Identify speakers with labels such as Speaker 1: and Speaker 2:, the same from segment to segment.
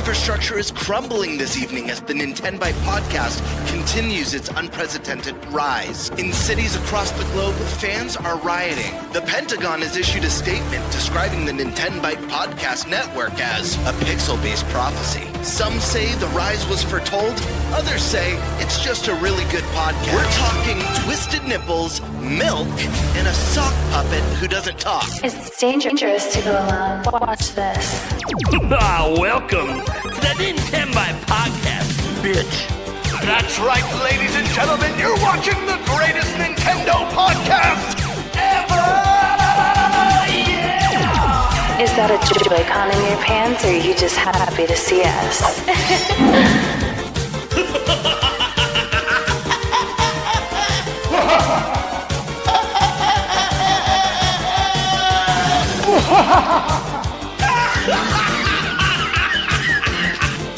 Speaker 1: infrastructure is crumbling this evening as the Nintenbyte Podcast continues its unprecedented rise. In cities across the globe, fans are rioting. The Pentagon has issued a statement describing the Nintenbyte Podcast network as a pixel-based prophecy. Some say the rise was foretold, others say it's just a really good podcast. We're talking twisted nipples, milk, and a sock puppet who doesn't talk.
Speaker 2: It's dangerous to go alone. Watch this.
Speaker 3: Welcome to the Nintenbyte Podcast, bitch.
Speaker 1: That's right, ladies and gentlemen, you're watching the greatest Nintendo podcast ever! Yeah!
Speaker 2: Is that a Joy-Con in your pants, or are you just happy to see us?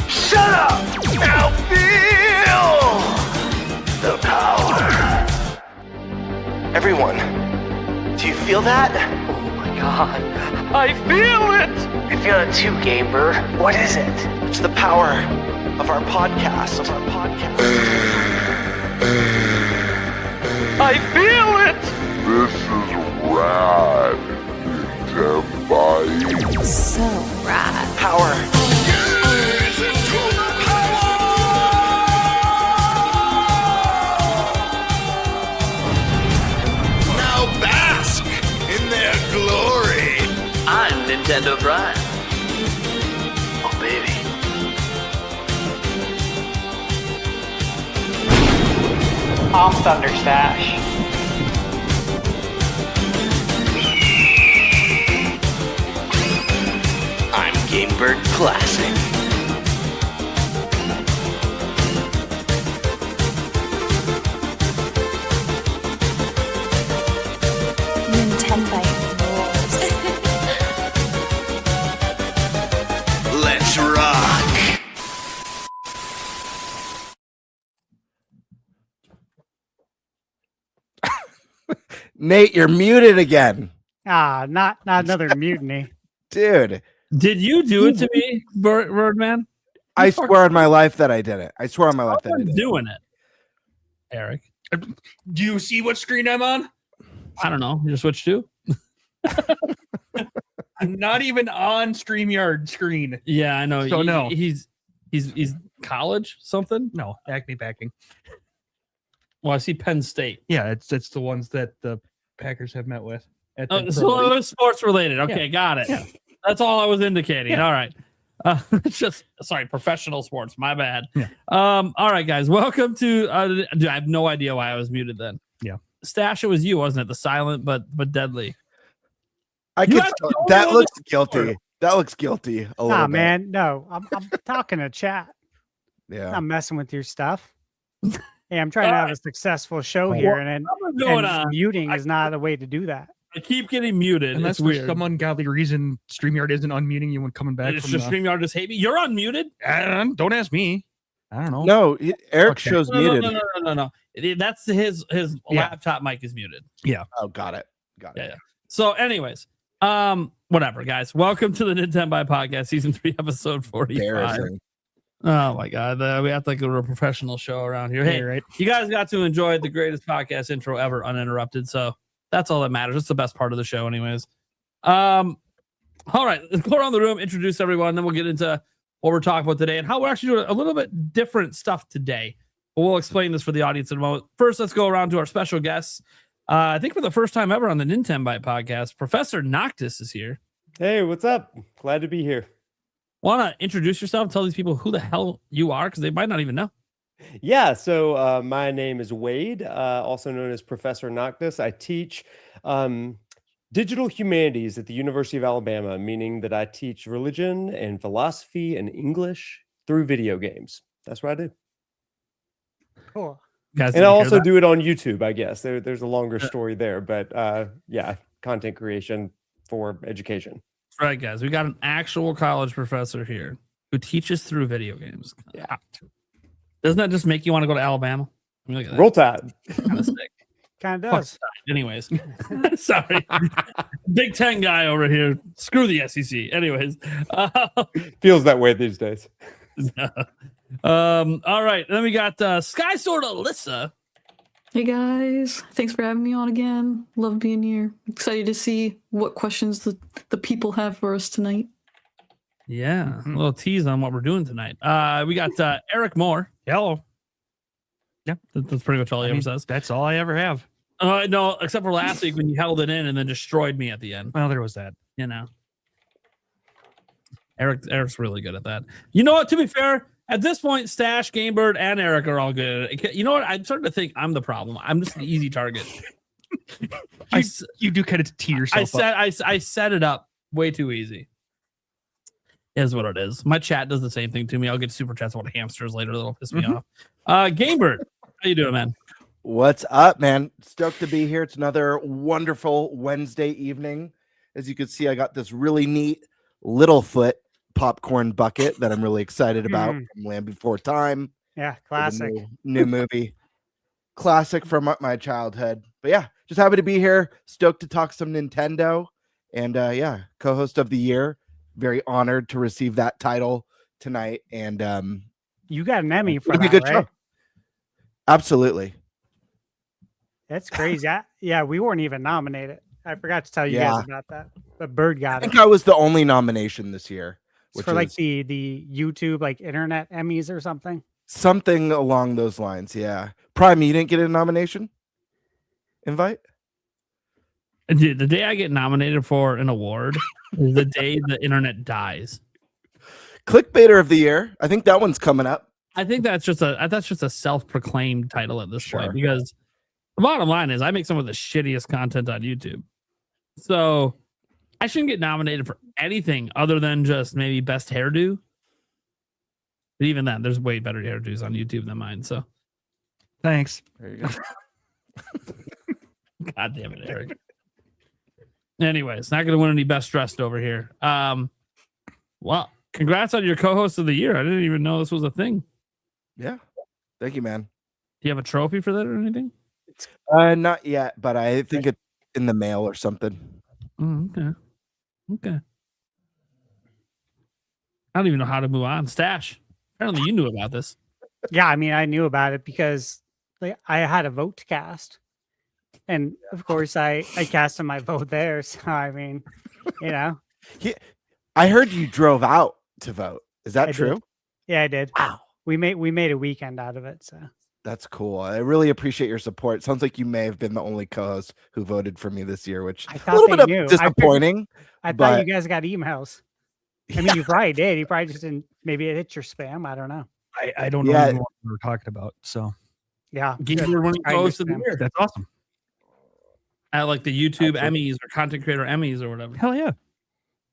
Speaker 1: Shut up! Now feel the power. Everyone, do you feel that?
Speaker 3: Oh my god, I feel it!
Speaker 1: I feel it too, GameBird. What is it? It's the power of our podcast.
Speaker 3: I feel it!
Speaker 4: This is rad, Nintenbyte.
Speaker 2: So rad.
Speaker 1: Power. Now bask in their glory.
Speaker 3: I'm Nintendo Prime. Oh baby.
Speaker 5: I'm ThunderStash.
Speaker 1: I'm GameBird Classic.
Speaker 2: Nintenbyte rules.
Speaker 1: Let's rock.
Speaker 6: Nate, you're muted again.
Speaker 5: Not another mutiny.
Speaker 6: Dude,
Speaker 7: Did you do it to me, Birdman?
Speaker 6: I swear on my life that I did it. I swear on my life that I
Speaker 7: I'm
Speaker 6: did it.
Speaker 7: doing it. Eric,
Speaker 8: Do you see what screen I'm on?
Speaker 7: I don't know. You switch to?
Speaker 8: I'm not even on StreamYard screen.
Speaker 7: Yeah, I know.
Speaker 8: So no.
Speaker 7: He's college something.
Speaker 8: No, Acme Packing.
Speaker 7: Well, I see Penn State.
Speaker 8: Yeah, it's the ones that the Packers have met with. At the
Speaker 7: Oh,
Speaker 8: Pro
Speaker 7: so
Speaker 8: League.
Speaker 7: it was sports related. Okay, got it.
Speaker 8: Yeah.
Speaker 7: That's all I was indicating.
Speaker 8: Yeah.
Speaker 7: All right. It's just professional sports. My bad.
Speaker 8: Yeah.
Speaker 7: All right, guys. Welcome to. I have no idea why I was muted then.
Speaker 8: Yeah.
Speaker 7: Stash, it was you, wasn't it? The silent but deadly.
Speaker 6: I
Speaker 7: You
Speaker 6: could.
Speaker 7: have to
Speaker 6: That
Speaker 7: go
Speaker 6: looks
Speaker 7: on
Speaker 6: guilty. That looks guilty. A little
Speaker 5: Nah,
Speaker 6: bit.
Speaker 5: man, no. I'm talking to chat.
Speaker 6: Yeah.
Speaker 5: I'm messing with your stuff. Hey, I'm trying to have a successful show
Speaker 6: Well,
Speaker 5: here, and
Speaker 7: What's going on?
Speaker 5: muting is not a way to do that.
Speaker 7: I keep getting muted.
Speaker 8: Unless
Speaker 7: It's
Speaker 8: for
Speaker 7: weird.
Speaker 8: some ungodly reason StreamYard isn't unmuting you when coming back
Speaker 7: It's
Speaker 8: from
Speaker 7: just
Speaker 8: the...
Speaker 7: StreamYard just hate me. You're unmuted.
Speaker 8: Don't ask me. I don't know.
Speaker 6: No, Eric
Speaker 8: Okay.
Speaker 6: shows
Speaker 7: No,
Speaker 6: muted.
Speaker 7: no. That's his
Speaker 8: Yeah.
Speaker 7: laptop mic is muted.
Speaker 6: Oh, got it.
Speaker 7: Yeah. So, anyways, whatever, guys. Welcome to the Nintenbyte Podcast, Season 3, Episode 45.
Speaker 6: Embarrassing.
Speaker 7: Oh my God, we have to go to a professional show around here. Hey,
Speaker 8: Yeah, right.
Speaker 7: you guys got to enjoy the greatest podcast intro ever, uninterrupted. So that's all that matters. It's the best part of the show, anyways. All right, let's go around the room, introduce everyone, then we'll get into what we're talking about today and how we're actually doing a little bit different stuff today. But we'll explain this for the audience in a moment. First, let's go around to our special guests. I think for the first time ever on the Nintenbyte Podcast, ProfNoctis is here.
Speaker 9: Hey, what's up? Glad to be here.
Speaker 7: Want to introduce yourself? Tell these people who the hell you are, because they might not even know.
Speaker 9: Yeah, so my name is Wade, also known as ProfNoctis. I teach digital humanities at the University of Alabama, meaning that I teach religion and philosophy and English through video games. That's what I do.
Speaker 5: Cool.
Speaker 7: Guys,
Speaker 9: And I also do it on YouTube, I guess. There's a longer story there, but yeah, content creation for education.
Speaker 7: That's right, guys. We got an actual college professor here who teaches through video games.
Speaker 9: Yeah.
Speaker 7: Doesn't that just make you want to go to Alabama? I mean, look at that.
Speaker 9: Roll Tide.
Speaker 7: Kind of sick.
Speaker 5: Kind of
Speaker 7: Fuck
Speaker 5: does.
Speaker 7: Anyways, sorry. Big Ten guy over here. Screw the SEC. Anyways,
Speaker 9: Feels that way these days.
Speaker 7: all right. Then we got SkySwordsAlisa.
Speaker 10: Hey guys, thanks for having me on again. Love being here. Excited to see what questions the people have for us tonight.
Speaker 7: Yeah, a little tease on what we're doing tonight. We got Eric Mohr.
Speaker 8: Hello. Yeah,
Speaker 7: That's pretty much all he ever says.
Speaker 8: That's all I ever have.
Speaker 7: No, except for last week when you held it in and then destroyed me at the end.
Speaker 8: Well, there was that.
Speaker 7: You know, Eric's really good at that. You know what? To be fair, at this point, Stash, GameBird, and Eric are all good. You know what? I'm starting to think I'm the problem. I'm just an easy target.
Speaker 8: You do kind of tee yourself up.
Speaker 7: I set it up way too easy. Is what it is. My chat does the same thing to me. I'll get super chats about hamsters later. That'll piss me off. GameBird, how you doing, man?
Speaker 6: What's up, man? Stoked to be here. It's another wonderful Wednesday evening. As you can see, I got this really neat Littlefoot popcorn bucket that I'm really excited about from Land Before Time.
Speaker 5: Yeah, classic.
Speaker 6: New movie. Classic from my childhood. But yeah, just happy to be here. Stoked to talk some Nintendo. And yeah, co-host of the year. Very honored to receive that title tonight. And
Speaker 5: you got an Emmy for
Speaker 6: it'll be
Speaker 5: that,
Speaker 6: a good
Speaker 5: right?
Speaker 6: show. Absolutely.
Speaker 5: That's crazy. Yeah, we weren't even nominated. I forgot to tell you guys about that. But Bird got it.
Speaker 6: I think I was the only nomination this year.
Speaker 5: It's for like the YouTube like internet Emmys or something.
Speaker 6: Something along those lines, yeah. Prime, you didn't get a nomination invite?
Speaker 7: Dude, the day I get nominated for an award is the day the internet dies.
Speaker 6: Clickbaiter of the year. I think that one's coming up.
Speaker 7: I think that's just a self-proclaimed title at this point, because the bottom line is I make some of the shittiest content on YouTube. So I shouldn't get nominated for anything other than just maybe best hairdo. But even then, there's way better hairdos on YouTube than mine. So
Speaker 8: thanks.
Speaker 6: There you go.
Speaker 7: God damn it, Eric. Anyways, not going to win any best dressed over here. Well, congrats on your co-host of the year. I didn't even know this was a thing.
Speaker 6: Yeah. Thank you, man.
Speaker 7: Do you have a trophy for that or anything?
Speaker 6: Not yet, but I think it's in the mail or something.
Speaker 7: Okay. I don't even know how to move on. Stash. Apparently you knew about this.
Speaker 5: Yeah, I mean, I knew about it because like, I had a vote to cast. And of course, I casted my vote there. So, I mean, you know.
Speaker 6: I heard you drove out to vote. Is that true?
Speaker 5: Did. Yeah, I did.
Speaker 6: Wow.
Speaker 5: We made a weekend out of it. So
Speaker 6: that's cool. I really appreciate your support. Sounds like you may have been the only co-host who voted for me this year, which
Speaker 5: I thought
Speaker 6: a little bit
Speaker 5: knew.
Speaker 6: disappointing.
Speaker 5: I thought you guys got emails. I mean, you probably did. You probably just didn't. Maybe it hit your spam. I don't know.
Speaker 8: I don't know what we're talking about. So
Speaker 5: yeah,
Speaker 7: GameBird one co-host of the year.
Speaker 8: That's awesome.
Speaker 7: At like the YouTube Emmys or content creator Emmys or whatever.
Speaker 8: Hell yeah.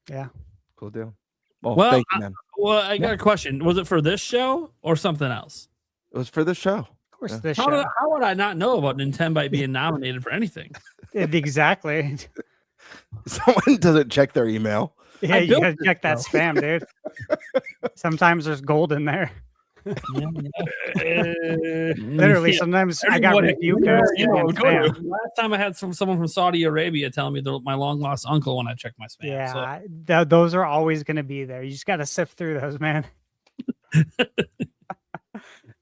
Speaker 5: Yeah.
Speaker 6: Cool deal. Well,
Speaker 7: Well,
Speaker 6: thank you, man.
Speaker 7: I got a question. Was it for this show or something else?
Speaker 6: It was for the show.
Speaker 5: Of course, this
Speaker 7: How
Speaker 5: show.
Speaker 7: would I not know about Nintenbyte being nominated for anything?
Speaker 5: Exactly.
Speaker 6: Someone doesn't check their email.
Speaker 5: Yeah, you gotta check that spam, dude. Sometimes there's gold in there. Literally, sometimes I got review codes.
Speaker 7: Last time I had someone from Saudi Arabia telling me my long lost uncle when I checked my spam.
Speaker 5: Yeah, those are always going to be there. You just got to sift through those, man.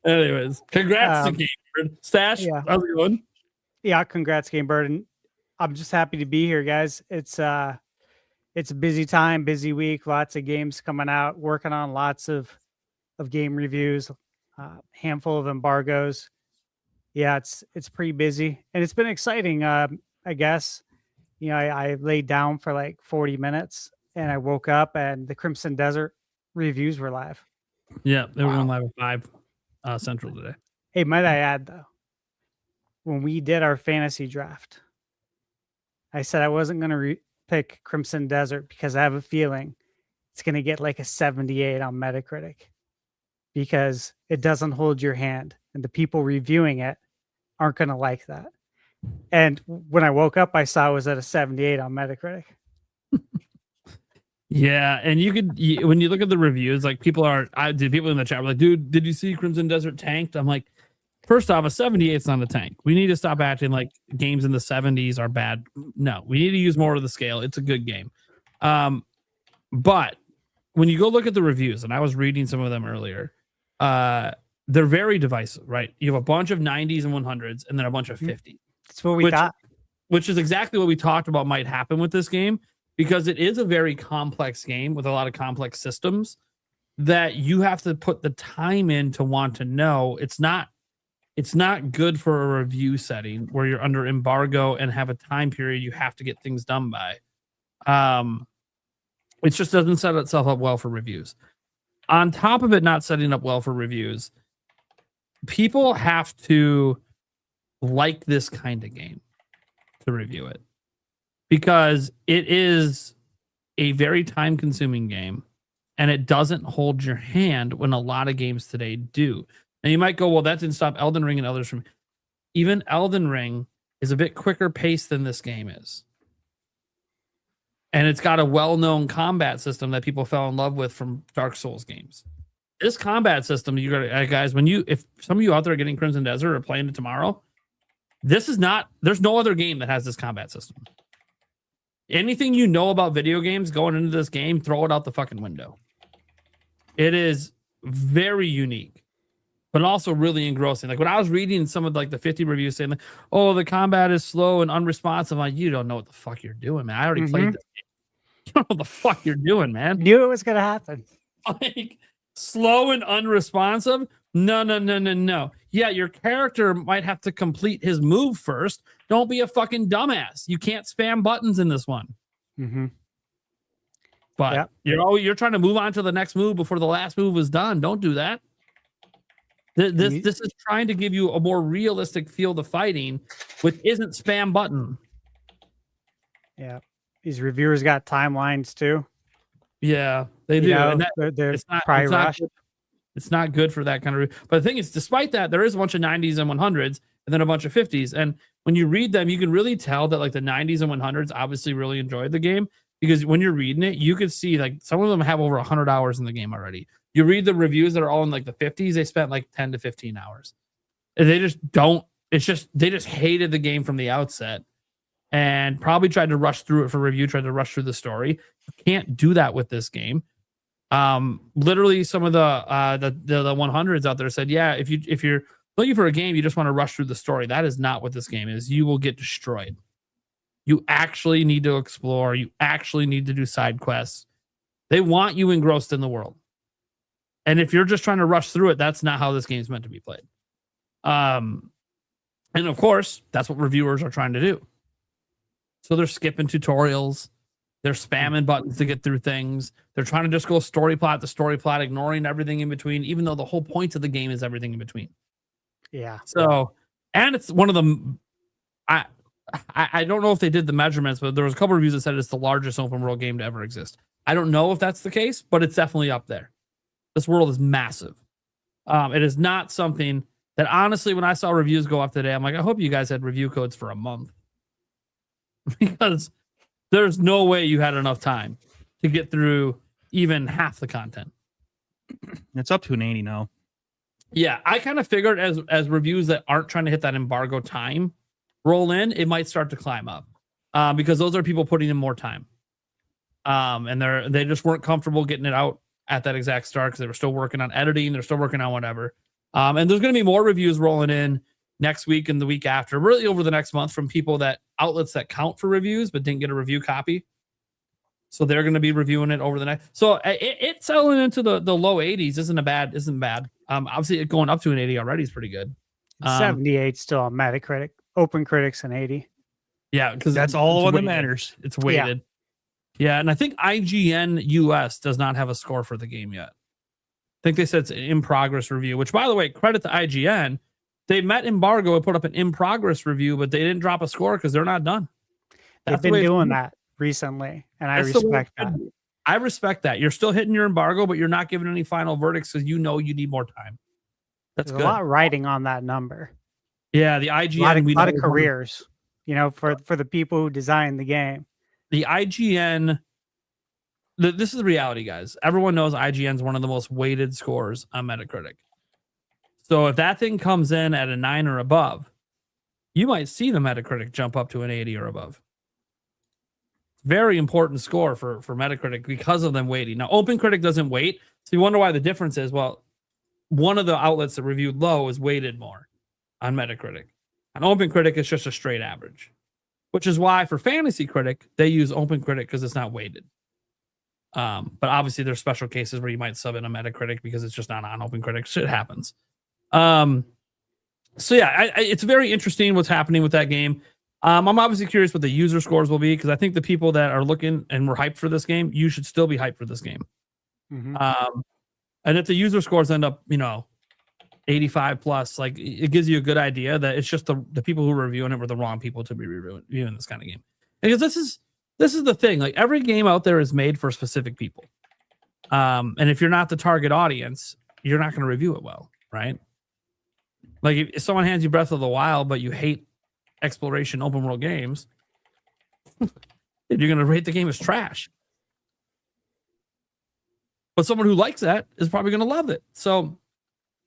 Speaker 7: Anyways, congrats to GameBird. Stash, how's it going?
Speaker 5: Yeah, congrats, GameBird. And I'm just happy to be here, guys. It's a busy time, busy week. Lots of games coming out. Working on lots of game reviews, handful of embargoes. Yeah, it's pretty busy, and it's been exciting. I guess, you know, I laid down for like 40 minutes, and I woke up, and the Crimson Desert reviews were live.
Speaker 7: Yeah, they were going live at 5 Central today.
Speaker 5: Hey, might I add though, when we did our fantasy draft, I said I wasn't going to pick Crimson Desert because I have a feeling it's going to get like a 78 on Metacritic, because it doesn't hold your hand, and the people reviewing it aren't going to like that. And when I woke up, I saw it was at a 78 on Metacritic.
Speaker 7: Yeah, and when you look at the reviews, like people in the chat were like, dude, did you see Crimson Desert tanked? I'm like, First off, a 78 is not a tank. We need to stop acting like games in the 70s are bad. No, we need to use more of the scale. It's a good game. But when you go look at the reviews, and I was reading some of them earlier, they're very divisive, right? You have a bunch of 90s and 100s, and then a bunch of 50s.
Speaker 5: That's what we thought.
Speaker 7: Which is exactly what we talked about might happen with this game, because it is a very complex game with a lot of complex systems that you have to put the time in to want to know. It's not good for a review setting where you're under embargo and have a time period you have to get things done by. It just doesn't set itself up well for reviews. On top of it not setting up well for reviews, people have to like this kind of game to review it, because it is a very time-consuming game and it doesn't hold your hand when a lot of games today do. And you might go, well, that didn't stop Elden Ring and others from... Even Elden Ring is a bit quicker paced than this game is. And it's got a well-known combat system that people fell in love with from Dark Souls games. This combat system, you got guys, if some of you out there are getting Crimson Desert or playing it tomorrow, there's no other game that has this combat system. Anything you know about video games going into this game, throw it out the fucking window. It is very unique, but also really engrossing. Like when I was reading some of like the 50 reviews saying, like, oh, the combat is slow and unresponsive. I'm like, you don't know what the fuck you're doing, man. I already played this game. You don't know what the fuck you're doing, man.
Speaker 5: Knew it was gonna happen.
Speaker 7: Like slow and unresponsive? No. Yeah, your character might have to complete his move first. Don't be a fucking dumbass. You can't spam buttons in this one.
Speaker 5: Mm-hmm.
Speaker 7: But you're trying to move on to the next move before the last move is done. Don't do that. This is trying to give you a more realistic feel to fighting, which isn't spam button.
Speaker 5: Yeah, these reviewers got timelines too.
Speaker 7: Yeah, they do.
Speaker 5: Know,
Speaker 7: and
Speaker 5: they're probably rushed.
Speaker 7: It's not good for that kind of. But the thing is, despite that, there is a bunch of 90s and 100s, and then a bunch of 50s. And when you read them, you can really tell that like the 90s and 100s obviously really enjoyed the game, because when you're reading it, you could see like some of them have over 100 hours in the game already. You read the reviews that are all in like the 50s, they spent like 10 to 15 hours. And they just don't. They just hated the game from the outset, and probably tried to rush through it for review, tried to rush through the story. You can't do that with this game. Literally some of the 100s out there said, yeah, if you're looking for a game, you just want to rush through the story. That is not what this game is. You will get destroyed. You actually need to explore. You actually need to do side quests. They want you engrossed in the world. And if you're just trying to rush through it, that's not how this game is meant to be played. And of course, that's what reviewers are trying to do. So they're skipping tutorials. They're spamming buttons to get through things. They're trying to just go story plot to story plot, ignoring everything in between, even though the whole point of the game is everything in between.
Speaker 5: Yeah.
Speaker 7: So, and it's one of the, I don't know if they did the measurements, but there was a couple of reviews that said it's the largest open world game to ever exist. I don't know if that's the case, but it's definitely up there. This world is massive. It is not something that, honestly, when I saw reviews go up today, I'm like, I hope you guys had review codes for a month. Because there's no way you had enough time to get through even half the content.
Speaker 8: It's up to an 80 now.
Speaker 7: Yeah, I kind of figured as reviews that aren't trying to hit that embargo time roll in, it might start to climb up, because those are people putting in more time, and they just weren't comfortable getting it out at that exact start because they were still working on editing, they're still working on whatever. And there's going to be more reviews rolling in next week and the week after, really over the next month, from outlets that count for reviews but didn't get a review copy. So they're going to be reviewing it over the next. So it's selling into the low 80s. Isn't bad. Obviously, it going up to an 80 already is pretty good.
Speaker 5: 78 still on Metacritic. Open Critics an 80.
Speaker 7: Yeah, because
Speaker 8: that's all that matters.
Speaker 7: It's weighted. Yeah, and I think IGN US does not have a score for the game yet. I think they said it's an in progress review. Which, by the way, credit to IGN. They met embargo and put up an in progress review, but they didn't drop a score because they're not done.
Speaker 5: They've been doing that recently, and I respect that.
Speaker 7: I respect that. You're still hitting your embargo, but you're not giving any final verdicts because you know you need more time. That's
Speaker 5: There's
Speaker 7: good.
Speaker 5: A lot riding on that number.
Speaker 7: Yeah, the IGN.
Speaker 5: A lot of careers, for the people who designed the game.
Speaker 7: The IGN. This is the reality, guys. Everyone knows IGN is one of the most weighted scores on Metacritic. So if that thing comes in at a 9 or above, you might see the Metacritic jump up to an 80 or above. Very important score for Metacritic because of them waiting. Now, OpenCritic doesn't wait. So you wonder why the difference is. Well, one of the outlets that reviewed low is weighted more on Metacritic. On OpenCritic, it's just a straight average, which is why for Fantasy Critic, they use OpenCritic because it's not weighted. But obviously, there's special cases where you might sub in a Metacritic because it's just not on OpenCritic. Shit happens. So yeah, it's very interesting what's happening with that game. I'm obviously curious what the user scores will be because I think the people that are looking and were hyped for this game, you should still be hyped for this game. And if the user scores end up, 85 plus, like it gives you a good idea that it's just the people who were reviewing it were the wrong people to be reviewing this kind of game. Because this is the thing, like every game out there is made for specific people. And if you're not the target audience, you're not going to review it well, right? Like if someone hands you Breath of the Wild, but you hate exploration open world games, you're going to rate the game as trash. But someone who likes that is probably going to love it. So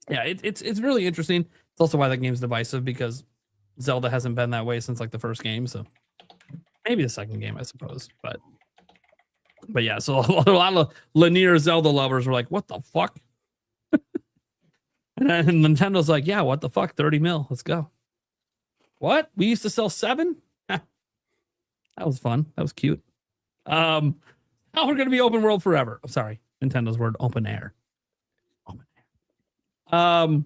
Speaker 7: yeah, it's really interesting. It's also why that game's divisive because Zelda hasn't been that way since like the first game. So maybe the second game, I suppose. But yeah, so a lot of linear Zelda lovers were like, what the fuck? And then Nintendo's like, yeah, what the fuck? 30 mil. Let's go. What? We used to sell 7? That was fun. That was cute. Now we're going to be open world forever. I'm sorry. Nintendo's word, open air. Open air.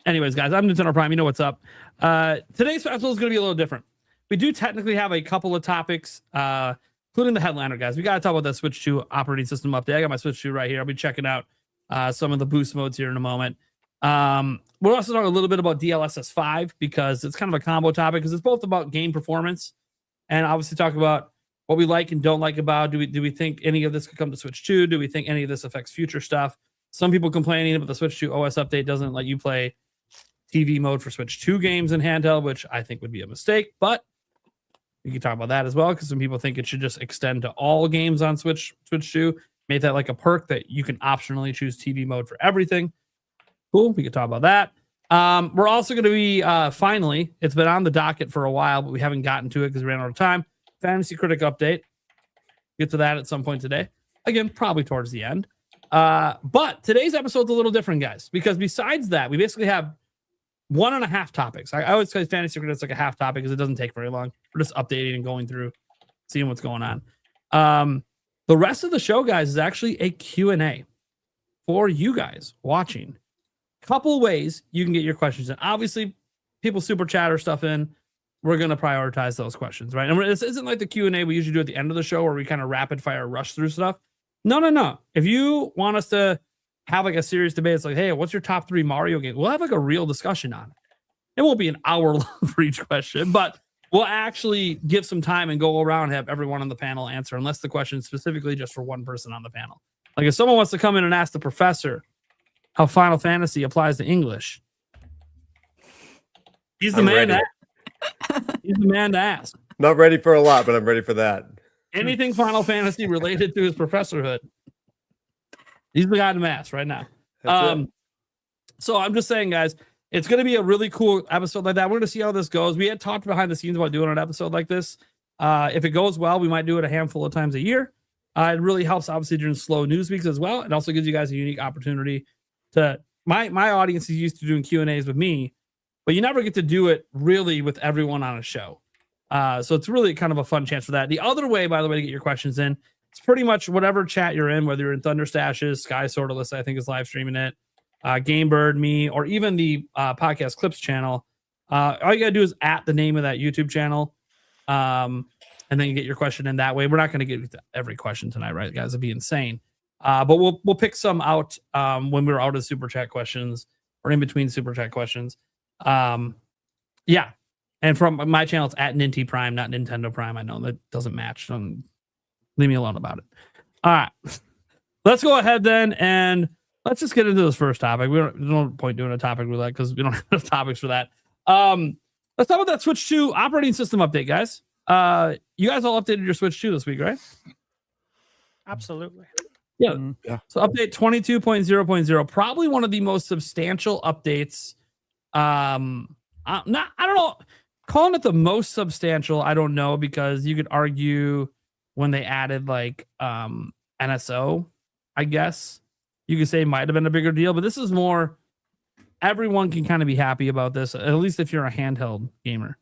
Speaker 7: Anyways, guys, I'm Nintendo Prime. You know what's up. Today's episode is going to be a little different. We do technically have a couple of topics, including the headliner, guys. We got to talk about the Switch 2 operating system update. I got my Switch 2 right here. I'll be checking out some of the boost modes here in a moment. We're also talking a little bit about DLSS 5 because it's kind of a combo topic because it's both about game performance and obviously talk about what we like and don't like about. Do we think any of this could come to Switch 2? Do we think any of this affects future stuff? Some people complaining about the Switch 2 OS update doesn't let you play TV mode for Switch 2 games in handheld, which I think would be a mistake, but we can talk about that as well because some people think it should just extend to all games on Switch 2. Make that like a perk that you can optionally choose TV mode for everything. Cool. We can talk about that. We're also going to be finally, it's been on the docket for a while, but we haven't gotten to it because we ran out of time. Fantasy Critic update. Get to that at some point today. Again, probably towards the end. But today's episode's a little different, guys, because besides that, we basically have 1.5 topics. I always say Fantasy Critic is like a half topic because it doesn't take very long. We're just updating and going through, seeing what's going on. The rest of the show, guys, is actually a Q&A for you guys watching. Couple ways you can get your questions in. Obviously, people super chat or stuff in. We're going to prioritize those questions, right? And this isn't like the Q&A we usually do at the end of the show where we kind of rapid fire rush through stuff. No. If you want us to have like a serious debate, it's like, hey, what's your top 3 Mario games? We'll have like a real discussion on it. It won't be an hour long for each question, but we'll actually give some time and go around and have everyone on the panel answer, unless the question is specifically just for one person on the panel. Like if someone wants to come in and ask the professor how Final Fantasy applies to English, he's the man to ask.
Speaker 9: Not ready for a lot, but I'm ready for that.
Speaker 7: Anything Final Fantasy related to his professorhood, he's the guy to ask right now. So I'm just saying, guys, it's going to be a really cool episode like that. We're going to see how this goes. We had talked behind the scenes about doing an episode like this. If it goes well, we might do it a handful of times a year. It really helps, obviously, during slow news weeks as well. It also gives you guys a unique opportunity to... My audience is used to doing Q&As with me, but you never get to do it really with everyone on a show. So it's really kind of a fun chance for that. The other way, by the way, to get your questions in, it's pretty much whatever chat you're in, whether you're in ThunderStash's, SkySwordsAlisa, I think is live streaming it, GameBird, me, or even the Podcast Clips channel. All you gotta do is at the name of that YouTube channel, and then you get your question in that way. We're not going to get to every question tonight, right, guys? It'd be insane. But we'll pick some out when we're out of super chat questions or in between super chat questions. Yeah. And from my channel, it's at Ninty Prime, not Nintendo Prime. I know that doesn't match. Leave me alone about it. All right. Let's go ahead then and let's just get into this first topic. There's no point doing a topic roulette because we don't have enough topics for that. Let's talk about that Switch 2 operating system update, guys. You guys all updated your Switch 2 this week, right?
Speaker 5: Absolutely.
Speaker 7: Yeah.
Speaker 6: Yeah.
Speaker 7: So update 22.0.0, probably one of the most substantial updates. I don't know. Calling it the most substantial, I don't know, because you could argue when they added like NSO, I guess you could say might have been a bigger deal, but this is more everyone can kind of be happy about this, at least if you're a handheld gamer.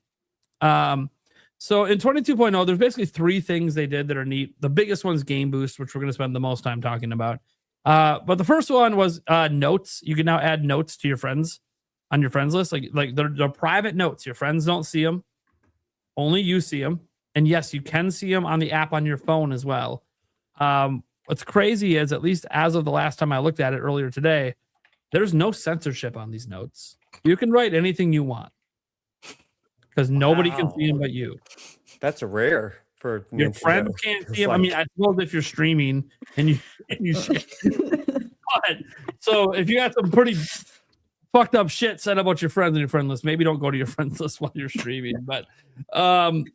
Speaker 7: So in 22.0, there's basically 3 things they did that are neat. The biggest one's game boost, which we're going to spend the most time talking about. But the first one was notes. You can now add notes to your friends on your friends list. Like they're private notes. Your friends don't see them. Only you see them. And yes, you can see them on the app on your phone as well. What's crazy is, at least as of the last time I looked at it earlier today, there's no censorship on these notes. You can write anything you want because nobody can see them but you.
Speaker 9: That's rare for
Speaker 7: Your
Speaker 9: Nintendo.
Speaker 7: friends can't see them. I mean, I suppose if you're streaming and you but so if you got some pretty fucked up shit said about your friends on your friend list, maybe don't go to your friends list while you're streaming. But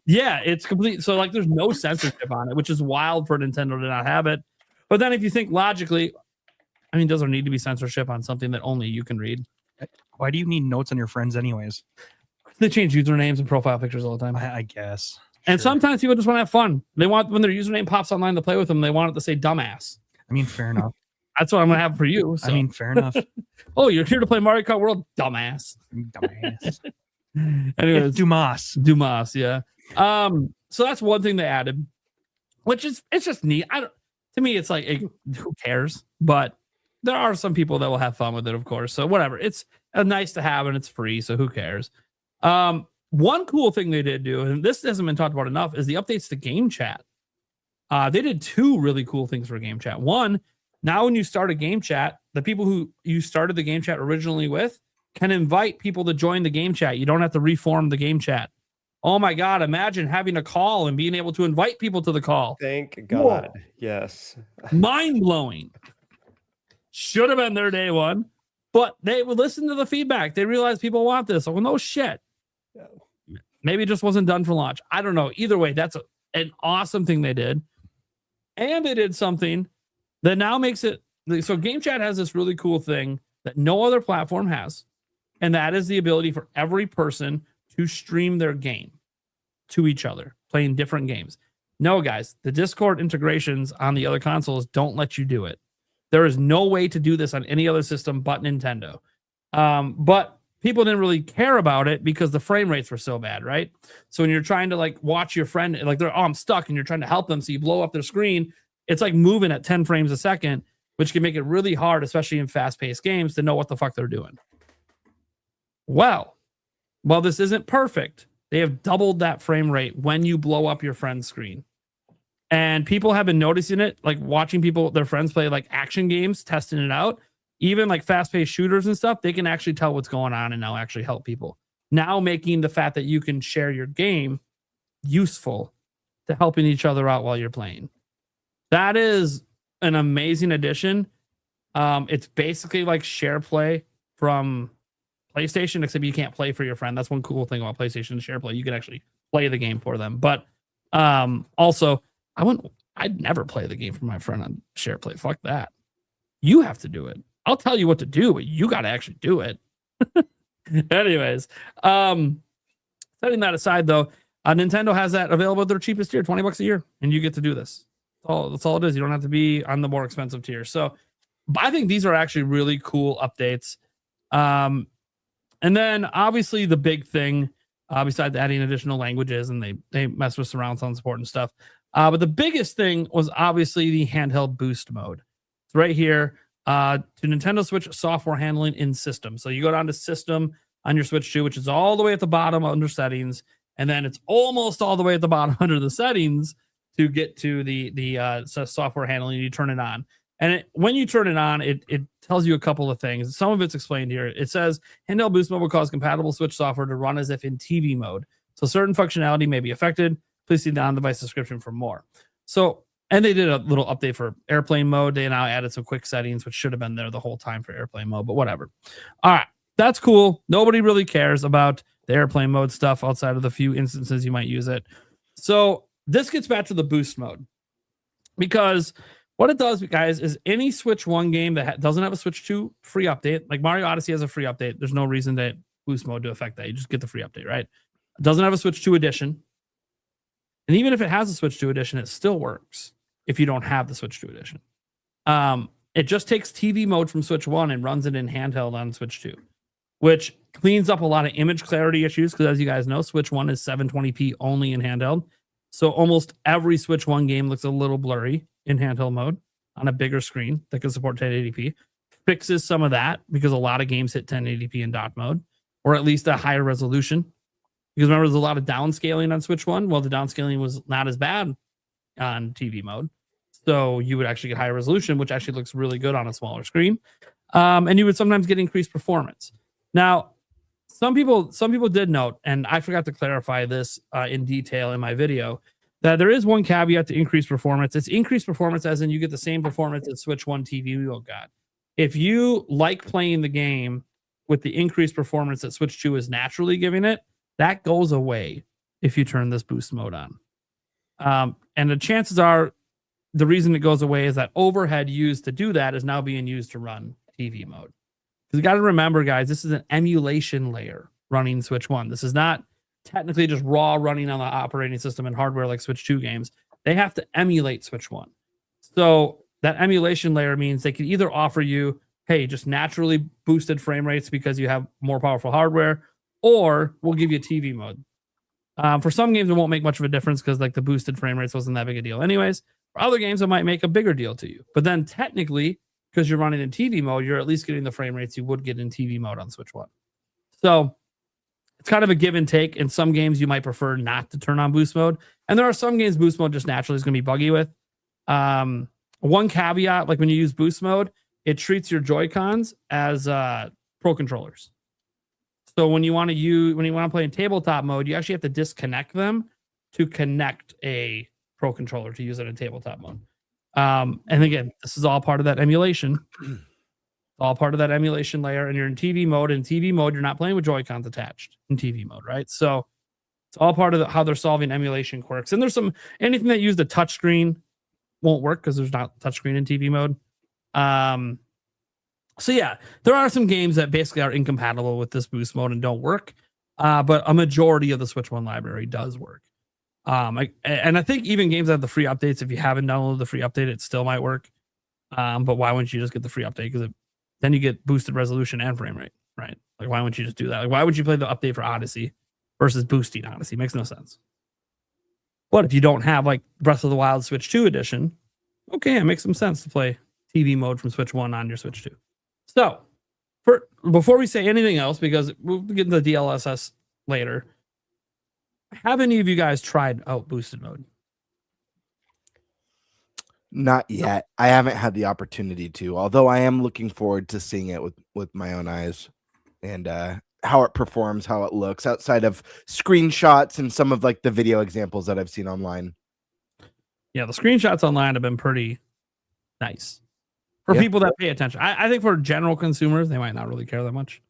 Speaker 7: yeah, it's complete. So like, there's no censorship on it, which is wild for Nintendo to not have it. But then if you think logically, I mean, does there need to be censorship on something that only you can read?
Speaker 8: Why do you need notes on your friends anyways?
Speaker 7: They change usernames and profile pictures all the time.
Speaker 8: I guess.
Speaker 7: And
Speaker 8: Sure.
Speaker 7: sometimes people just want to have fun. They want, when their username pops online to play with them, they want it to say dumbass.
Speaker 8: I mean, fair enough.
Speaker 7: That's what I'm going to have for you. So.
Speaker 8: I mean, fair enough.
Speaker 7: Oh, you're here to play Mario Kart World? Dumbass.
Speaker 8: Dumbass.
Speaker 7: Anyways,
Speaker 8: Dumas.
Speaker 7: yeah. So that's one thing they added, which is, it's just neat. To me, it's like, who cares? But there are some people that will have fun with it, of course. So whatever. It's nice to have and it's free. So who cares? One cool thing they did do, and this hasn't been talked about enough, is the updates to game chat. They did 2 really cool things for game chat. One, now when you start a game chat, the people who you started the game chat originally with can invite people to join the game chat. You don't have to reform the game chat. Oh my God, imagine having a call and being able to invite people to the call.
Speaker 9: Thank God. Whoa. Yes.
Speaker 7: Mind blowing. Should have been their day one, but they would listen to the feedback. They realized people want this. Oh, no shit.
Speaker 9: Yeah.
Speaker 7: Maybe it just wasn't done for launch. I don't know. Either way, that's an awesome thing they did. And they did something that now makes it so game chat has this really cool thing that no other platform has. And that is the ability for every person to stream their game to each other, playing different games. No, guys, the Discord integrations on the other consoles don't let you do it. There is no way to do this on any other system but Nintendo. But people didn't really care about it because the frame rates were so bad, right? So when you're trying to like watch your friend, like they're, oh, I'm stuck, and you're trying to help them, so you blow up their screen, it's like moving at 10 frames a second, which can make it really hard, especially in fast-paced games, to know what the fuck they're doing. Well, while this isn't perfect, they have doubled that frame rate when you blow up your friend's screen. And people have been noticing it, like watching people, their friends play like action games, testing it out. Even like fast-paced shooters and stuff, they can actually tell what's going on and now actually help people. Now making the fact that you can share your game useful to helping each other out while you're playing. That is an amazing addition. It's basically like share play from PlayStation, except you can't play for your friend. That's one cool thing about PlayStation Share Play. You can actually play the game for them. But also, I'd never play the game for my friend on Share Play. Fuck that. You have to do it. I'll tell you what to do, but you got to actually do it. Anyways, setting that aside, though, Nintendo has that available at their cheapest tier, $20 a year, and you get to do this. That's all it is. You don't have to be on the more expensive tier. So I think these are actually really cool updates. And then obviously the big thing, besides adding additional languages, and they mess with surround sound support and stuff. But the biggest thing was obviously the handheld boost mode. It's right here. To Nintendo Switch software handling in system. So you go down to system on your Switch 2, which is all the way at the bottom under settings, and then it's almost all the way at the bottom under the settings to get to the software handling. You turn it on, and when you turn it on, it tells you a couple of things. Some of it's explained here. It says handheld boost mode will cause compatible Switch software to run as if in TV mode, so certain functionality may be affected. Please see the on-device description for more. So. And they did a little update for airplane mode. They now added some quick settings, which should have been there the whole time for airplane mode, but whatever. All right, that's cool. Nobody really cares about the airplane mode stuff outside of the few instances you might use it. So this gets back to the boost mode, because What it does, guys, is any Switch 1 game that doesn't have a Switch 2 free update, like Mario Odyssey has a free update. There's no reason that boost mode to affect that. You just get the free update, right? It doesn't have a Switch 2 edition. And even if it has a Switch 2 edition, it still works if you don't have the Switch 2 edition. It just takes TV mode from Switch 1 and runs it in handheld on Switch 2, which cleans up a lot of image clarity issues because, as you guys know, Switch 1 is 720p only in handheld. So almost every Switch 1 game looks a little blurry in handheld mode on a bigger screen that can support 1080p. Fixes some of that because a lot of games hit 1080p in dock mode, or at least a higher resolution. Because remember, there's a lot of downscaling on Switch 1. Well, the downscaling was not as bad on TV mode. So you would actually get higher resolution, which actually looks really good on a smaller screen. And you would sometimes get increased performance. Now, some people did note, and I forgot to clarify this in detail in my video, that there is one caveat to increased performance. It's increased performance as in you get the same performance as Switch 1 TV mode got. If you like playing the game with the increased performance that Switch 2 is naturally giving it, that goes away if you turn this boost mode on. And the chances are the reason it goes away is that overhead used to do that is now being used to run TV mode. Because you got to remember, guys, this is an emulation layer running Switch 1. This is not technically just raw running on the operating system and hardware like Switch 2 games. They have to emulate Switch 1. So that emulation layer means they can either offer you, hey, just naturally boosted frame rates because you have more powerful hardware, or we'll give you TV mode. For some games, it won't make much of a difference because like the boosted frame rates wasn't that big a deal anyways. For other games, it might make a bigger deal to you. But then technically, because you're running in TV mode, you're at least getting the frame rates you would get in TV mode on Switch 1. So it's kind of a give and take. In some games, you might prefer not to turn on boost mode. And there are some games boost mode just naturally is going to be buggy with. One caveat, like when you use boost mode, it treats your Joy-Cons as Pro controllers. So when you want to play in tabletop mode, you actually have to disconnect them to connect a Pro controller to use it in tabletop mode. And again, this is all part of that emulation. All part of that emulation layer, and you're in TV mode. In TV mode, you're not playing with Joy-Cons attached in TV mode, right? So it's all part of how they're solving emulation quirks. And there's anything that used a touchscreen won't work because there's not touchscreen in TV mode. So yeah, there are some games that basically are incompatible with this boost mode and don't work. But a majority of the Switch 1 library does work. And I think even games that have the free updates, if you haven't downloaded the free update, it still might work. But why wouldn't you just get the free update? Because then you get boosted resolution and frame rate, right? Like, why wouldn't you just do that? Like, why would you play the update for Odyssey versus boosting Odyssey? Makes no sense. But if you don't have like Breath of the Wild Switch 2 edition, okay, it makes some sense to play TV mode from Switch 1 on your Switch 2. So, before we say anything else, because we'll get into the DLSS later, have any of you guys tried out boosted mode?
Speaker 6: Not yet. I haven't had the opportunity to, although I am looking forward to seeing it with my own eyes and how it performs, how it looks outside of screenshots and some of like the video examples that I've seen online.
Speaker 7: Yeah, the screenshots online have been pretty nice for people that pay attention. I think for general consumers, they might not really care that much.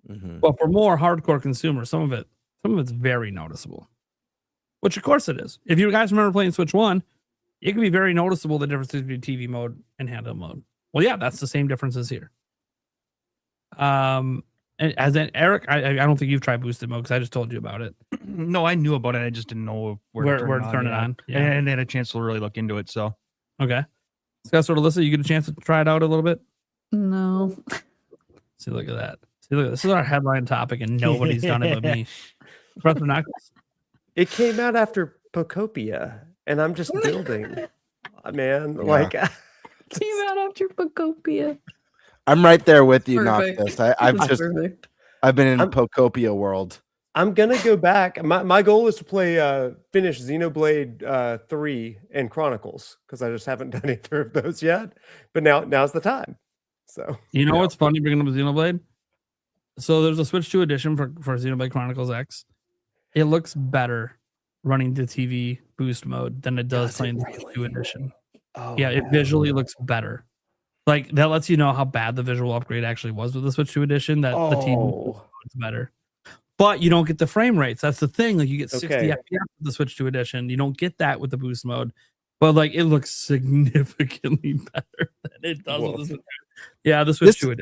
Speaker 7: Mm-hmm. But for more hardcore consumers, some of it's very noticeable, which of course it is. If you guys remember playing Switch 1, it can be very noticeable the difference between TV mode and handheld mode. Well, yeah, that's the same differences here. And as in Eric, I don't think you've tried boosted mode because I just told you about it.
Speaker 8: No, I knew about it. I just didn't know where to turn it on. Yeah. And had a chance to really look into it. So
Speaker 7: okay, SkySwordsAlisa, you get a chance to try it out a little bit.
Speaker 10: No.
Speaker 7: See, look at that. See, look, this is our headline topic, and nobody's done it but me. ProfNoctis.
Speaker 9: It came out after Pocopia, and I'm just building. Man, like
Speaker 10: came out after Pocopia.
Speaker 6: I'm right there with you,
Speaker 10: Perfect.
Speaker 6: Noctis. I've been in Pocopia world.
Speaker 9: I'm gonna go back. My goal is to play finish Xenoblade 3 and Chronicles because I just haven't done either of those yet. But now's the time. So
Speaker 7: you know what's funny bringing up Xenoblade? So there's a Switch 2 edition for Xenoblade Chronicles X. It looks better running the TV boost mode than it does playing the Switch 2 edition. Oh, yeah, it visually looks better. Like that lets you know how bad the visual upgrade actually was with the Switch 2 edition. That the TV is better, but you don't get the frame rates. That's the thing. Like you get 60 FPS with the Switch 2 edition. You don't get that with the boost mode. but like it looks significantly better than it does with the Switch. Yeah, the Switch 2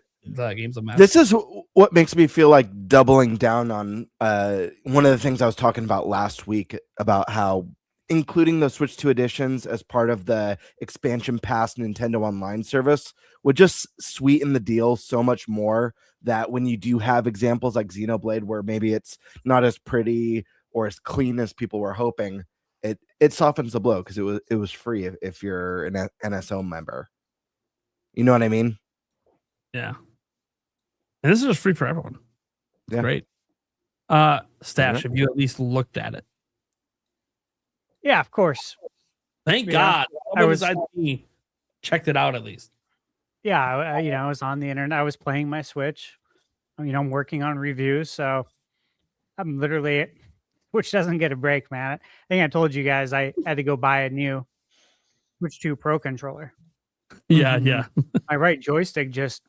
Speaker 7: game's a mess.
Speaker 6: This is what makes me feel like doubling down on one of the things I was talking about last week about how including the Switch 2 editions as part of the expansion pass Nintendo Online service would just sweeten the deal so much more, that when you do have examples like Xenoblade where maybe it's not as pretty or as clean as people were hoping, it softens the blow because it was free if you're an NSO member. You know what I mean?
Speaker 7: Yeah. And this is just free for everyone.
Speaker 6: Yeah.
Speaker 7: Great. Stash, have you at least looked at it?
Speaker 5: Yeah, of course.
Speaker 7: Thank
Speaker 5: Yeah.
Speaker 7: God. I checked it out at least.
Speaker 5: Yeah, I was on the internet. I was playing my Switch. I'm working on reviews, so I'm literally, Switch doesn't get a break, man. I think I told you guys I had to go buy a new Switch 2 Pro controller.
Speaker 7: Yeah, yeah.
Speaker 5: My right joystick just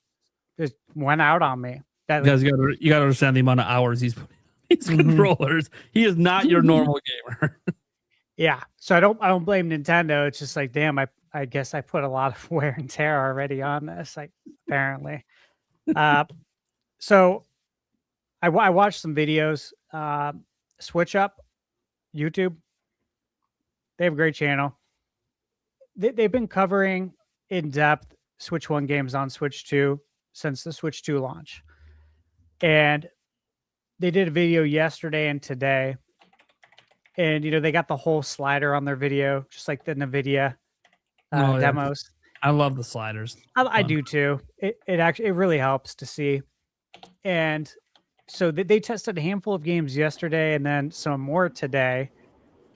Speaker 5: went out on me.
Speaker 7: You guys got to understand the amount of hours he's putting on these controllers. He is not your normal gamer.
Speaker 5: Yeah, so I don't blame Nintendo. It's just like, damn, I guess I put a lot of wear and tear already on this, like, apparently. So I watched some videos. Switch Up, YouTube. They have a great channel. They've been covering in depth Switch 1 games on Switch 2 since the Switch 2 launch. And they did a video yesterday and today. And, they got the whole slider on their video, just like the NVIDIA demos.
Speaker 7: I love the sliders.
Speaker 5: I do too. It really helps to see. And so they tested a handful of games yesterday and then some more today.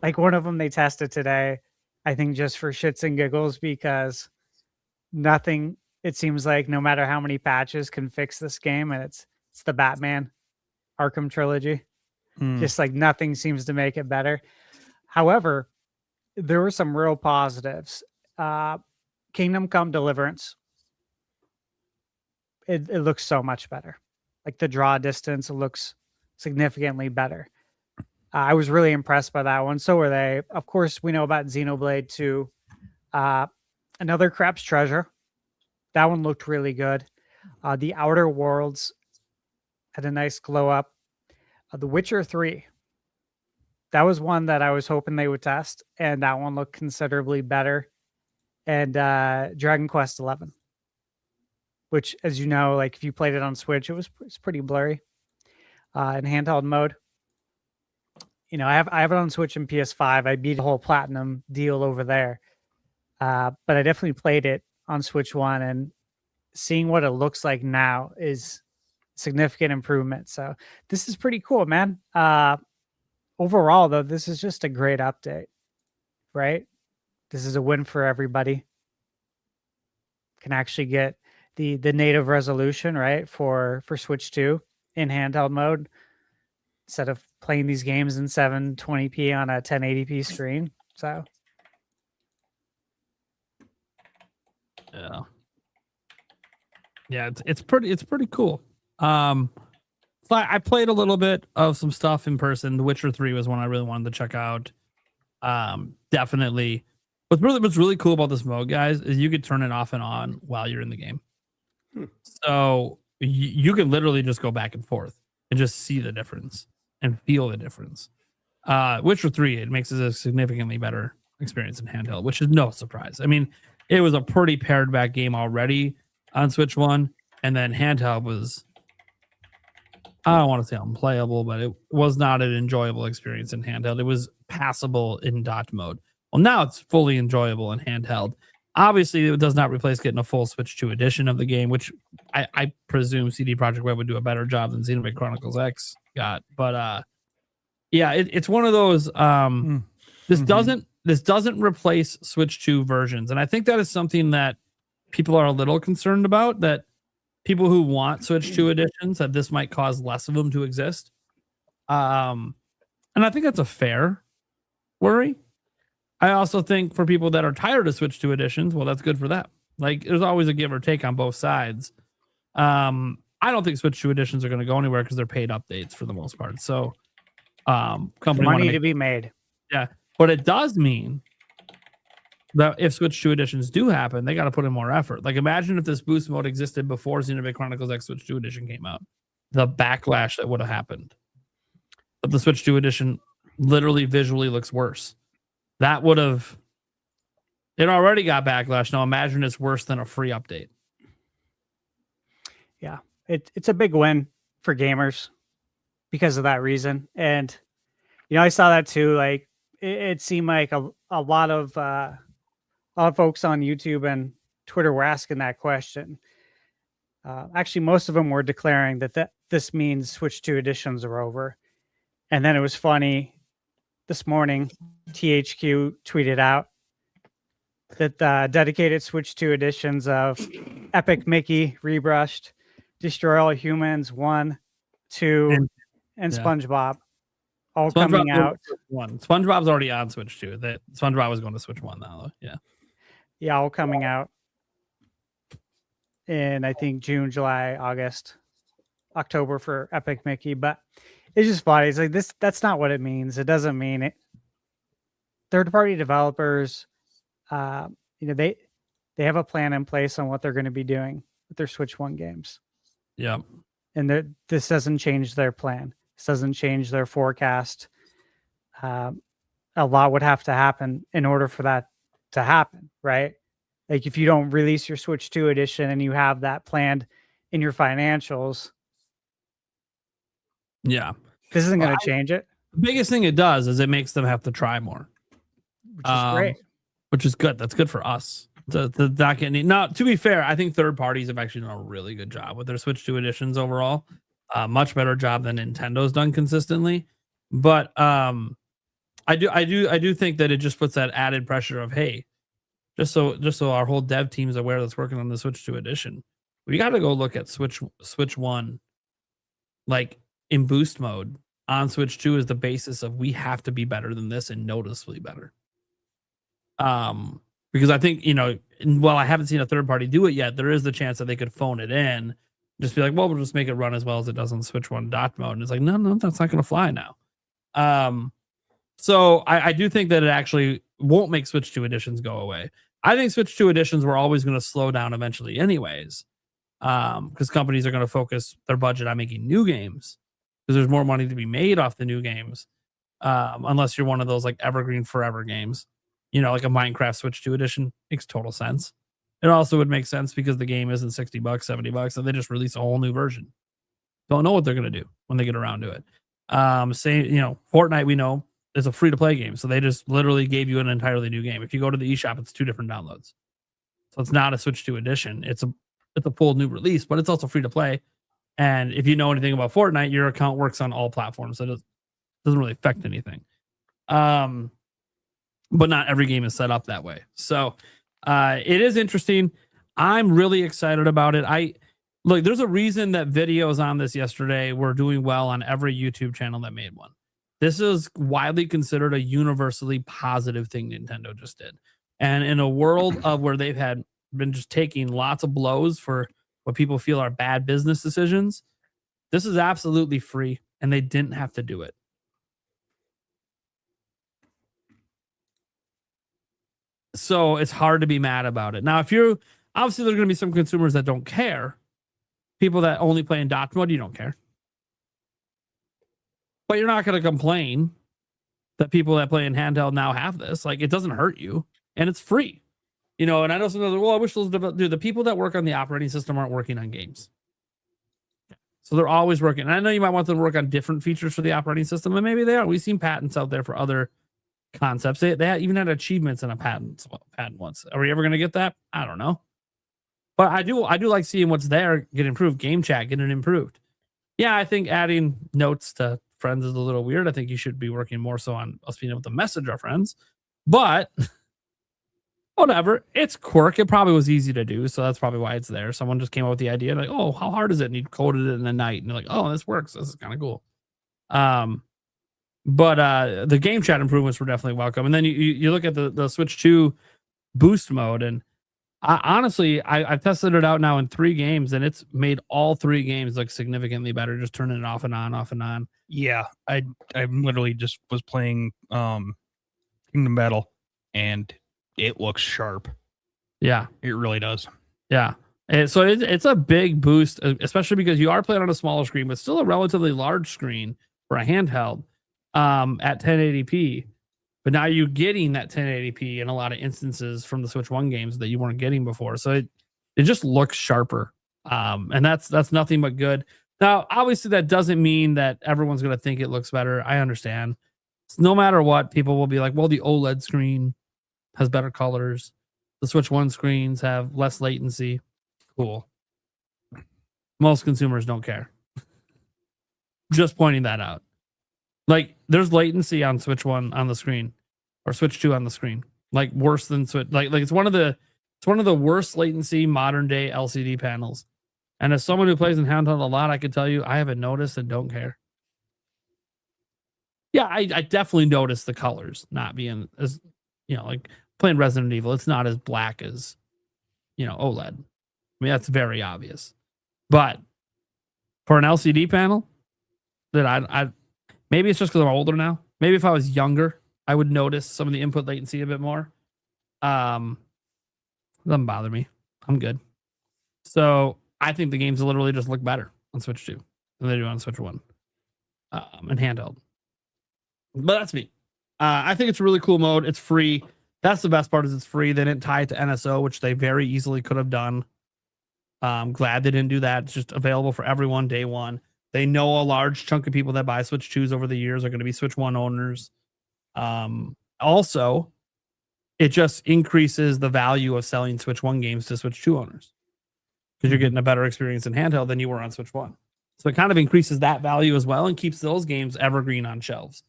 Speaker 5: Like one of them they tested today, I think just for shits and giggles, because nothing, it seems like no matter how many patches can fix this game, and it's the Batman Arkham trilogy. Just like nothing seems to make it better. However, there were some real positives. Kingdom Come Deliverance. It looks so much better. Like the draw distance looks significantly better. I was really impressed by that one. So were they. Of course, we know about Xenoblade 2. Another Crap's Treasure. That one looked really good. The Outer Worlds had a nice glow up. The Witcher 3. That was one that I was hoping they would test, and that one looked considerably better. And Dragon Quest 11, which, as you know, like if you played it on Switch, it's pretty blurry in handheld mode. I have it on Switch and PS5. I beat the whole platinum deal over there, but I definitely played it on Switch 1, and seeing what it looks like now is significant improvement. So this is pretty cool, man. Overall, though, this is just a great update, right? This is a win for everybody. Can actually get the native resolution, right, for Switch 2 in handheld mode instead of playing these games in 720p on a 1080p screen. So
Speaker 7: yeah, it's pretty cool. So I played a little bit of some stuff in person. The Witcher 3 was one I really wanted to check out. Definitely. What's really cool about this mode, guys, is you could turn it off and on while you're in the game. So you can literally just go back and forth and just see the difference and feel the difference. Witcher 3, it makes it a significantly better experience in handheld, which is no surprise. I mean, it was a pretty pared back game already on Switch 1, and then handheld was, I don't want to say unplayable, but it was not an enjoyable experience in handheld. It was passable in docked mode. Well, now it's fully enjoyable in handheld. Obviously, it does not replace getting a full Switch 2 edition of the game, which I presume CD Projekt Red would do a better job than Xenoblade Chronicles X got. But yeah, it's one of those. This doesn't replace Switch 2 versions, and I think that is something that people are a little concerned about. That people who want Switch 2 editions, that this might cause less of them to exist. And I think that's a fair worry. I also think for people that are tired of Switch 2 editions, well, that's good for them. Like, there's always a give or take on both sides. I don't think Switch 2 editions are going to go anywhere because they're paid updates for the most part. So, company
Speaker 5: money to be made.
Speaker 7: Yeah, but it does mean that if Switch 2 editions do happen, they got to put in more effort. Like, imagine if this boost mode existed before Xenoblade Chronicles X Switch 2 edition came out. The backlash that would have happened. But the Switch 2 edition literally visually looks worse. That would have... It already got backlash. Now imagine it's worse than a free update.
Speaker 5: Yeah, it's a big win for gamers because of that reason. And, I saw that too. Like, it seemed like a lot of folks on YouTube and Twitter were asking that question. Actually, most of them were declaring that this means Switch 2 editions are over. And then it was funny. This morning, THQ tweeted out that dedicated Switch 2 editions of Epic Mickey Rebrushed, Destroy All Humans 1, 2, and SpongeBob all coming out.
Speaker 7: SpongeBob's already on Switch 2. That SpongeBob was going to Switch 1 now, though. Yeah,
Speaker 5: all coming out in, I think, June, July, August, October for Epic Mickey. But it's just funny. It's like this. That's not what it means. It doesn't mean it. Third-party developers, they have a plan in place on what they're going to be doing with their Switch 1 games.
Speaker 7: Yeah.
Speaker 5: And this doesn't change their plan. This doesn't change their forecast. A lot would have to happen in order for that to happen, right? Like, if you don't release your Switch 2 edition and you have that planned in your financials,
Speaker 7: yeah,
Speaker 5: this isn't going to change it.
Speaker 7: The biggest thing it does is it makes them have to try more,
Speaker 5: which is great.
Speaker 7: Which is good. That's good for us. Not getting. Now, to be fair, I think third parties have actually done a really good job with their Switch 2 editions overall. Much better job than Nintendo's done consistently. But I do think that it just puts that added pressure of, hey, just so our whole dev team is aware that's working on the Switch 2 edition, we got to go look at Switch 1, like in boost mode on Switch 2 is the basis of we have to be better than this and noticeably better. Because I think, while I haven't seen a third party do it yet, there is the chance that they could phone it in, just be like, well, we'll just make it run as well as it does on Switch 1 dot mode. And it's like, no, that's not going to fly now. So I do think that it actually won't make Switch 2 editions go away. I think Switch 2 editions were always going to slow down eventually anyways, because companies are going to focus their budget on making new games because there's more money to be made off the new games, unless you're one of those like evergreen forever games. Like a Minecraft Switch 2 edition makes total sense. It also would make sense because the game isn't $60, $70, and they just release a whole new version. Don't know what they're going to do when they get around to it. Fortnite, we know, is a free-to-play game, so they just literally gave you an entirely new game. If you go to the eShop, it's 2 different downloads. So it's not a Switch 2 edition. It's a full new release, but it's also free-to-play. And if you know anything about Fortnite, your account works on all platforms, so it doesn't really affect anything. But not every game is set up that way. So it is interesting. I'm really excited about it. Look, there's a reason that videos on this yesterday were doing well on every YouTube channel that made one. This is widely considered a universally positive thing Nintendo just did. And in a world of where they've been just taking lots of blows for what people feel are bad business decisions, this is absolutely free, and they didn't have to do it. So it's hard to be mad about it. Now, obviously there are going to be some consumers that don't care. People that only play in dot mode, you don't care. But you're not going to complain that people that play in handheld now have this. Like, it doesn't hurt you, and it's free. And I know sometimes, I wish those the people that work on the operating system aren't working on games. So they're always working. And I know you might want them to work on different features for the operating system, and maybe they are. We've seen patents out there for other concepts. They even had achievements in a patent once. Are we ever going to get that? I don't know. But I do like seeing what's there get improved. Game chat getting improved. Yeah, I think adding notes to friends is a little weird. I think you should be working more so on us being able to message our friends. But whatever. It's quirk. It probably was easy to do, so that's probably why it's there. Someone just came up with the idea, like, oh, how hard is it? And you coded it in the night, and you're like, oh, this works. This is kind of cool. But the game chat improvements were definitely welcome. And then you look at the Switch 2 boost mode, and I've tested it out now in 3 games, and it's made all 3 games look significantly better, just turning it off and on, off and on.
Speaker 8: Yeah, I literally just was playing Kingdom Battle, and it looks sharp.
Speaker 7: Yeah,
Speaker 8: it really does.
Speaker 7: Yeah. And so it's a big boost, especially because you are playing on a smaller screen, but still a relatively large screen for a handheld at 1080p. But now you're getting that 1080p in a lot of instances from the Switch 1 games that you weren't getting before. So it just looks sharper. And that's nothing but good. Now, obviously, that doesn't mean that everyone's going to think it looks better. I understand. No matter what, people will be like, well, the OLED screen has better colors. The Switch 1 screens have less latency. Cool. Most consumers don't care. Just pointing that out. Like, there's latency on Switch 1 on the screen, or Switch 2 on the screen. Like, worse than Switch. Like it's one of the worst latency modern day LCD panels. And as someone who plays in handheld a lot, I can tell you I haven't noticed and don't care. Yeah, I definitely noticed the colors not being as, like playing Resident Evil, it's not as black as, OLED. I mean, that's very obvious. But for an LCD panel, that I maybe it's just because I'm older now. Maybe if I was younger, I would notice some of the input latency a bit more. Doesn't bother me. I'm good. So I think the games literally just look better on Switch 2 than they do on Switch 1 and handheld. But that's me. I think it's a really cool mode. It's free. That's the best part, is it's free. They didn't tie it to NSO, which they very easily could have done. I'm glad they didn't do that. It's just available for everyone day one. They know a large chunk of people that buy Switch 2s over the years are going to be Switch 1 owners. Also, it just increases the value of selling Switch 1 games to Switch 2 owners, because you're getting a better experience in handheld than you were on Switch 1. So it kind of increases that value as well and keeps those games evergreen on shelves.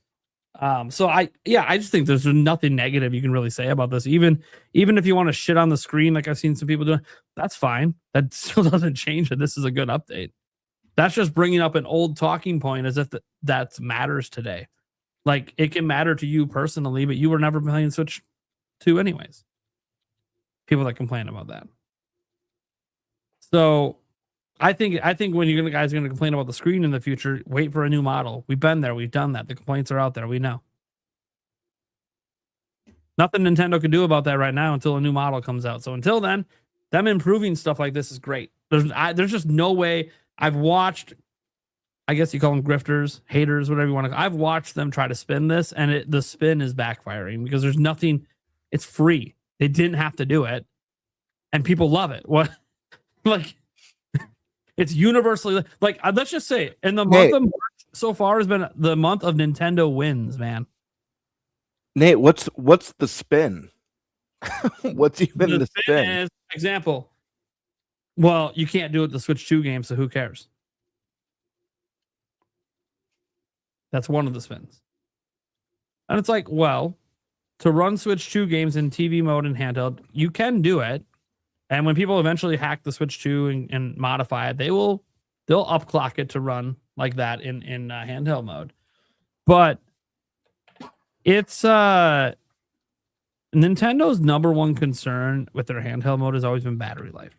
Speaker 7: So I just think there's nothing negative you can really say about this. Even if you want to shit on the screen, like I've seen some people doing, that's fine. That still doesn't change that this is a good update. That's just bringing up an old talking point as if that matters today. Like, it can matter to you personally, but you were never playing Switch 2 anyways. People that complain about that. So I think when you guys are going to complain about the screen in the future, wait for a new model. We've been there. We've done that. The complaints are out there. We know. Nothing Nintendo can do about that right now until a new model comes out. So until then, them improving stuff like this is great. There's just no way. I've watched, I guess you call them grifters, haters, whatever you want to. I've watched them try to spin this, and the spin is backfiring because there's nothing. It's free. They didn't have to do it, and people love it. What, like? It's universally like, let's just say in the month of March so far has been the month of Nintendo wins, man.
Speaker 6: Nate, what's the spin? What's even the spin?
Speaker 7: Is, example. Well, you can't do it the Switch 2 game, so who cares? That's one of the spins. And it's like, well, to run Switch 2 games in TV mode and handheld, you can do it. And when people eventually hack the Switch 2 and modify it, they'll upclock it to run like that in handheld mode. But it's Nintendo's number one concern with their handheld mode has always been battery life.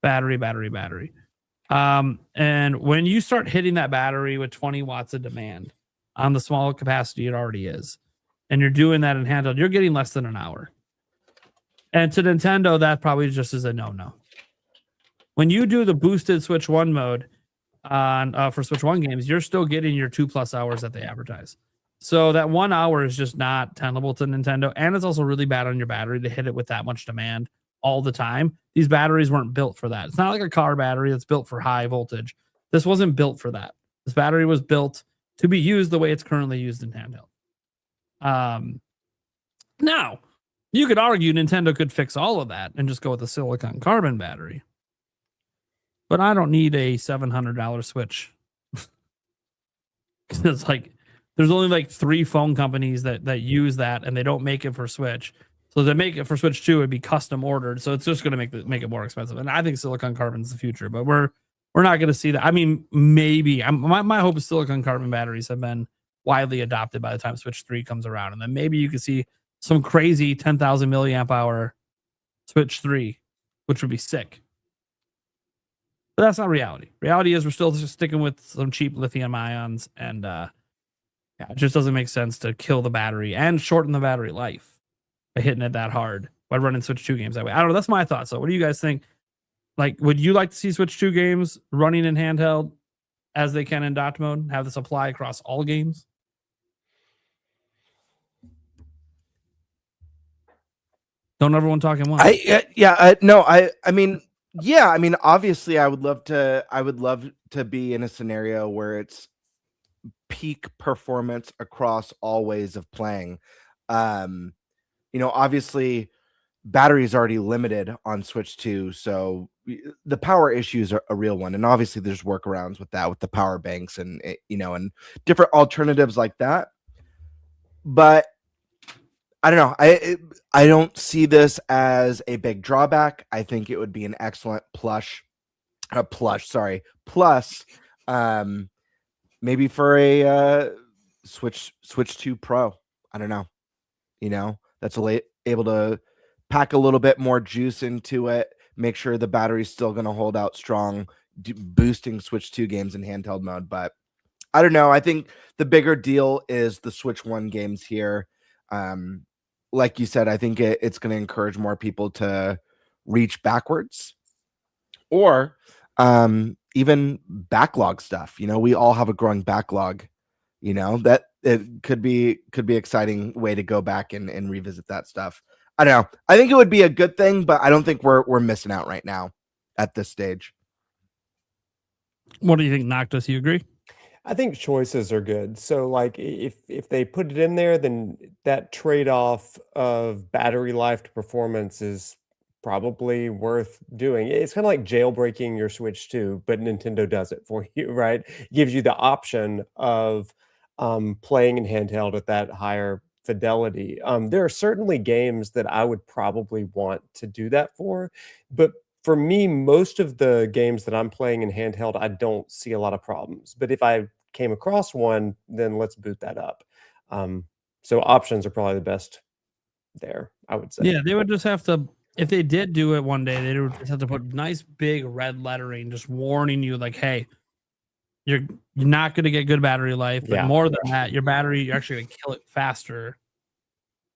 Speaker 7: Battery. And when you start hitting that battery with 20 watts of demand on the small capacity it already is, and you're doing that in handheld, you're getting less than an hour. And to Nintendo, that probably just is a no-no. When you do the boosted Switch 1 mode for Switch 1 games, you're still getting your 2+ hours that they advertise. So that 1 hour is just not tenable to Nintendo. And it's also really bad on your battery to hit it with that much demand all the time. These batteries weren't built for that. It's not like a car battery that's built for high voltage. This wasn't built for that. This battery was built to be used the way it's currently used in handheld. Now, you could argue Nintendo could fix all of that and just go with a silicon carbon battery. But I don't need a $700 Switch. It's like, there's only like 3 phone companies that use that, and they don't make it for Switch. So to make it for Switch 2, it'd be custom ordered. So it's just going to make it more expensive. And I think silicon carbon is the future, but we're not going to see that. I mean, maybe. My hope is silicon carbon batteries have been widely adopted by the time Switch 3 comes around. And then maybe you could see some crazy 10,000 milliamp hour Switch 3, which would be sick. But that's not reality. Reality is we're still just sticking with some cheap lithium ions, and it just doesn't make sense to kill the battery and shorten the battery life by hitting it that hard by running Switch 2 games that way. I don't know. That's my thoughts. So what do you guys think? Like, would you like to see Switch 2 games running in handheld as they can in docked mode? Have this apply across all games? Don't everyone talk in one.
Speaker 6: I mean, obviously I would love to be in a scenario where it's peak performance across all ways of playing. Obviously battery is already limited on Switch 2, so the power issues are a real one, and obviously there's workarounds with that, with the power banks and and different alternatives like that. But I don't know. I don't see this as a big drawback. I think it would be an excellent plus. Maybe for a Switch 2 Pro. I don't know. That's able to pack a little bit more juice into it. Make sure the battery's still going to hold out strong, boosting Switch 2 games in handheld mode. But I don't know. I think the bigger deal is the Switch 1 games here. Like you said, I think it's going to encourage more people to reach backwards or even backlog stuff. We all have a growing backlog, that it could be exciting way to go back and revisit that stuff. I don't know. I think it would be a good thing, but I don't think we're missing out right now at this stage.
Speaker 7: What do you think, Noctis? You agree?
Speaker 9: I think choices are good. So like if they put it in there, then that trade-off of battery life to performance is probably worth doing. It's kind of like jailbreaking your Switch 2, but Nintendo does it for you, right? Gives you the option of playing in handheld at that higher fidelity. There are certainly games that I would probably want to do that for, but for me, most of the games that I'm playing in handheld, I don't see a lot of problems. But if I came across one, then let's boot that up. So options are probably the best there, I would say.
Speaker 7: Yeah, they would just have to, if they did do it one day, they would just have to put nice big red lettering just warning you like, hey, you're not going to get good battery life, but more than that, your battery, you're actually going to kill it faster.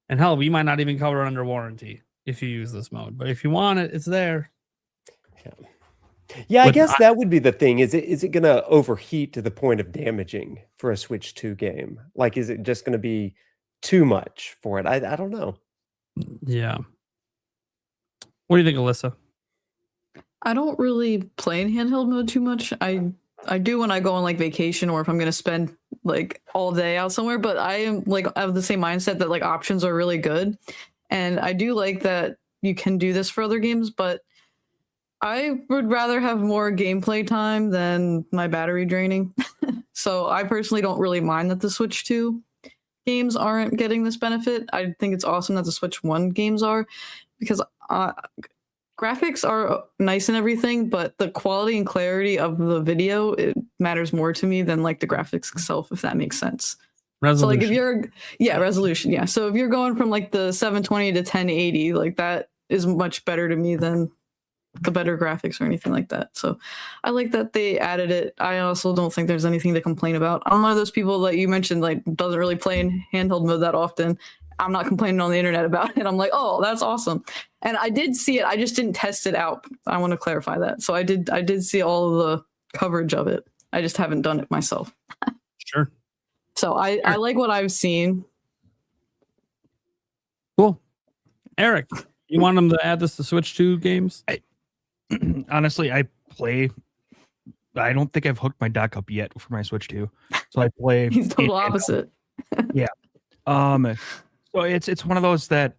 Speaker 7: And hell, we might not even cover it under warranty if you use this mode. But if you want it, it's there.
Speaker 9: Yeah, I guess that would be the thing. Is it going to overheat to the point of damaging for a Switch 2 game? Like, is it just going to be too much for it? I don't know.
Speaker 7: Yeah. What do you think, Alyssa?
Speaker 10: I don't really play in handheld mode too much. I do when I go on like vacation or if I'm going to spend like all day out somewhere, but I am like, I have the same mindset that like options are really good. And I do like that you can do this for other games, but I would rather have more gameplay time than my battery draining. So I personally don't really mind that the Switch 2 games aren't getting this benefit. I think it's awesome that the Switch 1 games are, because graphics are nice and everything, but the quality and clarity of the video, it matters more to me than like the graphics itself, if that makes sense.
Speaker 7: Resolution.
Speaker 10: So like if you're, resolution. Yeah. So if you're going from like the 720 to 1080, like that is much better to me than the better graphics or anything like that. So I like that they added it. I also don't think there's anything to complain about. I'm one of those people that you mentioned, like doesn't really play in handheld mode that often. I'm not complaining on the internet about it. I'm like, oh, that's awesome. And I did see it. I just didn't test it out. I want to clarify that. So I did see all of the coverage of it. I just haven't done it myself.
Speaker 7: Sure.
Speaker 10: So I like what I've seen.
Speaker 7: Cool. Eric, you want them to add this to Switch 2 games?
Speaker 8: Honestly, I don't think I've hooked my dock up yet for my Switch 2. So I play.
Speaker 10: He's total opposite.
Speaker 8: Yeah. So it's one of those that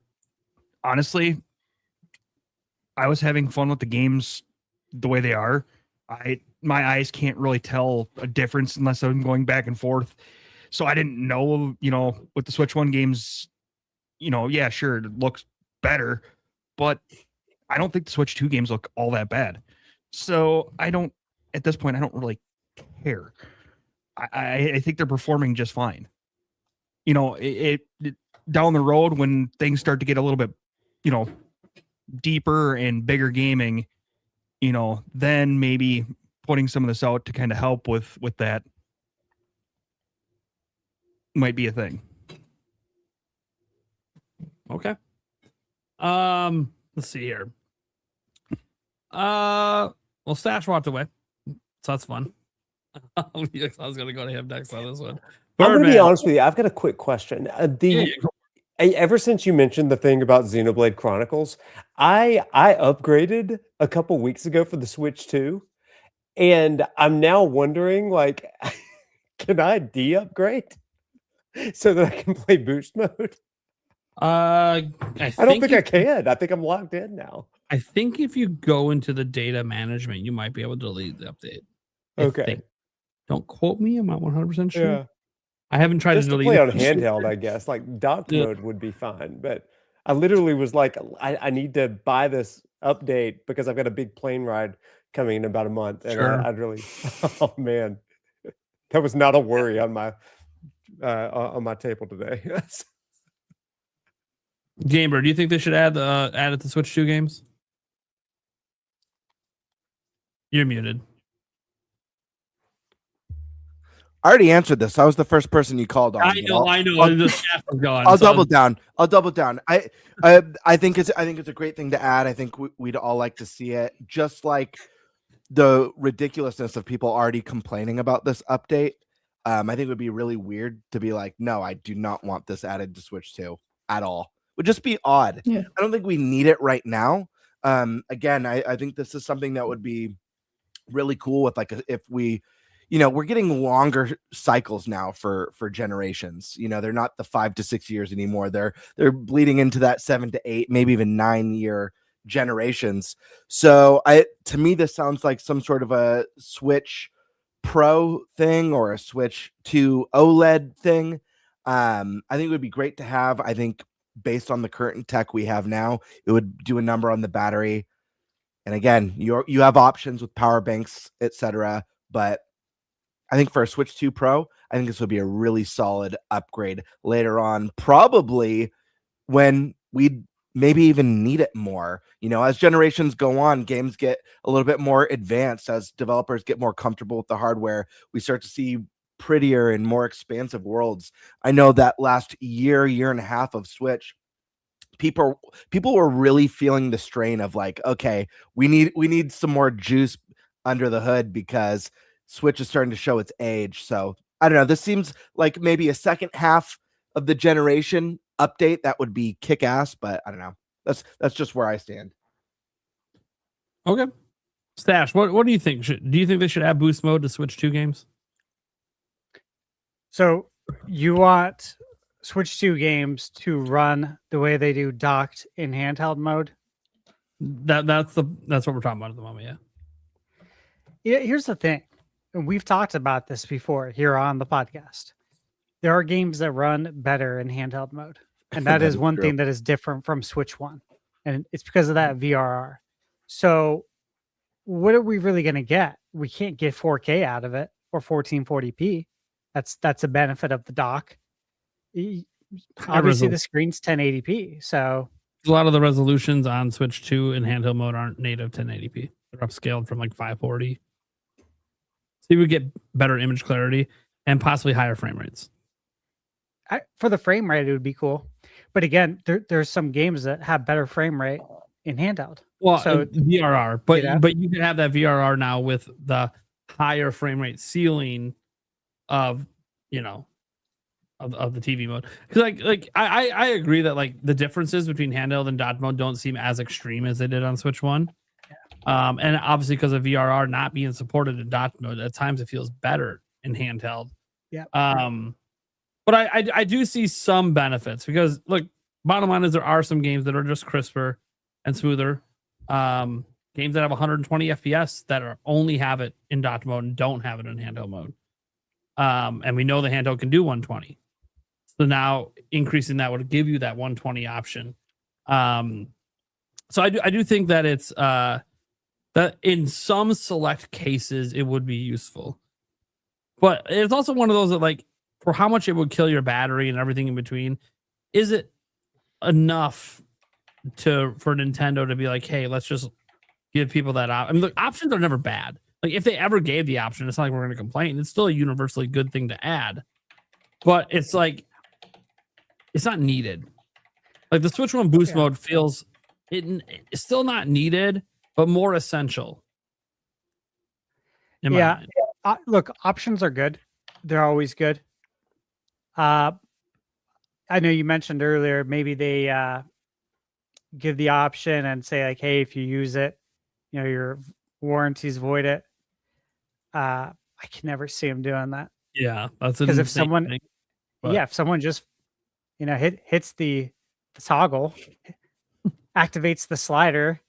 Speaker 8: honestly, I was having fun with the games the way they are. My eyes can't really tell a difference unless I'm going back and forth. So I didn't know, with the Switch 1 games, yeah, sure, it looks better, but I don't think the Switch 2 games look all that bad. So at this point, I don't really care. I think they're performing just fine. It down the road when things start to get a little bit, deeper and bigger gaming, then maybe putting some of this out to kind of help with that might be a thing.
Speaker 7: Okay. Let's see here. Well, Stash walked away, so that's fun. I was gonna go to him next on this one.
Speaker 9: I'm going to be
Speaker 7: Birdman.
Speaker 9: honest with you. I've got a quick question. Ever since you mentioned the thing about Xenoblade Chronicles, I upgraded a couple weeks ago for the Switch 2, and I'm now wondering, like, can I de-upgrade so that I can play boost mode?
Speaker 7: I
Speaker 9: don't think I can. I think I'm locked in now.
Speaker 7: I think if you go into the data management, you might be able to delete the update.
Speaker 9: Okay.
Speaker 7: Don't quote me. I'm not 100% sure.
Speaker 9: Yeah.
Speaker 7: I haven't tried
Speaker 9: Just
Speaker 7: to
Speaker 9: to
Speaker 7: delete
Speaker 9: play
Speaker 7: it.
Speaker 9: on handheld, I guess. Like docked mode would be fine, but I literally was like, I need to buy this update because I've got a big plane ride coming in about a month, and
Speaker 7: Sure.
Speaker 9: I'd really, oh man, that was not a worry on my table today.
Speaker 7: GameBird, do you think they should add it to Switch 2 games? You're muted.
Speaker 6: I already answered this. I was the first person you called on.
Speaker 7: I know. The staff was gone.
Speaker 6: I'll double down. I think it's a great thing to add. I think we'd all like to see it. Just like the ridiculousness of people already complaining about this update. I think it would be really weird to be like, no, I do not want this added to Switch 2 at all. Would just be odd.
Speaker 10: Yeah.
Speaker 6: I don't think we need it right now. Again, I think this is something that would be really cool with if we, we're getting longer cycles now for generations. They're not the 5 to 6 years anymore. They're bleeding into that 7 to 8, maybe even 9-year generations. So to me, this sounds like some sort of a Switch Pro thing or a Switch 2 OLED thing. I think it would be great to have. I think based on the current tech we have now, it would do a number on the battery. And again, you have options with power banks, etc. But I think for a Switch 2 Pro, I think this would be a really solid upgrade later on, probably when we maybe even need it more. As generations go on, games get a little bit more advanced. As developers get more comfortable with the hardware, we start to see prettier and more expansive worlds. I know that last year and a half of Switch, people were really feeling the strain of like, okay, we need some more juice under the hood because Switch is starting to show its age. So I don't know. This seems like maybe a second half of the generation update that would be kick ass, but I don't know. That's just where I stand.
Speaker 7: Okay. Stash, what do you think? Do you think they should add boost mode to Switch 2 games?
Speaker 5: So you want Switch 2 games to run the way they do docked in handheld mode?
Speaker 7: That's what we're talking about at the moment,
Speaker 5: Yeah, here's the thing. And we've talked about this before here on the podcast. There are games that run better in handheld mode. And that is one thing that is different from Switch 1. And it's because of that VRR. So what are we really going to get? We can't get 4K out of it or 1440p. That's a benefit of the dock. Obviously, the screen's 1080p. So
Speaker 7: a lot of the resolutions on Switch 2 in handheld mode aren't native 1080p. They're upscaled from like 540. So you would get better image clarity and possibly higher frame rates.
Speaker 5: For the frame rate, it would be cool. But again, there's some games that have better frame rate in handheld.
Speaker 7: Well,
Speaker 5: so
Speaker 7: VRR, but you can have that VRR now with the higher frame rate ceiling of of the TV mode. Because I agree that like the differences between handheld and dock mode don't seem as extreme as they did on Switch 1. And obviously because of VRR not being supported in dock mode, at times it feels better in handheld.
Speaker 5: Yeah.
Speaker 7: But I do see some benefits because look, bottom line is there are some games that are just crisper and smoother. Games that have 120 FPS that only have it in dock mode and don't have it in handheld mode. And we know the handheld can do 120. So now increasing that would give you that 120 option. So I do think that it's that in some select cases it would be useful. But it's also one of those that like for how much it would kill your battery and everything in between, is it enough for Nintendo to be like, hey, let's just give people that option? I mean, look, options are never bad. Like if they ever gave the option, it's not like we're going to complain. It's still a universally good thing to add, but it's like it's not needed. Like the Switch One boost mode feels it's still not needed, but more essential.
Speaker 5: Yeah. Look, options are good. They're always good. I know you mentioned earlier, maybe they give the option and say like, hey, if you use it, you know, your warranties void it. I can never see them doing that.
Speaker 7: Yeah, that's
Speaker 5: because if someone, if someone just, you know, hits the toggle, activates the slider,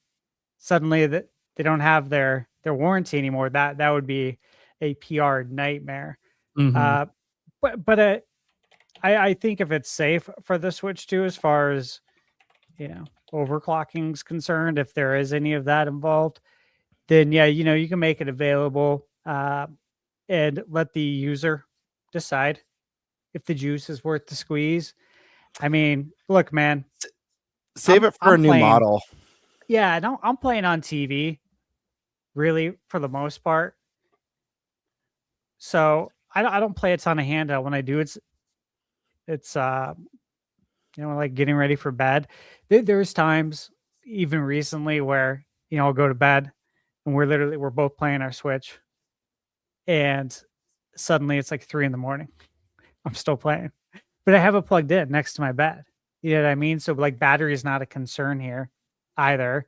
Speaker 5: suddenly that they don't have their warranty anymore. That would be a PR nightmare.
Speaker 7: Mhm.
Speaker 5: But I think if it's safe for the Switch 2, as far as, you know, overclocking is concerned, if there is any of that involved, then yeah, you know, you can make it available and let the user decide if the juice is worth the squeeze. I mean, look, man,
Speaker 6: Save it for a new model.
Speaker 5: Yeah, no, I'm playing on TV, really, for the most part. So I don't play a ton of handheld. When I do, it's you know, like getting ready for bed. There's times, even recently, where, you know, I'll go to bed and we're both playing our Switch, and suddenly it's like 3 a.m. I'm still playing, but I have it plugged in next to my bed. You know what I mean? So like battery is not a concern here either.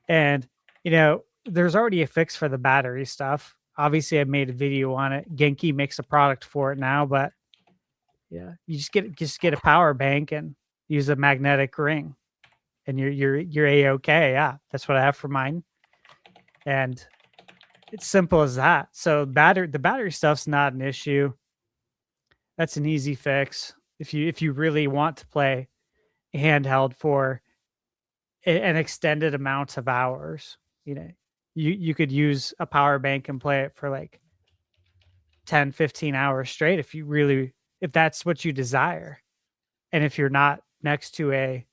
Speaker 5: And, you know, there's already a fix for the battery stuff. Obviously I made a video on it. Genki makes a product for it now, but yeah, you just get a power bank and use a magnetic ring and you're A-okay. Yeah. That's what I have for mine. And it's simple as that. So the battery stuff's not an issue. That's an easy fix. If you really want to play handheld for an extended amount of hours, you know, you could use a power bank and play it for like 10, 15 hours straight if that's what you desire. And if you're not next to a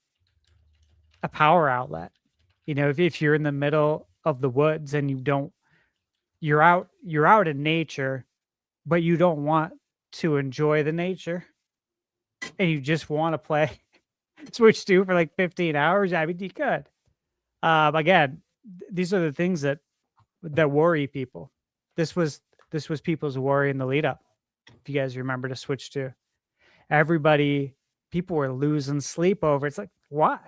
Speaker 5: power outlet, you know, if you're in the middle of the woods and you're out in nature, but you don't want to enjoy the nature and you just want to play Switch 2 for like 15 hours, I mean, you could. Again, these are the things that worry people. This was people's worry in the lead up. If you guys remember to Switch 2, people were losing sleep over. It's like, why?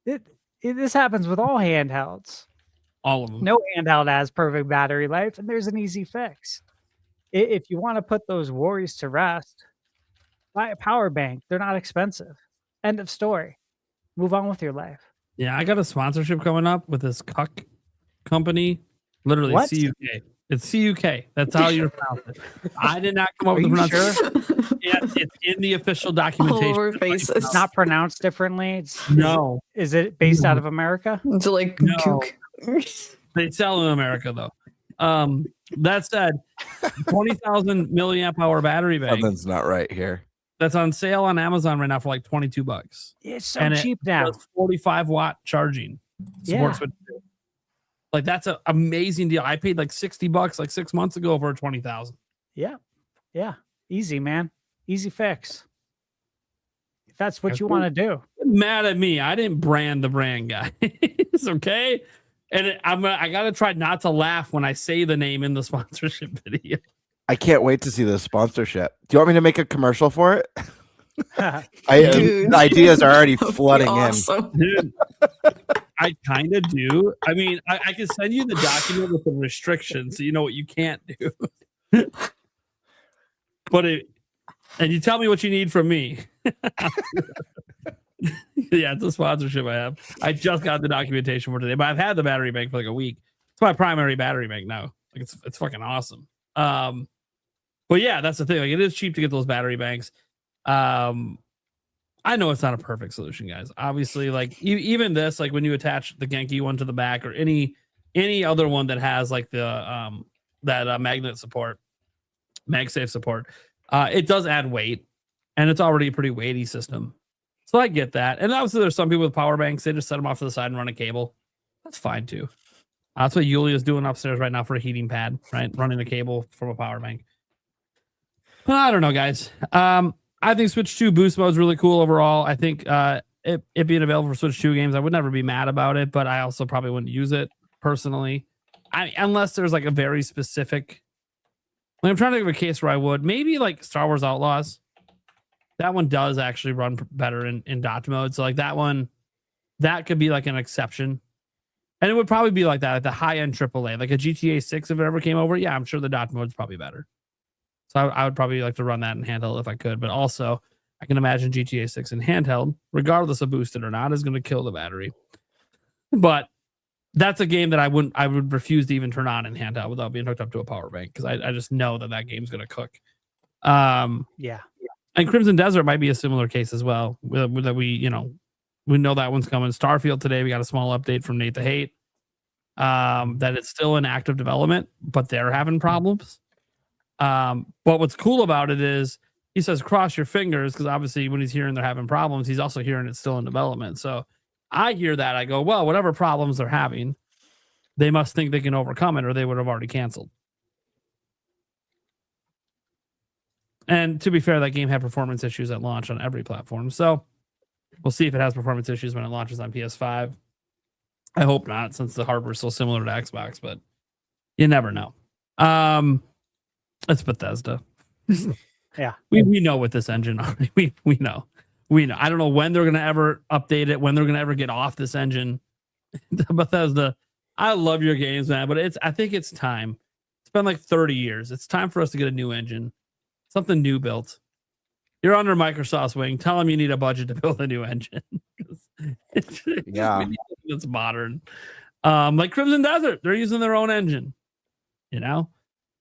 Speaker 5: This happens with all handhelds.
Speaker 7: All of them.
Speaker 5: No handheld has perfect battery life, and there's an easy fix. If you want to put those worries to rest, buy a power bank. They're not expensive. End of story. Move on with your life.
Speaker 7: Yeah, I got a sponsorship coming up with this cuck company. Literally,
Speaker 5: What?
Speaker 7: CUK. It's CUK. That's how you pronounce it. I did not come up with the pronunciation. Yeah, it's in the official documentation.
Speaker 10: All over faces.
Speaker 5: It's not pronounced differently.
Speaker 7: No.
Speaker 5: Is it based out of America?
Speaker 10: It's like
Speaker 7: No.
Speaker 10: kook.
Speaker 7: They sell in America though. That said, 20,000 milliamp hour battery bank.
Speaker 6: Something's not right here.
Speaker 7: That's on sale on Amazon right now for like $22.
Speaker 5: It's so
Speaker 7: And
Speaker 5: cheap
Speaker 7: it
Speaker 5: now.
Speaker 7: does 45-watt charging.
Speaker 5: Yeah.
Speaker 7: Supports Switch 2. Like that's an amazing deal. I paid like $60 like 6 months ago for 20,000.
Speaker 5: Yeah. Yeah. Easy, man. Easy fix. If that's what
Speaker 7: That's
Speaker 5: you
Speaker 7: cool.
Speaker 5: want to do.
Speaker 7: Mad at me. I didn't brand the brand, guys. Okay. And I gotta try not to laugh when I say the name in the sponsorship video.
Speaker 6: I can't wait to see the sponsorship. Do you want me to make a commercial for it?
Speaker 10: Dude.
Speaker 6: The ideas are already
Speaker 10: That would be
Speaker 6: flooding
Speaker 10: awesome.
Speaker 7: Dude, I kind of do. I mean, I can send you the document with the restrictions so you know what you can't do. And you tell me what you need from me. Yeah, it's a sponsorship I have. I just got the documentation for today, but I've had the battery bank for like a week. It's my primary battery bank now. Like it's fucking awesome. But yeah, that's the thing. Like it is cheap to get those battery banks. I know it's not a perfect solution, guys. Obviously, like even this, like when you attach the Genki one to the back or any other one that has like the magnet support, MagSafe support, it does add weight, and it's already a pretty weighty system. So I get that. And obviously there's some people with power banks, they just set them off to the side and run a cable. That's fine too. That's what Yulia's doing upstairs right now for a heating pad, right? Running a cable from a power bank. Well, I don't know, guys. I think Switch 2 boost mode is really cool overall. I think it being available for Switch 2 games, I would never be mad about it, but I also probably wouldn't use it personally. Unless there's like a very specific. Like, I'm trying to think of a case where I would. Maybe like Star Wars Outlaws. That one does actually run better in dot mode. So like that one, that could be like an exception. And it would probably be like that at the high end AAA, like a GTA 6 if it ever came over. Yeah, I'm sure the dot mode's probably better. So I would probably like to run that in handheld if I could. But also, I can imagine GTA 6 in handheld, regardless of boosted or not, is going to kill the battery. But that's a game that I would refuse to even turn on in handheld without being hooked up to a power bank because I just know that game's going to cook.
Speaker 5: Yeah.
Speaker 7: And Crimson Desert might be a similar case as well. That we know that one's coming. Starfield today, we got a small update from Nate the Hate that it's still in active development, but they're having problems. But what's cool about it is he says cross your fingers because obviously when he's hearing they're having problems, he's also hearing it's still in development. So I hear that. I go, well, whatever problems they're having, they must think they can overcome it or they would have already canceled. And to be fair, that game had performance issues at launch on every platform. So we'll see if it has performance issues when it launches on PS5. I hope not, since the hardware is so similar to Xbox, but you never know. It's Bethesda.
Speaker 5: Yeah.
Speaker 7: We know what this engine are. We know. I don't know when they're gonna ever update it, when they're gonna ever get off this engine. Bethesda, I love your games, man, but I think it's time. It's been like 30 years. It's time for us to get a new engine. Something new built. You're under Microsoft's wing. Tell them you need a budget to build a new engine.
Speaker 6: Yeah.
Speaker 7: It's modern. Like Crimson Desert, they're using their own engine. You know?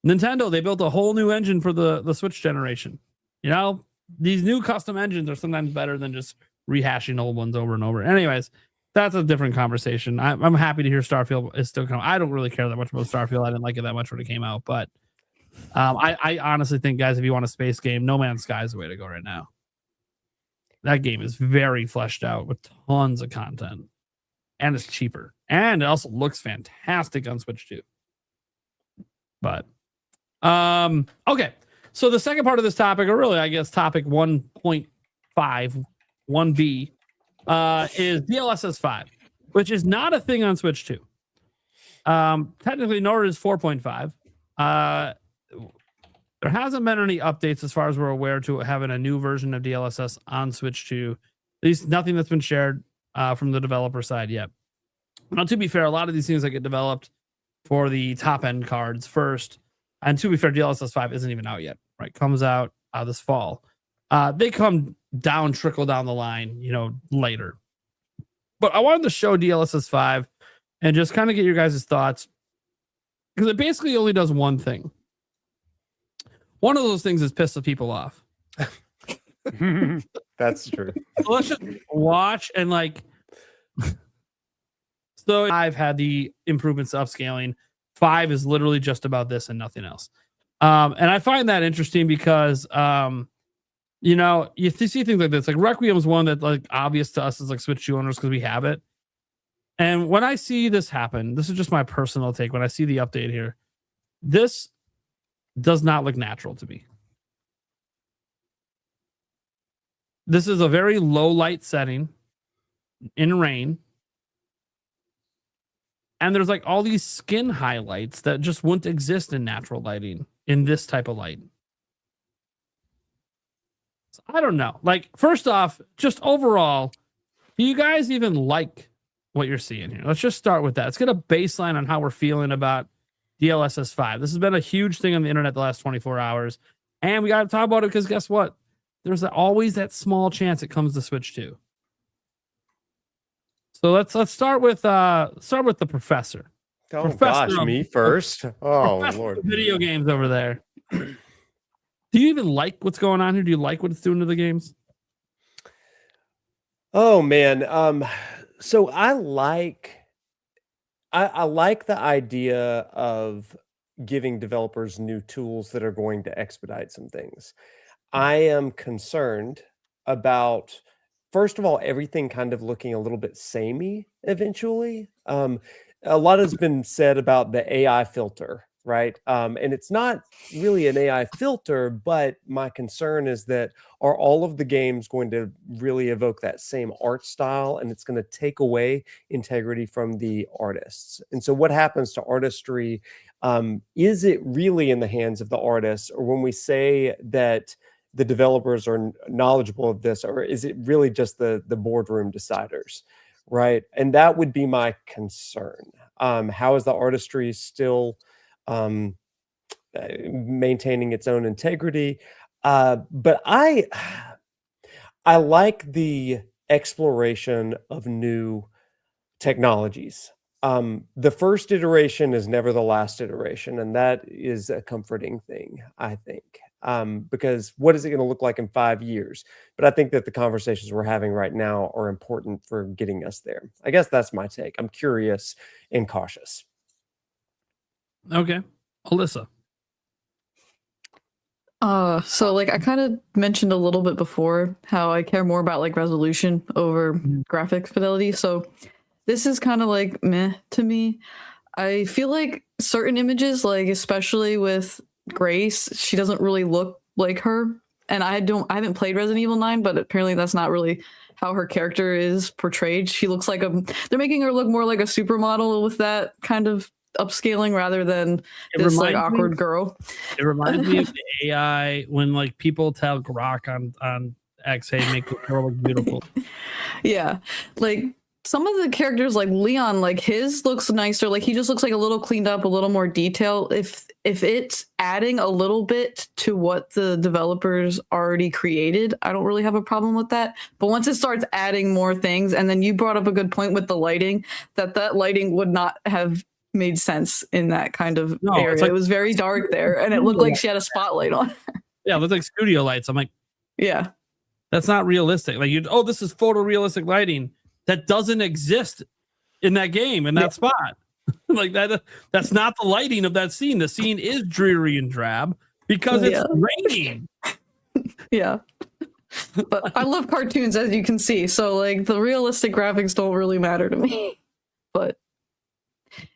Speaker 7: Nintendo, they built a whole new engine for the Switch generation. You know? These new custom engines are sometimes better than just rehashing old ones over and over. Anyways, that's a different conversation. I'm happy to hear Starfield is still coming. I don't really care that much about Starfield. I didn't like it that much when it came out, but I honestly think, guys, if you want a space game, No Man's Sky is the way to go right now. That game is very fleshed out with tons of content, and it's cheaper, and it also looks fantastic on Switch 2. But okay, so the second part of this topic, or really, I guess, topic 1.5, 1B, is DLSS 5, which is not a thing on Switch 2. Technically, nor is 4.5. There hasn't been any updates as far as we're aware to having a new version of DLSS on Switch 2. At least nothing that's been shared from the developer side yet. Now, to be fair, a lot of these things that get developed for the top end cards first. And to be fair, DLSS 5 isn't even out yet, right? Comes out this fall. They come down, trickle down the line, later. But I wanted to show DLSS 5 and just kind of get your guys' thoughts because it basically only does one thing. One of those things is piss the people off.
Speaker 9: That's true.
Speaker 7: So let's just watch and So I've had the improvements to upscaling. 5 is literally just about this and nothing else. And I find that interesting because, you see things like this. Like Requiem's one that obvious to us as Switch 2 owners because we have it. And when I see this happen, this is just my personal take. When I see the update here, this does not look natural to me. This is a very low light setting in rain. And there's all these skin highlights that just wouldn't exist in natural lighting in this type of light. So I don't know. First off, just overall, do you guys even like what you're seeing here? Let's just start with that. Let's get a baseline on how we're feeling about DLSS 5. This has been a huge thing on the internet the last 24 hours. And we got to talk about it because guess what? There's always that small chance it comes to Switch 2. So let's start with the professor.
Speaker 9: Oh
Speaker 7: Professor
Speaker 9: gosh, me first. Oh
Speaker 7: Professor
Speaker 9: Lord.
Speaker 7: of video games over there. Do you even like what's going on here? Do you like what it's doing to the games?
Speaker 9: Oh man. So I like the idea of giving developers new tools that are going to expedite some things. I am concerned about, first of all, everything kind of looking a little bit samey eventually. A lot has been said about the AI filter right? And it's not really an AI filter, but my concern is that are all of the games going to really evoke that same art style, and it's going to take away integrity from the artists? And so what happens to artistry? Is it really in the hands of the artists, or when we say that the developers are knowledgeable of this, or is it really just the boardroom deciders, right? And that would be my concern. How is the artistry still maintaining its own integrity? But I like the exploration of new technologies. The first iteration is never the last iteration, and that is a comforting thing, I think, because what is it going to look like in 5 years? But I think that the conversations we're having right now are important for getting us there. I guess that's my take. I'm curious and cautious.
Speaker 7: Okay. Alyssa.
Speaker 10: So like I kind of mentioned a little bit before how I care more about like resolution over graphic fidelity. So this is kind of like meh to me. I feel like certain images, like especially with Grace, she doesn't really look like her. And I haven't played Resident Evil 9, but apparently that's not really how her character is portrayed. She looks like they're making her look more like a supermodel with that kind of upscaling rather than this like awkward girl.
Speaker 7: It reminds me of the AI when like people tell Grok on X, hey, make the girl look beautiful.
Speaker 10: Yeah, like some of the characters like Leon, like his looks nicer. Like he just looks like a little cleaned up, a little more detail. If it's adding a little bit to what the developers already created, I don't really have a problem with that. But once it starts adding more things, and then you brought up a good point with the lighting, that lighting would not have made sense in that kind of area. Like, it was very dark there, and it looked like she had a spotlight on.
Speaker 7: Yeah, it looked like studio lights. I'm like,
Speaker 10: yeah,
Speaker 7: that's not realistic. Like this is photorealistic lighting that doesn't exist in that game in that spot. Like that's not the lighting of that scene. The scene is dreary and drab because it's raining.
Speaker 10: Yeah. But I love cartoons, as you can see. So like the realistic graphics don't really matter to me. But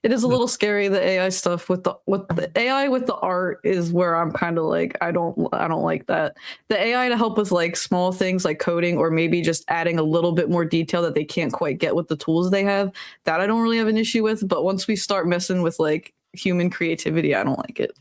Speaker 10: it is a little scary, the AI stuff with the AI with the art is where I'm kind of like I don't like that. The AI to help with like small things like coding or maybe just adding a little bit more detail that they can't quite get with the tools they have, that I don't really have an issue with. But once we start messing with like human creativity, I don't like it.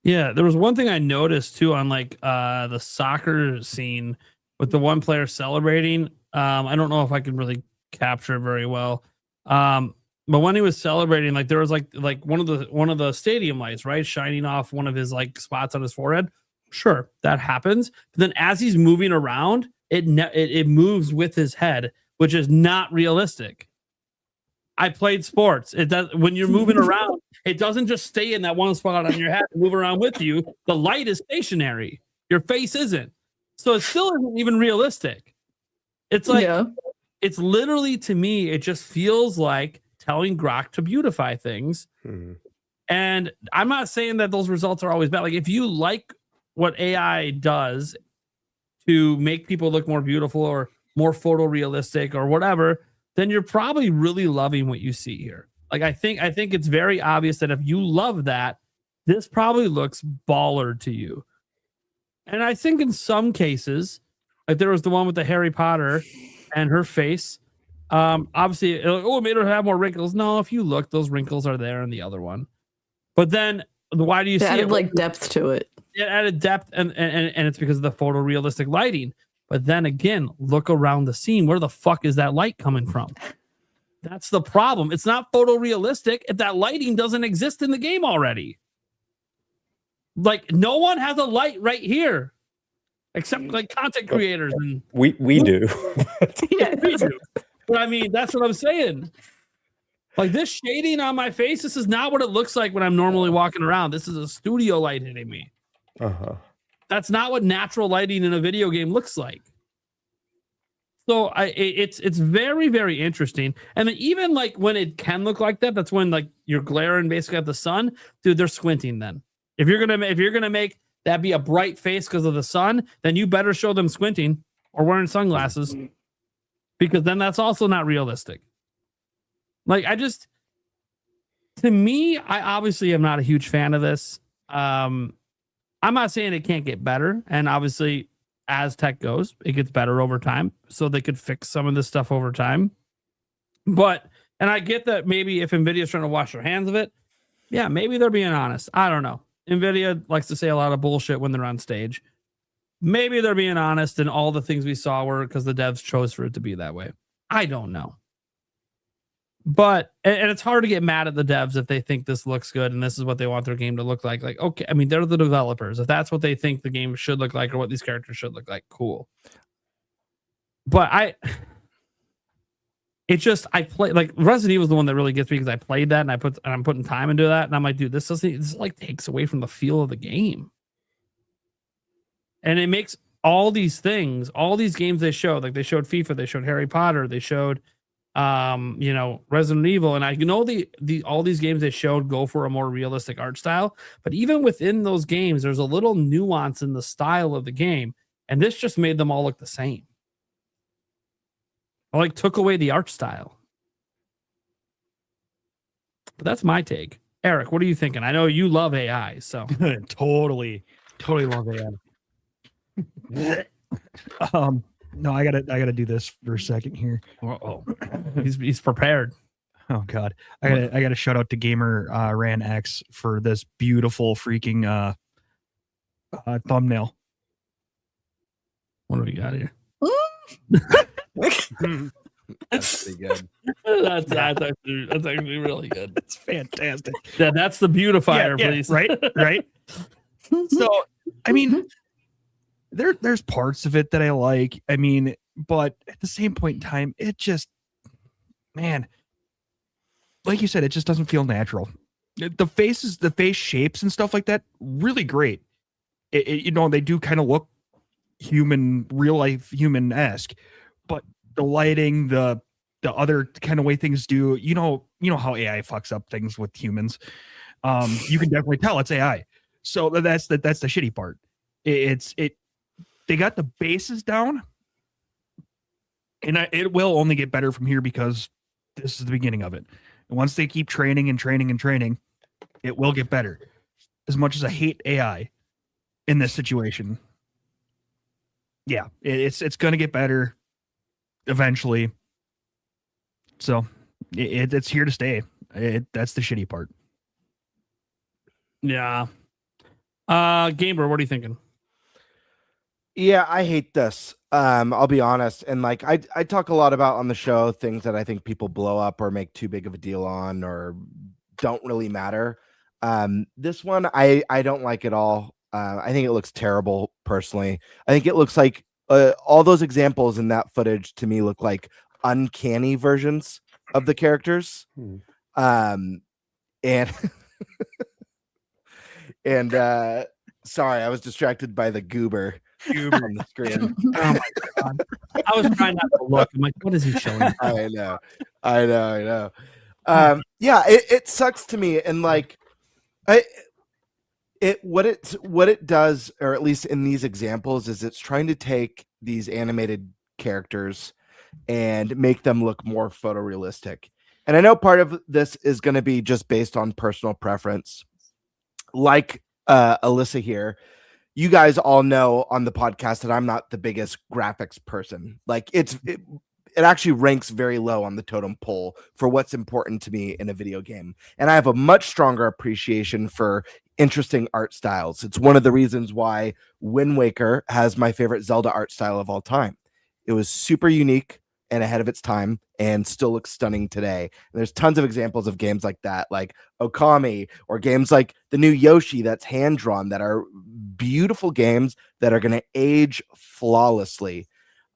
Speaker 7: Yeah, there was one thing I noticed too on like the soccer scene with the one player celebrating. I don't know if I can really capture very well, but when he was celebrating, like there was like one of the stadium lights, right, shining off one of his like spots on his forehead. Sure, that happens, but then as he's moving around, it moves with his head, which is not realistic. I played sports. It does when you're moving around, it doesn't just stay in that one spot on your head and move around with you. The light is stationary. Your face isn't, so it still isn't even realistic. It's like. Yeah. It's literally, to me, it just feels like telling Grok to beautify things. Mm-hmm. And I'm not saying that those results are always bad. Like if you like what AI does to make people look more beautiful or more photorealistic or whatever, then you're probably really loving what you see here. Like I think it's very obvious that if you love that, this probably looks baller to you. And I think in some cases, like there was the one with the Harry Potter and her face, obviously, it made her have more wrinkles. No, if you look, those wrinkles are there in the other one. But then, why do you see
Speaker 10: it?
Speaker 7: Added
Speaker 10: like depth to it.
Speaker 7: It added depth, and it's because of the photorealistic lighting. But then again, look around the scene. Where the fuck is that light coming from? That's the problem. It's not photorealistic if that lighting doesn't exist in the game already. Like no one has a light right here. Except like content creators and
Speaker 9: we do.
Speaker 7: Yeah, we do. But I mean, that's what I'm saying. Like this shading on my face, this is not what it looks like when I'm normally walking around. This is a studio light hitting me. That's not what natural lighting in a video game looks like. So it's very, very interesting. And then even like when it can look like that, that's when like you're glaring basically at the sun, dude. They're squinting. Then if you're gonna make that be a bright face because of the sun, then you better show them squinting or wearing sunglasses, because then that's also not realistic. Like to me, I obviously am not a huge fan of this. I'm not saying it can't get better, and obviously, as tech goes, it gets better over time. So they could fix some of this stuff over time. But, and I get that maybe if NVIDIA's trying to wash their hands of it, yeah, maybe they're being honest. I don't know. NVIDIA likes to say a lot of bullshit when they're on stage. Maybe they're being honest, and all the things we saw were because the devs chose for it to be that way. I don't know. But, and it's hard to get mad at the devs if they think this looks good and this is what they want their game to look like. Like, okay, I mean, they're the developers. If that's what they think the game should look like or what these characters should look like, cool. But I play like Resident Evil is the one that really gets me because I played that and I'm putting time into that. And I'm like, dude, this like takes away from the feel of the game. And it makes all these things, all these games they showed, like they showed FIFA, they showed Harry Potter, they showed Resident Evil, and I know all these games they showed go for a more realistic art style, but even within those games there's a little nuance in the style of the game, and this just made them all look the same. I like took away the art style. But that's my take. Eric, what are you thinking? I know you love AI, so
Speaker 8: totally love AI. No, I gotta do this for a second here.
Speaker 7: Uh-oh. He's prepared.
Speaker 8: Oh God, I gotta shout out to Gamer Ran X for this beautiful freaking thumbnail.
Speaker 7: What do we got here?
Speaker 6: That's pretty good.
Speaker 7: That's actually really good.
Speaker 8: It's fantastic.
Speaker 7: Yeah, that's the beautifier,
Speaker 8: yeah,
Speaker 7: please.
Speaker 8: Right. So, I mean, there's parts of it that I like. I mean, but at the same point in time, it just, man, like you said, it just doesn't feel natural. The face shapes and stuff like that, really great. They do kind of look human, real life human-esque, but the lighting, the other kind of way things do, you know how AI fucks up things with humans. You can definitely tell it's AI. So that's the shitty part. They got the bases down, and it will only get better from here because this is the beginning of it. And once they keep training, it will get better. As much as I hate AI in this situation, yeah, it's going to get better eventually. So it's here to stay. That's the shitty part.
Speaker 7: Yeah. GameBird, what are you thinking?
Speaker 6: Yeah, I hate this. I'll be honest. And like I talk a lot about on the show things that I think people blow up or make too big of a deal on or don't really matter. This one I don't like at all. I think it looks terrible personally. I think it looks like all those examples in that footage to me look like uncanny versions of the characters. And and sorry, I was distracted by the goober on the screen.
Speaker 7: Oh my God. I was trying not to look. I'm like, what is he showing?
Speaker 6: I know. Yeah, it sucks to me. And like what it does, or at least in these examples, is it's trying to take these animated characters and make them look more photorealistic. And I know part of this is going to be just based on personal preference. Like Alyssa here, you guys all know on the podcast that I'm not the biggest graphics person. Like it actually ranks very low on the totem pole for what's important to me in a video game. And I have a much stronger appreciation for interesting art styles. It's one of the reasons why Wind Waker has my favorite Zelda art style of all time. It was super unique and ahead of its time and still looks stunning today. And there's tons of examples of games like that, like Okami, or games like the new Yoshi that's hand-drawn, that are beautiful games that are going to age flawlessly.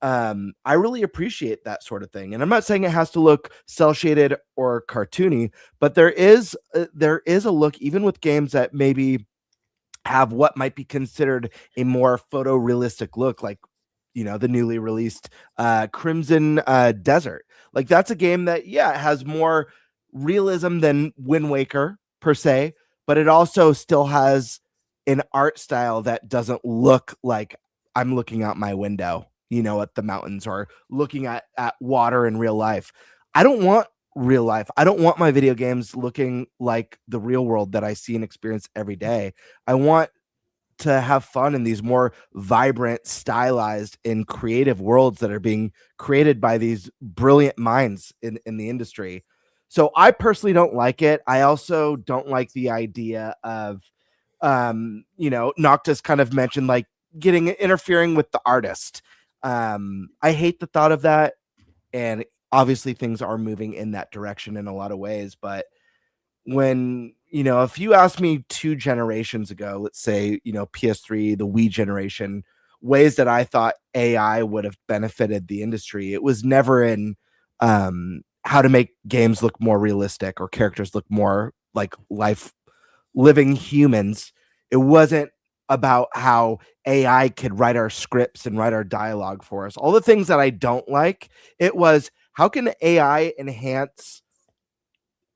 Speaker 6: I really appreciate that sort of thing. And I'm not saying it has to look cel-shaded or cartoony, but there is a look, even with games that maybe have what might be considered a more photorealistic look, like the newly released Crimson Desert. Like that's a game that, yeah, has more realism than Wind Waker per se, but it also still has an art style that doesn't look like I'm looking out my window, at the mountains or looking at water in real life. I don't want real life. I don't want my video games looking like the real world that I see and experience every day. I want to have fun in these more vibrant, stylized, and creative worlds that are being created by these brilliant minds in the industry. So I personally don't like it. I also don't like the idea of, Noctis kind of mentioned like interfering with the artist. I hate the thought of that. And obviously things are moving in that direction in a lot of ways. But when, if you asked me 2 generations ago, let's say, PS3, the Wii generation, ways that I thought AI would have benefited the industry, it was never in how to make games look more realistic or characters look more like living humans. It wasn't about how AI could write our scripts and write our dialogue for us. All the things that I don't like, it was how can AI enhance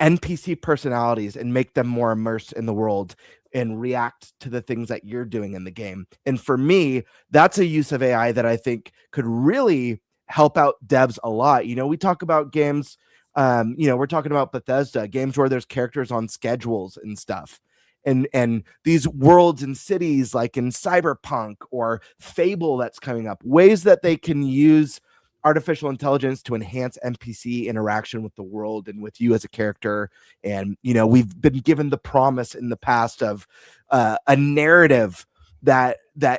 Speaker 6: NPC personalities and make them more immersed in the world and react to the things that you're doing in the game. And for me, that's a use of AI that I think could really help out devs a lot. We talk about games, we're talking about Bethesda, games where there's characters on schedules and stuff. And these worlds and cities like in Cyberpunk or Fable that's coming up, ways that they can use artificial intelligence to enhance NPC interaction with the world and with you as a character. And, we've been given the promise in the past of a narrative that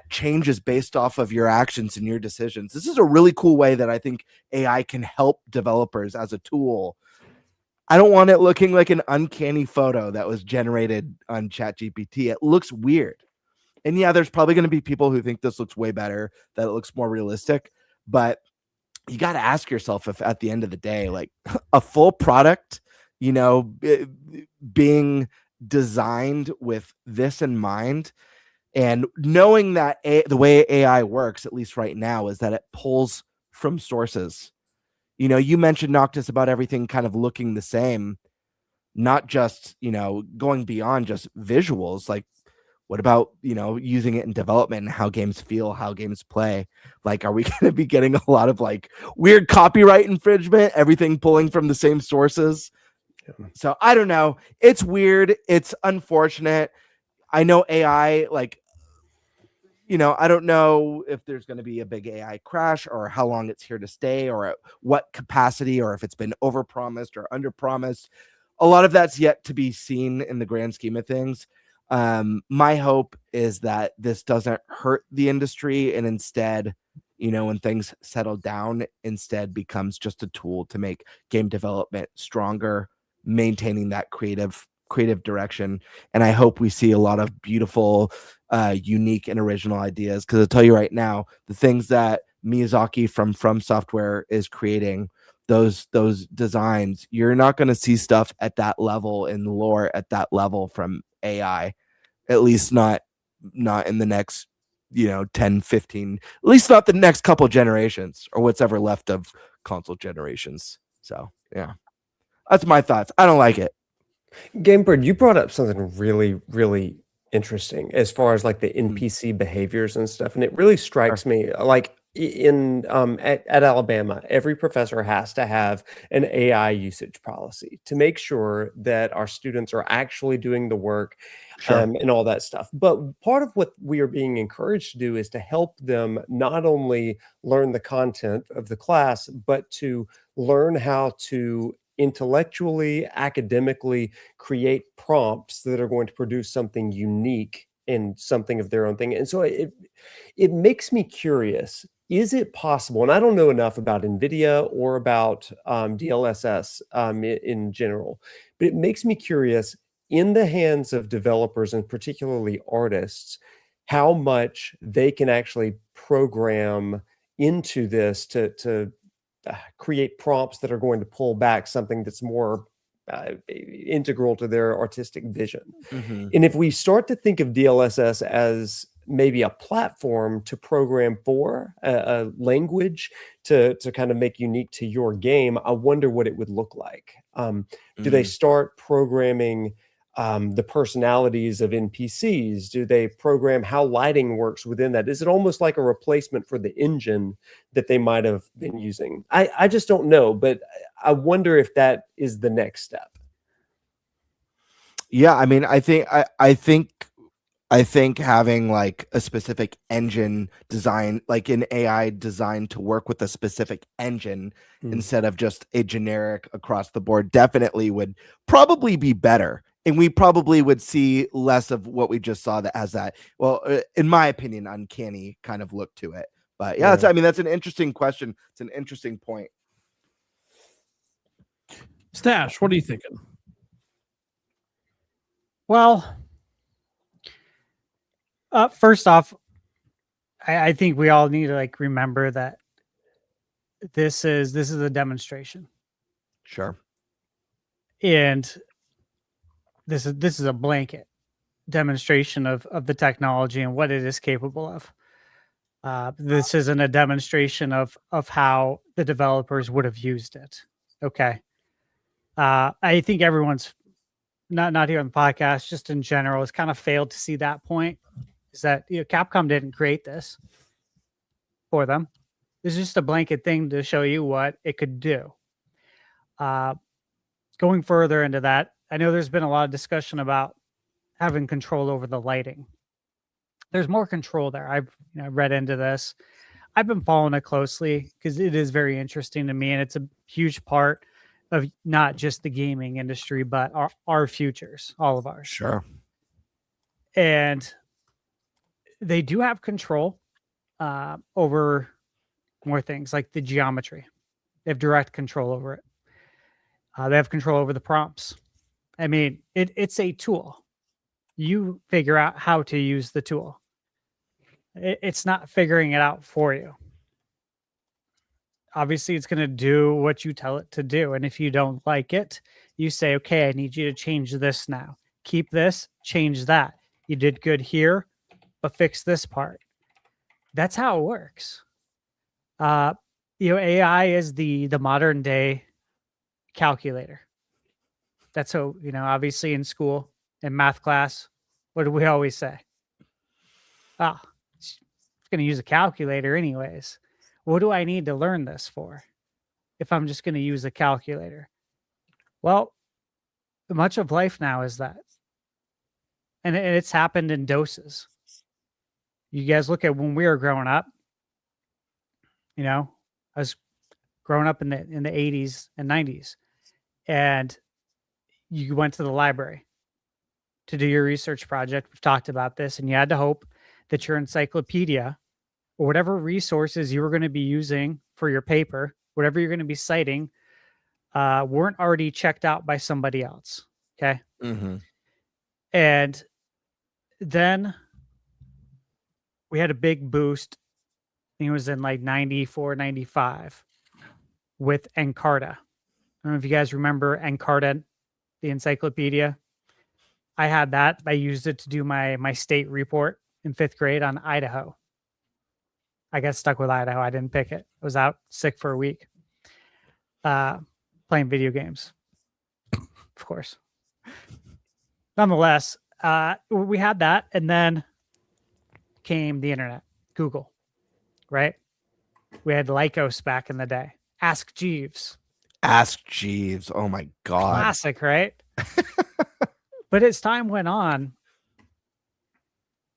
Speaker 6: changes based off of your actions and your decisions. This is a really cool way that I think AI can help developers as a tool. I don't want it looking like an uncanny photo that was generated on ChatGPT. It looks weird. And yeah, there's probably going to be people who think this looks way better, that it looks more realistic. But you got to ask yourself if at the end of the day, like a full product, being designed with this in mind and knowing that the way AI works, at least right now, is that it pulls from sources. You mentioned Noctis about everything kind of looking the same, not just, going beyond just visuals. Like, what about, using it in development and how games feel, how games play? Like, are we going to be getting a lot of like weird copyright infringement, everything pulling from the same sources? Yeah. So I don't know. It's weird. It's unfortunate. I know AI, I don't know if there's going to be a big AI crash or how long it's here to stay or at what capacity or if it's been overpromised or underpromised. A lot of that's yet to be seen in the grand scheme of things. My hope is that this doesn't hurt the industry and instead, when things settle down, instead becomes just a tool to make game development stronger, maintaining that creative direction. And I hope we see a lot of beautiful, unique and original ideas. Because I'll tell you right now, the things that Miyazaki from Software is creating, those designs, you're not going to see stuff at that level in lore at that level from AI, at least not in the next 10, 15, at least not the next couple generations or what's ever left of console generations. So yeah, that's my thoughts. I don't like it.
Speaker 9: GameBird, you brought up something really, really interesting as far as like the NPC behaviors and stuff, and it really strikes me like at Alabama, every professor has to have an AI usage policy to make sure that our students are actually doing the work. And all that stuff. But part of what we are being encouraged to do is to help them not only learn the content of the class, but to learn how to intellectually, academically create prompts that are going to produce something unique and something of their own thing. And so it makes me curious. Is it possible, and I don't know enough about NVIDIA or about DLSS in general, but it makes me curious, in the hands of developers and particularly artists, how much they can actually program into this to create prompts that are going to pull back something that's more integral to their artistic vision. Mm-hmm. And if we start to think of DLSS as maybe a platform to program for, a language to kind of make unique to your game, I wonder what it would look like. Do they start programming the personalities of NPCs? Do they program how lighting works within that? Is it almost like a replacement for the engine that they might have been using? I just don't know, but I wonder if that is the next step.
Speaker 6: Yeah, I mean, I think having like a specific engine design, like an AI designed to work with a specific engine instead of just a generic across the board, definitely would probably be better. And we probably would see less of what we just saw that has that, well, in my opinion, uncanny kind of look to it. But yeah, I mean, that's an interesting question. It's an interesting point.
Speaker 7: Stash, what are you thinking?
Speaker 5: Well, first off, I think we all need to like remember that this is a demonstration.
Speaker 6: Sure.
Speaker 5: And this is a blanket demonstration of the technology and what it is capable of. This isn't a demonstration of how the developers would have used it. Okay. I think everyone's not here on the podcast, just in general, has kind of failed to see that point. Is that Capcom didn't create this for them. This is just a blanket thing to show you what it could do. Going further into that, I know there's been a lot of discussion about having control over the lighting. There's more control there. I've read into this. I've been following it closely because it is very interesting to me, and it's a huge part of not just the gaming industry, but our futures, all of ours.
Speaker 6: Sure.
Speaker 5: And they do have control over more things like the geometry. They have direct control over it. They have control over the prompts. I mean, it's a tool. You figure out how to use the tool. It's not figuring it out for you. Obviously, it's going to do what you tell it to do. And if you don't like it, you say, okay, I need you to change this now. Keep this, change that. You did good here, but fix this part. That's how it works. AI is the modern day calculator. That's so, obviously in school, in math class, what do we always say? It's going to use a calculator anyways. What do I need to learn this for if I'm just going to use a calculator? Well, much of life now is that. And it's happened in doses. You guys look at when we were growing up, I was growing up in the 80s and 90s, and you went to the library to do your research project. We've talked about this, and you had to hope that your encyclopedia or whatever resources you were going to be using for your paper, whatever you're going to be citing, weren't already checked out by somebody else. Okay.
Speaker 6: Mm-hmm.
Speaker 5: And then we had a big boost. I think it was in like 94, 95 with Encarta. I don't know if you guys remember Encarta, the encyclopedia. I had that. I used it to do my state report in 5th grade on Idaho. I got stuck with Idaho. I didn't pick it. I was out sick for a week. Playing video games, of course. Nonetheless, we had that, and then came the internet, Google, right? We had Lycos back in the day. Ask Jeeves.
Speaker 6: Ask Jeeves. Oh my God.
Speaker 5: Classic, right? But as time went on,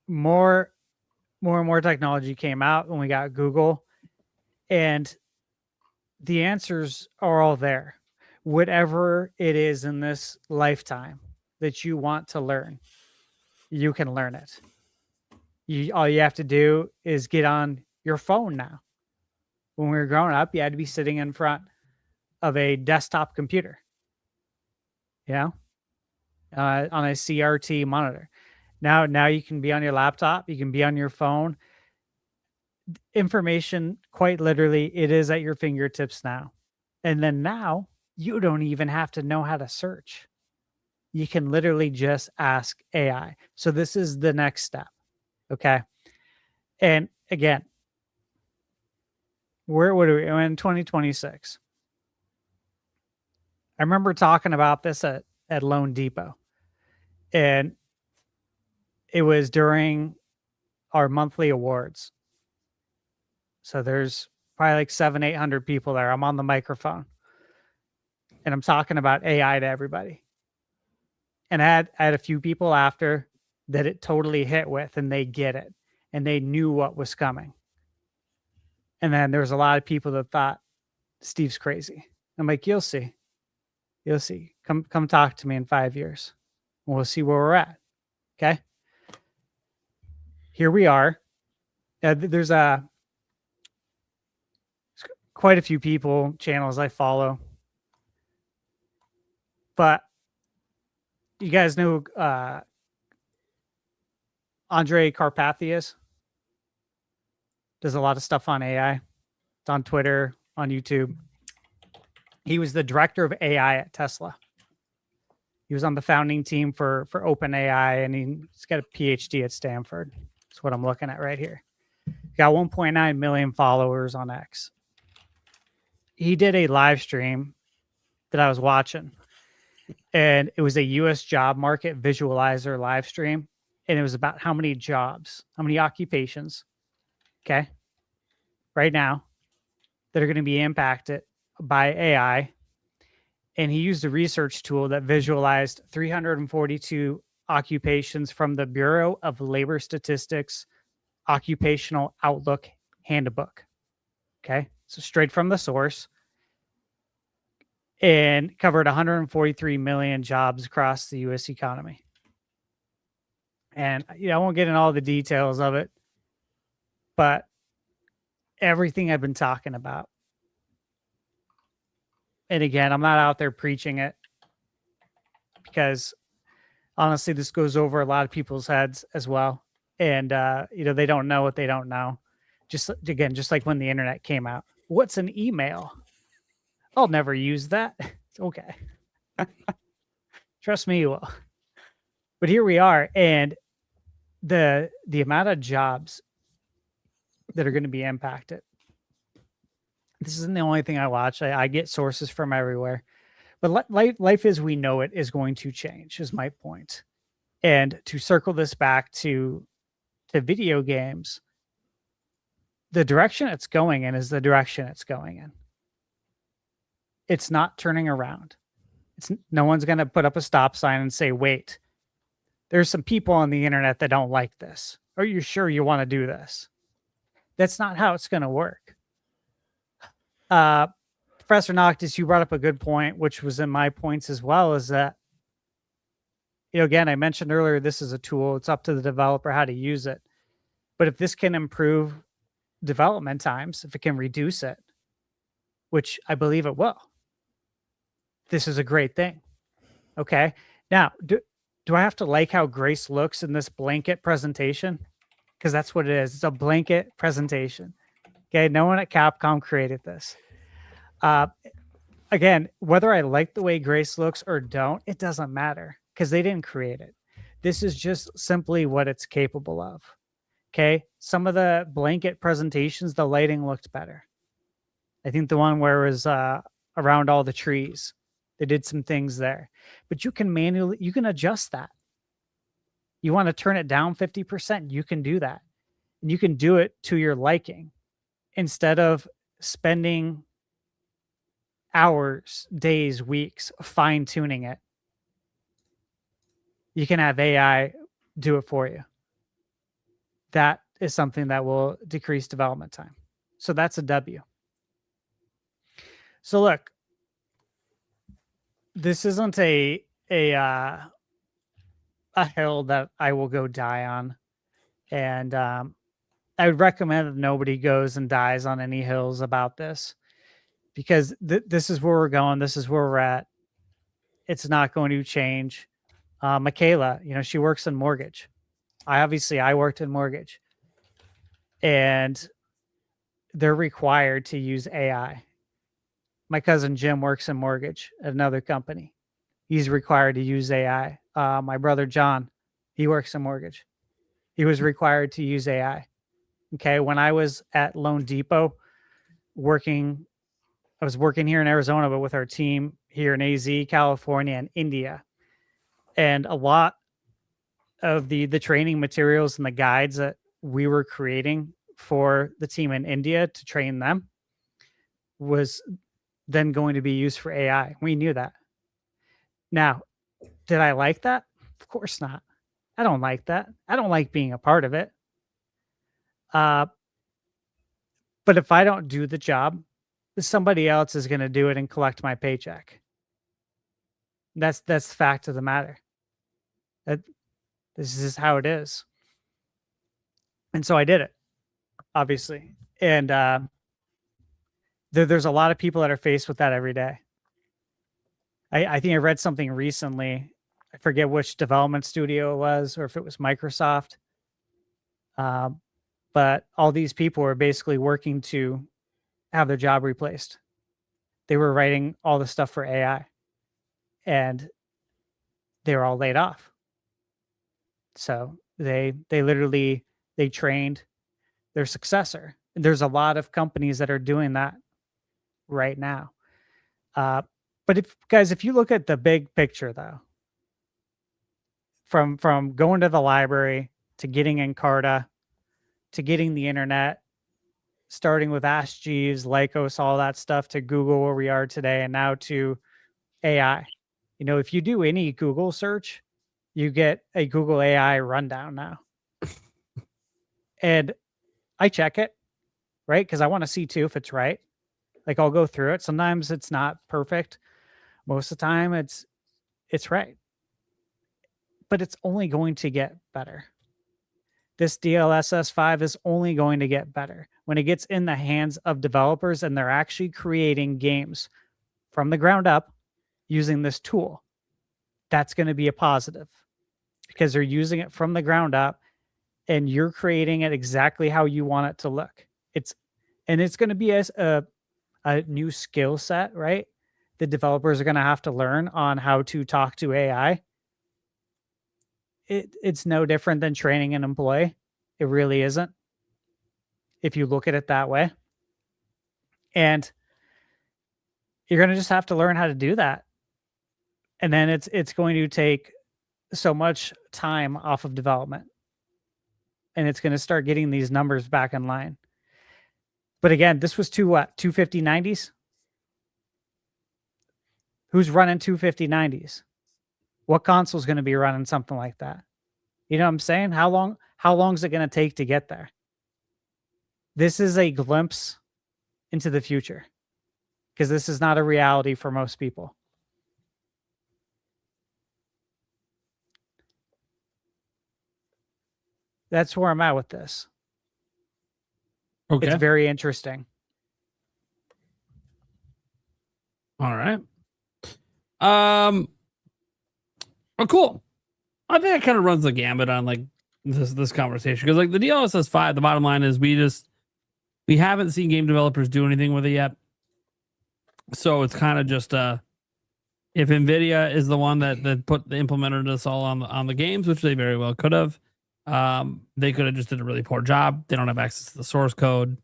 Speaker 5: more and more technology came out when we got Google, and the answers are all there. Whatever it is in this lifetime that you want to learn, you can learn it. All you have to do is get on your phone now. When we were growing up, you had to be sitting in front of a desktop computer, on a CRT monitor. Now you can be on your laptop, you can be on your phone. Information, quite literally, it is at your fingertips now. And then now you don't even have to know how to search. You can literally just ask AI. So this is the next step. Okay. And again, we're in 2026. I remember talking about this at Lone Depot. And it was during our monthly awards. So there's probably like 800 people there. I'm on the microphone and I'm talking about AI to everybody. And I had a few people after that it totally hit with, and they get it and they knew what was coming. And then there was a lot of people that thought Steve's crazy. I'm like, you'll see. You'll see. Come talk to me in 5 years. We'll see where we're at. Okay. Here we are. There's quite a few people, channels I follow. But you guys know Andre Carpathius does a lot of stuff on AI. It's on Twitter, on YouTube. He was the director of AI at Tesla. He was on the founding team for OpenAI, and he's got a PhD at Stanford. That's what I'm looking at right here. He got 1.9 million followers on X. He did a live stream that I was watching, and it was a U.S. job market visualizer live stream, and it was about how many jobs, how many occupations, okay, right now that are going to be impacted by AI. And he used a research tool that visualized 342 occupations from the Bureau of Labor Statistics Occupational Outlook Handbook. Okay, so straight from the source, and covered 143 million jobs across the U.S. economy. And I won't get into all the details of it, but everything I've been talking about. And again, I'm not out there preaching it, because honestly, this goes over a lot of people's heads as well. And, they don't know what they don't know. Just like when the internet came out. What's an email? I'll never use that. It's okay. Trust me, you will. But here we are. And the amount of jobs that are going to be impacted. This isn't the only thing I watch. I get sources from everywhere. But life as we know it is going to change, is my point. And to circle this back to video games, the direction it's going in is the direction it's going in. It's not turning around. No one's going to put up a stop sign and say, wait, there's some people on the internet that don't like this. Are you sure you want to do this? That's not how it's going to work. Professor Noctis, you brought up a good point, which was in my points as well, is that, again, I mentioned earlier, this is a tool. It's up to the developer how to use it. But if this can improve development times, if it can reduce it, which I believe it will, this is a great thing. Okay. Now, do I have to like how Grace looks in this blanket presentation? Because that's what it is. It's a blanket presentation. Okay. No one at Capcom created this. Again, whether I like the way Grace looks or don't, it doesn't matter, because they didn't create it. This is just simply what it's capable of. Okay. Some of the blanket presentations, the lighting looked better. I think the one where it was around all the trees, they did some things there, but you can adjust that. You want to turn it down 50%, you can do that. And you can do it to your liking instead of spending hours, days, weeks fine tuning it. You can have AI do it for you. That is something that will decrease development time. So that's a W. So look, this isn't a hill that I will go die on. And I would recommend that nobody goes and dies on any hills about this, because this is where we're going. This is where we're at. It's not going to change. Michaela, she works in mortgage. I worked in mortgage, and they're required to use AI. My cousin Jim works in mortgage at another company. He's required to use AI. My brother John, he works in mortgage. He was required to use AI. Okay. When I was at Loan Depot I was working here in Arizona, but with our team here in AZ, California, and India. And a lot of the training materials and the guides that we were creating for the team in India to train them was then going to be used for AI. We knew that. Now, did I like that? Of course not. I don't like that. I don't like being a part of it. But if I don't do the job, somebody else is going to do it and collect my paycheck. That's the fact of the matter. This is how it is. And so I did it, obviously. And there's a lot of people that are faced with that every day. I think I read something recently. I forget which development studio it was, or if it was Microsoft. But all these people were basically working to have their job replaced. They were writing all the stuff for AI, and they were all laid off. So they trained their successor. There's a lot of companies that are doing that right now. But if you look at the big picture, though, from going to the library to getting Encarta to getting the internet, starting with Ask Jeeves, Lycos, all that stuff, to Google, where we are today, and now to AI. You know, if you do any Google search, you get a Google AI rundown now. And I check it, right? Because I want to see too if it's right. Like, I'll go through it. Sometimes it's not perfect. Most of the time it's right. But it's only going to get better. This DLSS 5 is only going to get better when it gets in the hands of developers and they're actually creating games from the ground up using this tool. That's going to be a positive because they're using it from the ground up and you're creating it exactly how you want it to look. It's going to be a new skill set, right? The developers are going to have to learn on how to talk to AI. It's no different than training an employee. It really isn't, if you look at it that way. And you're going to just have to learn how to do that. And then it's going to take so much time off of development. And it's going to start getting these numbers back in line. But again, this was 25090s? Who's running 25090s? What console is going to be running something like that? You know what I'm saying? How long is it going to take to get there? This is a glimpse into the future because this is not a reality for most people. That's where I'm at with this.
Speaker 7: Okay.
Speaker 5: It's very interesting.
Speaker 7: All right. Oh, cool. I think that kind of runs the gambit on like this conversation because like the DLSS 5, the bottom line is we haven't seen game developers do anything with it yet. So it's kind of just if Nvidia is the one that implemented this all on the games, which they very well could have, they could have just did a really poor job. They don't have access to the source code.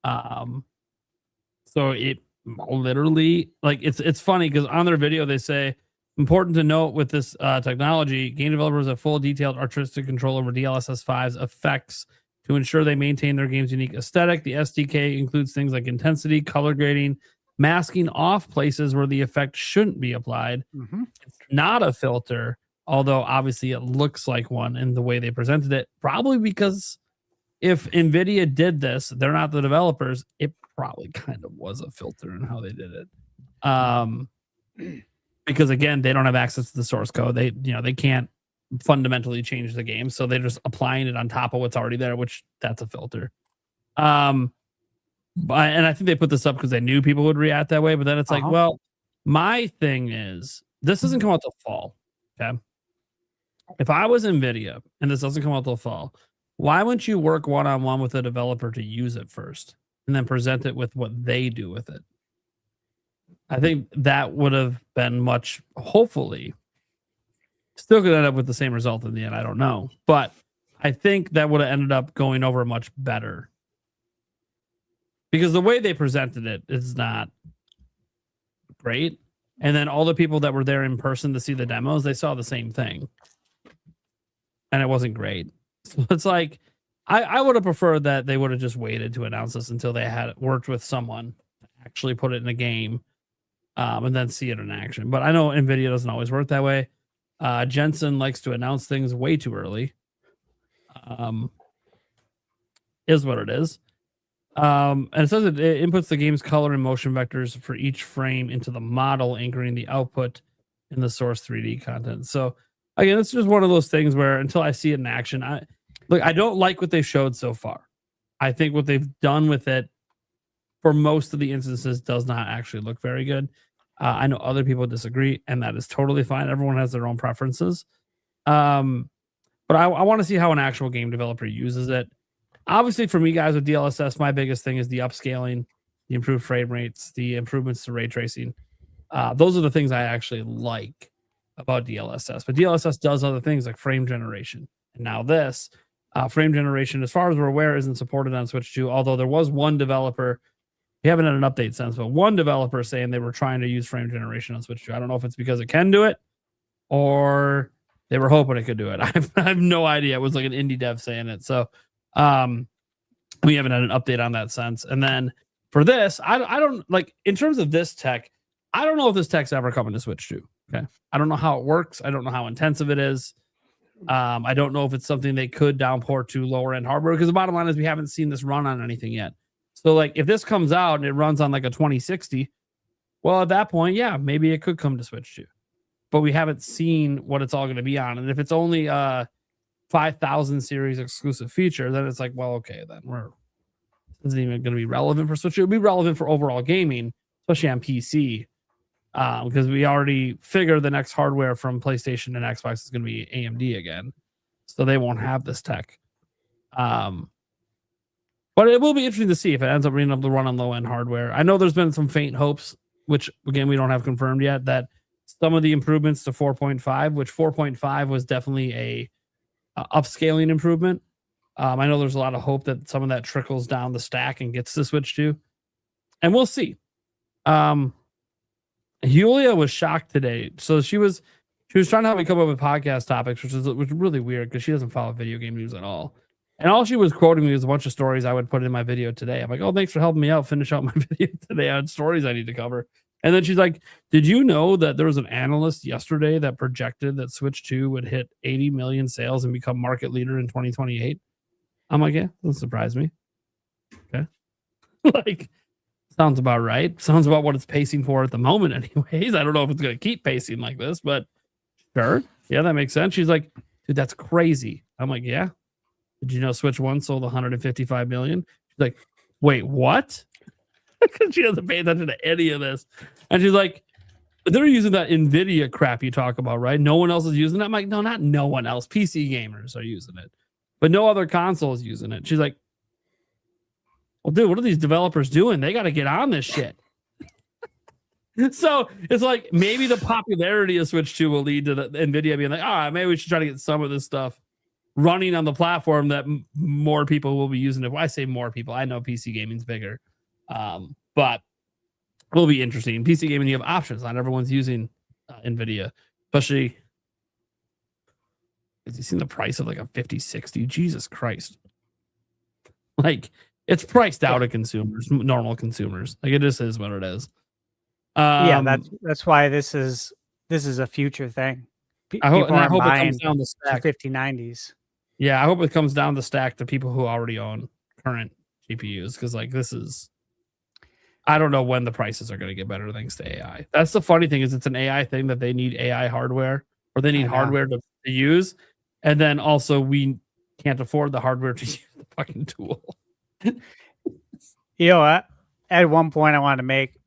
Speaker 7: So it literally, like, it's funny because on their video they say, important to note with this technology, game developers have full detailed artistic control over DLSS 5's effects to ensure they maintain their game's unique aesthetic. The SDK includes things like intensity, color grading, masking off places where the effect shouldn't be applied. Mm-hmm. It's not a filter, although obviously it looks like one in the way they presented it. Probably because if NVIDIA did this, they're not the developers, it probably kind of was a filter in how they did it. Because again, they don't have access to the source code. They can't fundamentally change the game, so they're just applying it on top of what's already there, which that's a filter. And I think they put this up because they knew people would react that way. But then it's like, well, my thing is this doesn't come out till fall. Okay, if I was NVIDIA and this doesn't come out till fall, why wouldn't you work one-on-one with a developer to use it first and then present it with what they do with it? I think that would have been much, hopefully, still could end up with the same result in the end. I don't know. But I think that would have ended up going over much better. Because the way they presented it is not great. And then all the people that were there in person to see the demos, they saw the same thing. and it wasn't great. So it's like I would have preferred that they would have just waited to announce this until they had worked with someone to actually put it in a game, and then see it in action. But I know NVIDIA doesn't always work that way. Jensen likes to announce things way too early. Is what it is. And it says it inputs the game's color and motion vectors for each frame into the model, anchoring the output in the source 3D content. So again, it's just one of those things where until I see it in action, I don't like what they showed so far. I think what they've done with it for most of the instances does not actually look very good. I know other people disagree, and that is totally fine. Everyone has their own preferences. But I want to see how an actual game developer uses it. Obviously, for me, guys, with DLSS, my biggest thing is the upscaling, the improved frame rates, the improvements to ray tracing. Those are the things I actually like about DLSS. But DLSS does other things like frame generation. And now this frame generation, as far as we're aware, isn't supported on Switch 2, although there was one developer, we haven't had an update since, but one developer saying they were trying to use frame generation on Switch 2. I don't know if it's because it can do it or they were hoping it could do it. I have no idea. It was like an indie dev saying it. So we haven't had an update on that since. And then for this, I don't like, in terms of this tech, I don't know if this tech's ever coming to Switch 2. Okay. I don't know how it works. I don't know how intensive it is. I don't know if it's something they could downport to lower end hardware, because the bottom line is we haven't seen this run on anything yet. So like if this comes out and it runs on like a 2060, well, at that point, yeah, maybe it could come to Switch 2. But we haven't seen what it's all going to be on. And if it's only 5,000 series exclusive feature, then it's like, well, okay, then this isn't even going to be relevant for Switch. It would be relevant for overall gaming, especially on PC, because we already figure the next hardware from PlayStation and Xbox is going to be AMD again, so they won't have this tech. But it will be interesting to see if it ends up being able to run on low end hardware. I know there's been some faint hopes, which again we don't have confirmed yet, that some of the improvements to 4.5, which 4.5 was definitely a upscaling improvement. I know there's a lot of hope that some of that trickles down the stack and gets to Switch 2, and we'll see. Julia was shocked today, so she was trying to help me come up with podcast topics, which is really weird because she doesn't follow video game news at all. And all she was quoting me was a bunch of stories I would put in my video today. I'm like, oh, thanks for helping me out finish out my video today on stories I need to cover. And then she's like, did you know that there was an analyst yesterday that projected that Switch 2 would hit 80 million sales and become market leader in 2028? I'm like, yeah, doesn't surprise me. Okay. Like, sounds about right. Sounds about what it's pacing for at the moment anyways. I don't know if it's going to keep pacing like this, but sure. Yeah, that makes sense. She's like, dude, that's crazy. I'm like, yeah. Did you know Switch 1 sold 155 million? She's like, wait, what? She doesn't pay attention to any of this. And she's like, they're using that NVIDIA crap you talk about, right? No one else is using it. I'm like, no, not no one else. PC gamers are using it, but no other console is using it. She's like, well, dude, what are these developers doing? They got to get on this shit. So it's like maybe the popularity of Switch 2 will lead to the NVIDIA being like, all right, maybe we should try to get some of this stuff running on the platform that more people will be using it. When I say more people, I know PC gaming's bigger, but it will be interesting. PC gaming, you have options. Not everyone's using NVIDIA, especially. Have you seen the price of like a 5060? Jesus Christ. Like, it's priced out of consumers, normal consumers. Like, it just is what it is.
Speaker 5: Yeah, that's why this is a future thing.
Speaker 7: I hope it comes down the stack
Speaker 5: 5090s.
Speaker 7: Yeah, I hope it comes down the stack to people who already own current GPUs, because like this is, I don't know when the prices are going to get better thanks to AI. That's the funny thing, is it's an AI thing that they need AI hardware, or they need hardware to use, and then also we can't afford the hardware to use the fucking tool.
Speaker 5: You know what? At one point I wanted to make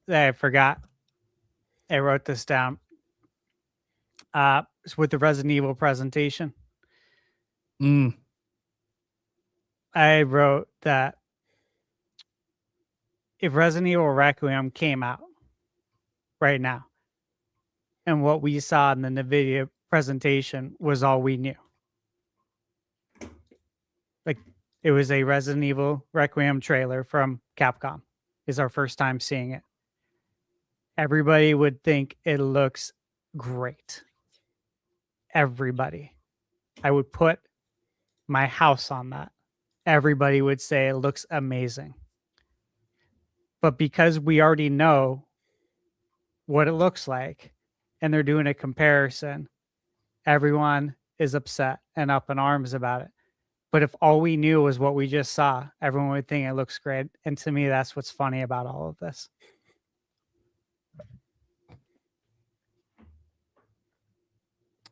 Speaker 5: that I forgot. I wrote this down. It's with the Resident Evil presentation. I wrote that if Resident Evil Requiem came out right now, and what we saw in the NVIDIA presentation was all we knew. Like, it was a Resident Evil Requiem trailer from Capcom. It's our first time seeing it. Everybody would think it looks great. Everybody. I would put my house on that. Everybody would say it looks amazing. But because we already know what it looks like and they're doing a comparison, everyone is upset and up in arms about it. But if all we knew was what we just saw, everyone would think it looks great. And to me, that's what's funny about all of this.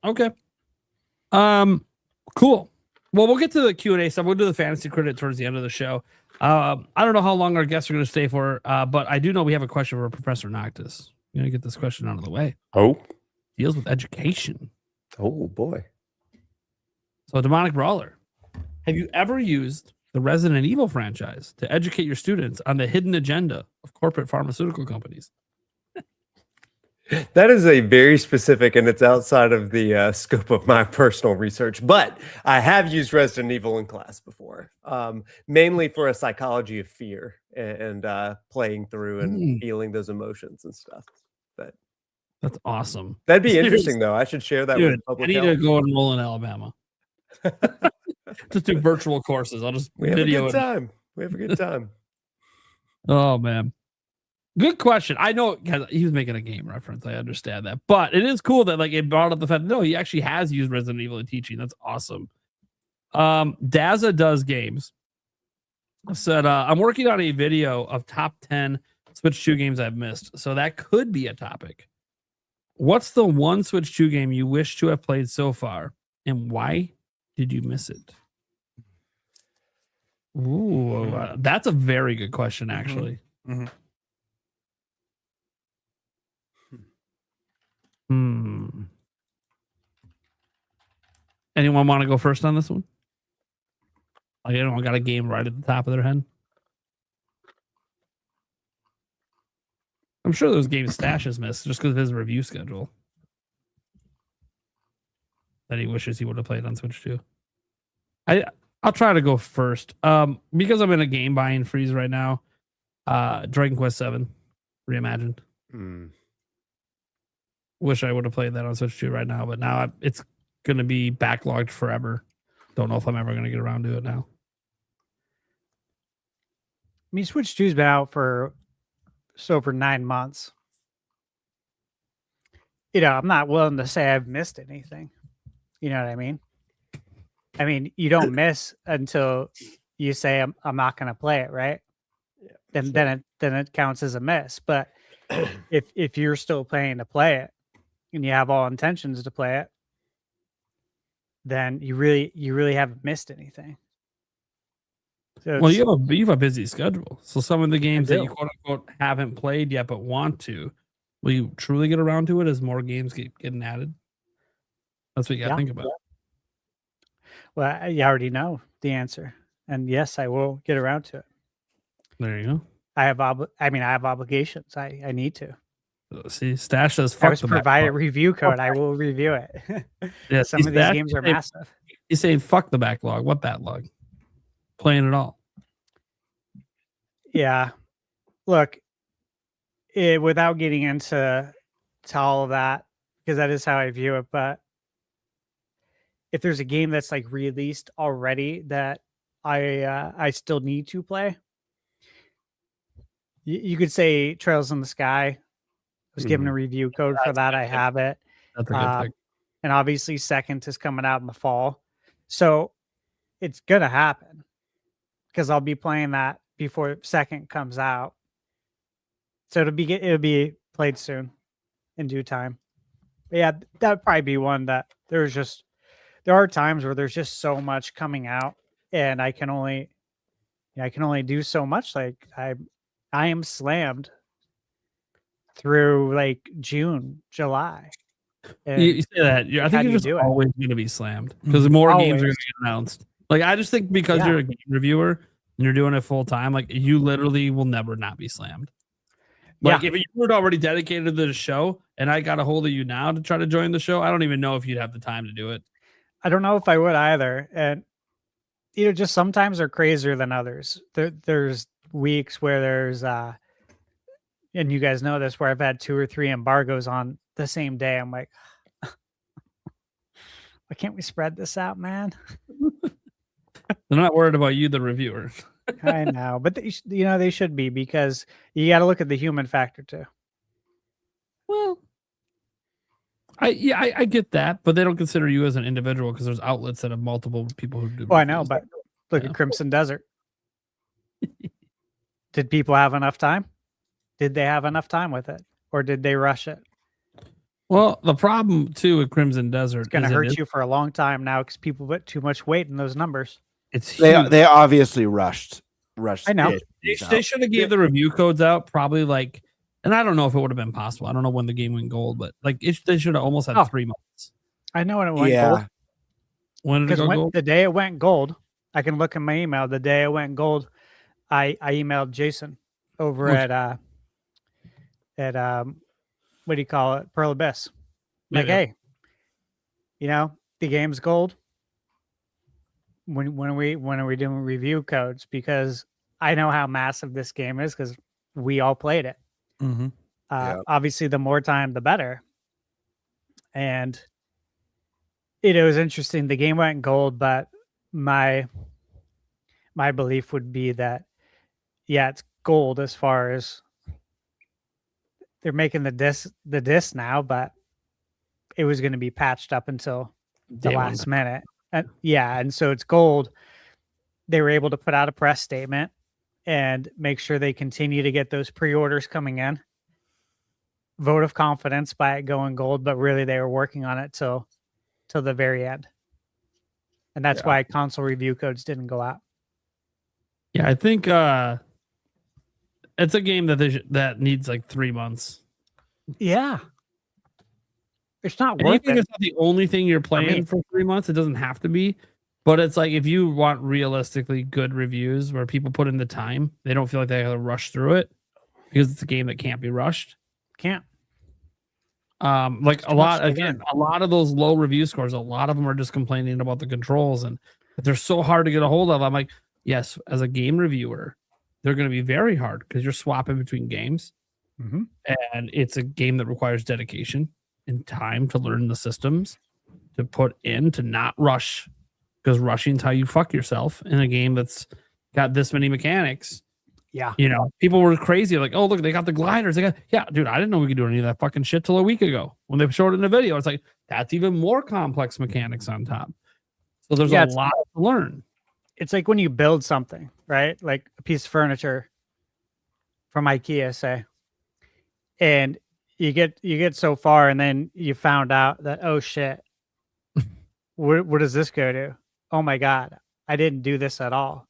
Speaker 7: Okay. Cool. Well, we'll get to the Q&A stuff. We'll do the fantasy credit towards the end of the show. I don't know how long our guests are going to stay for, but I do know we have a question for Professor Noctis. We're going to get this question out of the way.
Speaker 9: Oh.
Speaker 7: Deals with education.
Speaker 9: Oh, boy.
Speaker 7: So, Demonic Brawler, have you ever used the Resident Evil franchise to educate your students on the hidden agenda of corporate pharmaceutical companies?
Speaker 9: That is a very specific, and it's outside of the scope of my personal research. But I have used Resident Evil in class before, mainly for a psychology of fear and playing through and feeling those emotions and stuff. But
Speaker 7: that's awesome.
Speaker 9: That'd be interesting, though. I should share that with public
Speaker 7: I need
Speaker 9: health.
Speaker 7: to go enroll in Alabama. Just do virtual courses. I'll just
Speaker 9: We have
Speaker 7: video
Speaker 9: a good time. We have a good time.
Speaker 7: Oh, man. Good question. I know he was making a game reference. I understand that. But it is cool that like it brought up the fact that no, he actually has used Resident Evil in teaching. That's awesome. Daza Does Games said, I'm working on a video of top 10 Switch 2 games I've missed. So that could be a topic. What's the one Switch 2 game you wish to have played so far? And why did you miss it? Ooh, that's a very good question, actually.
Speaker 8: Mm-hmm.
Speaker 7: Anyone want to go first on this one? Like, anyone got a game right at the top of their head? I'm sure those games Stash has missed just because of his review schedule that he wishes he would have played on Switch 2. I'll try to go first. Because I'm in a game buying freeze right now. Dragon Quest 7 Reimagined. Wish I would have played that on Switch 2 right now, but now it's going to be backlogged forever. Don't know if I'm ever going to get around to it now.
Speaker 5: I mean, Switch 2's been out for 9 months. You know, I'm not willing to say I've missed anything. You know what I mean? I mean, you don't miss until you say I'm not going to play it, right? Yeah, then it counts as a miss. But if you're still planning to play it and you have all intentions to play it, then you really haven't missed anything. So
Speaker 7: well, you have a busy schedule. So some of the games that you quote unquote haven't played yet but want to, will you truly get around to it as more games keep getting added? That's what you got to think about.
Speaker 5: Well, you already know the answer, and yes, I will get around to it.
Speaker 7: There you go.
Speaker 5: I have obligations. I need to.
Speaker 7: See, Stash says,
Speaker 5: "Fuck." I was provide a review code. I will review it.
Speaker 7: Yeah,
Speaker 5: some of these games are massive.
Speaker 7: He's saying, "Fuck the backlog." What backlog? Playing it all.
Speaker 5: Yeah. Look, without getting into all of that, because that is how I view it. But if there's a game that's like released already that I still need to play, you could say Trails in the Sky. I was given a review code for that. I have it.
Speaker 7: That's a good pick.
Speaker 5: And obviously Second is coming out in the fall. So it's going to happen because I'll be playing that before Second comes out. So it'll be played soon in due time. But yeah, that would probably be one that there are times where there's just so much coming out and I can only do so much. Like I am slammed through like June, July.
Speaker 7: You say that. I think you're just always going to be slammed because more games are going to get announced. Like I just think because you're a game reviewer and you're doing it full time, like you literally will never not be slammed. Like if you weren't already dedicated to the show and I got a hold of you now to try to join the show, I don't even know if you'd have the time to do it.
Speaker 5: I don't know if I would either. And just sometimes they're crazier than others. There's weeks where there's and you guys know this, where I've had 2 or 3 embargoes on the same day. I'm like, Why can't we spread this out, man?
Speaker 7: They're not worried about you, the reviewer.
Speaker 5: I know, but they should be, because you got to look at the human factor too.
Speaker 7: Well, I get that, but they don't consider you as an individual because there's outlets that have multiple people who do.
Speaker 5: Oh, I know,
Speaker 7: reviews.
Speaker 5: but look at Crimson Desert. Did people have enough time? Did they have enough time with it, or did they rush it?
Speaker 7: Well, the problem too with Crimson Desert
Speaker 5: It's going to
Speaker 7: is
Speaker 5: hurt you for a long time now because people put too much weight in those numbers.
Speaker 7: It's
Speaker 6: They
Speaker 7: huge.
Speaker 6: they obviously rushed.
Speaker 5: I know.
Speaker 7: They should have gave the review codes out probably like, and I don't know if it would have been possible. I don't know when the game went gold, but like they should have almost had 3 months.
Speaker 5: I know when it went gold.
Speaker 7: When did it go gold?
Speaker 5: The day it went gold, I can look in my email. The day it went gold, I emailed Jason over at what do you call it, Pearl Abyss. Like, hey, the game's gold. When are we doing review codes? Because I know how massive this game is because we all played it.
Speaker 7: Mm-hmm.
Speaker 5: Obviously, the more time, the better. And it was interesting. The game went gold, but my belief would be that, yeah, it's gold as far as they're making the disc now, but it was going to be patched up until the last minute. And so it's gold. They were able to put out a press statement and make sure they continue to get those pre-orders coming in. Vote of confidence by it going gold, but really they were working on it till the very end. And that's why console review codes didn't go out.
Speaker 7: Yeah, I think it's a game that needs like 3 months.
Speaker 5: Yeah. It's not
Speaker 7: And
Speaker 5: worth
Speaker 7: even
Speaker 5: it.
Speaker 7: if it's not the only thing you're playing for 3 months. It doesn't have to be. But it's like if you want realistically good reviews where people put in the time, they don't feel like they have to rush through it because it's a game that can't be rushed.
Speaker 5: Can't.
Speaker 7: Like a lot of those low review scores, a lot of them are just complaining about the controls and they're so hard to get a hold of. I'm like, yes, as a game reviewer, they're going to be very hard because you're swapping between games.
Speaker 5: Mm-hmm.
Speaker 7: And it's a game that requires dedication and time to learn the systems, to put in, to not rush, because rushing is how you fuck yourself in a game that's got this many mechanics.
Speaker 5: Yeah.
Speaker 7: People were crazy. Like, oh, look, they got the gliders. Yeah, dude, I didn't know we could do any of that fucking shit till a week ago when they showed it in the video. It's like, that's even more complex mechanics on top. So there's a lot to learn.
Speaker 5: It's like when you build something, right? Like a piece of furniture from IKEA, say, and you get so far and then you found out that, oh shit, where does this go to? Oh my God, I didn't do this at all.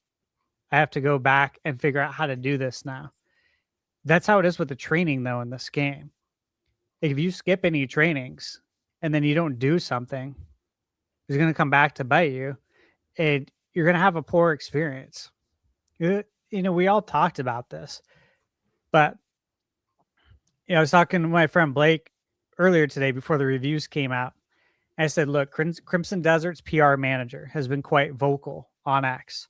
Speaker 5: I have to go back and figure out how to do this now. That's how it is with the training though in this game. Like if you skip any trainings and then you don't do something, it's going to come back to bite you and you're going to have a poor experience. We all talked about this, but I was talking to my friend Blake earlier today before the reviews came out. I said, look, Crimson Desert's PR manager has been quite vocal on X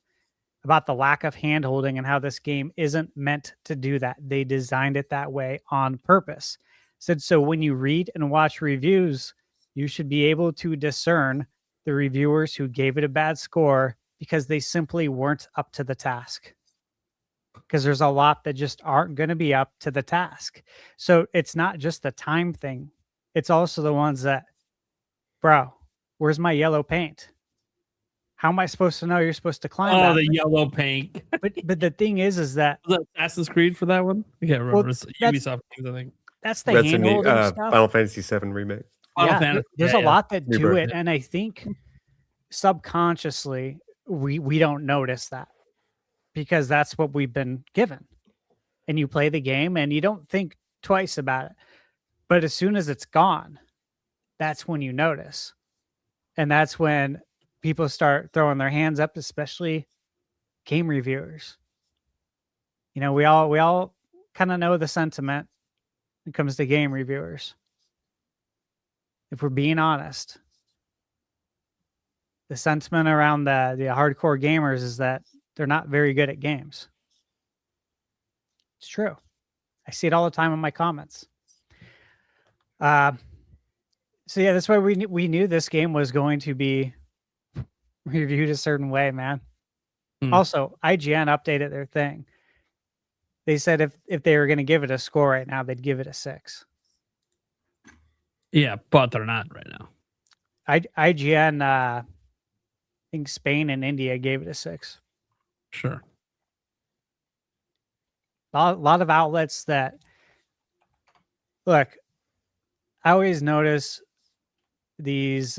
Speaker 5: about the lack of handholding and how this game isn't meant to do that. They designed it that way on purpose. Said, so when you read and watch reviews, you should be able to discern the reviewers who gave it a bad score because they simply weren't up to the task. Because there's a lot that just aren't going to be up to the task. So it's not just the time thing. It's also the ones that, bro, where's my yellow paint? How am I supposed to know you're supposed to climb?
Speaker 7: Oh, the yellow paint.
Speaker 5: but the thing is that
Speaker 7: was that Assassin's Creed for that one? I can't remember. It's Ubisoft games, I think.
Speaker 5: That's the handholding stuff.
Speaker 9: Final Fantasy VII remake.
Speaker 5: There's a lot that do it, and I think subconsciously we don't notice that because that's what we've been given. And you play the game and you don't think twice about it. But as soon as it's gone, that's when you notice. And that's when people start throwing their hands up, especially game reviewers. We all kind of know the sentiment when it comes to game reviewers. If we're being honest, the sentiment around the hardcore gamers is that they're not very good at games. It's true. I see it all the time in my comments. So yeah, that's why we knew this game was going to be reviewed a certain way, man. Also, IGN updated their thing. They said if they were going to give it a score right now, they'd give it a 6.
Speaker 7: Yeah, but they're not right now.
Speaker 5: IGN, I think Spain and India gave it a 6.
Speaker 7: Sure.
Speaker 5: A lot of outlets that look. I always notice these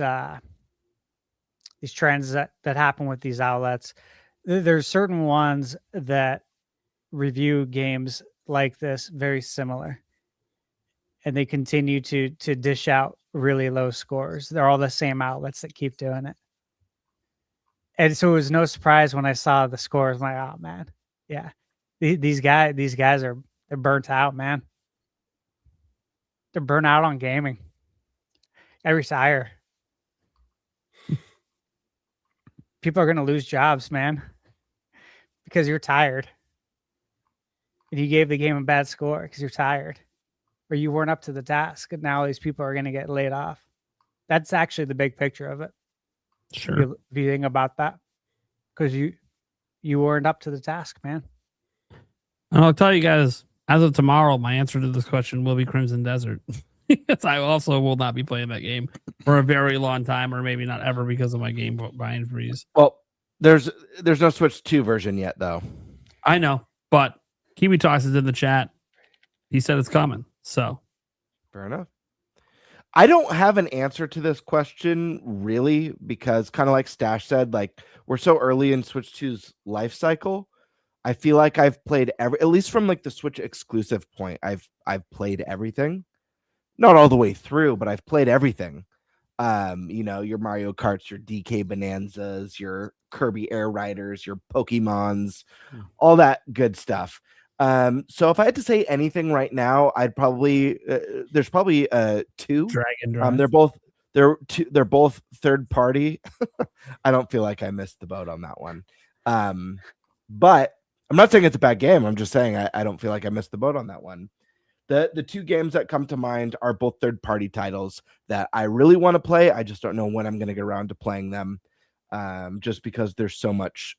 Speaker 5: trends that happen with these outlets. There's certain ones that review games like this very similar, and they continue to dish out really low scores. They're all the same outlets that keep doing it. And so it was no surprise when I saw the scores. I'm like, oh man, yeah, these guys they're burnt out, man. They're burnt out on gaming. I retire. People are gonna lose jobs, man, because you're tired. And you gave the game a bad score because you're tired, or you weren't up to the task, and now these people are gonna get laid off. That's actually the big picture of it.
Speaker 7: Sure.
Speaker 5: If you think about that, because you weren't up to the task, man.
Speaker 7: And I'll tell you guys, as of tomorrow, my answer to this question will be Crimson Desert. Yes, I also will not be playing that game for a very long time, or maybe not ever, because of my game buying freeze.
Speaker 6: Well, there's no Switch 2 version yet, though.
Speaker 7: I know, but Kiwi Talks is in the chat. He said it's coming, so
Speaker 6: Fair enough. I don't have an answer to this question really, because kind of like Stash said, like we're so early in Switch 2's life cycle. I feel like I've played at least from like the Switch exclusive point, I've played everything. Not all the way through, but I've played everything. Your Mario Karts, your DK Bonanzas, your Kirby Air Riders, your Pokemons, all that good stuff. So if I had to say anything right now, I'd probably there's probably 2.
Speaker 7: Dragon Drive.
Speaker 6: They're both third party. I don't feel like I missed the boat on that one. But I'm not saying it's a bad game. I'm just saying I don't feel like I missed the boat on that one. The 2 games that come to mind are both third-party titles that I really want to play. I just don't know when I'm going to get around to playing them, just because there's so much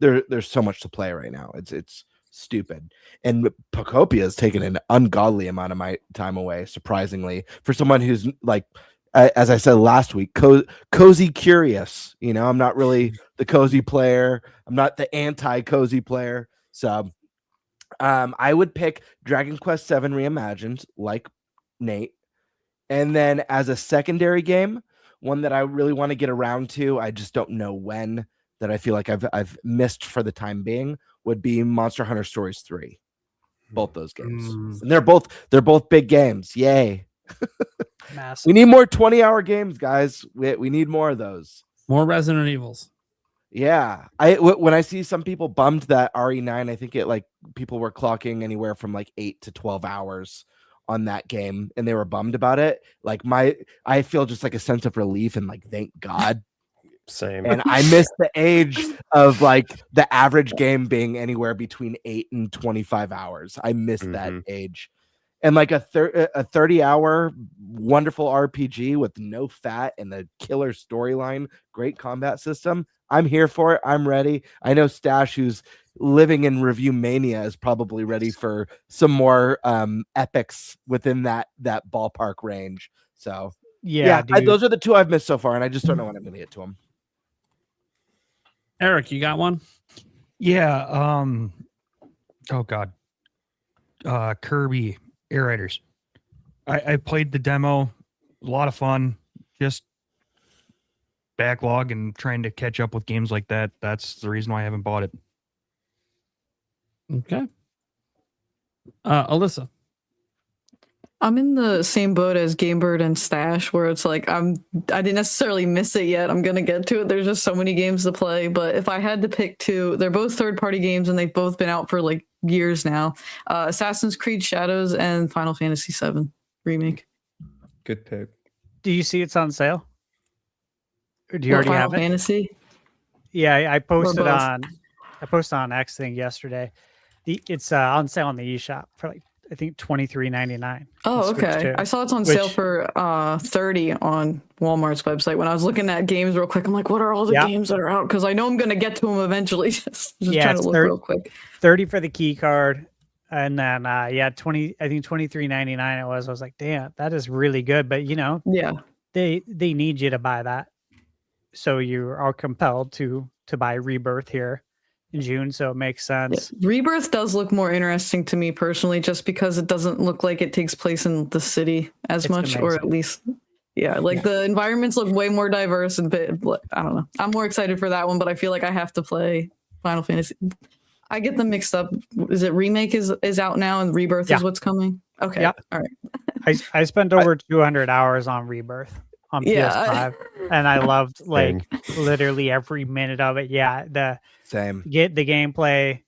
Speaker 6: to play right now. It's stupid. And Pocopia has taken an ungodly amount of my time away, surprisingly, for someone who's like, as I said last week, cozy curious. I'm not really the cozy player. I'm not the anti-cozy player. So I would pick Dragon Quest VII Reimagined, like Nate. And then as a secondary game, one that I really want to get around to, I just don't know when, that I feel like I've missed for the time being, would be Monster Hunter Stories 3. Both those games. And they're both big games. Yay.
Speaker 5: Massive.
Speaker 6: We need more 20-hour games, guys. We need more of those.
Speaker 7: More Resident Evils.
Speaker 6: Yeah, when I see some people bummed that RE9, I think people were clocking anywhere from like 8 to 12 hours on that game, and they were bummed about it. Like I feel just like a sense of relief and like thank God.
Speaker 9: Same.
Speaker 6: And I miss the age of like the average game being anywhere between 8 and 25 hours. I miss that age. And like a 30-hour wonderful RPG with no fat and a killer storyline, great combat system. I'm here for it. I'm ready. I know Stash, who's living in review mania, is probably ready for some more epics within that ballpark range. So yeah, those are the 2 I've missed so far, and I just don't know when I'm going to get to them.
Speaker 7: Eric, you got one?
Speaker 8: Yeah. Oh God. Kirby Air Riders. I played the demo. A lot of fun. Just backlog and trying to catch up with games like that. That's the reason why I haven't bought it.
Speaker 7: Okay. Alyssa.
Speaker 10: I'm in the same boat as GameBird and Stash, where it's like I didn't necessarily miss it yet. I'm gonna get to it. There's just so many games to play. But if I had to pick 2, they're both third-party games, and they've both been out for like years now. Assassin's Creed Shadows and Final Fantasy VII Remake.
Speaker 9: Good pick.
Speaker 5: Do you see it's on sale? Or do you already have it?
Speaker 10: Final Fantasy?
Speaker 5: Yeah, I posted on X thing yesterday. It's on sale on the eShop for like I think $23.99.
Speaker 10: Oh, okay. I saw it's on sale for $30 on Walmart's website. When I was looking at games real quick, I'm like, what are all the games that are out? Because I know I'm going to get to them eventually. just trying to look real quick.
Speaker 5: 30 for the key card. And then, 20, I think $23.99 it was. I was like, damn, that is really good. But, they need you to buy that. So you are compelled to buy Rebirth here in June. So it makes sense.
Speaker 10: Yeah. Rebirth does look more interesting to me personally, just because it doesn't look like it takes place in the city as much, amazing. Or at least, the environments look way more diverse. And I don't know. I'm more excited for that one, but I feel like I have to play Final Fantasy. I get them mixed up. Is it Remake is out now and Rebirth is what's coming? Okay. Yeah. All right.
Speaker 5: I spent over 200 hours on Rebirth on PS5 and I loved literally every minute of it. Yeah. The gameplay,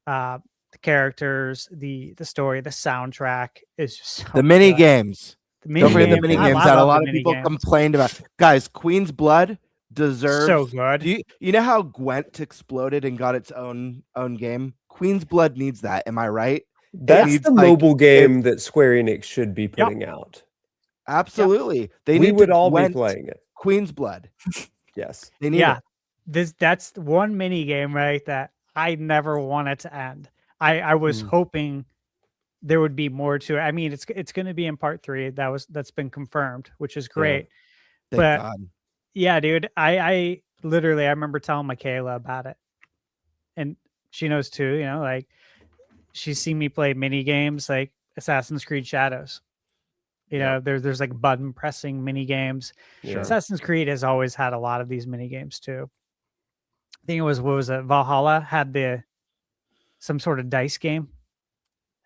Speaker 5: the characters, the story, the soundtrack is just so
Speaker 6: the mini games. Don't forget the mini games that a lot of people complained about. Guys, Queen's Blood deserves
Speaker 5: so good.
Speaker 6: You know how Gwent exploded and got its own game? Queen's Blood needs that. Am I right?
Speaker 9: That's the mobile game that Square Enix should be putting out.
Speaker 6: Absolutely.
Speaker 9: We would all be playing it.
Speaker 6: Queen's Blood.
Speaker 9: Yes.
Speaker 6: They need it.
Speaker 5: That's one mini game, right? That I never wanted to end. I was hoping there would be more to it. I mean, it's going to be in part 3. That's been confirmed, which is great.
Speaker 6: Thank God.
Speaker 5: Yeah, dude. I literally remember telling Michaela about it, and she knows too. She's seen me play mini games like Assassin's Creed Shadows. There's like button pressing mini games. Sure. Assassin's Creed has always had a lot of these mini games too. I think it was Valhalla had some sort of dice game.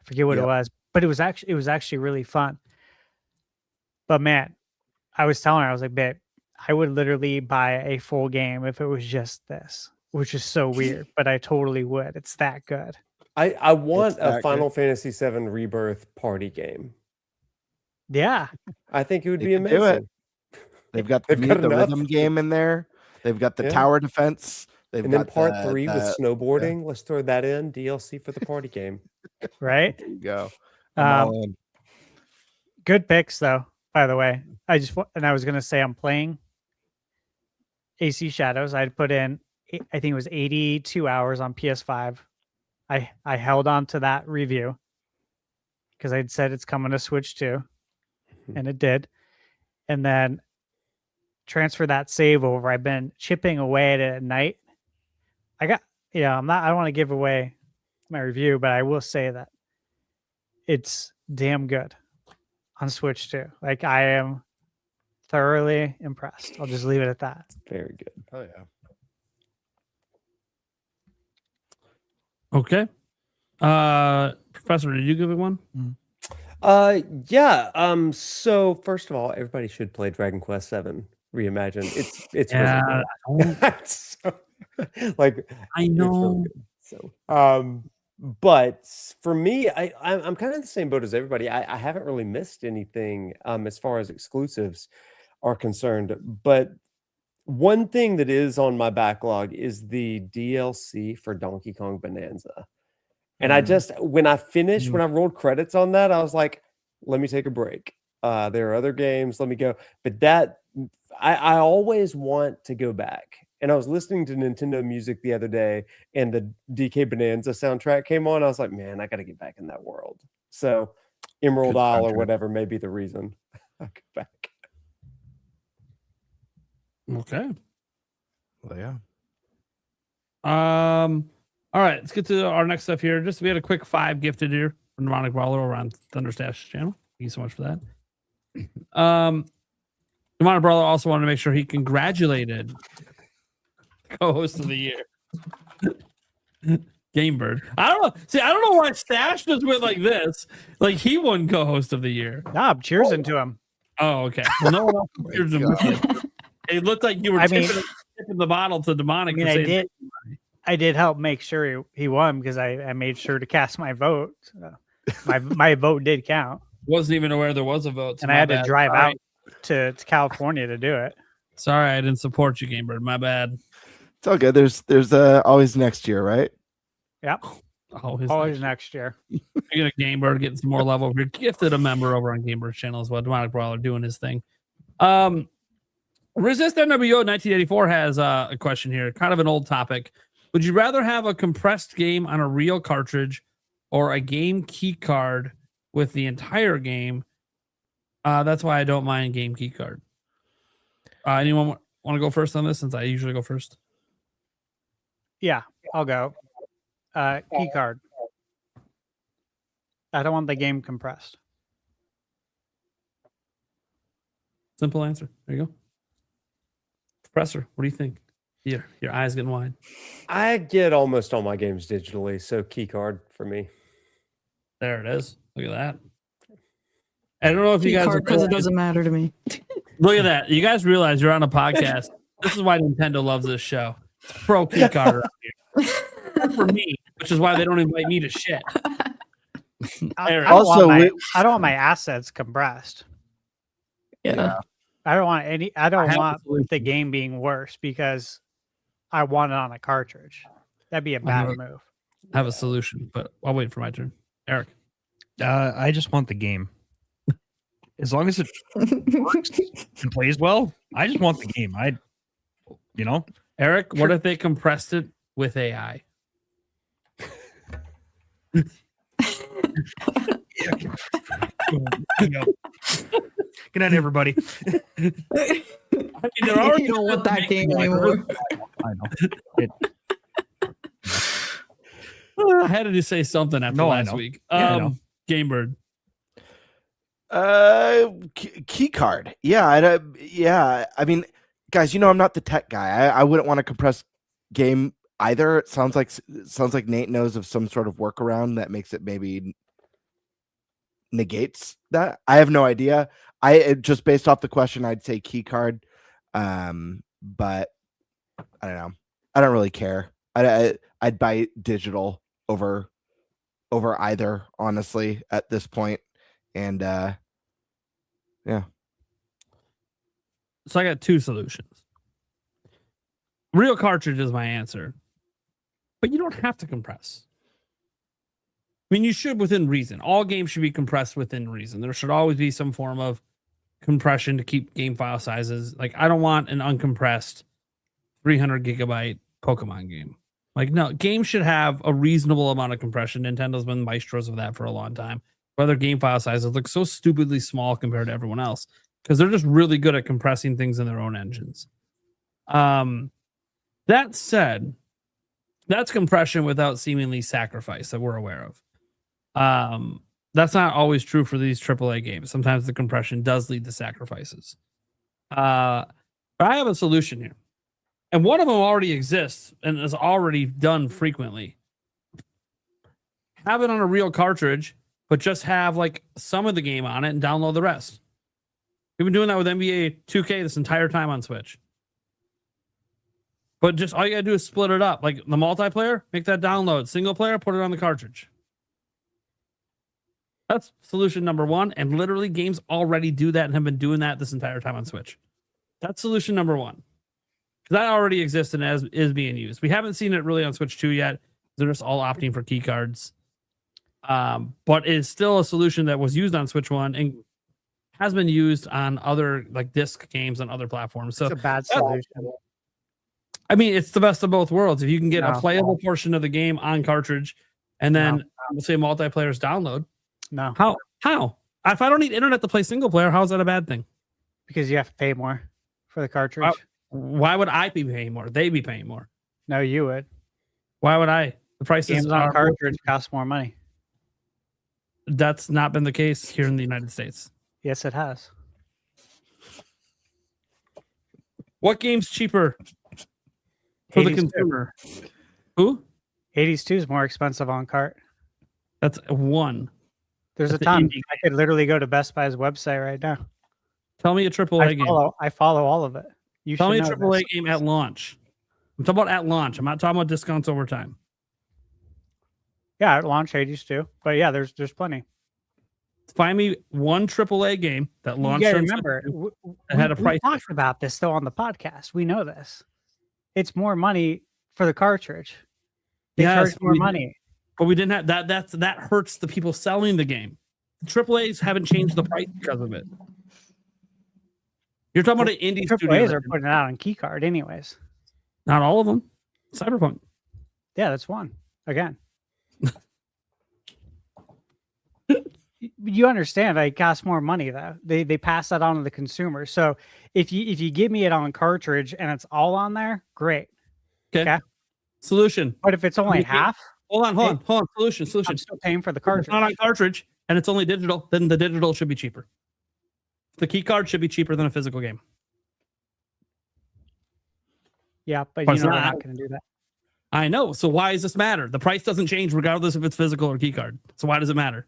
Speaker 5: I forget what it was, but it was actually really fun. But man, I was telling her, I was like, babe, I would literally buy a full game if it was just this, which is so weird, but I totally would. It's that good.
Speaker 9: I want a Final Fantasy VII Rebirth party game.
Speaker 5: Yeah.
Speaker 9: I think it would be amazing.
Speaker 6: They've got the rhythm game in there. They've got the tower defense.
Speaker 9: And then part 3 with snowboarding. Let's throw that in. DLC for the party game.
Speaker 5: Right?
Speaker 6: There you go.
Speaker 5: Good picks, though, by the way. I was going to say I'm playing AC Shadows. I'd put in, I think it was 82 hours on PS5. I held on to that review because I'd said it's coming to Switch too, and it did. And then transfer that save over. I've been chipping away at it at night. I don't want to give away my review, but I will say that it's damn good on Switch too. Like, I am thoroughly impressed. I'll just leave it at that.
Speaker 9: Very good.
Speaker 6: Oh yeah.
Speaker 7: Okay. Professor, did you give it one?
Speaker 9: So first of all, everybody should play Dragon Quest VII Reimagined. It's really good. Like, I know. Really so but for me, I'm kind of in the same boat as everybody. I haven't really missed anything as far as exclusives are concerned. But one thing that is on my backlog is the DLC for Donkey Kong Bonanza. And I just, when I rolled credits on that, I was like, let me take a break. There are other games, let me go. But that, I always want to go back. And I was listening to Nintendo music the other day, and the DK Bonanza soundtrack came on. I was like, man, I got to get back in that world. So Emerald Isle or whatever may be the reason I go back.
Speaker 7: Okay.
Speaker 6: Well, yeah.
Speaker 7: All right, let's get to our next stuff here. We had a quick 5 gifted here from Demonic Brawler over on ThunderStash channel. Thank you so much for that. Demonic Brawler also wanted to make sure he congratulated co-host of the year, GameBird. I don't know. See, I don't know why Stash just went like this. Like, he won co-host of the year.
Speaker 5: Nah, I'm cheersing to him.
Speaker 7: Oh, okay. Well, no one else cheers him. It looked like you were tipping the bottle to Demonic.
Speaker 5: I mean, I did help make sure he won because I made sure to cast my vote. So my vote did count.
Speaker 7: Wasn't even aware there was a vote.
Speaker 5: And I had to drive out to California to do it.
Speaker 7: Sorry, I didn't support you, GameBird. My bad.
Speaker 6: It's all good. There's always next year, right?
Speaker 5: Yep. Always next year.
Speaker 7: You're gonna GameBird getting some more love over here. Gifted a member over on GameBird's channel as well. Demonic Brawler doing his thing. Resist NWO 1984 has a question here, kind of an old topic. Would you rather have a compressed game on a real cartridge or a game key card with the entire game? That's why I don't mind game key card. Anyone want to go first on this, since I usually go first?
Speaker 5: Yeah, I'll go. Key card. I don't want the game compressed.
Speaker 7: Simple answer. There you go. Professor, what do you think? Your eyes getting wide.
Speaker 9: I get almost all my games digitally, so key card for me.
Speaker 7: There it is. Look at that. I don't know if you
Speaker 10: Key
Speaker 7: guys
Speaker 10: card, because it doesn't matter to me.
Speaker 7: look at that. You guys realize you're on a podcast. This is why Nintendo loves this show. It's pro key card around here. Except for me, which is why they don't invite me to shit. Eric.
Speaker 6: Also,
Speaker 5: I don't want my assets compressed.
Speaker 10: Yeah.
Speaker 5: I don't want any. I don't
Speaker 7: have
Speaker 5: want
Speaker 7: a solution.
Speaker 5: the game being worse because I want it on a cartridge. That'd be a bad move.
Speaker 7: I have a solution, but I'll wait for my turn. Eric.
Speaker 8: I just want the game. As long as it works and plays well, I just want the game.
Speaker 7: Eric, what if they compressed it with AI?
Speaker 8: Good night, everybody.
Speaker 7: I mean, they're already
Speaker 10: You don't want that game anymore.
Speaker 8: I know.
Speaker 7: I had to just say something after
Speaker 8: No, I
Speaker 7: last
Speaker 8: know.
Speaker 7: week.
Speaker 8: Yeah, I know.
Speaker 7: GameBird.
Speaker 6: Key card. Yeah, yeah. I mean, guys, I'm not the tech guy. I wouldn't want to compress game either. It sounds like Nate knows of some sort of workaround that makes it maybe negates that. I have no idea. Just based off the question, I'd say key card. But I don't know. I don't really care. I'd buy digital over either, honestly, at this point. And yeah.
Speaker 7: So I got two solutions. Real cartridge is my answer, but you don't have to compress. I mean, you should within reason. All games should be compressed within reason. There should always be some form of compression to keep game file sizes. Like, I don't want an uncompressed 300 gigabyte Pokemon game. Like, no, games should have a reasonable amount of compression. Nintendo's been maestros of that for a long time. Where their game file sizes look so stupidly small compared to everyone else, because they're just really good at compressing things in their own engines. That said, that's compression without seemingly sacrifice that we're aware of. That's not always true for these AAA games. Sometimes the compression does lead to sacrifices. But I have a solution here. And one of them already exists and is already done frequently. Have it on a real cartridge, but just have like some of the game on it and download the rest. We've been doing that with NBA 2K this entire time on Switch. But just all you gotta do is split it up. Like the multiplayer, make that download. Single player, put it on the cartridge. That's solution number one. And literally games already do that and have been doing that this entire time on Switch. That's solution number one. Because that already exists and is being used. We haven't seen it really on Switch 2 yet. They're just all opting for key cards. But it's still a solution that was used on Switch 1 and has been used on other like disc games on other platforms. So
Speaker 5: It's a bad solution.
Speaker 7: I mean, it's the best of both worlds. If you can get a playable portion of the game on cartridge and then we'll say multiplayer's download.
Speaker 5: No.
Speaker 7: How? If I don't need internet to play single player, how is that a bad thing?
Speaker 5: Because you have to pay more for the cartridge.
Speaker 7: Why would I be paying more? They'd be paying more.
Speaker 5: No, you would.
Speaker 7: Why would I? The prices
Speaker 5: Games on
Speaker 7: are
Speaker 5: cartridge cost more money.
Speaker 7: That's not been the case here in the United States.
Speaker 5: Yes, it has.
Speaker 7: What game's cheaper for the
Speaker 5: 82.
Speaker 7: consumer? Who?
Speaker 5: 82 is more expensive on cart.
Speaker 7: That's one.
Speaker 5: There's
Speaker 7: That's
Speaker 5: a
Speaker 7: the
Speaker 5: ton.
Speaker 7: indie.
Speaker 5: I could literally go to Best Buy's website right now.
Speaker 7: Tell me a AAA game.
Speaker 5: I follow all of it. You
Speaker 7: Tell me a
Speaker 5: should know
Speaker 7: AAA
Speaker 5: this.
Speaker 7: game at launch. I'm talking about at launch. I'm not talking about discounts over time.
Speaker 5: Yeah, at launch 82. But yeah, there's plenty.
Speaker 7: Find me one AAA game that launched.
Speaker 5: Yeah,
Speaker 7: on
Speaker 5: remember,
Speaker 7: Switch that had a price.
Speaker 5: We talked about this though on the podcast. We know this. It's more money for the cartridge. They
Speaker 7: Yes,
Speaker 5: charge more money.
Speaker 7: but we didn't have that. That hurts the people selling the game. AAAs haven't changed the price because of it. You're talking about an indie studio.
Speaker 5: AAAs are putting it out on keycard anyways.
Speaker 7: Not all of them. Cyberpunk.
Speaker 5: Yeah, that's one. Again. You understand it costs more money though. They pass that on to the consumer. So if you give me it on cartridge and it's all on there, great.
Speaker 7: Okay. Solution.
Speaker 5: But if it's only half,
Speaker 7: hold on. Solution.
Speaker 5: I'm still paying for the
Speaker 7: If
Speaker 5: cartridge.
Speaker 7: it's not on cartridge and it's only digital, then the digital should be cheaper. The key card should be cheaper than a physical game.
Speaker 5: Yeah, but
Speaker 7: But
Speaker 5: you know
Speaker 7: it's
Speaker 5: we're
Speaker 7: not.
Speaker 5: not going to do that.
Speaker 7: I know. So why does this matter? The price doesn't change regardless if it's physical or key card. So why does it matter?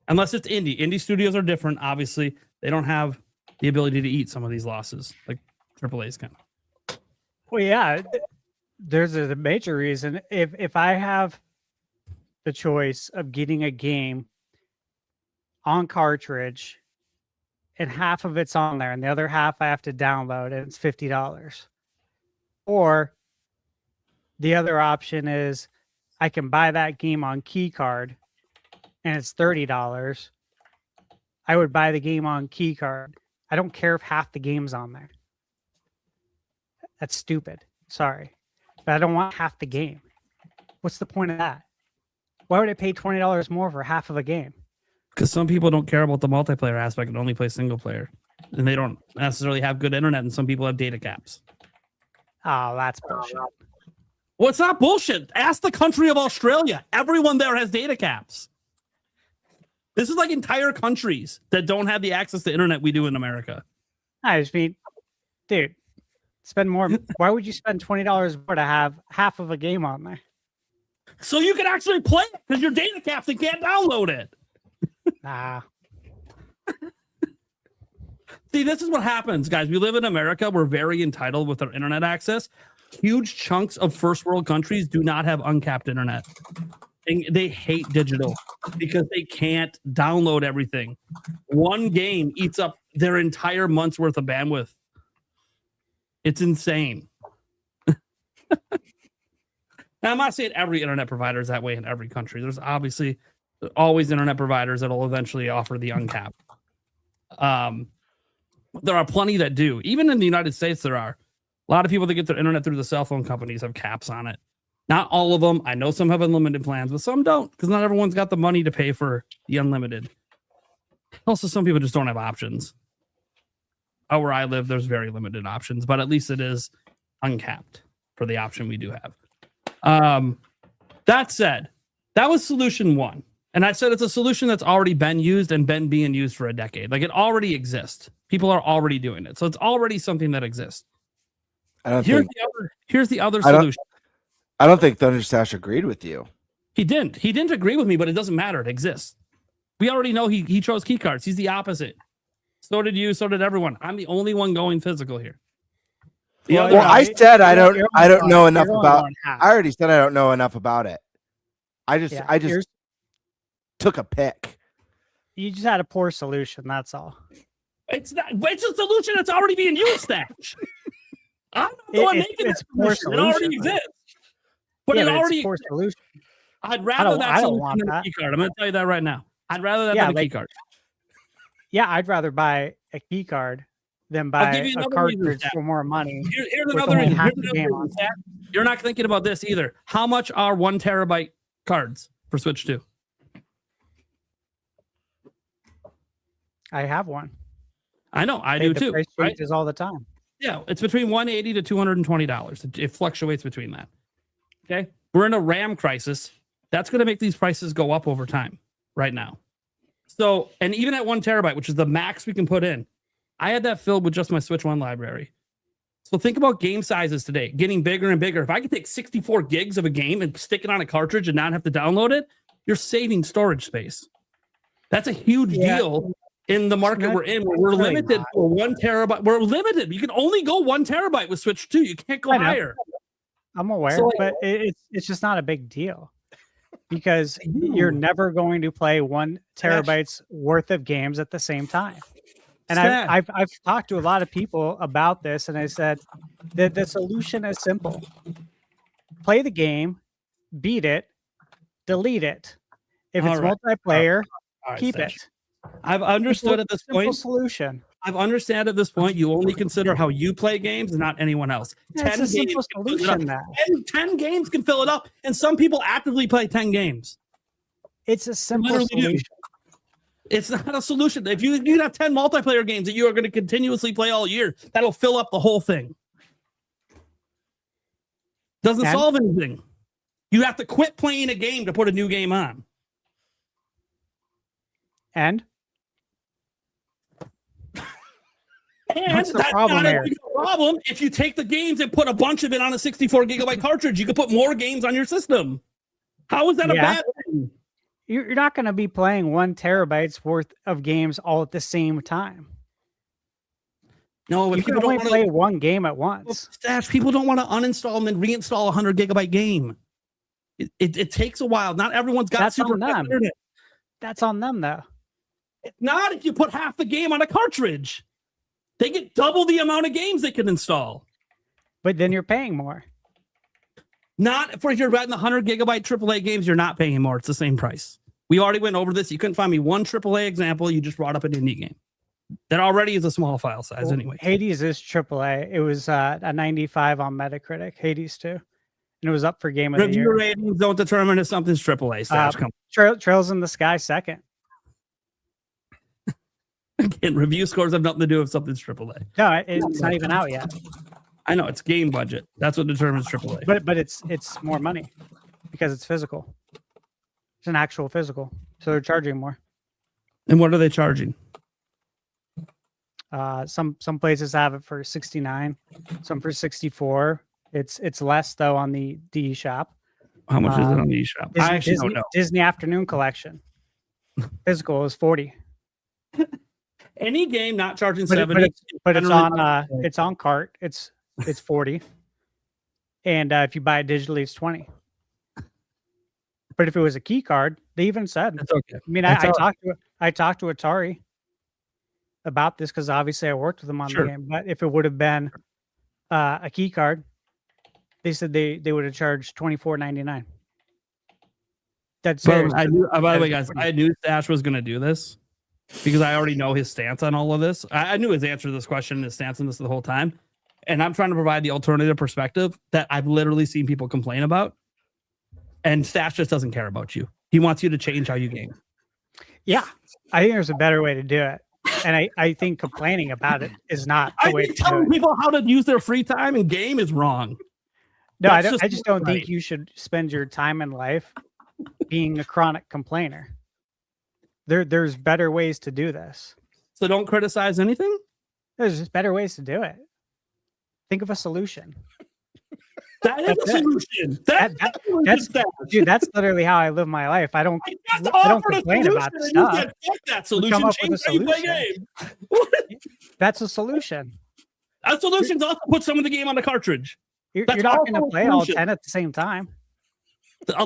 Speaker 7: Unless it's indie. Indie studios are different. Obviously, they don't have the ability to eat some of these losses like AAA's can.
Speaker 5: Well, yeah, there's a major reason. If I have the choice of getting a game on cartridge and half of it's on there and the other half I have to download and it's $50. Or the other option is I can buy that game on key card and it's $30. I would buy the game on key card. I don't care if half the game's on there. That's stupid. Sorry. But I don't want half the game. What's the point of that? Why would I pay $20 more for half of a game?
Speaker 7: Because some people don't care about the multiplayer aspect and only play single player. And they don't necessarily have good internet, and some people have data caps.
Speaker 5: Oh, that's bullshit.
Speaker 7: Well, it's not bullshit. Ask the country of Australia. Everyone there has data caps. This is like entire countries that don't have the access to internet we do in America.
Speaker 5: I just mean, dude, spend more. Why would you spend $20 more to have half of a game on there?
Speaker 7: So you can actually play it because your data caps and can't download it.
Speaker 5: Nah.
Speaker 7: See, this is what happens, guys. We live in America. We're very entitled with our internet access. Huge chunks of first world countries do not have uncapped internet. And they hate digital because they can't download everything. One game eats up their entire month's worth of bandwidth. It's insane. Now, I'm not saying every internet provider is that way in every country. There's obviously always internet providers that will eventually offer the uncapped. There are plenty that do. Even in the United States, there are. A lot of people that get their internet through the cell phone companies have caps on it. Not all of them. I know some have unlimited plans, but some don't because not everyone's got the money to pay for the unlimited. Also, some people just don't have options. Where I live, there's very limited options, but at least it is uncapped for the option we do have. That said, that was solution one. And I said it's a solution that's already been used and been being used for a decade. Like it already exists. People are already doing it. So it's already something that exists. Here's the other solution.
Speaker 6: I don't think ThunderStash agreed with you.
Speaker 7: He didn't agree with me, but it doesn't matter. It exists. We already know he chose key cards. He's the opposite. So did you. So did everyone. I'm the only one going physical here.
Speaker 6: I said I don't know enough about. I already said I don't know enough about it. I just took a pick.
Speaker 5: You just had a poor solution. That's all.
Speaker 7: It's a solution that's already being used, Stash. I'm not the one making that solution. It already exists. But it already
Speaker 5: exists. Poor solution.
Speaker 7: I'd rather that solution than a key card. I'm going to tell you that right now. I'd rather that than a key card.
Speaker 5: Yeah, I'd rather buy a key card than buy a cartridge for more money.
Speaker 7: Here's another reason. You're not thinking about this either. How much are 1 terabyte cards for Switch 2?
Speaker 5: I have one.
Speaker 7: I know, I do too.
Speaker 5: Price changes all the time.
Speaker 7: Yeah, it's between $180 to $220. It fluctuates between that. Okay, we're in a RAM crisis. That's going to make these prices go up over time. Right now, so and even at 1 terabyte, which is the max we can put in, I had that filled with just my Switch 1 library. So think about game sizes today, getting bigger and bigger. If I could take 64 gigs of a game and stick it on a cartridge and not have to download it, you're saving storage space. That's a huge deal in the market we're in, where we're limited for 1 terabyte. We're limited. You can only go 1 terabyte with Switch 2. You can't go higher.
Speaker 5: I'm aware, but it's just not a big deal because you're never going to play 1 terabyte's worth of games at the same time. And I've talked to a lot of people about this, and I said that the solution is simple: play the game, beat it, delete it. If
Speaker 7: All
Speaker 5: it's
Speaker 7: right.
Speaker 5: multiplayer,
Speaker 7: All right,
Speaker 5: keep
Speaker 7: Stash.
Speaker 5: it.
Speaker 7: I've understood at this
Speaker 5: Simple
Speaker 7: point.
Speaker 5: solution.
Speaker 7: I've understand at this point you only consider how you play games and not anyone else.
Speaker 5: It's a simple solution now.
Speaker 7: 10 games can fill it up, and some people actively play 10 games.
Speaker 5: It's a simple
Speaker 7: Literally do.
Speaker 5: solution.
Speaker 7: It's not a solution. If you have 10 multiplayer games that you are going to continuously play all year, that'll fill up the whole thing. Doesn't
Speaker 5: And?
Speaker 7: solve anything. You have to quit playing a game to put a new game on.
Speaker 5: And
Speaker 7: And
Speaker 5: what's the
Speaker 7: that's
Speaker 5: problem
Speaker 7: not
Speaker 5: here?
Speaker 7: a big problem. If you take the games and put a bunch of it on a 64 gigabyte cartridge, you can put more games on your system. How is that a
Speaker 5: Yeah.
Speaker 7: bad thing?
Speaker 5: You're not going to be playing 1 terabyte's worth of games all at the same time.
Speaker 7: No, but
Speaker 5: You can
Speaker 7: people
Speaker 5: only
Speaker 7: don't
Speaker 5: play
Speaker 7: want
Speaker 5: one game at once.
Speaker 7: to. Stash. People don't want to uninstall and then reinstall a 100 gigabyte game. It takes a while. Not everyone's got
Speaker 5: That's
Speaker 7: super
Speaker 5: on
Speaker 7: fast
Speaker 5: them.
Speaker 7: internet.
Speaker 5: That's on them, though.
Speaker 7: It's not if you put half the game on a cartridge. They get double the amount of games they can install.
Speaker 5: But then you're paying more.
Speaker 7: Not for if you're betting the 100 gigabyte AAA games, you're not paying more. It's the same price. We already went over this. You couldn't find me one AAA example. You just brought up an indie game. That already is a small file size
Speaker 5: Well,
Speaker 7: anyway.
Speaker 5: Hades is AAA. It was a 95 on Metacritic. Hades too, and it was up for Game of the
Speaker 7: Review
Speaker 5: Year.
Speaker 7: ratings don't determine if something's AAA. Stash, come
Speaker 5: Trails in the Sky second.
Speaker 7: again. Review scores have nothing to do if something's AAA.
Speaker 5: No, it's not even out yet.
Speaker 7: I know it's game budget. That's what determines AAA.
Speaker 5: But it's more money because it's physical. It's an actual physical, so they're charging more.
Speaker 7: And what are they charging?
Speaker 5: Some places have it for 69, some for 64. It's less though on the D shop.
Speaker 7: How much is it on the eShop? I actually don't know.
Speaker 5: Disney Afternoon Collection. Physical is 40.
Speaker 7: Any game not charging
Speaker 5: But
Speaker 7: 70.
Speaker 5: it's on cart. It's 40. And if you buy it digitally, it's 20. But if it was a key card, they even said.
Speaker 7: It's okay.
Speaker 5: I mean,
Speaker 7: It's
Speaker 5: I talked to Atari about this because obviously I worked with them on
Speaker 7: Sure.
Speaker 5: the game. But if it would have been a key card, they said they would have charged $24.99. That's serious.
Speaker 7: I knew, by the way, guys, I knew Stash was going to do this because I already know his stance on all of this. I knew his answer to this question and his stance on this the whole time. And I'm trying to provide the alternative perspective that I've literally seen people complain about. And Stash just doesn't care about you. He wants you to change how you game.
Speaker 5: Yeah, I think there's a better way to do it. And I think complaining about it is not the
Speaker 7: I
Speaker 5: way
Speaker 7: think
Speaker 5: to do
Speaker 7: telling
Speaker 5: it.
Speaker 7: people how to use their free time and game is wrong.
Speaker 5: No, I
Speaker 7: That's
Speaker 5: just don't
Speaker 7: right.
Speaker 5: think you should spend your time in life being a chronic complainer. There's better ways to do this.
Speaker 7: So don't criticize anything?
Speaker 5: There's just better ways to do it. Think of a solution.
Speaker 7: That is
Speaker 5: That's
Speaker 7: a
Speaker 5: it.
Speaker 7: solution. That's
Speaker 5: Dude, that's literally how I live my life. I don't complain about stuff.
Speaker 7: That
Speaker 5: We
Speaker 7: solution.
Speaker 5: come up
Speaker 7: Change
Speaker 5: with a
Speaker 7: how you play
Speaker 5: solution.
Speaker 7: game.
Speaker 5: That's a solution.
Speaker 7: A solution's also put some of the game on the cartridge.
Speaker 5: You're
Speaker 7: That's
Speaker 5: not
Speaker 7: also
Speaker 5: going to
Speaker 7: a
Speaker 5: play all
Speaker 7: solution.
Speaker 5: 10 at the same time.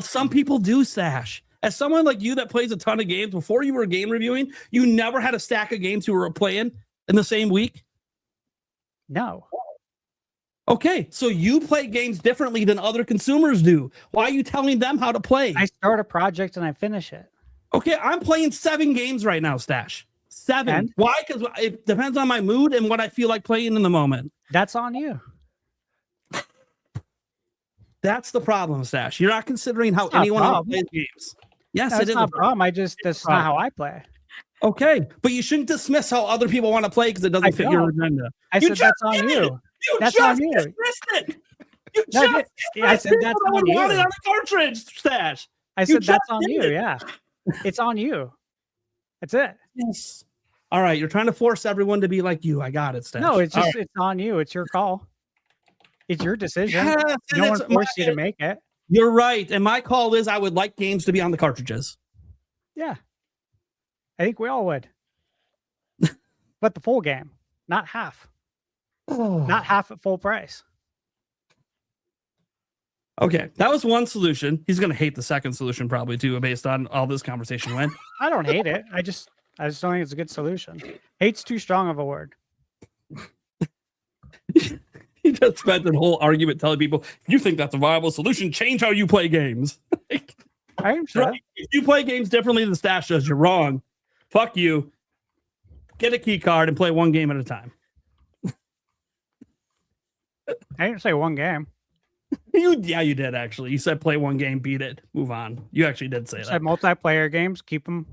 Speaker 7: Some people do, Stash. As someone like you that plays a ton of games, before you were game reviewing, you never had a stack of games you were playing in the same week?
Speaker 5: No.
Speaker 7: Okay, so you play games differently than other consumers do. Why are you telling them how to play?
Speaker 5: I start a project and I finish it.
Speaker 7: Okay, I'm playing 7 games right now, Stash. 7.
Speaker 5: And?
Speaker 7: Why? Because it depends on my mood and what I feel like playing in the moment.
Speaker 5: That's on you.
Speaker 7: That's the problem, Stash. You're not considering how
Speaker 5: It's not a
Speaker 7: anyone else
Speaker 5: problem.
Speaker 7: plays games. Yes,
Speaker 5: That's
Speaker 7: it is.
Speaker 5: not
Speaker 7: a
Speaker 5: a problem. That's not how I play.
Speaker 7: Okay, but you shouldn't dismiss how other people want to play because it doesn't
Speaker 5: I
Speaker 7: fit your
Speaker 5: don't.
Speaker 7: agenda.
Speaker 5: I
Speaker 7: You
Speaker 5: said
Speaker 7: just
Speaker 5: that's on
Speaker 7: did it.
Speaker 5: you.
Speaker 7: You
Speaker 5: That's
Speaker 7: just
Speaker 5: on you.
Speaker 7: dismissed it. You
Speaker 5: No,
Speaker 7: just
Speaker 5: I said that's on
Speaker 7: want it
Speaker 5: you.
Speaker 7: on a cartridge, Stash.
Speaker 5: I
Speaker 7: You
Speaker 5: said
Speaker 7: just
Speaker 5: that's on
Speaker 7: did
Speaker 5: you.
Speaker 7: it.
Speaker 5: Yeah. It's on you. That's it.
Speaker 7: Yes. All right, you're trying to force everyone to be like you. I got it, Stash.
Speaker 5: No, it's
Speaker 7: All
Speaker 5: just
Speaker 7: right.
Speaker 5: it's on you. It's your call. It's your decision.
Speaker 7: Yes, and
Speaker 5: No one
Speaker 7: it's
Speaker 5: forced you to make it.
Speaker 7: You're right. And my call is I would like games to be on the cartridges.
Speaker 5: Yeah. I think we all would. But the full game, not half. Not half at full price.
Speaker 7: Okay, that was one solution. He's going to hate the second solution probably too, based on all this conversation went.
Speaker 5: I don't hate it. I just don't think it's a good solution. Hate's too strong of a word.
Speaker 7: He just spent the whole argument telling people, if you think that's a viable solution, change how you play games.
Speaker 5: I didn't say that.
Speaker 7: If you play games differently than Stash does, you're wrong. Fuck you. Get a key card and play one game at a time.
Speaker 5: I didn't say one game.
Speaker 7: You did actually. You said play one game, beat it, move on. You actually did say
Speaker 5: I
Speaker 7: that.
Speaker 5: said multiplayer games, keep them.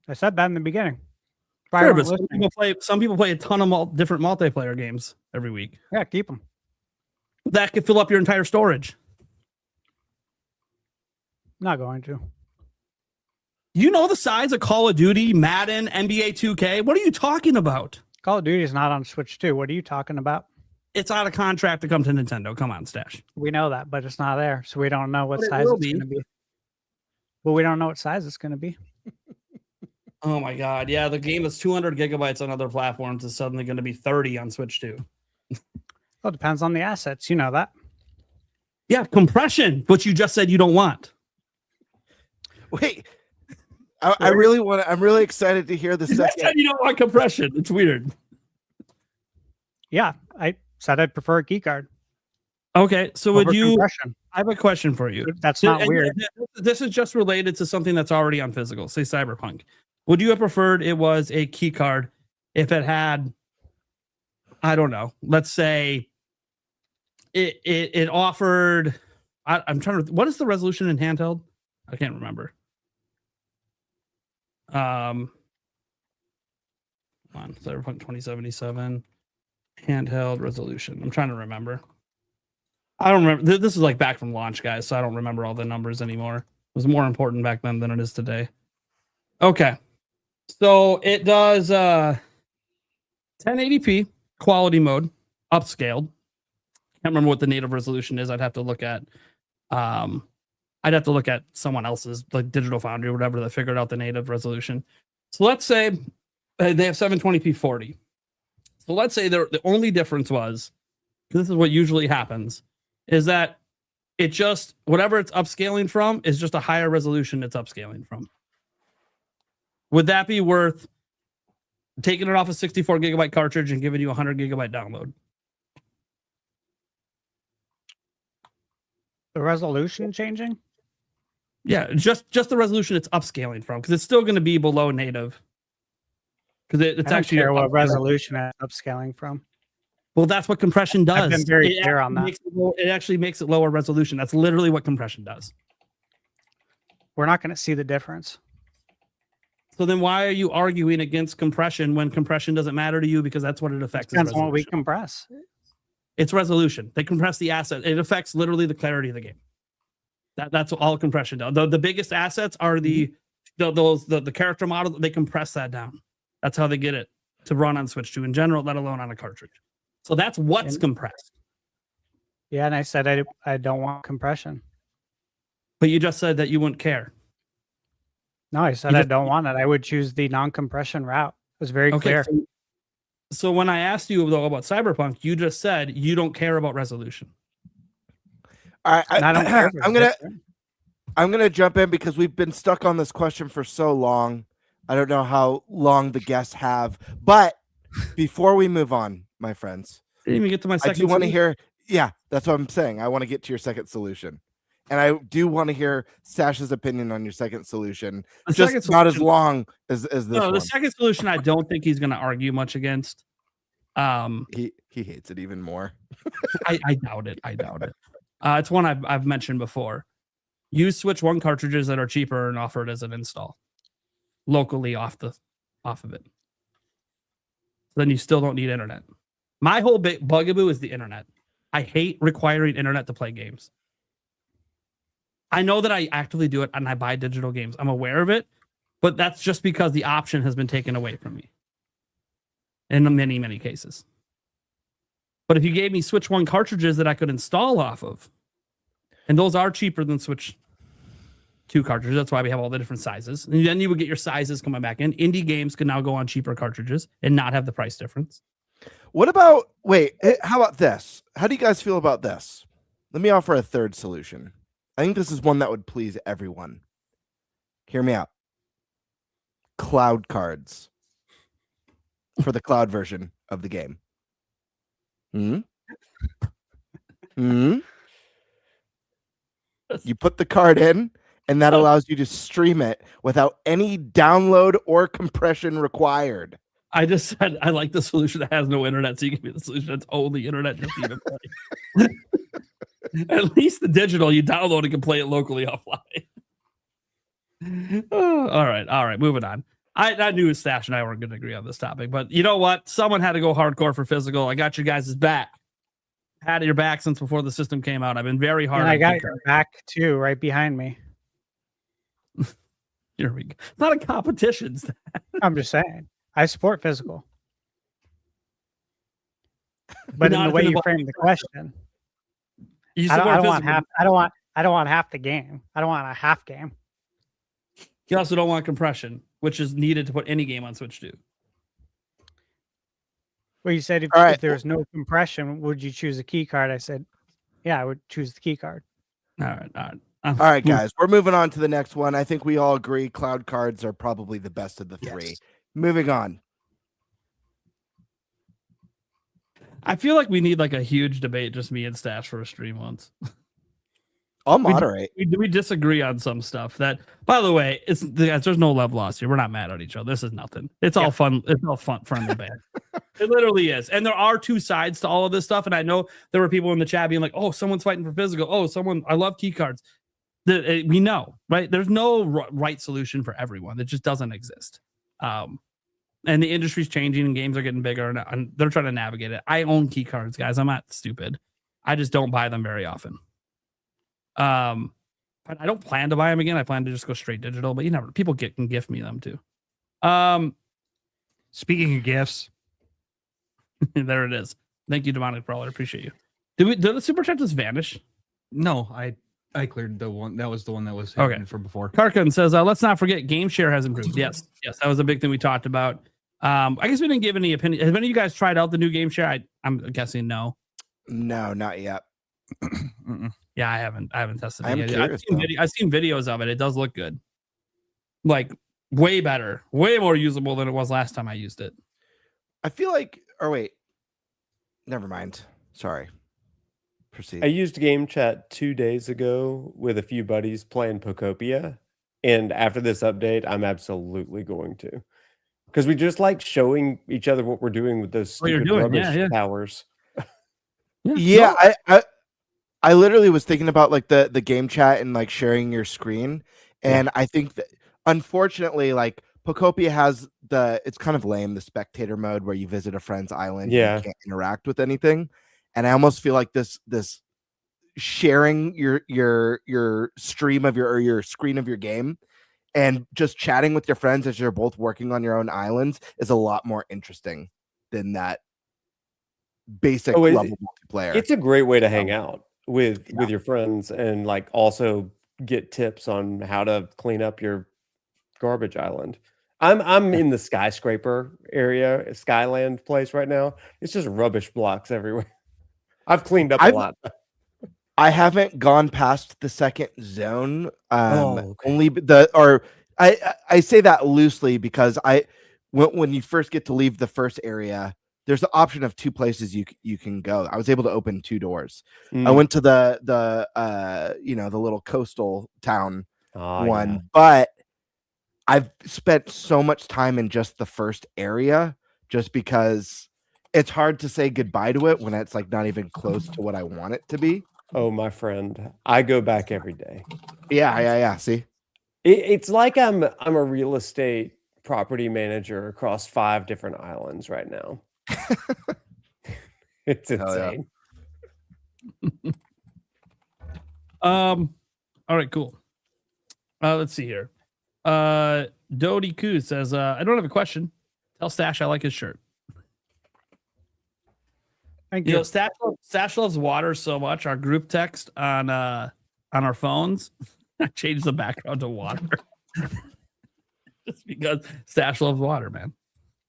Speaker 5: I said that in the beginning.
Speaker 7: Sure, but some people play a ton of different multiplayer games every week.
Speaker 5: Yeah, keep them.
Speaker 7: That could fill up your entire storage.
Speaker 5: Not going to.
Speaker 7: You know the size of Call of Duty, Madden, NBA 2K? What are you talking about?
Speaker 5: Call of Duty is not on Switch 2. What are you talking about?
Speaker 7: It's out of contract to come to Nintendo. Come on, Stash.
Speaker 5: We know that, but it's not there, so we don't know what size it's going to be. But we don't know what size it's going to be.
Speaker 7: Oh my God. Yeah, the game that's 200 gigabytes on other platforms is suddenly going to be 30 on Switch 2.
Speaker 5: Well, it depends on the assets. You know that.
Speaker 7: Yeah, compression, which you just said you don't want.
Speaker 6: Wait, I really want to. I'm really excited to hear the
Speaker 7: You just said you don't want compression. It's weird.
Speaker 5: Yeah, I said I'd prefer a key card.
Speaker 7: Okay, so would you?
Speaker 5: Compression.
Speaker 7: I have a question for you.
Speaker 5: That's not weird.
Speaker 7: This is just related to something that's already on physical, say Cyberpunk. Would you have preferred it was a key card if it had, I don't know, let's say it offered, I'm trying to, what is the resolution in handheld? I can't remember. Come on, Cyberpunk 2077 handheld resolution. I'm trying to remember. I don't remember. This is like back from launch, guys, so I don't remember all the numbers anymore. It was more important back then than it is today. Okay. So it does 1080p quality mode, upscaled. Can't remember what the native resolution is. I'd have to look at someone else's, like Digital Foundry or whatever, that figured out the native resolution. So let's say they have 720p 40. So let's say the only difference was, because this is what usually happens, is that it just, whatever it's upscaling from is just a higher resolution it's upscaling from. Would that be worth taking it off a 64 gigabyte cartridge and giving you a 100 gigabyte download?
Speaker 5: The resolution changing?
Speaker 7: Yeah, just the resolution it's upscaling from, because it's still going to be below native. Because it's actually
Speaker 5: what resolution it's upscaling from.
Speaker 7: Well, that's what compression does.
Speaker 5: I've been very clear on that.
Speaker 7: It actually makes it lower resolution. That's literally what compression does.
Speaker 5: We're not going to see the difference.
Speaker 7: So then why are you arguing against compression when compression doesn't matter to you, because that's what it affects?
Speaker 5: Depends on what we compress.
Speaker 7: It's resolution. They compress the asset. It affects literally the clarity of the game. That's all compression does. The biggest assets are the character model. They compress that down. That's how they get it to run on Switch 2 in general, let alone on a cartridge. So that's what's compressed.
Speaker 5: Yeah, and I said I don't want compression.
Speaker 7: But you just said that you wouldn't care.
Speaker 5: No, I said I don't want it. I would choose the non-compression route. It was very clear.
Speaker 7: So when I asked you though about Cyberpunk, you just said you don't care about resolution.
Speaker 6: All right,
Speaker 5: I don't care.
Speaker 6: I'm gonna jump in because we've been stuck on this question for so long. I don't know how long the guests have, but before we move on, my friends,
Speaker 7: didn't even get to my second.
Speaker 6: I do want to hear. Yeah, that's what I'm saying. I want to get to your second solution, and I do want to hear Stash's opinion on your second solution. Just not as long as this. No,
Speaker 7: the second solution, I don't think he's going to argue much against.
Speaker 6: He hates it even more.
Speaker 7: I doubt it. It's one I've mentioned before. Use Switch 1 cartridges that are cheaper and offer it as an install locally off of it. Then you still don't need internet. My whole bugaboo is the internet. I hate requiring internet to play games. I know that I actively do it and I buy digital games. I'm aware of it, but that's just because the option has been taken away from me in many, many cases. But if you gave me Switch 1 cartridges that I could install off of, and those are cheaper than Switch 2 cartridges, that's why we have all the different sizes. And then you would get your sizes coming back in. Indie games can now go on cheaper cartridges and not have the price difference.
Speaker 6: What about, how about this? How do you guys feel about this? Let me offer a third solution. I think this is one that would please everyone. Hear me out. Cloud cards for the cloud version of the game. You put the card in, and that allows you to stream it without any download or compression required.
Speaker 7: I just said I like the solution that has no internet, so you give me the solution that's only internet just to even play. At least the digital, you download and can play it locally offline. All right, moving on. I knew Stash and I weren't going to agree on this topic, but you know what? Someone had to go hardcore for physical. I got you guys' back. Had your back since before the system came out. I've been very hard.
Speaker 5: And I got your back too, right behind me.
Speaker 7: Here we go. It's not a competition.
Speaker 5: I'm just saying. I support physical. But in
Speaker 7: Not
Speaker 5: the way
Speaker 7: if
Speaker 5: you
Speaker 7: it
Speaker 5: framed the question,
Speaker 7: You
Speaker 5: I
Speaker 7: support
Speaker 5: don't want
Speaker 7: physical.
Speaker 5: half. I don't want half the game. I don't want a half game.
Speaker 7: You also don't want compression, which is needed to put any game on Switch 2.
Speaker 5: Well, you said
Speaker 6: All right.
Speaker 5: if there was no compression, would you choose a key card? I said, yeah, I would choose the key card.
Speaker 7: All right.
Speaker 6: All right, guys, we're moving on to the next one. I think we all agree cloud cards are probably the best of the three.
Speaker 7: Yes.
Speaker 6: Moving on.
Speaker 7: I feel like we need like a huge debate, just me and Stash for a stream once.
Speaker 6: I'll moderate.
Speaker 7: We disagree on some stuff. That, by the way, there's no love lost here. We're not mad at each other. This is nothing. It's all fun. It's all fun, friendly band. It literally is. And there are two sides to all of this stuff. And I know there were people in the chat being like, "Oh, someone's fighting for physical. Oh, I love key cards." We know, right? There's no right solution for everyone. It just doesn't exist. And the industry's changing and games are getting bigger and they're trying to navigate it. I own key cards, guys. I'm not stupid. I just don't buy them very often. But I don't plan to buy them again. I plan to just go straight digital, but people can gift me them too.
Speaker 8: Speaking of gifts,
Speaker 7: there it is. Thank you, Demonic Brawler. Appreciate you. Did the super chat just vanish?
Speaker 8: no, I cleared the one. That was the one that was
Speaker 7: Okay.
Speaker 8: hidden from before.
Speaker 7: Karkin says, let's not forget game share has improved. Yes, that was a big thing we talked about. I guess we didn't give any opinion. Have any of you guys tried out the new game share? I'm guessing no.
Speaker 6: No, not yet.
Speaker 7: Yeah, I haven't tested
Speaker 6: I'm
Speaker 7: it yet.
Speaker 6: curious,
Speaker 7: I've seen videos of it. It does look good. Like way better, way more usable than it was last time I used it.
Speaker 6: I feel like, or wait, never mind. Sorry. Proceed.
Speaker 9: I used game chat 2 days ago with a few buddies playing Pocopia. And after this update, I'm absolutely going to. Because we just like showing each other what we're doing with those
Speaker 7: What you're
Speaker 9: stupid
Speaker 7: doing,
Speaker 9: rubbish
Speaker 7: yeah.
Speaker 9: towers.
Speaker 6: Yeah, I literally was thinking about like the game chat and like sharing your screen. And I think that unfortunately, like Pocopia has it's kind of lame, the spectator mode where you visit a friend's island and you can't interact with anything. And I almost feel like this sharing your stream of your screen of your game and just chatting with your friends as you're both working on your own islands is a lot more interesting than that basic level multiplayer.
Speaker 9: It's a great way to hang out with your friends and like also get tips on how to clean up your garbage island. I'm in the skyscraper area, Skyland place right now. It's just rubbish blocks everywhere. I've cleaned up a lot.
Speaker 6: I haven't gone past the second zone.
Speaker 9: Okay.
Speaker 6: Only I say that loosely because when you first get to leave the first area, there's the option of two places you can go. I was able to open two doors. I went to the little coastal town one, but I've spent so much time in just the first area just because it's hard to say goodbye to it when it's like not even close to what I want it to be.
Speaker 9: Oh, my friend, I go back every day.
Speaker 6: Yeah. See,
Speaker 9: it's like I'm a real estate property manager across 5 different islands right now. It's insane.
Speaker 7: All right, cool. Let's see here. Dodie Koo says, I don't have a question. Tell Stash I like his shirt.
Speaker 5: Thank
Speaker 7: You
Speaker 5: you.
Speaker 7: know, Stash loves water so much. Our group text on our phones, I changed the background to water. Just because Stash loves water, man.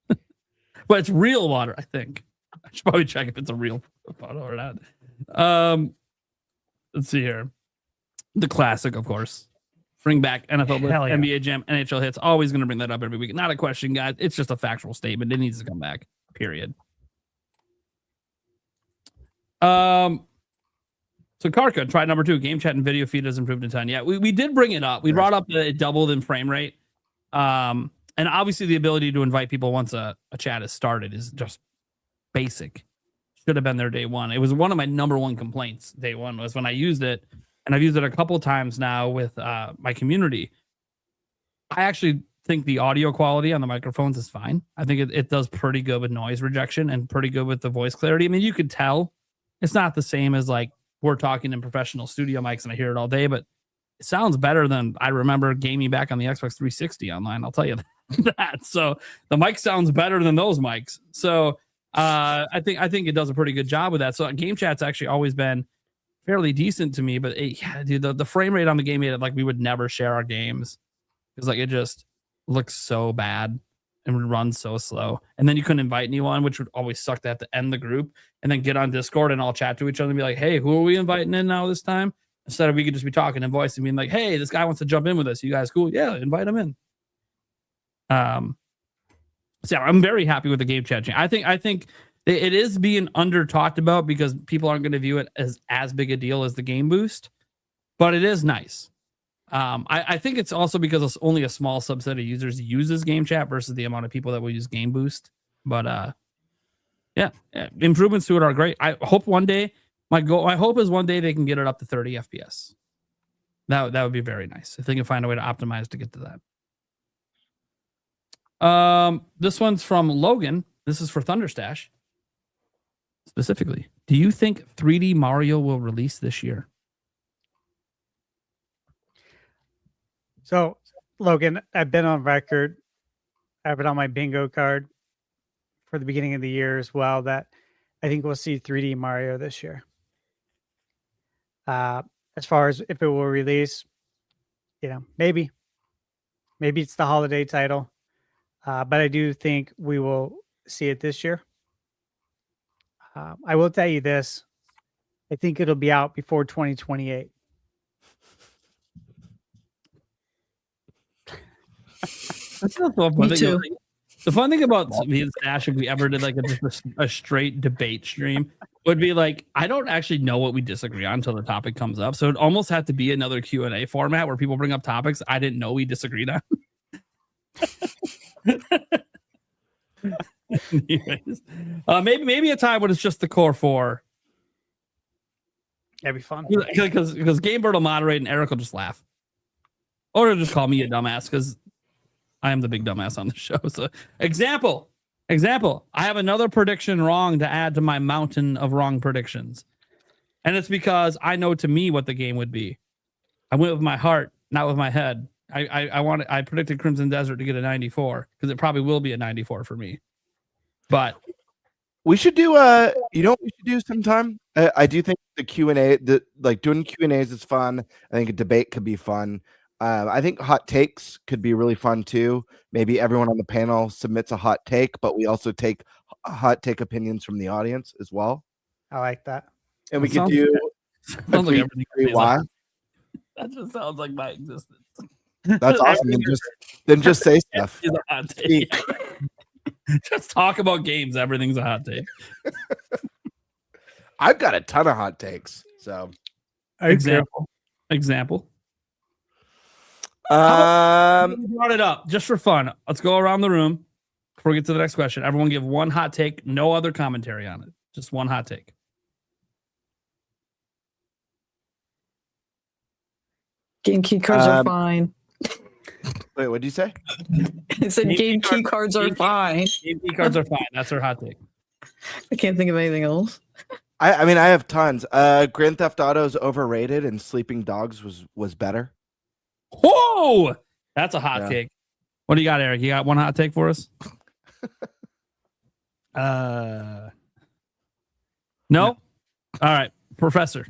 Speaker 7: But it's real water, I think. I should probably check if it's a real photo or not. Let's see here. The classic, of course. Bring back NFL Blitz, NBA Jam, NHL hits. Always going to bring that up every week. Not a question, guys. It's just a factual statement. It needs to come back. Period. So Karka, try number 2. Game chat and video feed has improved to 10. Yeah, we did bring it up. We brought up that it doubled in frame rate. And obviously the ability to invite people once a chat is started is just basic. Should have been there day one. It was one of my number one complaints day one was when I used it, and I've used it a couple times now with my community. I actually think the audio quality on the microphones is fine. I think it does pretty good with noise rejection and pretty good with the voice clarity. I mean, you could tell it's not the same as like we're talking in professional studio mics and I hear it all day, but it sounds better than I remember gaming back on the Xbox 360 online. I'll tell you that. So the mic sounds better than those mics. So I think it does a pretty good job with that. So game chat's actually always been fairly decent to me, but dude, the frame rate on the game made it like we would never share our games because like it just looks so bad and would run so slow. And then you couldn't invite anyone, which would always suck to have to end the group and then get on Discord and all chat to each other and be like, hey, who are we inviting in now this time? Instead of we could just be talking in voice and being like, hey, this guy wants to jump in with us. You guys cool? Yeah, invite him in. So I'm very happy with the game chat change. I think it is being under talked about because people aren't going to view it as big a deal as the game boost, but it is nice. I think it's also because it's only a small subset of users uses game chat versus the amount of people that will use game boost. But yeah, improvements to it are great. I hope one day my hope is one day they can get it up to 30 FPS. That would be very nice if they can find a way to optimize to get to that. This one's from Logan. This is for ThunderStash. Specifically, do you think 3D Mario will release this year?
Speaker 5: So, Logan, I've been on record. I have it on my bingo card for the beginning of the year as well that I think we'll see 3D Mario this year. As far as if it will release, maybe it's the holiday title. But I do think we will see it this year. I will tell you this. I think it'll be out before 2028.
Speaker 7: That's not the fun thing. The fun thing about me and Stash, if we ever did like a straight debate stream, would be like, I don't actually know what we disagree on until the topic comes up. So it almost have to be another Q&A format where people bring up topics I didn't know we disagreed on. Anyways, maybe a time when it's just the core 4.
Speaker 5: That'd be fun.
Speaker 7: Because GameBird will moderate and Eric will just laugh. Or he'll just call me a dumbass because I am the big dumbass on the show. So example. I have another prediction wrong to add to my mountain of wrong predictions. And it's because I know to me what the game would be. I went with my heart, not with my head. I predicted Crimson Desert to get a 94 because it probably will be a 94 for me. But
Speaker 6: we should do you know what we should do sometime? I do think the Q&A, doing Q&As is fun. I think a debate could be fun. I think hot takes could be really fun too. Maybe everyone on the panel submits a hot take, but we also take hot take opinions from the audience as well.
Speaker 5: I like that.
Speaker 6: And we could do why.
Speaker 7: That just sounds like my existence.
Speaker 6: That's awesome. Then just say stuff.
Speaker 7: A hot take. Just talk about games. Everything's a hot take.
Speaker 6: I've got a ton of hot takes. So
Speaker 7: example. We brought it up just for fun. Let's go around the room before we get to the next question. Everyone give one hot take, no other commentary on it. Just one hot take.
Speaker 10: Game key cards are fine.
Speaker 6: Wait, what did you say?
Speaker 10: I said game key cards are fine.
Speaker 7: Game key cards are fine. That's her hot take.
Speaker 10: I can't think of anything else.
Speaker 6: I mean, I have tons. Grand Theft Auto is overrated, and Sleeping Dogs was better.
Speaker 7: Whoa, that's a hot take. What do you got, Eric? You got one hot take for us? No. All right, Professor.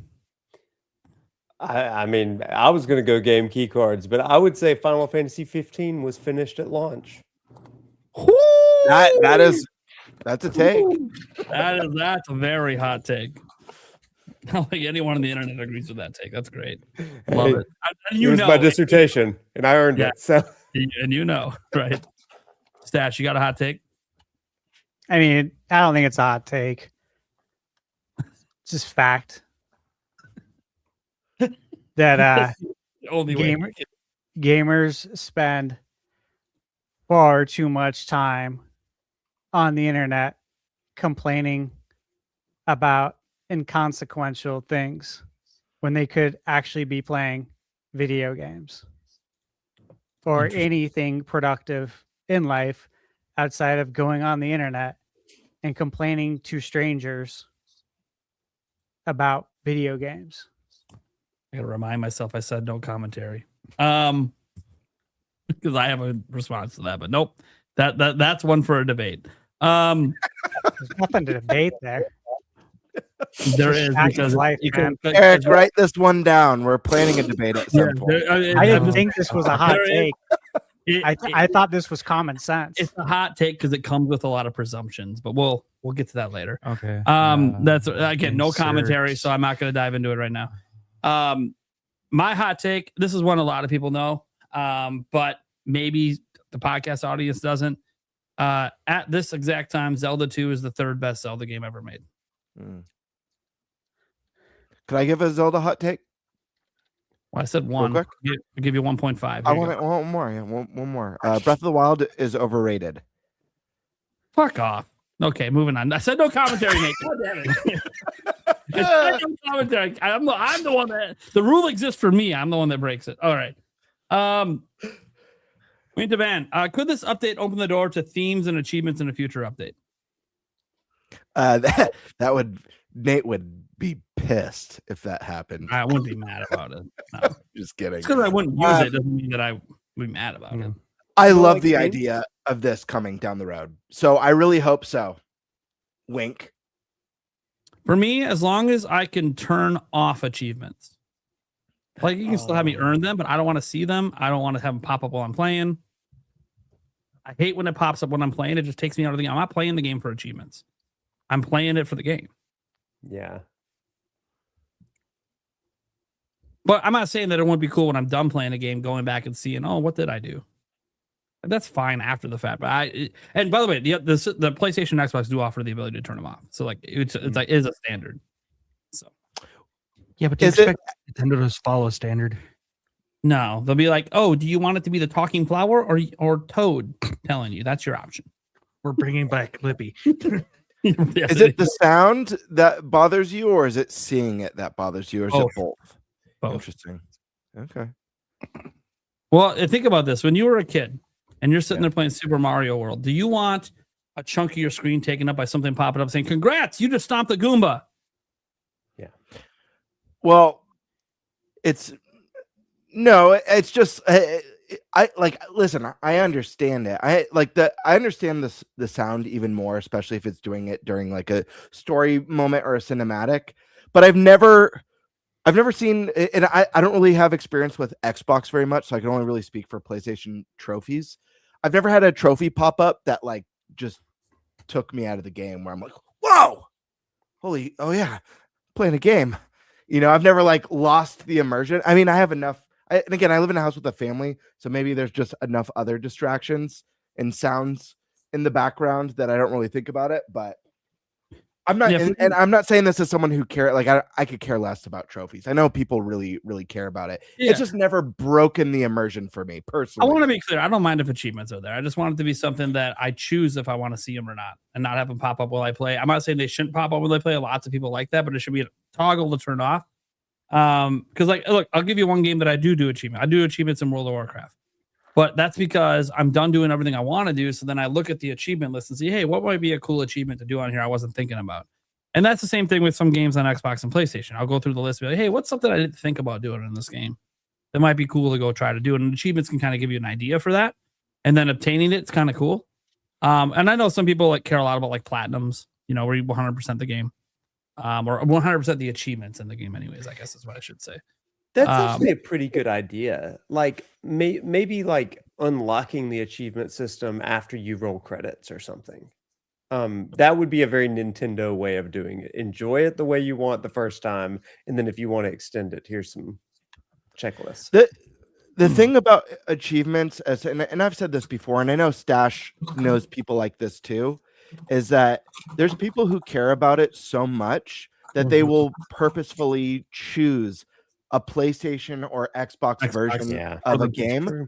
Speaker 9: I mean, I was going to go game key cards, but I would say Final Fantasy 15 was finished at launch.
Speaker 6: That's a take.
Speaker 7: That's a very hot take. I don't think anyone on the internet agrees with that take. That's great. Love it.
Speaker 9: It was my dissertation, and I earned it. So,
Speaker 7: and right? Stash, you got a hot take?
Speaker 5: I mean, I don't think it's a hot take. It's just fact. that
Speaker 7: The only way.
Speaker 5: gamers spend far too much time on the internet complaining about inconsequential things when they could actually be playing video games or anything productive in life outside of going on the internet and complaining to strangers about video games.
Speaker 7: I gotta remind myself I said no commentary. Because I have a response to that, but nope. That's one for a debate.
Speaker 5: There's nothing to debate there.
Speaker 7: There is because
Speaker 5: life, man.
Speaker 6: Eric, write this one down. We're planning a debate at some point.
Speaker 5: I didn't think this was a hot take.
Speaker 7: I
Speaker 5: I thought this was common sense.
Speaker 7: It's a hot take because it comes with a lot of presumptions, but we'll get to that later.
Speaker 8: Okay.
Speaker 7: That's again no commentary, so I'm not going to dive into it right now. My hot take. This is one a lot of people know, but maybe the podcast audience doesn't. At this exact time, Zelda 2 is the third best Zelda game ever made.
Speaker 6: Could I give a Zelda hot take?
Speaker 7: Well, I said one. I'll give you 1.5.
Speaker 6: I want one more. Yeah, one more. Breath of the Wild is overrated.
Speaker 7: Fuck off. Okay, moving on. I said no commentary, mate. God damn it. I said no commentary. I'm the one that the rule exists for me. I'm the one that breaks it. All right. Winter Van, could this update open the door to themes and achievements in a future update?
Speaker 6: That would Nate would be pissed if that happened.
Speaker 7: I wouldn't be mad about it. No.
Speaker 6: Just kidding.
Speaker 7: Because I wouldn't use it doesn't mean that I would be mad about it.
Speaker 6: I love the idea of this coming down the road. So I really hope so. Wink.
Speaker 7: For me, as long as I can turn off achievements. Like you can still have me earn them, but I don't want to see them. I don't want to have them pop up while I'm playing. I hate when it pops up when I'm playing. It just takes me out of the game. I'm not playing the game for achievements. I'm playing it for the game.
Speaker 9: Yeah.
Speaker 7: But I'm not saying that it won't be cool when I'm done playing a game, going back and seeing, oh, what did I do? That's fine after the fact. But and by the way, the PlayStation and Xbox do offer the ability to turn them off. So like it's like is a standard. So
Speaker 8: yeah, but do you expect Nintendo to follow a standard?
Speaker 7: No, they'll be like, oh, do you want it to be the talking flower or Toad telling you? That's your option.
Speaker 8: We're bringing back Clippy.
Speaker 7: Yes,
Speaker 6: Is it the sound that bothers you, or is it seeing it that bothers you, or is it both? Interesting. Okay.
Speaker 7: Well, think about this. When you were a kid and you're sitting there playing Super Mario World, do you want a chunk of your screen taken up by something popping up saying, congrats, you just stomped a Goomba?
Speaker 6: Yeah. Well, it's just I like listen, I understand it. I understand the sound even more, especially if it's doing it during like a story moment or a cinematic. But I've never seen, and I don't really have experience with Xbox very much, so I can only really speak for PlayStation trophies. I've never had a trophy pop up that like just took me out of the game where I'm like, whoa, oh yeah, playing a game. I've never like lost the immersion. I mean, I have enough. And again, I live in a house with a family, so maybe there's just enough other distractions and sounds in the background that I don't really think about it. But I'm not, and I'm not saying this as someone who care. Like I could care less about trophies. I know people really, really care about it. Yeah. It's just never broken the immersion for me personally.
Speaker 7: I want to be clear. I don't mind if achievements are there. I just want it to be something that I choose if I want to see them or not, and not have them pop up while I play. I'm not saying they shouldn't pop up while I play. Lots of people like that, but it should be a toggle to turn off. Because like, look, I'll give you one game that I do achievement. I do achievements in World of Warcraft, but that's because I'm done doing everything I want to do. So then I look at the achievement list and see, hey, what might be a cool achievement to do on here I wasn't thinking about. And that's the same thing with some games on Xbox and PlayStation. I'll go through the list and be like, hey, what's something I didn't think about doing in this game that might be cool to go try to do? And achievements can kind of give you an idea for that. And then obtaining it's kind of cool. And I know some people like care a lot about like platinums, where you 100% the game. Or 100% the achievements in the game anyways, I guess is what I should say.
Speaker 9: That's actually a pretty good idea. Like maybe like unlocking the achievement system after you roll credits or something. That would be a very Nintendo way of doing it. Enjoy it the way you want the first time, and then if you want to extend it, here's some checklists.
Speaker 6: The thing about achievements, and I've said this before, and I know Stash knows people like this too, is that there's people who care about it so much that they will purposefully choose a PlayStation or Xbox version
Speaker 9: yeah.
Speaker 6: of a
Speaker 9: That's
Speaker 6: game
Speaker 9: true.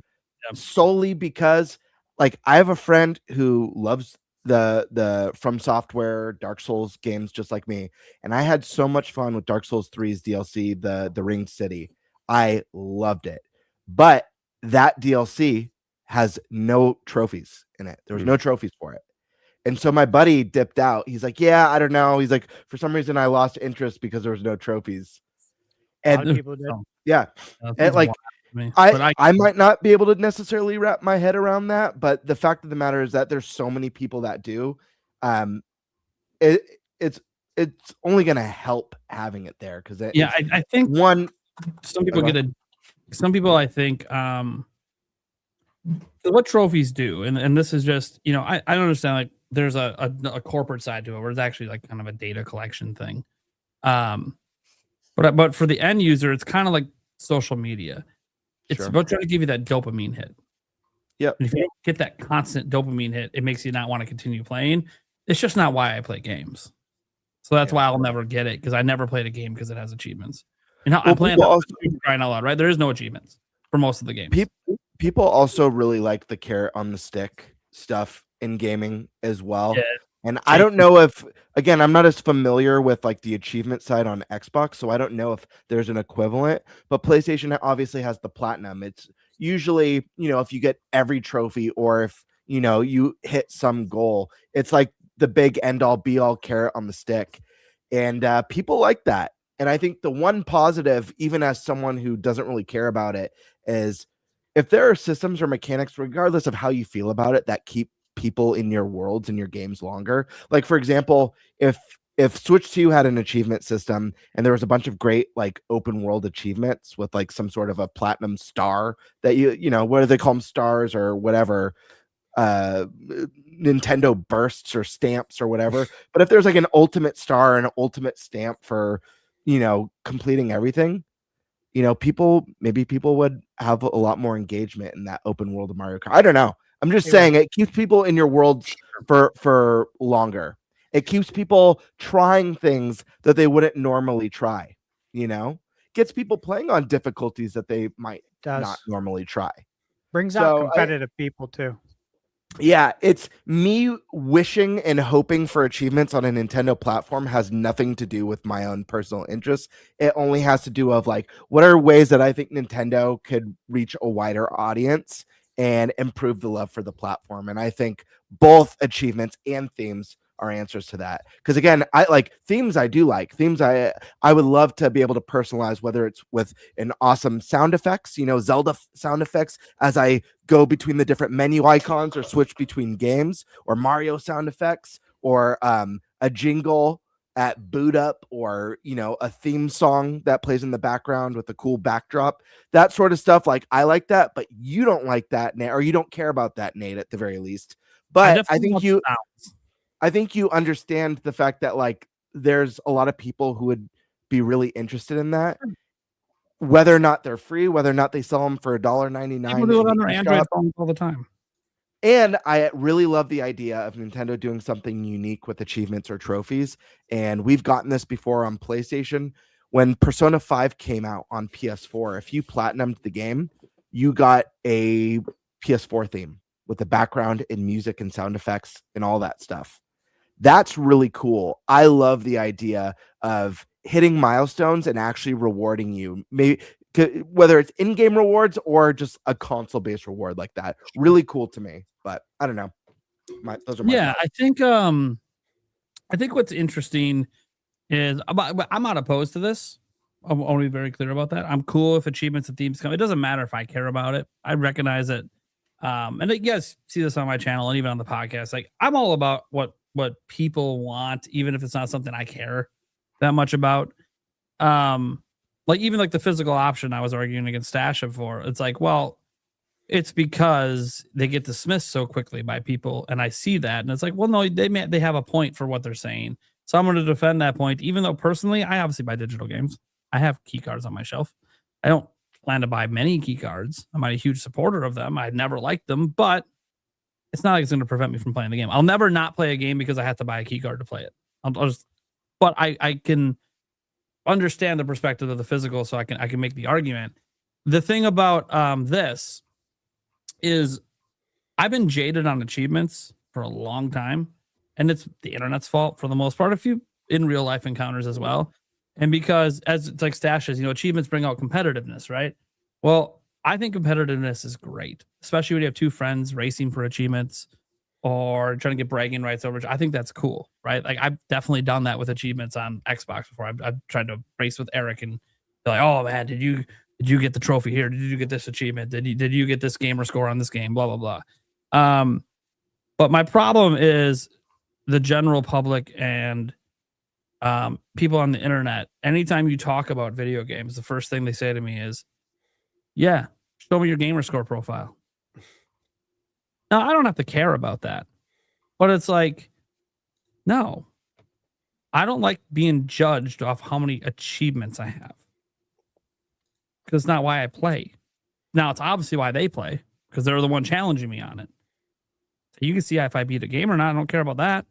Speaker 6: solely because, like, I have a friend who loves the From Software Dark Souls games just like me, and I had so much fun with Dark Souls 3's DLC, the Ringed City. I loved it, but that DLC has no trophies in it. There was no trophies for it. And so my buddy dipped out. He's like, yeah, I don't know. He's like, for some reason I lost interest because there was no trophies.
Speaker 5: A lot
Speaker 6: And
Speaker 5: of people did.
Speaker 6: yeah,
Speaker 7: That's
Speaker 6: and like
Speaker 7: wild to me.
Speaker 6: I might not be able to necessarily wrap my head around that, but the fact of the matter is that there's so many people that do. It's only going to help having it there because
Speaker 7: I think
Speaker 6: one.
Speaker 7: Some people some people I think what trophies do, and this is just, you know, I understand, like, there's a corporate side to it where it's actually like kind of a data collection thing. But for the end user, it's kind of like social media. It's about trying to give you that dopamine hit.
Speaker 6: Yep.
Speaker 7: And if you don't get that constant dopamine hit, it makes you not want to continue playing. It's just not why I play games. So that's why I'll never get it, because I never played a game because it has achievements. And I'm playing crying out loud, right? There is no achievements for most of the games.
Speaker 6: People also really like the carrot on the stick stuff in gaming as well.
Speaker 7: Yeah.
Speaker 6: And I don't know if, again, I'm not as familiar with like the achievement side on Xbox, so I don't know if there's an equivalent, but PlayStation obviously has the platinum. It's usually, you know, if you get every trophy or if, you know, you hit some goal, it's like the big end all be all carrot on the stick. And people like that. And I think the one positive, even as someone who doesn't really care about it, is if there are systems or mechanics, regardless of how you feel about it, that keep people in your worlds and your games longer. Like, for example, if Switch 2 had an achievement system and there was a bunch of great like open world achievements with like some sort of a platinum star that you know, what do they call them, stars or whatever, Nintendo bursts or stamps or whatever. But if there's like an ultimate star and an ultimate stamp for, you know, completing everything, you know, maybe people would have a lot more engagement in that open world of Mario Kart. I don't know. I'm just saying it keeps people in your worlds for longer. It keeps people trying things that they wouldn't normally try, you know? Gets people playing on difficulties that they might not normally try.
Speaker 5: Brings out competitive people too.
Speaker 6: Yeah, it's me wishing and hoping for achievements on a Nintendo platform has nothing to do with my own personal interests. It only has to do of like, what are ways that I think Nintendo could reach a wider audience and improve the love for the platform. And I think both achievements and themes are answers to that. Because again, I like themes. I do like themes. I would love to be able to personalize, whether it's with an awesome sound effects, you know, Zelda sound effects as I go between the different menu icons or switch between games, or Mario sound effects, or a jingle at boot up, or, you know, a theme song that plays in the background with a cool backdrop, that sort of stuff. Like, I like that, but you don't like that, Nate, or you don't care about that, Nate, at the very least. But I think you understand the fact that like there's a lot of people who would be really interested in that, whether or not they're free, whether or not they sell them for $1.99.
Speaker 7: People do it on their Android phones all the time.
Speaker 6: And I really love the idea of Nintendo doing something unique with achievements or trophies. And we've gotten this before on PlayStation. When Persona 5 came out on PS4, if you platinumed the game, you got a PS4 theme with the background and music and sound effects and all that stuff. That's really cool. I love the idea of hitting milestones and actually rewarding you, maybe whether it's in-game rewards or just a console-based reward like that. Really cool to me. But I don't know. Those are my thoughts.
Speaker 7: I think what's interesting is I'm not opposed to this. I want to be very clear about that. I'm cool if achievements and themes come. It doesn't matter if I care about it. I recognize it. And you guys see this on my channel and even on the podcast. Like, I'm all about what people want, even if it's not something I care that much about. Like, even like the physical option I was arguing against Stash for. It's like, well, it's because they get dismissed so quickly by people, and I see that, and it's like, well, no, they have a point for what they're saying, so I'm going to defend that point. Even though personally, I obviously buy digital games. I have key cards on my shelf. I don't plan to buy many key cards. I'm not a huge supporter of them. I've never liked them, but it's not like it's going to prevent me from playing the game. I'll never not play a game because I have to buy a key card to play it. But I can understand the perspective of the physical, so I can make the argument. The thing about this is I've been jaded on achievements for a long time, and it's the internet's fault for the most part. A few in real life encounters as well. And because, as it's like Stash says, achievements bring out competitiveness, right? Well, I think competitiveness is great, especially when you have two friends racing for achievements or trying to get bragging rights over. I think that's cool, right? Like, I've definitely done that with achievements on Xbox before. I've tried to race with Eric and be like, oh man, did you get the trophy here? Did you get this achievement? Did you get this gamer score on this game? Blah blah blah. But my problem is the general public and people on the internet. Anytime you talk about video games, the first thing they say to me is, yeah, show me your gamer score profile. Now, I don't have to care about that, but it's like, no, I don't like being judged off how many achievements I have, because it's not why I play. Now, it's obviously why they play, because they're the one challenging me on it. So you can see if I beat a game or not. I don't care about that.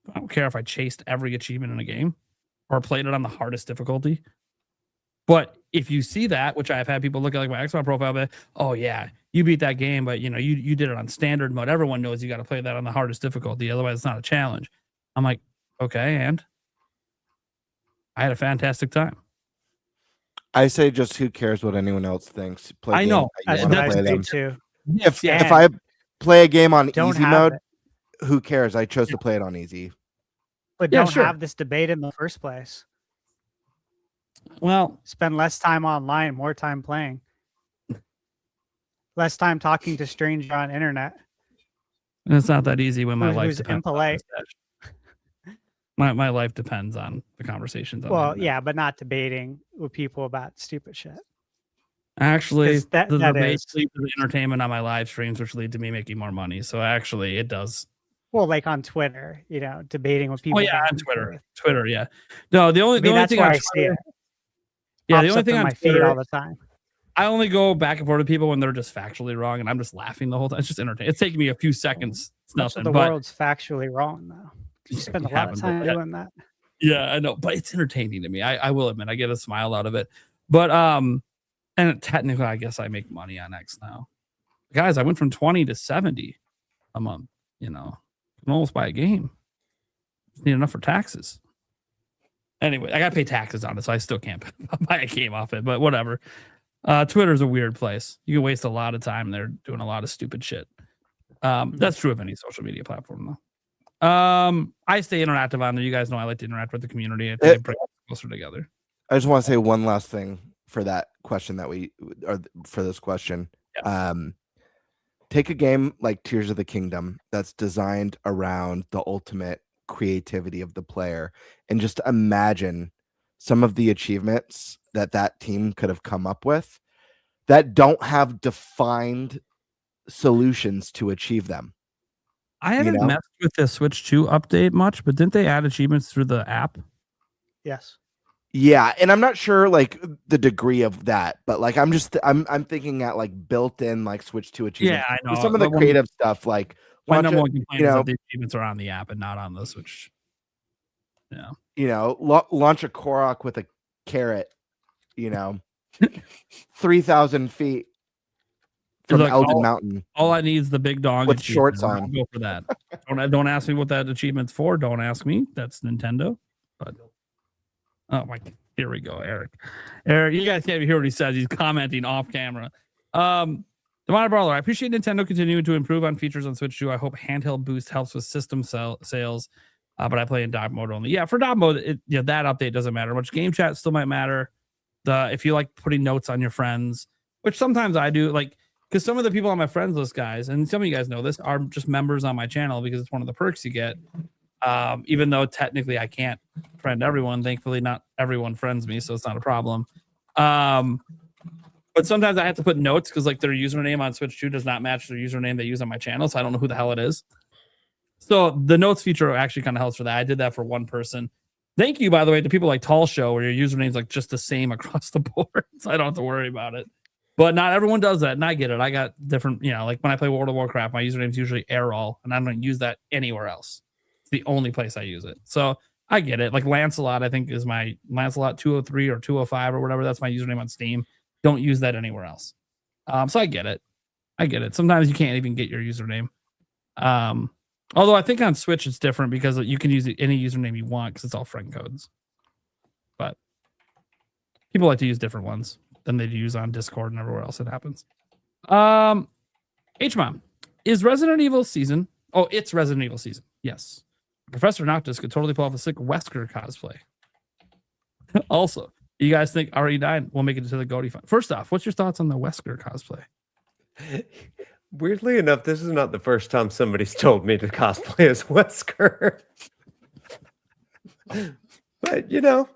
Speaker 7: I don't care if I chased every achievement in a game or played it on the hardest difficulty. But if you see that, which I've had people look at like my Xbox profile, but oh yeah, you beat that game, but you did it on standard mode. Everyone knows you got to play that on the hardest difficulty, otherwise it's not a challenge. I'm like, okay, and I had a fantastic time.
Speaker 6: I say just who cares what anyone else thinks. Play
Speaker 7: I know.
Speaker 5: That's what I say too.
Speaker 6: If I play a game on
Speaker 5: Don't
Speaker 6: easy
Speaker 5: have
Speaker 6: mode,
Speaker 5: it.
Speaker 6: who cares? I chose to play it on easy.
Speaker 5: But
Speaker 7: Yeah,
Speaker 5: don't
Speaker 7: sure.
Speaker 5: have this debate in the first place.
Speaker 7: Well,
Speaker 5: Spend less time online, more time playing. Less time talking to strangers on internet.
Speaker 7: it's not that easy when my
Speaker 5: Who's
Speaker 7: life depends on
Speaker 5: impolite.
Speaker 7: this. My life depends on the conversations. On the
Speaker 5: Well,
Speaker 7: internet.
Speaker 5: yeah, but not debating with people about stupid shit.
Speaker 7: Actually,
Speaker 5: 'Cause that
Speaker 7: the debate
Speaker 5: is-
Speaker 7: leads to the entertainment on my live streams, which lead to me making more money. So actually, it does.
Speaker 5: Well, like on Twitter, debating with people.
Speaker 7: Oh yeah,
Speaker 5: back
Speaker 7: on
Speaker 5: and
Speaker 7: Twitter.
Speaker 5: forth.
Speaker 7: Twitter, yeah. No, the only
Speaker 5: That's
Speaker 7: thing
Speaker 5: where
Speaker 7: on
Speaker 5: I see
Speaker 7: Twitter,
Speaker 5: it.
Speaker 7: yeah, the
Speaker 5: Pops
Speaker 7: only
Speaker 5: up
Speaker 7: thing
Speaker 5: in
Speaker 7: on
Speaker 5: my feed
Speaker 7: Twitter,
Speaker 5: all the time.
Speaker 7: I only go back and forth with people when they're just factually wrong, and I'm just laughing the whole time. It's just entertaining. It's taking me a few seconds. It's
Speaker 5: Much
Speaker 7: nothing,
Speaker 5: of the
Speaker 7: but
Speaker 5: world's factually wrong, though. You spend a lot of
Speaker 7: haven't,
Speaker 5: time
Speaker 7: but-
Speaker 5: doing that.
Speaker 7: yeah, I know, but it's entertaining to me. I will admit, I get a smile out of it. But and technically, I guess I make money on X now. Guys, I went from 20 to 70 a month. I can almost buy a game. Just need enough for taxes. Anyway, I gotta pay taxes on it, so I still can't buy a game off it. But whatever. Twitter's a weird place. You can waste a lot of time there doing a lot of stupid shit. That's true of any social media platform, though. I stay interactive on there. You guys know I like to interact with the community. I think it brings us closer together.
Speaker 6: I just want to say one last thing for that question or for this question.
Speaker 7: Yeah.
Speaker 6: Take a game like Tears of the Kingdom that's designed around the ultimate creativity of the player, and just imagine some of the achievements that team could have come up with that don't have defined solutions to achieve them.
Speaker 7: I haven't messed with the Switch 2 update much, but didn't they add achievements through the app?
Speaker 5: Yes.
Speaker 6: Yeah, and I'm not sure like the degree of that, but like I'm thinking at like built-in like Switch 2 achievements.
Speaker 7: Yeah, I know.
Speaker 6: Some of the creative stuff, like
Speaker 7: My number
Speaker 6: launch
Speaker 7: one complaint is that the achievements are on the app and not on the Switch. Yeah.
Speaker 6: launch a Korok with a carrot, 3,000 feet from
Speaker 7: Like,
Speaker 6: Elden Mountain.
Speaker 7: All I need is the big dog
Speaker 6: With
Speaker 7: achievement,
Speaker 6: shorts
Speaker 7: and
Speaker 6: on.
Speaker 7: I'll go for that. Don't ask me what that achievement's for. Don't ask me. That's Nintendo. But oh my, here we go, Eric. Eric, you guys can't hear what he says. He's commenting off camera. Devon Brawler, I appreciate Nintendo continuing to improve on features on Switch 2. I hope handheld boost helps with system sales. But I play in dock mode only. Yeah, for dock mode, that update doesn't matter much. Game chat still might matter. If you like putting notes on your friends, which sometimes I do, like, because some of the people on my friends list, guys, and some of you guys know this, are just members on my channel because it's one of the perks you get. Even though technically I can't friend everyone. Thankfully, not everyone friends me, so it's not a problem. But sometimes I have to put notes because like their username on Switch 2 does not match their username they use on my channel, so I don't know who the hell it is. So the notes feature actually kind of helps for that. I did that for one person. Thank you, by the way, to people like Tall Show, where your username's like just the same across the board, so I don't have to worry about it. But not everyone does that, and I get it. I got different, like when I play World of Warcraft, my username's usually Airall, and I don't use that anywhere else. It's the only place I use it. So I get it. Like Lancelot, I think is my Lancelot 203 or 205 or whatever. That's my username on Steam. Don't use that anywhere else. So I get it. Sometimes you can't even get your username. Although I think on Switch it's different because you can use any username you want because it's all friend codes. But people like to use different ones than they use on Discord and everywhere else it happens. H-Mom, is Resident Evil season? Oh, it's Resident Evil season. Yes. Professor Noctis could totally pull off a sick Wesker cosplay. Also, you guys think RE9 will make it to the GOTY final? First off, what's your thoughts on the Wesker cosplay?
Speaker 9: Weirdly enough, this is not the first time somebody's told me to cosplay as Wesker. But, you know.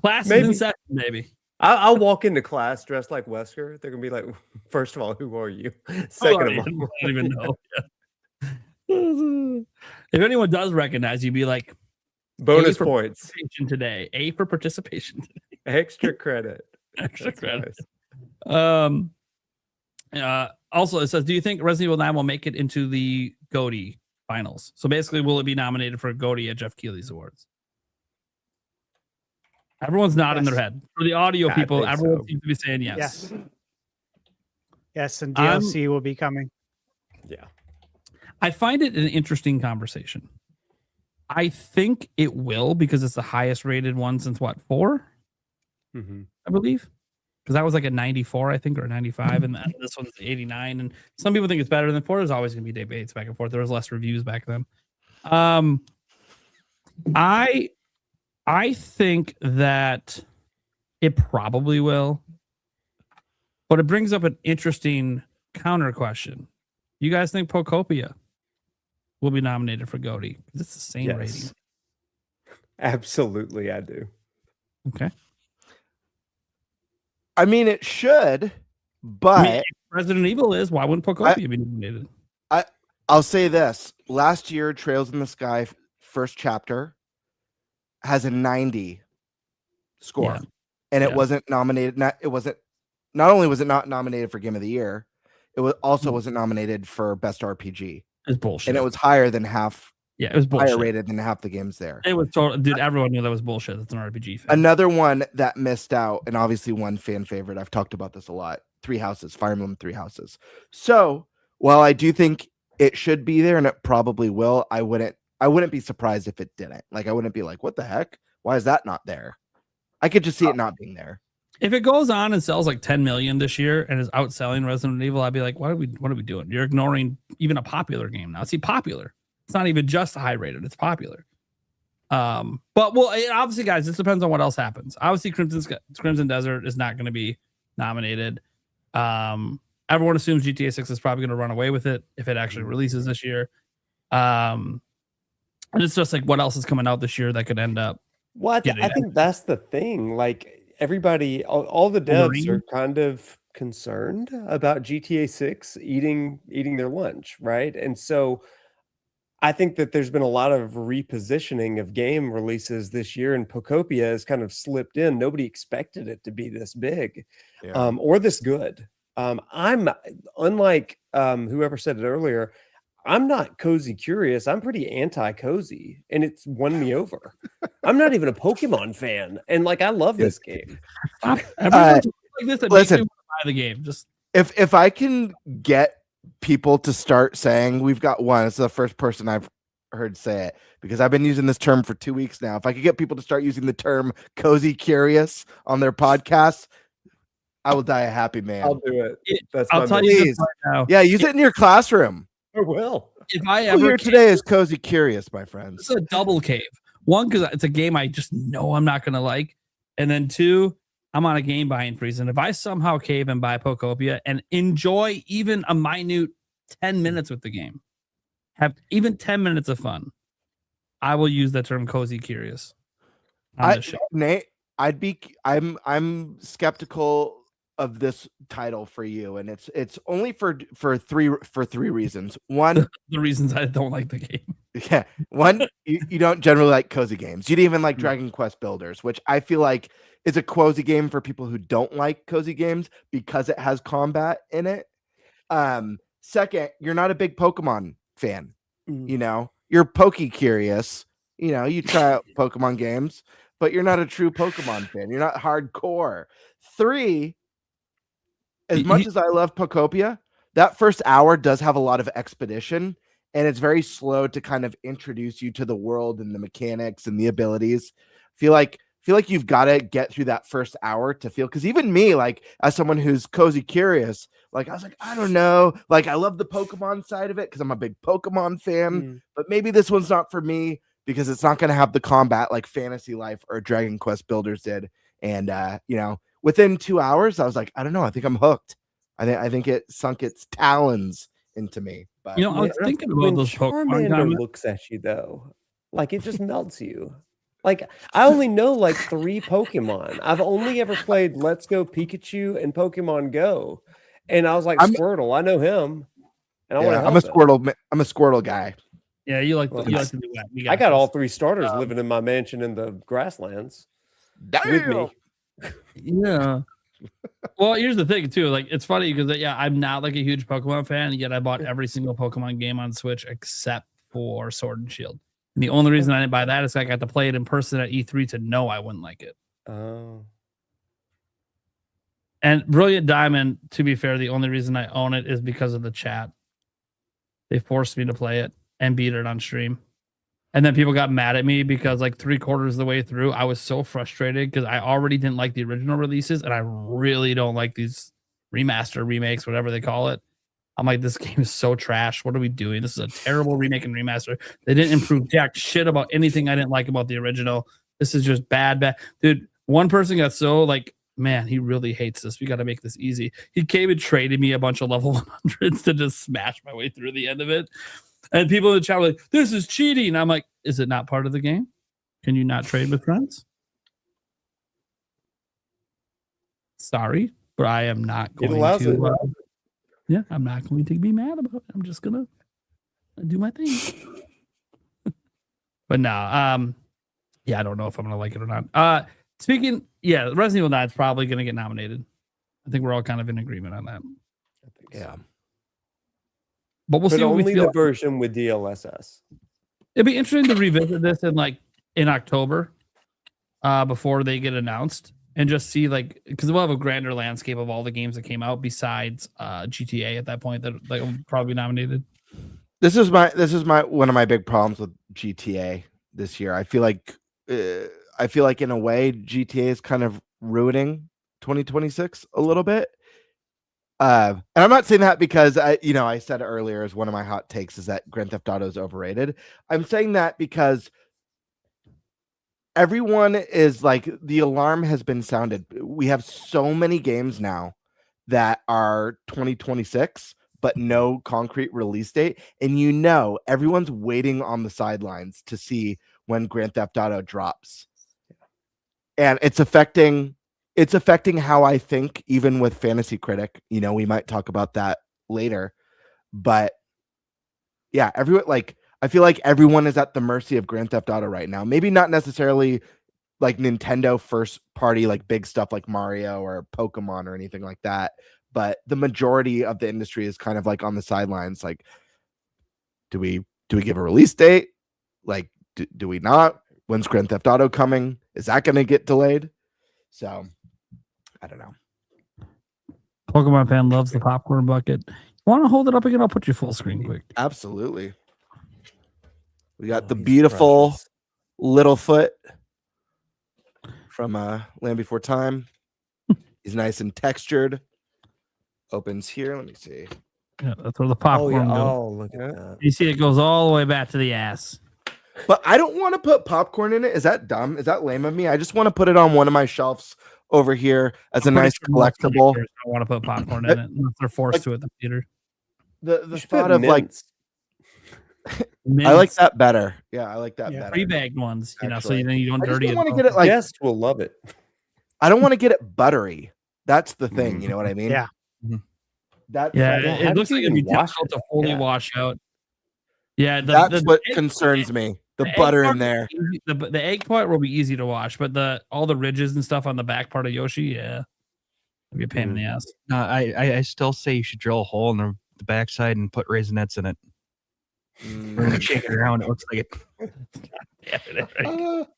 Speaker 7: Class is in session, maybe.
Speaker 9: I'll walk into class dressed like Wesker. They're going to be like, first of all, who are you? Second of all,
Speaker 7: I don't even know. If anyone does recognize you, be like,
Speaker 9: bonus points
Speaker 7: today. A for participation today.
Speaker 9: Extra credit.
Speaker 7: Extra credit. Nice. Also, it says, do you think Resident Evil 9 will make it into the GOTY finals? So basically, will it be nominated for a GOTY at Jeff Keighley's awards? Everyone's nodding their head. For the audio people, everyone seems to be saying yes.
Speaker 5: Yes, and DLC will be coming.
Speaker 9: Yeah.
Speaker 7: I find it an interesting conversation. I think it will because it's the highest rated one since what, 4?
Speaker 9: Mm-hmm.
Speaker 7: I believe. Because that was like a 94, I think, or a 95, and this one's 89. And some people think it's better than 4. There's always going to be debates back and forth. There was less reviews back then. I think that it probably will, but it brings up an interesting counter question. You guys think Pocopia will be nominated for GOTY? It's the same rating.
Speaker 9: Absolutely, I do.
Speaker 7: Okay.
Speaker 6: I mean, it should, but
Speaker 7: if Resident Evil is, why wouldn't Pocopia be nominated?
Speaker 6: I'll say this. Last year, Trails in the Sky first chapter has a 90 score, and it wasn't nominated. Not only was it not nominated for Game of the Year, it was also wasn't nominated for Best RPG.
Speaker 7: It's bullshit,
Speaker 6: and it was higher than half.
Speaker 7: Yeah, it was bullshit.
Speaker 6: Higher rated than half the games there.
Speaker 7: It was total, dude. Everyone knew that was bullshit. It's an RPG fan.
Speaker 6: Another one that missed out, and obviously one fan favorite. I've talked about this a lot. Three Houses, Fire Emblem Three Houses. So while I do think it should be there, and it probably will, I wouldn't be surprised if it didn't. Like, I wouldn't be like, what the heck? Why is that not there? I could just see it not being there.
Speaker 7: If it goes on and sells like 10 million this year and is outselling Resident Evil, I'd be like, what are we doing? You're ignoring even a popular game now. See, popular. It's not even just high rated. It's popular. But obviously, guys, this depends on what else happens. Obviously, Crimson Desert is not going to be nominated. Everyone assumes GTA 6 is probably going to run away with it if it actually releases this year. And it's just like, what else is coming out this year that could end up?
Speaker 9: Well, I think that's the thing. Like, everybody, all the devs are kind of concerned about GTA 6 eating their lunch, right? And so I think that there's been a lot of repositioning of game releases this year, and Pocopia has kind of slipped in. Nobody expected it to be this big, or this good. I'm unlike whoever said it earlier. I'm not cozy curious. I'm pretty anti-cozy, and it's won me over. I'm not even a Pokemon fan, and like I love this game.
Speaker 7: Listen, buy the game. Just
Speaker 6: if I can get people to start saying, we've got one. It's the first person I've heard say it, because I've been using this term for 2 weeks now. If I could get people to start using the term cozy curious on their podcasts, I will die a happy man.
Speaker 9: I'll do it.
Speaker 7: I'll tell you this right now.
Speaker 6: Yeah, use it in your classroom.
Speaker 9: I will.
Speaker 7: If I ever
Speaker 6: here today is cozy curious, my friends.
Speaker 7: It's a double cave. One, because it's a game I just know I'm not going to like. And then two, I'm on a game buying freeze. And if I somehow cave and buy Pocopia and enjoy even a minute 10 minutes with the game, have even 10 minutes of fun, I will use the term cozy curious.
Speaker 6: Nate, I'm skeptical of this title for you, and it's only for three reasons. One,
Speaker 7: the reasons I don't like the game.
Speaker 6: Yeah. One, you don't generally like cozy games. You didn't even like Dragon Quest Builders, which I feel like is a cozy game for people who don't like cozy games because it has combat in it. Second, you're not a big Pokemon fan. You know, you're Poke curious. You try out Pokemon games, but you're not a true Pokemon fan. You're not hardcore. 3, as much as I love Pokopia, that first hour does have a lot of expedition, and it's very slow to kind of introduce you to the world and the mechanics and the abilities. Feel like you've got to get through that first hour to feel, because even me, like, as someone who's cozy curious, like, I was like, I don't know, like, I love the Pokemon side of it because I'm a big Pokemon fan, but maybe this one's not for me because it's not going to have the combat like Fantasy Life or Dragon Quest Builders did. And within 2 hours, I was like, I don't know, I think I'm hooked. I think it sunk its talons into me. But
Speaker 7: I was thinking about
Speaker 9: when
Speaker 7: those Pokemon
Speaker 9: Charmander
Speaker 7: comments.
Speaker 9: looks at you though, like it just melts you. Like, I only know like 3 Pokemon. I've only ever played Let's Go Pikachu and Pokemon Go, and I was like, Squirtle. I know him, and I want to.
Speaker 6: I'm a Squirtle. I'm a Squirtle guy.
Speaker 7: Yeah, you like to do that.
Speaker 9: I got all 3 starters living in my mansion in the grasslands. With me.
Speaker 7: Yeah. Well, here's the thing too. Like, it's funny because I'm not like a huge Pokemon fan, yet I bought every single Pokemon game on Switch except for Sword and Shield. And the only reason I didn't buy that is I got to play it in person at E3 to know I wouldn't like it.
Speaker 9: Oh.
Speaker 7: And Brilliant Diamond, to be fair, the only reason I own it is because of the chat. They forced me to play it and beat it on stream. And then people got mad at me because like 3/4 of the way through, I was so frustrated because I already didn't like the original releases, and I really don't like these remaster, remakes, whatever they call it. I'm like, this game is so trash. What are we doing? This is a terrible remake and remaster. They didn't improve jack shit about anything I didn't like about the original. This is just bad. Dude, one person got so like, man, he really hates this. We got to make this easy. He came and traded me a bunch of level 100s to just smash my way through the end of it. And people in the chat were like, this is cheating. I'm like, is it not part of the game? Can you not trade with friends? Sorry, but I am not going to. I'm not going to be mad about it. I'm just going to do my thing. But no, I don't know if I'm going to like it or not. Resident Evil 9 is probably going to get nominated. I think we're all kind of in agreement on that.
Speaker 6: Yeah.
Speaker 9: But we'll see. Only the version with DLSS.
Speaker 7: It'd be interesting to revisit this in October, before they get announced, and just see because we'll have a grander landscape of all the games that came out besides GTA at that point that will probably be nominated.
Speaker 6: This is my one of my big problems with GTA this year. I feel like in a way GTA is kind of ruining 2026 a little bit. And I'm not saying that because I said earlier as one of my hot takes is that Grand Theft Auto is overrated. I'm saying that because everyone is like, the alarm has been sounded. We have so many games now that are 2026, but no concrete release date. And everyone's waiting on the sidelines to see when Grand Theft Auto drops. And it's affecting how I think, even with Fantasy Critic. We might talk about that later. But yeah, I feel like everyone is at the mercy of Grand Theft Auto right now. Maybe not necessarily like Nintendo first party, like big stuff like Mario or Pokemon or anything like that. But the majority of the industry is kind of like on the sidelines. Like, do we give a release date? Like, do we not? When's Grand Theft Auto coming? Is that going to get delayed? So I don't know.
Speaker 7: Pokemon fan loves the popcorn bucket. Want to hold it up again? I'll put you full screen quick.
Speaker 6: Absolutely. We got the beautiful Littlefoot from Land Before Time. He's nice and textured. Opens here. Let me see.
Speaker 7: Yeah, that's where the popcorn goes.
Speaker 9: Oh, look at that.
Speaker 7: You see, it goes all the way back to the ass.
Speaker 6: But I don't want to put popcorn in it. Is that dumb? Is that lame of me? I just want to put it on one of my shelves over here as a nice collectible.
Speaker 7: I want to put popcorn in it unless they're forced to at the theater.
Speaker 6: The thought of mints. I like that better. Yeah, I like that better.
Speaker 7: Pre-bagged ones, so then you don't dirty it.
Speaker 6: I don't want to get it
Speaker 9: guests will love it.
Speaker 6: I don't want to get it buttery. That's the thing. You know what I mean?
Speaker 5: Yeah.
Speaker 7: It looks like it'd be difficult to fully wash out. Yeah,
Speaker 6: that's what concerns me. The butter in there.
Speaker 7: The egg part will be easy to wash, but all the ridges and stuff on the back part of Yoshi, it'd be a pain in the ass.
Speaker 8: I still say you should drill a hole in the backside and put Raisinets in it. When you shake it around, it looks like it.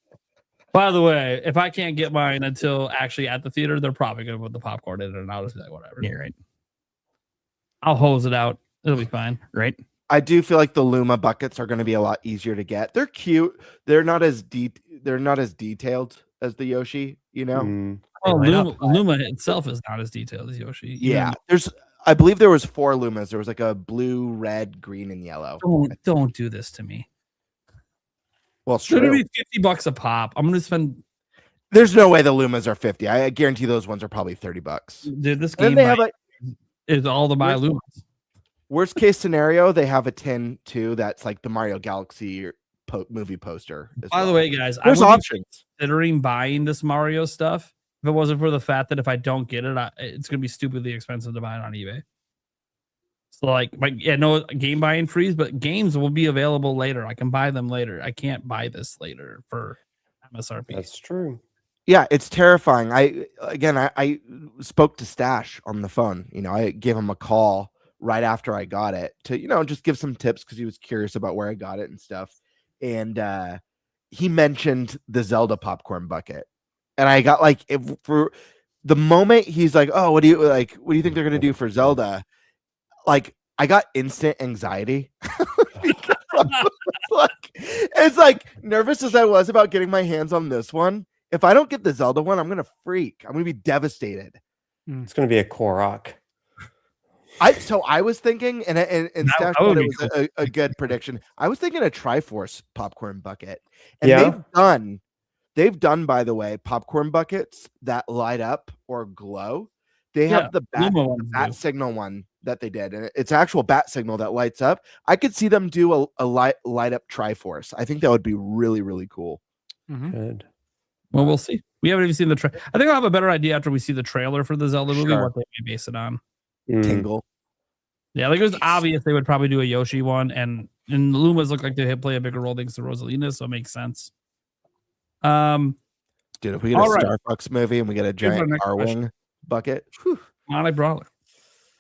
Speaker 7: By the way, if I can't get mine until actually at the theater, they're probably going to put the popcorn in it, and I'll just be like, whatever.
Speaker 8: Yeah, right.
Speaker 7: I'll hose it out. It'll be fine.
Speaker 8: Right.
Speaker 6: I do feel like the Luma buckets are going to be a lot easier to get. They're cute. They're not as detailed as the Yoshi, you know.
Speaker 7: Well, Luma itself is not as detailed as Yoshi.
Speaker 6: Yeah, I believe there was 4 Lumas. There was like a blue, red, green, and yellow.
Speaker 7: Don't do this to me.
Speaker 6: Well,
Speaker 7: it's gonna be $50 a pop. I'm gonna spend.
Speaker 6: There's no way the Lumas are 50. I guarantee those ones are probably $30.
Speaker 7: Dude, this game is all the buy Lumas.
Speaker 6: Worst case scenario, they have a tin too. That's like the Mario Galaxy movie poster.
Speaker 7: By the way, guys,
Speaker 6: there's options.
Speaker 7: Considering buying this Mario stuff if it wasn't for the fact that if I don't get it, it's gonna be stupidly expensive to buy it on eBay. So no game buying freeze, but games will be available later. I can buy them later. I can't buy this later for MSRP.
Speaker 9: That's true.
Speaker 6: Yeah, it's terrifying. I spoke to Stash on the phone. You know, I gave him a call right after I got it to, you know, just give some tips because he was curious about where I got it and stuff. And he mentioned the Zelda popcorn bucket. And I got for the moment he's like, "Oh, what do you think they're gonna do for Zelda?" Like, I got instant anxiety. It's like, nervous as I was about getting my hands on this one. If I don't get the Zelda one, I'm gonna freak. I'm gonna be devastated.
Speaker 9: It's gonna be a Korok.
Speaker 6: I was thinking, and Stash thought it was a good prediction. I was thinking a Triforce popcorn bucket, and they've done, by the way, popcorn buckets that light up or glow. They have the bat signal one that they did, and it's actual bat signal that lights up. I could see them do a light up Triforce. I think that would be really, really cool.
Speaker 9: Good.
Speaker 7: Well, we'll see. We haven't even seen the trailer. I think I'll have a better idea after we see the trailer for the Zelda movie, what they may base it on.
Speaker 6: Tingle.
Speaker 7: Yeah, it was obvious they would probably do a Yoshi one, and the Lumas look like they play a bigger role thanks to Rosalina, so it makes sense.
Speaker 6: Dude, if we get a Star Fox movie and we get a giant R-Wing bucket,
Speaker 7: Monty Brawler.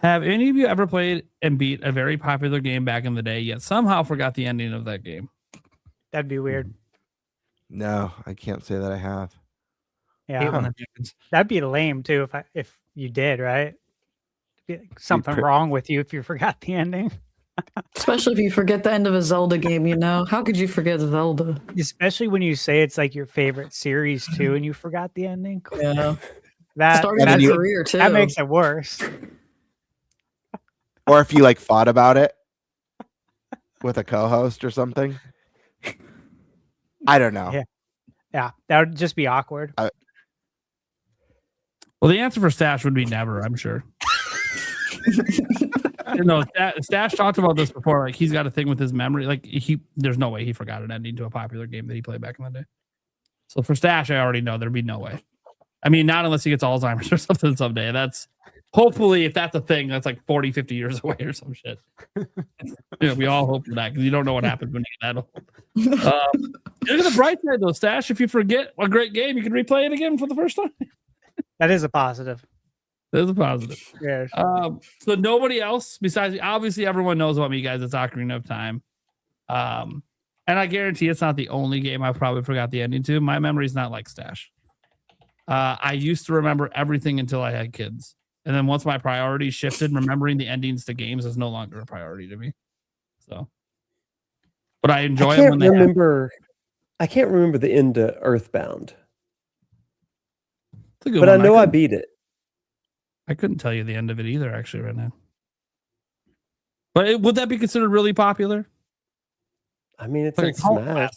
Speaker 7: Have any of you ever played and beat a very popular game back in the day, yet somehow forgot the ending of that game?
Speaker 5: That'd be weird.
Speaker 6: No, I can't say that I have.
Speaker 5: Yeah, that'd be lame too if you did, right? Something wrong with you if you forgot the ending.
Speaker 10: Especially if you forget the end of a Zelda game, you know? How could you forget Zelda?
Speaker 5: Especially when you say it's like your favorite series too, and you forgot the ending.
Speaker 10: Yeah.
Speaker 5: Starting
Speaker 10: your career too.
Speaker 5: That makes it worse.
Speaker 6: Or if you fought about it with a co-host or something. I don't know.
Speaker 5: Yeah, that would just be awkward.
Speaker 7: Well, the answer for Stash would be never, I'm sure. Stash talked about this before. Like, he's got a thing with his memory. Like, there's no way he forgot an ending to a popular game that he played back in the day. So for Stash, I already know there'd be no way. I mean, not unless he gets Alzheimer's or something someday. That's hopefully, if that's a thing, that's like 40, 50 years away or some shit. We all hope for that because you don't know what happens when you get that old. Look at the bright side though, Stash. If you forget a great game, you can replay it again for the first time.
Speaker 5: That is a positive.
Speaker 7: That is a positive.
Speaker 5: Yes.
Speaker 7: So nobody else besides, obviously everyone knows about me, guys. It's Ocarina of Time. And I guarantee it's not the only game I probably forgot the ending to. My memory's not like Stash. I used to remember everything until I had kids. And then once my priorities shifted, remembering the endings to games is no longer a priority to me. So, but I enjoy them when they happen.
Speaker 9: I can't remember the end to Earthbound.
Speaker 7: But
Speaker 9: I know I beat it.
Speaker 7: I couldn't tell you the end of it either, actually, right now. But would that be considered really popular?
Speaker 9: I mean, it's
Speaker 7: like
Speaker 9: Smash.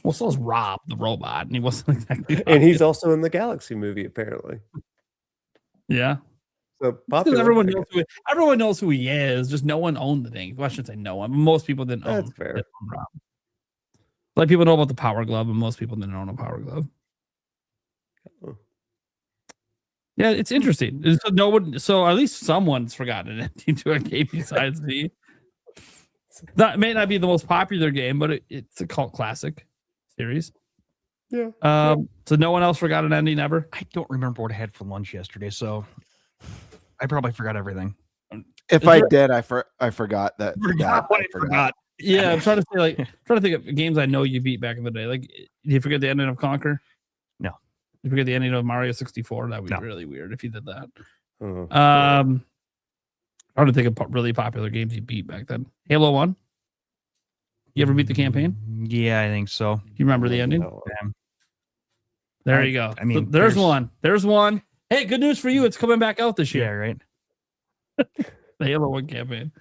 Speaker 7: Well, so is Rob the robot, and he wasn't exactly popular.
Speaker 9: And he's also in the Galaxy movie, apparently.
Speaker 7: Yeah.
Speaker 9: So popular.
Speaker 7: Everyone knows who he is. Just no one owned the thing. Well, I shouldn't say no one. Most people didn't own.
Speaker 9: That's fair.
Speaker 7: Rob. Like, people know about the Power Glove, and most people didn't own a Power Glove.
Speaker 9: Oh.
Speaker 7: Yeah, it's interesting. So at least someone's forgotten it into a game besides me. That may not be the most popular game, but it's a cult classic series.
Speaker 9: Yeah.
Speaker 7: So no one else forgot an ending ever?
Speaker 8: I don't remember what I had for lunch yesterday, so I probably forgot everything.
Speaker 6: If I did, I forgot that.
Speaker 8: I forgot.
Speaker 7: Yeah, I'm trying to think of games I know you beat back in the day. Like, did you forget the ending of Conquer?
Speaker 8: No.
Speaker 7: You forget the ending of Mario 64? That would be
Speaker 8: No.
Speaker 7: really weird if you did that.
Speaker 9: Mhm.
Speaker 7: I'm trying to think of really popular games you beat back then. Halo 1? You ever beat the campaign?
Speaker 8: Yeah, I think so.
Speaker 7: Do you remember the ending?
Speaker 9: No.
Speaker 7: There you go.
Speaker 8: I mean,
Speaker 7: there's one. There's one. Hey, good news for you. It's coming back out this
Speaker 8: Yeah,
Speaker 7: year.
Speaker 8: right.
Speaker 7: The Halo 1 campaign.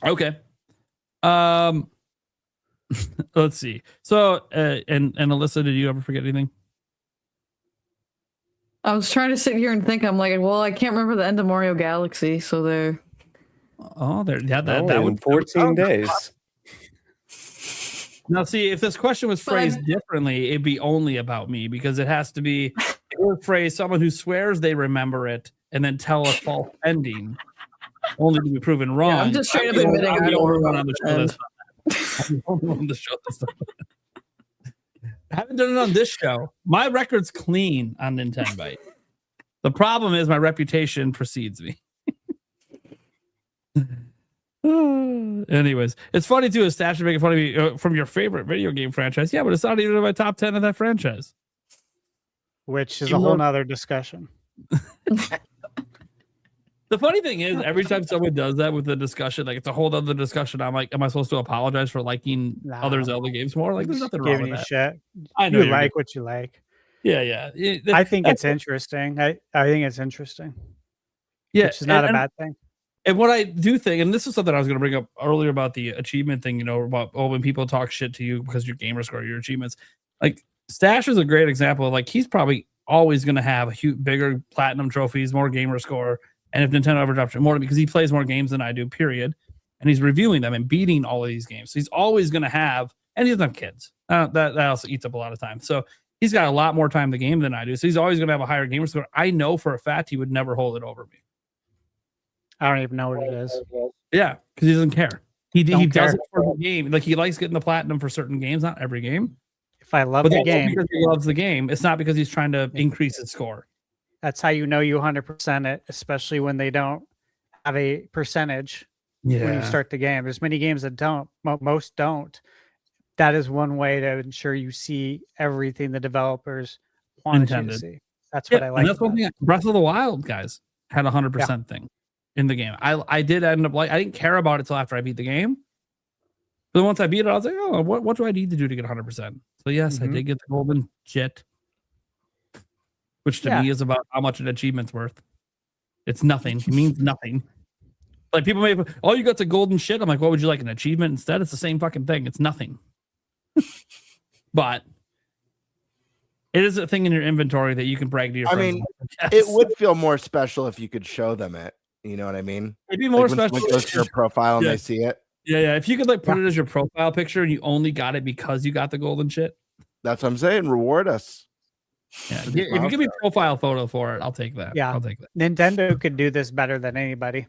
Speaker 7: Okay. Let's see. So, and Alyssa, did you ever forget anything?
Speaker 10: I was trying to sit here and think. I'm like, well, I can't remember the end of Mario Galaxy, so there.
Speaker 7: Oh, there. Yeah, that
Speaker 9: in
Speaker 7: would
Speaker 9: 14 days.
Speaker 7: Now, see, if this question was phrased differently, it'd be only about me because it has to be phrased someone who swears they remember it and then tell a false ending, only to be proven wrong.
Speaker 10: Yeah, I'm just straight up admitting I don't remember
Speaker 7: on the show this time. I'm the only one on the show this time. I haven't done it on this show. My record's clean on Nintenbyte. The problem is my reputation precedes me. Anyways, it's funny too. Is Stash making fun of me from your favorite video game franchise? Yeah, but it's not even in my top 10 of that franchise,
Speaker 5: which is a whole nother discussion.
Speaker 7: The funny thing is, every time someone does that with the discussion, like it's a whole other discussion. I'm like, am I supposed to apologize for liking other Zelda games more? Like, there's nothing wrong with that.
Speaker 5: Shit.
Speaker 7: I know
Speaker 5: you like what you like.
Speaker 7: Yeah.
Speaker 5: I think it's interesting. I think it's interesting.
Speaker 7: Yeah,
Speaker 5: which is not a bad thing.
Speaker 7: And what I do think, and this is something I was going to bring up earlier about the achievement thing, about when people talk shit to you because your gamer score, your achievements, like Stash is a great example of like, he's probably always going to have bigger platinum trophies, more gamer score. And if Nintendo ever drops it more, because he plays more games than I do, period. And he's reviewing them and beating all of these games. So he's always going to have, and he doesn't have kids. That also eats up a lot of time. So he's got a lot more time in the game than I do. So he's always going to have a higher gamer score. I know for a fact he would never hold it over me.
Speaker 5: I don't even know what it is.
Speaker 7: Yeah, because he doesn't care. He does
Speaker 5: care.
Speaker 7: it for the game. Like he likes getting the platinum for certain games, not every game.
Speaker 5: If I love
Speaker 7: But
Speaker 5: the
Speaker 7: that's
Speaker 5: game,
Speaker 7: because he loves the game. It's not because he's trying to increase his score.
Speaker 5: that's how you know you 100% it, especially when they don't have a percentage when you start the game. There's many games that don't. Most don't. That is one way to ensure you see everything the developers wanted you to see. That's what I like.
Speaker 7: And that's one thing. Breath of the Wild guys had 100% thing in the game. I did end up I didn't care about it till after I beat the game. But once I beat it, I was like, oh, what do I need to do to get 100%? So yes, I did get the golden shit, which to me is about how much an achievement's worth. It's nothing. It means nothing. Like people may have, oh, you got the golden shit. I'm like, what would you like, an achievement instead? It's the same fucking thing. It's nothing. But it is a thing in your inventory that you can brag to your friends.
Speaker 6: I mean, it would feel more special if you could show them it. You know what I mean?
Speaker 7: It'd be more
Speaker 6: like
Speaker 7: special.
Speaker 6: when someone goes to your profile and they see it.
Speaker 7: Yeah. If you could like put it as your profile picture and you only got it because you got the golden shit.
Speaker 6: That's what I'm saying. Reward us.
Speaker 7: Yeah. If you give me a profile photo for it, I'll take that.
Speaker 5: Yeah.
Speaker 7: I'll take that.
Speaker 5: Nintendo could do this better than anybody,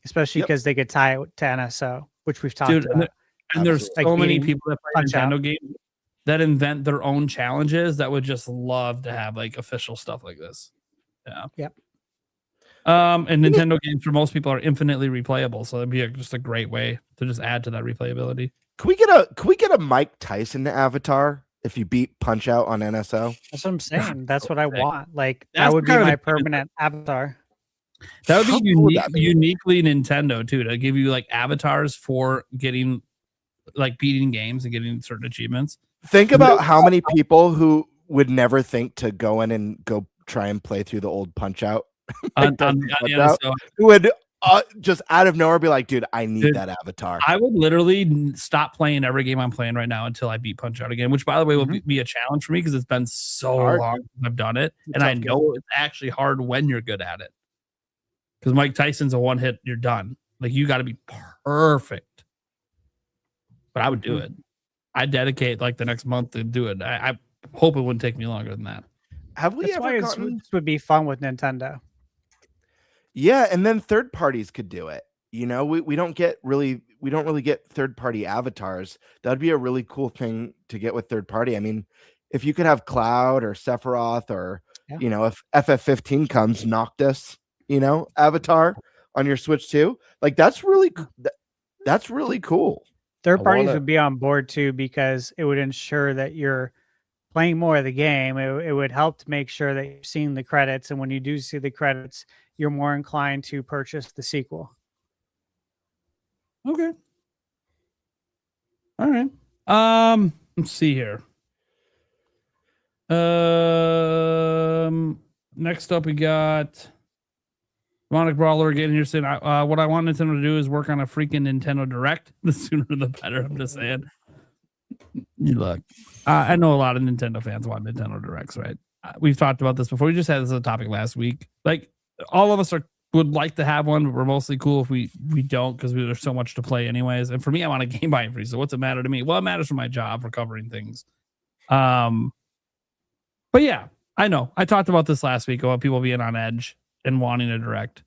Speaker 5: especially because they could tie it to NSO, which we've talked about.
Speaker 7: And there's
Speaker 5: Like
Speaker 7: so many
Speaker 5: eating
Speaker 7: people that play Nintendo
Speaker 5: Punch-Out.
Speaker 7: games that invent their own challenges that would just love to have like official stuff like this. Yeah.
Speaker 5: Yep.
Speaker 7: And Nintendo games for most people are infinitely replayable, so it'd be just a great way to just add to that replayability.
Speaker 6: Can we get a Mike Tyson avatar if you beat Punch Out on NSO?
Speaker 5: That's what I'm saying. That's what I want. Like
Speaker 7: That's
Speaker 5: that would be
Speaker 7: kind of
Speaker 5: my
Speaker 7: a-
Speaker 5: permanent avatar.
Speaker 7: That would be
Speaker 6: How cool would that be?
Speaker 7: uniquely Nintendo too, to give you like avatars for getting like beating games and getting certain achievements.
Speaker 6: Think about how many people who would never think to go in and go try and play through the old Punch Out.
Speaker 7: On
Speaker 6: Punch
Speaker 7: the
Speaker 6: Out,
Speaker 7: NSO.
Speaker 6: who would just out of nowhere be like, dude, I need that avatar.
Speaker 7: I would literally stop playing every game I'm playing right now until I beat Punch Out again, which by the way will be a challenge for me because it's been so
Speaker 6: Hard.
Speaker 7: long since I've done it.
Speaker 5: It's
Speaker 7: And I
Speaker 5: tough
Speaker 7: know it's actually hard when you're good at it. Because Mike Tyson's a one hit, you're done. Like you got to be perfect. But I would do it. I'd dedicate like the next month to do it. I hope it wouldn't take me longer than that.
Speaker 6: Have we
Speaker 5: That's why
Speaker 6: ever
Speaker 5: this
Speaker 6: gotten?
Speaker 5: would be fun with Nintendo.
Speaker 6: Yeah, and then third parties could do it. You know, we don't really get third party avatars. That'd be a really cool thing to get with third party. I mean, if you could have Cloud or Sephiroth or
Speaker 5: Yeah.
Speaker 6: you know, if FF15 comes, Noctis, you know, avatar, on your Switch too. Like that's really cool.
Speaker 5: Third parties would be on board too, because it would ensure that you're playing more of the game. It would help to make sure that you're seeing the credits, and when you do see the credits, you're more inclined to purchase the sequel.
Speaker 7: Okay. All right. Let's see here. Next up we got Demonic Brawler again here saying, what I want Nintendo to do is work on a freaking Nintendo Direct. The sooner the better. I'm just saying. You look. I know a lot of Nintendo fans want Nintendo Directs, right? We've talked about this before. We just had this as a topic last week. Like, all of us would like to have one, but we're mostly cool if we don't, because there's so much to play anyways. And for me, I want a game buy free. So what's it matter to me? Well, it matters for my job for covering things. But yeah, I know. I talked about this last week about people being on edge and wanting a Direct.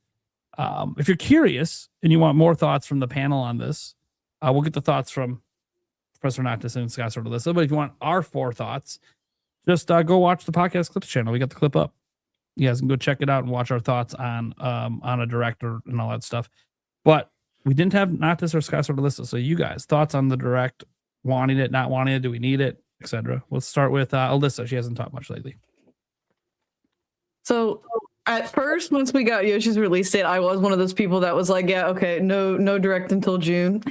Speaker 7: If you're curious and you want more thoughts from the panel on this, we'll get the thoughts from ProfNoctis and SkySwordsAlisa. But if you want our 4 thoughts, just go watch the podcast clips channel. We got the clip up. You guys can go check it out and watch our thoughts on a director and all that stuff. But we didn't have Noctis or SkySwordsAlisa. So you guys, thoughts on the Direct, wanting it, not wanting it, do we need it, etc. Let's start with Alyssa. She hasn't talked much lately.
Speaker 10: So at first, once we got Yoshi's release date, I was one of those people that was like, yeah, okay, no Direct until June.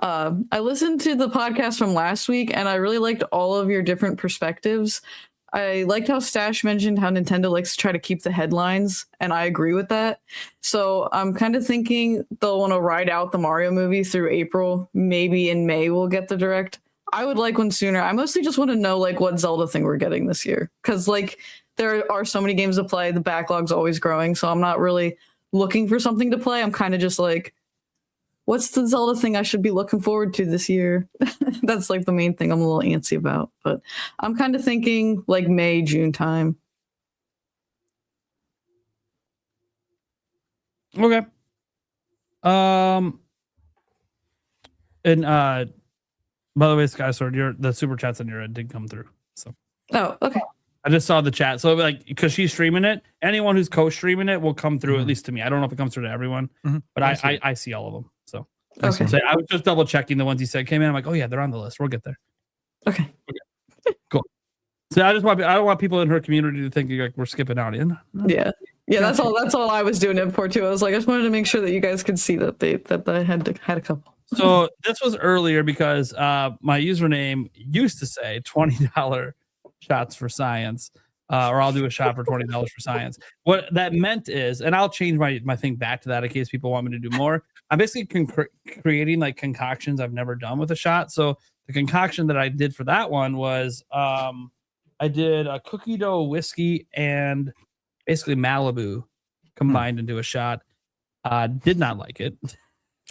Speaker 10: I listened to the podcast from last week, and I really liked all of your different perspectives. I liked how Stash mentioned how Nintendo likes to try to keep the headlines, and I agree with that. So I'm kind of thinking they'll want to ride out the Mario movie through April. Maybe in May we'll get the Direct. I would like one sooner. I mostly just want to know like what Zelda thing we're getting this year, because like there are so many games to play. The backlog's always growing, so I'm not really looking for something to play. I'm kind of just like, what's the Zelda thing I should be looking forward to this year? That's like the main thing I'm a little antsy about. But I'm kind of thinking like May, June time.
Speaker 7: Okay. And by the way, SkySword, the super chats on your end did come through. So.
Speaker 10: Oh, okay.
Speaker 7: I just saw the chat. So like, because she's streaming it, anyone who's co-streaming it will come through, at least to me. I don't know if it comes through to everyone, but I see all of them. So,
Speaker 10: okay.
Speaker 7: So I was just double checking the ones you said came in. I'm like, oh yeah, they're on the list. We'll get there.
Speaker 10: Okay.
Speaker 7: Cool. So I don't want people in her community to think like we're skipping out in.
Speaker 10: Yeah. That's all I was doing it for too. I was like, I just wanted to make sure that you guys could see that they had a couple.
Speaker 7: So this was earlier because my username used to say $20 shots for science, or I'll do a shot for $20 for science. What that meant is, and I'll change my thing back to that in case people want me to do more. I'm basically creating like concoctions I've never done with a shot. So the concoction that I did for that one was I did a cookie dough, whiskey, and basically Malibu combined into a shot. Did not like it.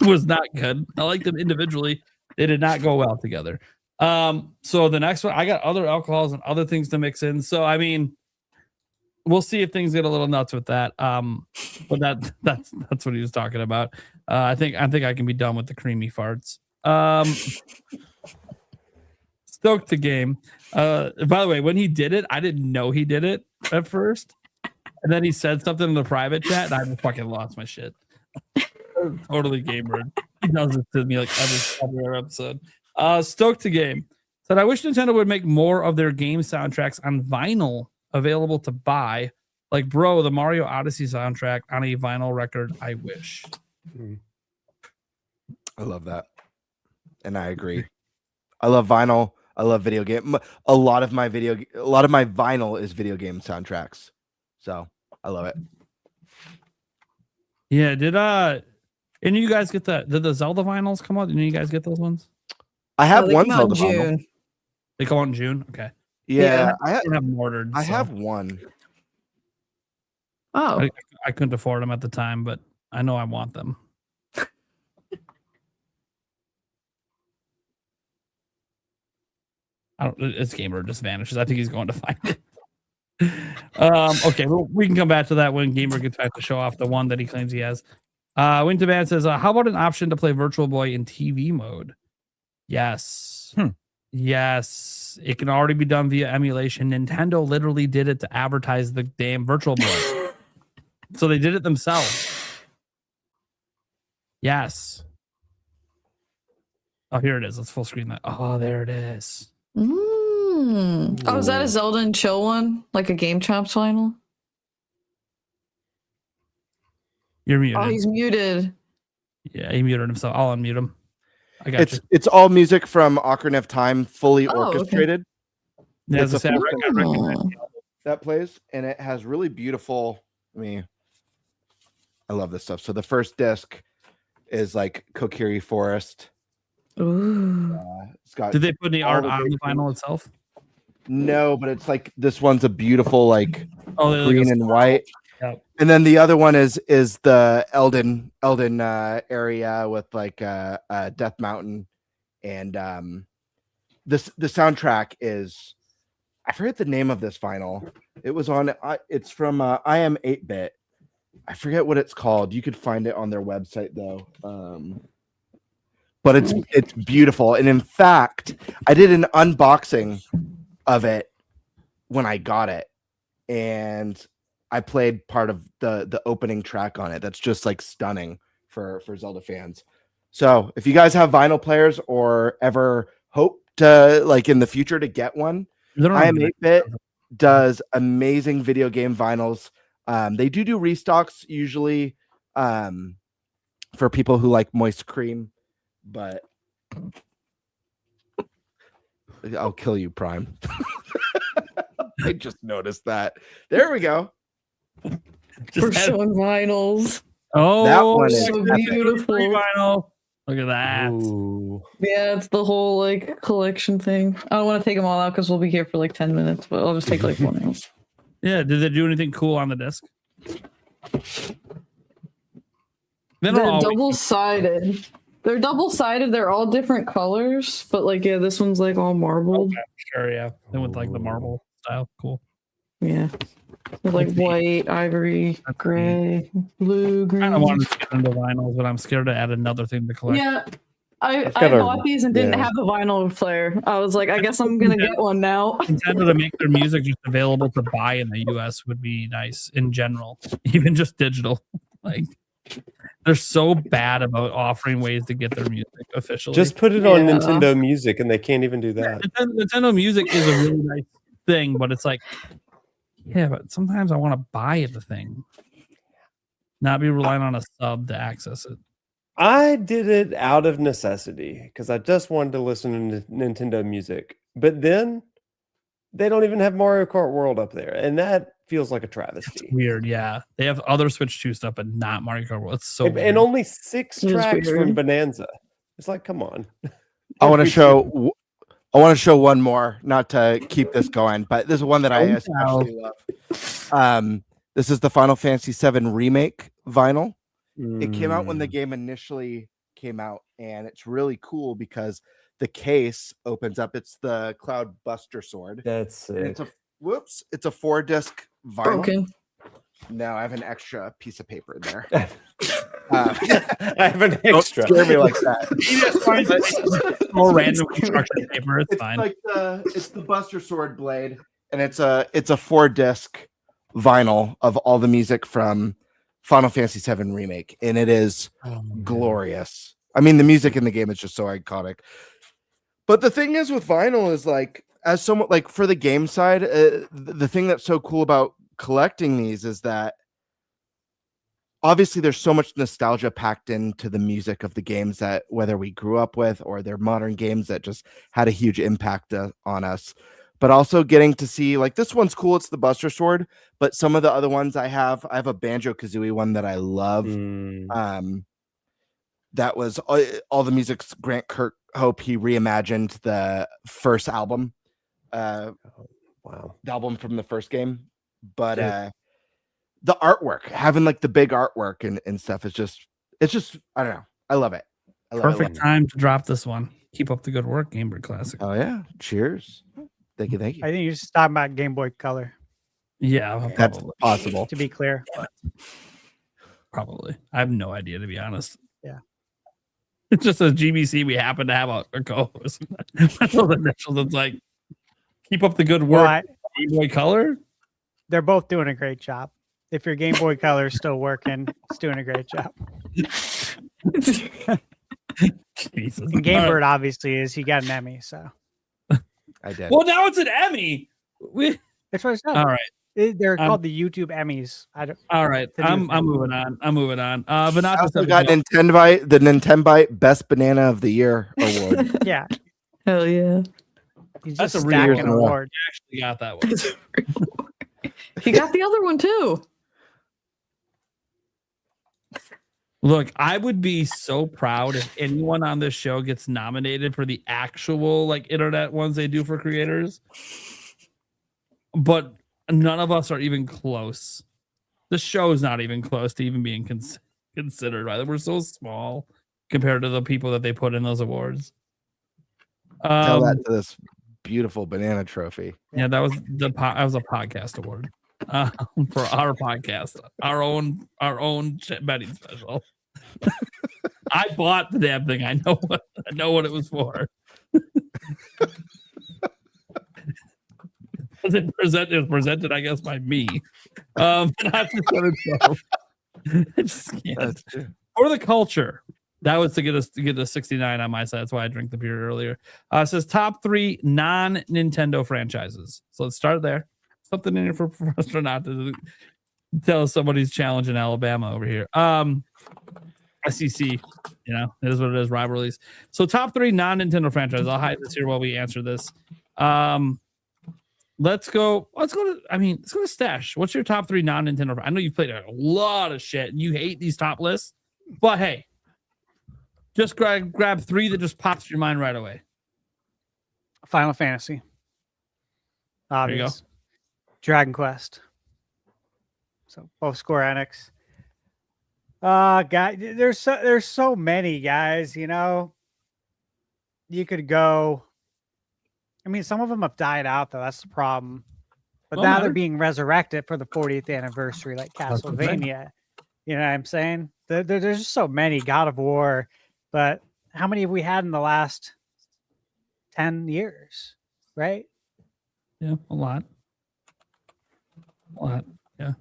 Speaker 7: Was not good. I liked them individually. They did not go well together. So the next one, I got other alcohols and other things to mix in. So I mean, we'll see if things get a little nuts with that. But that's what he was talking about. I think I can be done with the creamy farts. Stoked to game. By the way, when he did it, I didn't know he did it at first, and then he said something in the private chat, and I just fucking lost my shit. Totally GameBird. He does it to me like every episode. Stoked to game said, I wish Nintendo would make more of their game soundtracks on vinyl available to buy. Like, bro, the Mario Odyssey soundtrack on a vinyl record. I wish.
Speaker 6: I love that, and I agree. I love vinyl. I love video game. A lot of my vinyl is video game soundtracks. So I love it.
Speaker 7: Yeah, and you guys get did the Zelda vinyls come out? Did you guys get those ones?
Speaker 6: I have one Zelda vinyl.
Speaker 7: They come out in June? Okay.
Speaker 6: Yeah.
Speaker 7: I don't have them ordered.
Speaker 6: I have one.
Speaker 10: Oh.
Speaker 7: I couldn't afford them at the time, but I know I want them. It's GameBird just vanishes. I think he's going to find it. Okay, well, we can come back to that when GameBird gets back to show off the one that he claims he has. Winterman says, how about an option to play Virtual Boy in TV mode? Yes. Yes. It can already be done via emulation. Nintendo literally did it to advertise the damn Virtual Boy. So they did it themselves. Yes. Oh, here it is. Let's full screen that. Oh, there it is.
Speaker 10: Oh, is that a Zelda and Chill one? Like a Game Chops final?
Speaker 7: You're muted.
Speaker 10: Oh, he's muted.
Speaker 7: Yeah, he muted himself. I'll unmute him. I got you.
Speaker 6: It's all music from Ocarina of Time, fully
Speaker 10: Oh, okay.
Speaker 6: orchestrated.
Speaker 7: Yeah,
Speaker 6: It's
Speaker 7: as I
Speaker 6: a
Speaker 7: said,
Speaker 6: full-
Speaker 7: I recognize the album.
Speaker 6: that plays, and it has really beautiful. I love this stuff. So the first disc is like Kokiri Forest.
Speaker 10: Ooh.
Speaker 6: It's got
Speaker 7: Did they put any art
Speaker 6: all the
Speaker 7: on the
Speaker 6: great
Speaker 7: vinyl
Speaker 6: things.
Speaker 7: itself?
Speaker 6: No, but it's like this one's a beautiful like
Speaker 7: Oh, they look
Speaker 6: green
Speaker 7: like
Speaker 6: and white.
Speaker 7: Yep.
Speaker 6: And then the other one is the Elden area with like Death Mountain, and the soundtrack is, I forget the name of this vinyl. It was on it's from I Am 8-Bit. I forget what it's called. You could find it on their website though. But it's beautiful, and in fact, I did an unboxing of it when I got it, and I played part of the opening track on it. That's just like stunning for Zelda fans. So if you guys have vinyl players or ever hope to like in the future to get one, I Am 8-Bit does amazing video game vinyls. They do restocks usually for people who like moist cream, but I'll kill you, Prime. I just noticed that. There we go.
Speaker 10: For showing vinyls.
Speaker 7: Oh,
Speaker 6: That one is
Speaker 10: So
Speaker 6: epic.
Speaker 10: beautiful.
Speaker 7: vinyl. Look at that.
Speaker 9: Ooh.
Speaker 10: Yeah, it's the whole like collection thing. I don't want to take them all out because we'll be here for like 10 minutes, but I'll just take like one out.
Speaker 7: Yeah, did they do anything cool on the disc? They don't
Speaker 10: They're
Speaker 7: always-
Speaker 10: double-sided. They're double-sided. They're all different colors, but like yeah, this one's like all marbled.
Speaker 7: Okay, sure, yeah. They went like the marble style. Cool.
Speaker 10: Yeah. With like
Speaker 7: That's neat.
Speaker 10: white, ivory, gray, blue,
Speaker 7: I
Speaker 10: green.
Speaker 7: kind of wanted to get into vinyls, but I'm scared to add another thing to collect.
Speaker 10: Yeah. I
Speaker 9: got a-
Speaker 10: bought these and didn't
Speaker 9: yeah.
Speaker 10: have a vinyl player. I was like, I guess I'm gonna get one now.
Speaker 7: Nintendo to make their music just available to buy in the US would be nice in general, even just digital. Like they're so bad about offering ways to get their music officially.
Speaker 9: Just put it on
Speaker 10: Yeah.
Speaker 9: Nintendo Music, and they can't even do that.
Speaker 7: Nintendo Music is a really nice thing, but it's like, yeah, but sometimes I want to buy the thing, not be relying on a sub to access it.
Speaker 9: I did it out of necessity because I just wanted to listen to Nintendo Music. But then they don't even have Mario Kart World up there, and that feels like a travesty.
Speaker 7: Weird, yeah. They have other Switch 2 stuff, but not Mario Kart World. It's so
Speaker 9: And
Speaker 7: weird.
Speaker 9: only 6
Speaker 10: It is
Speaker 9: tracks from
Speaker 10: weird.
Speaker 9: Bonanza. It's like, come on.
Speaker 6: I want to show one more, not to keep this going, but this is one that I especially love. This is the Final Fantasy VII Remake vinyl. It came out when the game initially came out, and it's really cool because the case opens up. It's the Cloud Buster Sword.
Speaker 9: That's
Speaker 6: And
Speaker 9: it.
Speaker 6: it's a 4-disc vinyl.
Speaker 10: Broken.
Speaker 6: No, I have an extra piece of paper in there.
Speaker 9: I have an
Speaker 6: Don't
Speaker 9: extra.
Speaker 6: scare me like that.
Speaker 7: It's more random construction paper. It's
Speaker 6: It's
Speaker 7: fine.
Speaker 6: like it's the Buster Sword blade, and it's a 4-disc vinyl of all the music from Final Fantasy VII Remake, and it is glorious. I mean, the music in the game is just so iconic. But the thing is with vinyl is like, as someone like for the game side, the thing that's so cool about collecting these is that obviously there's so much nostalgia packed into the music of the games that whether we grew up with or they're modern games that just had a huge impact on us. But also getting to see like this one's cool. It's the Buster Sword, but some of the other ones I have a Banjo-Kazooie one that I love. That was all the music's Grant Kirkhope. He reimagined the first album,
Speaker 9: Wow.
Speaker 6: the album from the first game. But
Speaker 9: Yeah.
Speaker 6: the artwork, having like the big artwork and stuff is just I don't know. I love it.
Speaker 7: Perfect time to drop this one. Keep up the good work, GameBird Classic.
Speaker 6: Oh yeah. Cheers. Thank you.
Speaker 5: I think you should talk about Game Boy Color,
Speaker 7: Yeah,
Speaker 6: That's
Speaker 7: probably.
Speaker 6: possible.
Speaker 5: to be clear.
Speaker 7: Probably. I have no idea, to be honest.
Speaker 5: Yeah.
Speaker 7: It's just a GBC. We happen to have a co-host. Those initials, it's like, keep up the good work. Game Boy Color?
Speaker 5: They're both doing a great job. If your Game Boy Color is still working, it's doing a great job.
Speaker 7: Jesus.
Speaker 5: And GameBird obviously is. He got an Emmy, so
Speaker 6: I did.
Speaker 7: Well, now it's an Emmy.
Speaker 5: that's what I said.
Speaker 7: All right.
Speaker 5: They're called the YouTube Emmys.
Speaker 7: All right. I'm moving on. But
Speaker 6: I
Speaker 7: not
Speaker 6: also got the Nintenbyte Best Banana of the Year award.
Speaker 5: Yeah,
Speaker 10: Hell yeah.
Speaker 5: he's
Speaker 7: That's
Speaker 5: just
Speaker 7: a real
Speaker 5: stacking
Speaker 6: award.
Speaker 5: awards.
Speaker 7: actually got that one.
Speaker 10: He got the other one too.
Speaker 7: Look, I would be so proud if anyone on this show gets nominated for the actual like internet ones they do for creators. But none of us are even close. The show is not even close to even being considered. Right? We're so small compared to the people that they put in those awards.
Speaker 6: Tell that to this beautiful banana trophy.
Speaker 7: Yeah, that was a podcast award for our podcast, our own betting special. I bought the damn thing. I know what it was for. It was presented, I guess, by me. Not just I just can't.
Speaker 6: That's true.
Speaker 7: For the culture. That was to get a 69 on my side. That's why I drank the beer earlier. It says top 3 non-Nintendo franchises. So let's start there. Something in here for Professor not to tell somebody's challenge in Alabama over here. SEC, it is what it is. Rivalries. So top 3 non-Nintendo franchises. I'll hide this here while we answer this. Let's go to Stash. What's your top 3 non-Nintendo? I know you've played a lot of shit and you hate these top lists, but hey, just grab 3 that just pops your mind right away.
Speaker 5: Final Fantasy. Obvious.
Speaker 7: There you go.
Speaker 5: Dragon Quest. So both Square Enix. Guys, there's so many guys. You could go. I mean, some of them have died out though. That's the problem. But now they're being resurrected for the 40th anniversary, like Castlevania. You know what I'm saying? There's just so many. God of War. But how many have we had in the last 10 years? Right?
Speaker 7: Yeah, a lot. Yeah.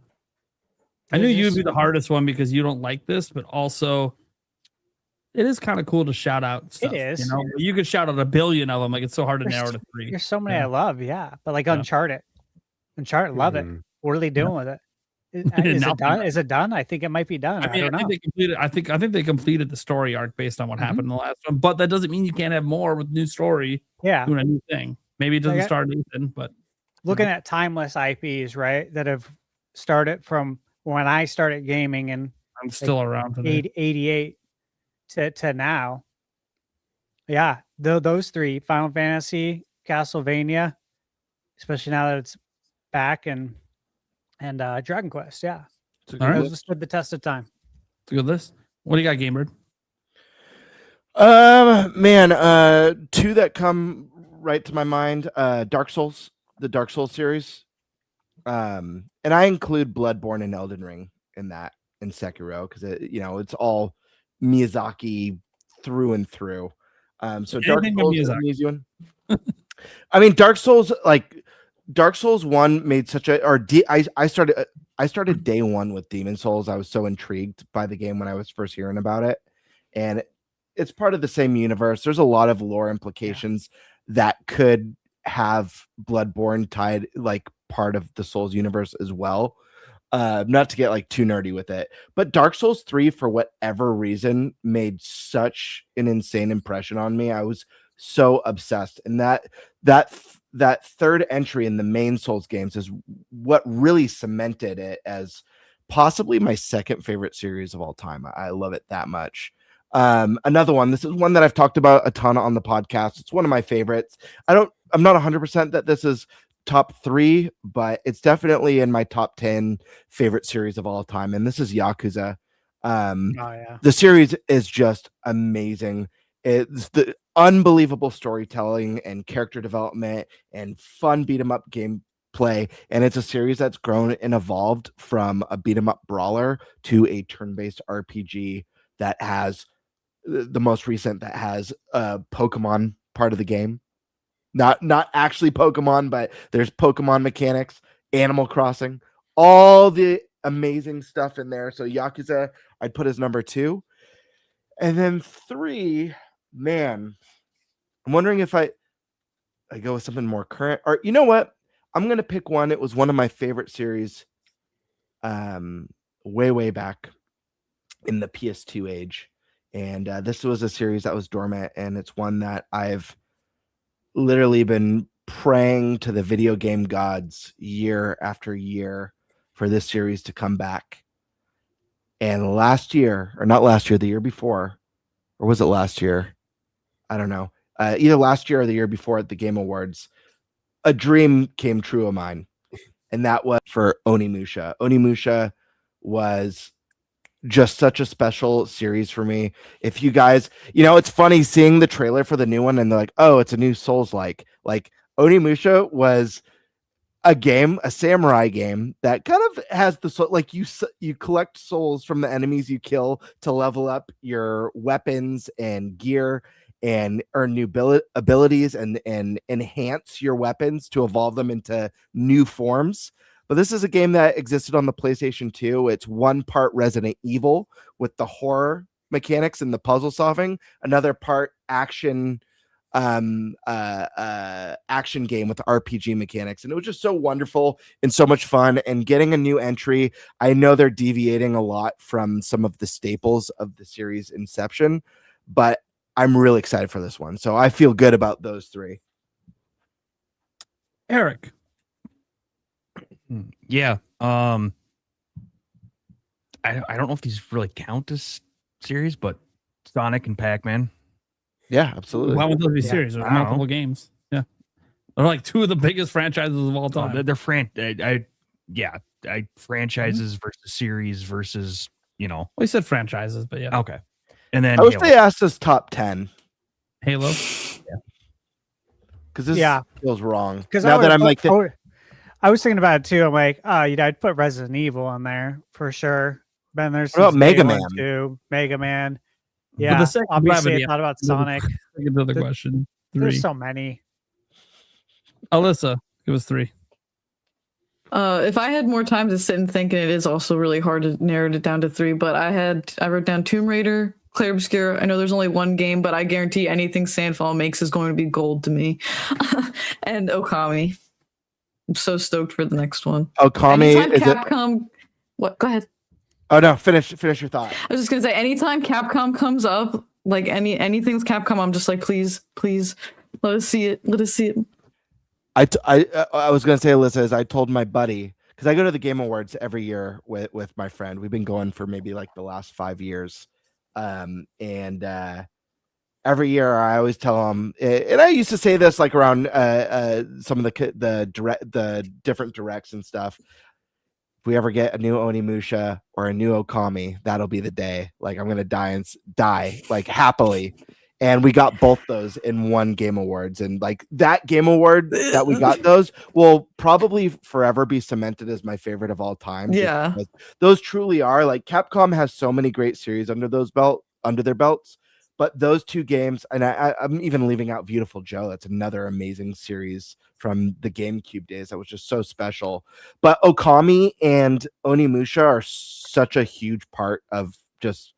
Speaker 7: I knew you would be the hardest one because you don't like this, but also it is kind of cool to shout out stuff.
Speaker 5: It is.
Speaker 7: You could shout out a billion of them. Like it's so hard to narrow to 3.
Speaker 5: There's so many I love, yeah. But like Uncharted. Love it. What are they doing with it? Is it done? Is it done? I think it might be done. I don't know.
Speaker 7: I think they completed the story arc based on what happened in the last one, but that doesn't mean you can't have more with new story.
Speaker 5: Yeah.
Speaker 7: Doing a new thing. Maybe it doesn't start Nathan, but
Speaker 5: looking at timeless IPs, right? That have started from when I started gaming and
Speaker 7: I'm still around today.
Speaker 5: 88 to now. Yeah, those 3, Final Fantasy, Castlevania, especially now that it's back, and Dragon Quest. Yeah, those have stood the test of time.
Speaker 7: It's a good list. What do you got, GameBird?
Speaker 6: Man, 2 that come right to my mind. Dark Souls, the Dark Souls series. And I include Bloodborne and Elden Ring in that, and Sekiro, because it's all Miyazaki through and through. So Dark Souls is an easy one. I mean, Dark Souls 1 made such a I started day 1 with Demon Souls. I was so intrigued by the game when I was first hearing about it, and it's part of the same universe. There's a lot of lore implications that could have Bloodborne tied like part of the Souls universe as well. Not to get like too nerdy with it, but Dark Souls 3 for whatever reason made such an insane impression on me. I was so obsessed, and that third entry in the main Souls games is what really cemented it as possibly my second favorite series of all time. I love it that much. Another one, this is one that I've talked about a ton on the podcast. It's one of my favorites. I'm not 100% that this is top 3, but it's definitely in my top 10 favorite series of all time. And this is Yakuza. The series is just amazing. It's the unbelievable storytelling and character development and fun beat 'em up gameplay. And it's a series that's grown and evolved from a beat 'em up brawler to a turn-based RPG that has the most recent that has a Pokemon part of the game. Not actually Pokemon, but there's Pokemon mechanics, Animal Crossing, all the amazing stuff in there. So Yakuza, I'd put as number 2. And then 3, man, I'm wondering if I go with something more current. Or you know what? I'm gonna pick one. It was one of my favorite series, way back in the PS2 age, and this was a series that was dormant, and it's one that I've literally been praying to the video game gods year after year for this series to come back. And last year, or not last year, the year before, or was it last year? I don't know. Either last year or the year before at the Game Awards, a dream came true of mine, and that was for Onimusha. Onimusha was just such a special series for me. If you guys, it's funny seeing the trailer for the new one, and they're like, "Oh, it's a new Souls-like." Like Onimusha was a samurai game that kind of has the soul, like you collect souls from the enemies you kill to level up your weapons and gear and earn new abilities and enhance your weapons to evolve them into new forms. But this is a game that existed on the PlayStation 2. It's one part Resident Evil with the horror mechanics and the puzzle solving, another part action game with RPG mechanics, and it was just so wonderful and so much fun. And getting a new entry, I know they're deviating a lot from some of the staples of the series inception, but I'm really excited for this one, so I feel good about those 3.
Speaker 7: Eric.
Speaker 8: Yeah. I don't know if these really count as series, but Sonic and Pac-Man.
Speaker 6: Yeah, absolutely.
Speaker 7: Why would those be series? There's multiple
Speaker 8: know.
Speaker 7: games. Yeah, they're like 2 of the biggest franchises of all time.
Speaker 8: They're franchises versus series versus
Speaker 7: Well, you said franchises, but yeah.
Speaker 8: Okay. And then
Speaker 6: I wish they asked us top 10.
Speaker 7: Halo.
Speaker 6: Because this feels wrong.
Speaker 5: Because
Speaker 6: now that I'm like,
Speaker 5: I was thinking about it too. I'm like, I'd put Resident Evil on there for sure. Then there's
Speaker 6: what about Mega Man?
Speaker 5: Too. Mega Man.
Speaker 7: But
Speaker 5: Yeah,
Speaker 7: the second
Speaker 5: obviously
Speaker 7: gravity-
Speaker 5: I thought about Sonic.
Speaker 7: Another question. 3.
Speaker 5: There's so many.
Speaker 7: Alyssa, give us 3.
Speaker 10: If I had more time to sit and think, and it is also really hard to narrow it down to 3, but I wrote down Tomb Raider, Clair Obscur. I know there's only one game, but I guarantee anything Sandfall makes is going to be gold to me. And Okami. I'm so stoked for the next one.
Speaker 6: Okami
Speaker 10: Anytime Capcom. What? Go ahead.
Speaker 6: Oh no, finish your thought.
Speaker 10: I was just gonna say, anytime Capcom comes up, like anything's Capcom, I'm just like, please, let us see it. Let us see it.
Speaker 6: I was gonna say, Alyssa, as I told my buddy, because I go to the Game Awards every year with my friend. We've been going for maybe like the last 5 years, and every year I always tell him, and I used to say this like around some of the different directs and stuff. If we ever get a new Onimusha or a new Okami, that'll be the day. Like I'm gonna die like happily. And we got both those in one Game Awards, and like that Game Award that we got those will probably forever be cemented as my favorite of all time.
Speaker 10: Yeah,
Speaker 6: those truly are. Like Capcom has so many great series under their belts, but those 2 games, and I'm even leaving out Beautiful Joe. That's another amazing series from the GameCube days that was just so special. But Okami and Onimusha are such a huge part of just,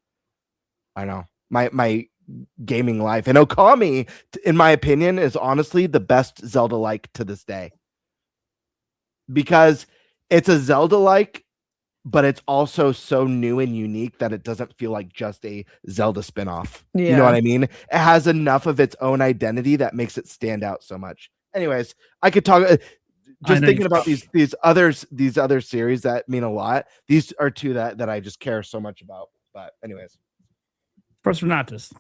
Speaker 6: I don't know, my gaming life. And Okami, in my opinion, is honestly the best Zelda-like to this day. Because it's a Zelda-like, but it's also so new and unique that it doesn't feel like just a Zelda spinoff.
Speaker 10: Yeah.
Speaker 6: You know what I mean? It has enough of its own identity that makes it stand out so much. Anyways, I could talk just thinking about these other series that mean a lot. These are 2 that I just care so much about. But anyways,
Speaker 7: ProfNoctis.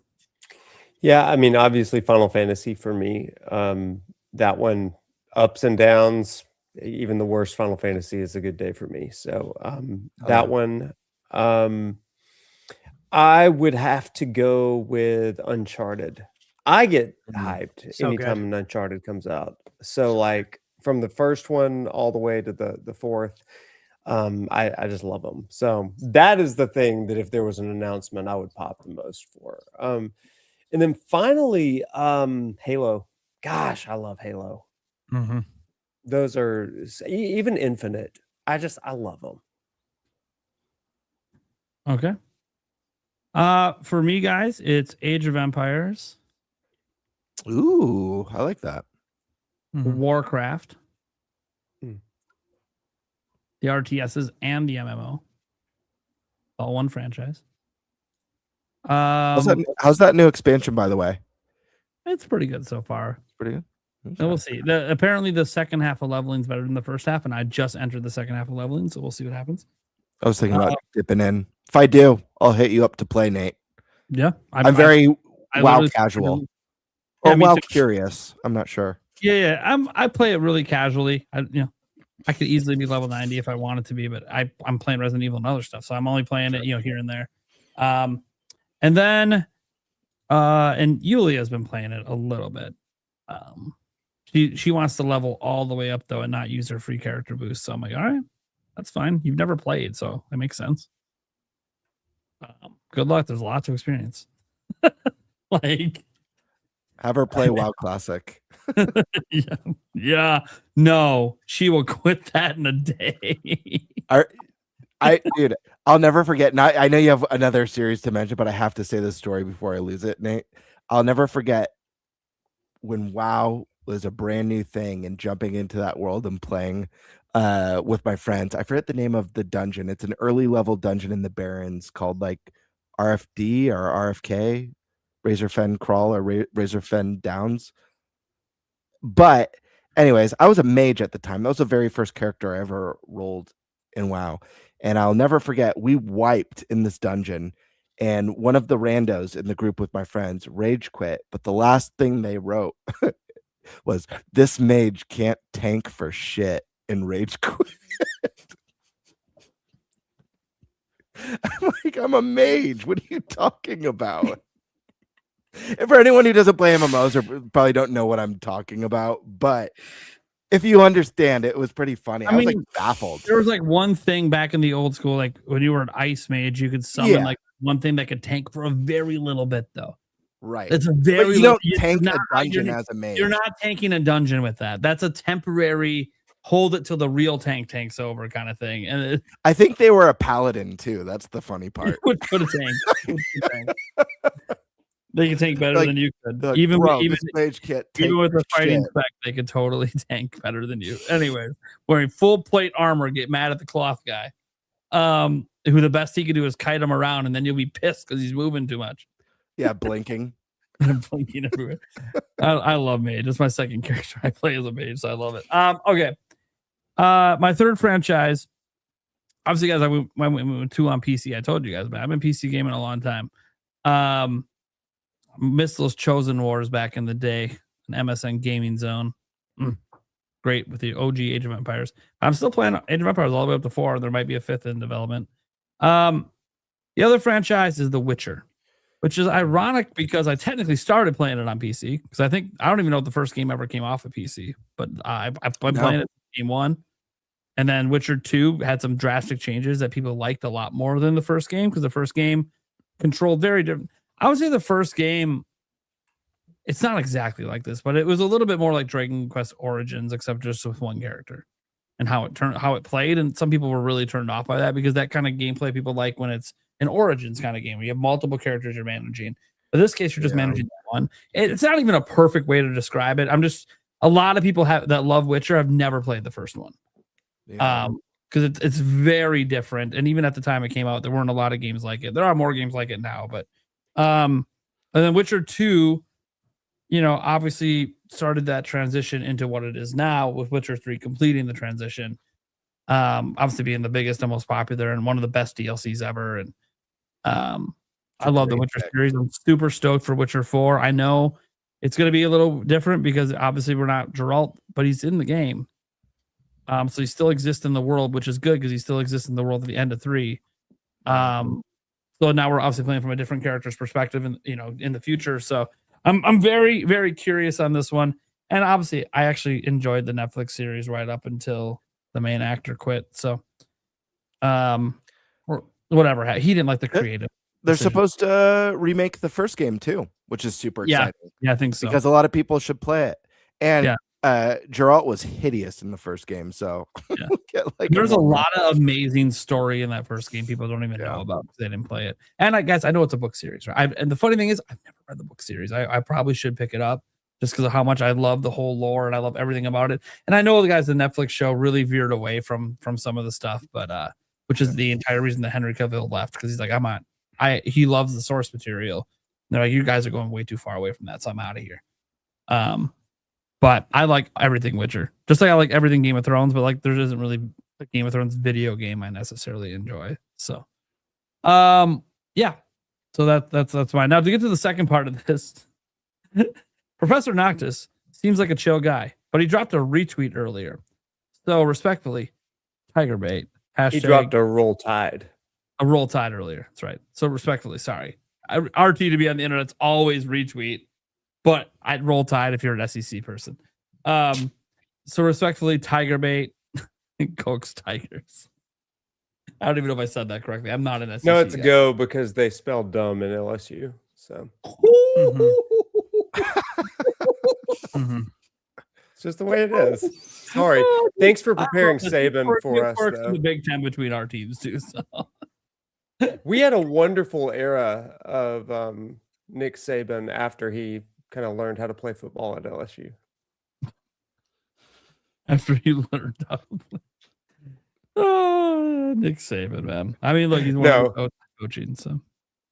Speaker 9: Yeah, I mean, obviously Final Fantasy for me. That one, ups and downs. Even the worst Final Fantasy is a good day for me. So that one, I would have to go with Uncharted. I get hyped anytime an Uncharted comes out. So like from the first one all the way to the fourth, I just love them. So that is the thing that if there was an announcement, I would pop the most for. And then finally, Halo. Gosh, I love Halo.
Speaker 8: Mm-hmm.
Speaker 9: Those are even Infinite. I love them.
Speaker 7: Okay. For me, guys, it's Age of Empires,
Speaker 6: Ooh, I like that.
Speaker 7: Warcraft,
Speaker 9: Hmm.
Speaker 7: the RTSs, and the MMO. All one franchise.
Speaker 6: How's that new expansion, by the way?
Speaker 7: It's pretty good so far.
Speaker 6: Pretty good.
Speaker 7: And we'll see. Apparently, the second half of leveling is better than the first half, and I just entered the second half of leveling, so we'll see what happens.
Speaker 6: I was thinking about dipping in. If I do, I'll hit you up to play, Nate.
Speaker 7: Yeah,
Speaker 6: I'm very
Speaker 7: I
Speaker 6: WoW
Speaker 7: literally-
Speaker 6: casual
Speaker 7: Yeah,
Speaker 6: or
Speaker 7: me
Speaker 6: WoW
Speaker 7: too.
Speaker 6: curious. I'm not sure.
Speaker 7: Yeah. I play it really casually. I could easily be level 90 if I wanted to be, but I'm playing Resident Evil and other stuff, so I'm only playing it, here and there. And then and Yulia's been playing it a little bit. She wants to level all the way up though and not use her free character boost. So I'm like, all right, that's fine. You've never played, so that makes sense. Good luck. There's a lot to experience. Like,
Speaker 6: Have her play WoW Classic.
Speaker 7: yeah. No, she will quit that in a day.
Speaker 6: Dude, I'll never forget. I know you have another series to mention, but I have to say this story before I lose it, Nate. I'll never forget when WoW was a brand new thing and jumping into that world and playing with my friends. I forget the name of the dungeon. It's an early level dungeon in the Barrens called like RFD or RFK, Razorfen Crawl or Razorfen Downs. But anyways, I was a mage at the time. That was the very first character I ever rolled in WoW. And I'll never forget, we wiped in this dungeon, and one of the randos in the group with my friends rage quit. But the last thing they wrote was, "This mage can't tank for shit," and rage quit. I'm like, I'm a mage. What are you talking about? And for anyone who doesn't play MMOs or probably don't know what I'm talking about, but if you understand, it was pretty funny. I was like baffled.
Speaker 7: There was like one thing back in the old school, like when you were an ice mage, you could summon like one thing that could tank for a very little bit, though.
Speaker 6: Right.
Speaker 7: It's a very
Speaker 6: but you don't tank a dungeon as a mage.
Speaker 7: You're not tanking a dungeon with that. That's a temporary hold it till the real tank's over kind of thing. And
Speaker 6: I think they were a paladin too. That's the funny part.
Speaker 7: Would put a tank. They can tank better than you could.
Speaker 6: Like,
Speaker 7: even
Speaker 6: this mage can't tank
Speaker 7: even with a fighting
Speaker 6: shit.
Speaker 7: spec, they could totally tank better than you. Anyway, wearing full plate armor, get mad at the cloth guy. Who the best he could do is kite him around, and then you'll be pissed because he's moving too much.
Speaker 6: Yeah, blinking.
Speaker 7: Blinking everywhere. I love mage. It's my second character I play as a mage, so I love it. Okay. My third franchise. Obviously, guys, I went 2 on PC. I told you guys, but I've been PC gaming a long time. Missed those Chosen Wars back in the day, an MSN gaming zone. Great with the OG Age of Empires. I'm still playing Age of Empires all the way up to 4. There might be a 5th in development. The other franchise is The Witcher, which is ironic because I technically started playing it on PC because I don't even know if the first game ever came off of PC, but I've been playing it game 1. And then Witcher 2 had some drastic changes that people liked a lot more than the first game because the first game controlled very different. I would say the first game, it's not exactly like this, but it was a little bit more like Dragon Quest Origins, except just with one character and how it played. And some people were really turned off by that because that kind of gameplay people like when it's an Origins kind of game where you have multiple characters you're managing. But in this case, you're just managing that one. It's not even a perfect way to describe it. A lot of people that love Witcher have never played the first one.
Speaker 6: Yeah.
Speaker 7: Because it's very different. And even at the time it came out, there weren't a lot of games like it. There are more games like it now, but and then Witcher 2, obviously started that transition into what it is now, with Witcher 3 completing the transition. Obviously being the biggest and most popular and one of the best DLCs ever. And I love the Witcher series. I'm super stoked for Witcher 4. I know it's going to be a little different because obviously we're not Geralt, but he's in the game. So he still exists in the world, which is good because he still exists in the world at the end of 3. So now we're obviously playing from a different character's perspective, and in the future. So I'm very, very curious on this one. And obviously, I actually enjoyed the Netflix series right up until the main actor quit. So, or whatever, he didn't like the creative.
Speaker 6: They're
Speaker 7: decision.
Speaker 6: supposed to remake the first game too, which is super exciting.
Speaker 7: Yeah, I think so.
Speaker 6: Because a lot of people should play it. And Geralt was hideous in the first game, so
Speaker 7: Yeah. There's a lot of amazing story in that first game people don't even know about because they didn't play it. And I guess I know it's a book series, right? And the funny thing is, I've never read the book series. I probably should pick it up just because of how much I love the whole lore and I love everything about it. And I know the guys, the Netflix show really veered away from some of the stuff, but which is the entire reason that Henry Cavill left, because he's like, he loves the source material. And they're like, you guys are going way too far away from that, so I'm out of here. But I like everything Witcher, just like I like everything Game of Thrones, but like there isn't really a Game of Thrones video game I necessarily enjoy. So, yeah. So that's mine. Now to get to the second part of this, ProfNoctis seems like a chill guy, but he dropped a retweet earlier. So respectfully, Tiger Bait.
Speaker 9: He dropped a Roll Tide.
Speaker 7: A Roll Tide earlier. That's right. So respectfully, sorry. RT to be on the internet's always retweet. But I'd Roll Tide if you're an SEC person. So respectfully, Tiger Bait and Coke's Tigers. I don't even know if I said that correctly. I'm not an SEC.
Speaker 9: No, it's a go because they spelled dumb in LSU. So it's just the way it is. Sorry. Thanks for preparing Saban for us.
Speaker 7: Though. The Big Ten between our teams too. So
Speaker 9: we had a wonderful era of Nick Saban after he kind of learned how to play football at LSU.
Speaker 7: After he learned how to play. Oh, Nick Saban, man. I mean, look, he's one of coaching, so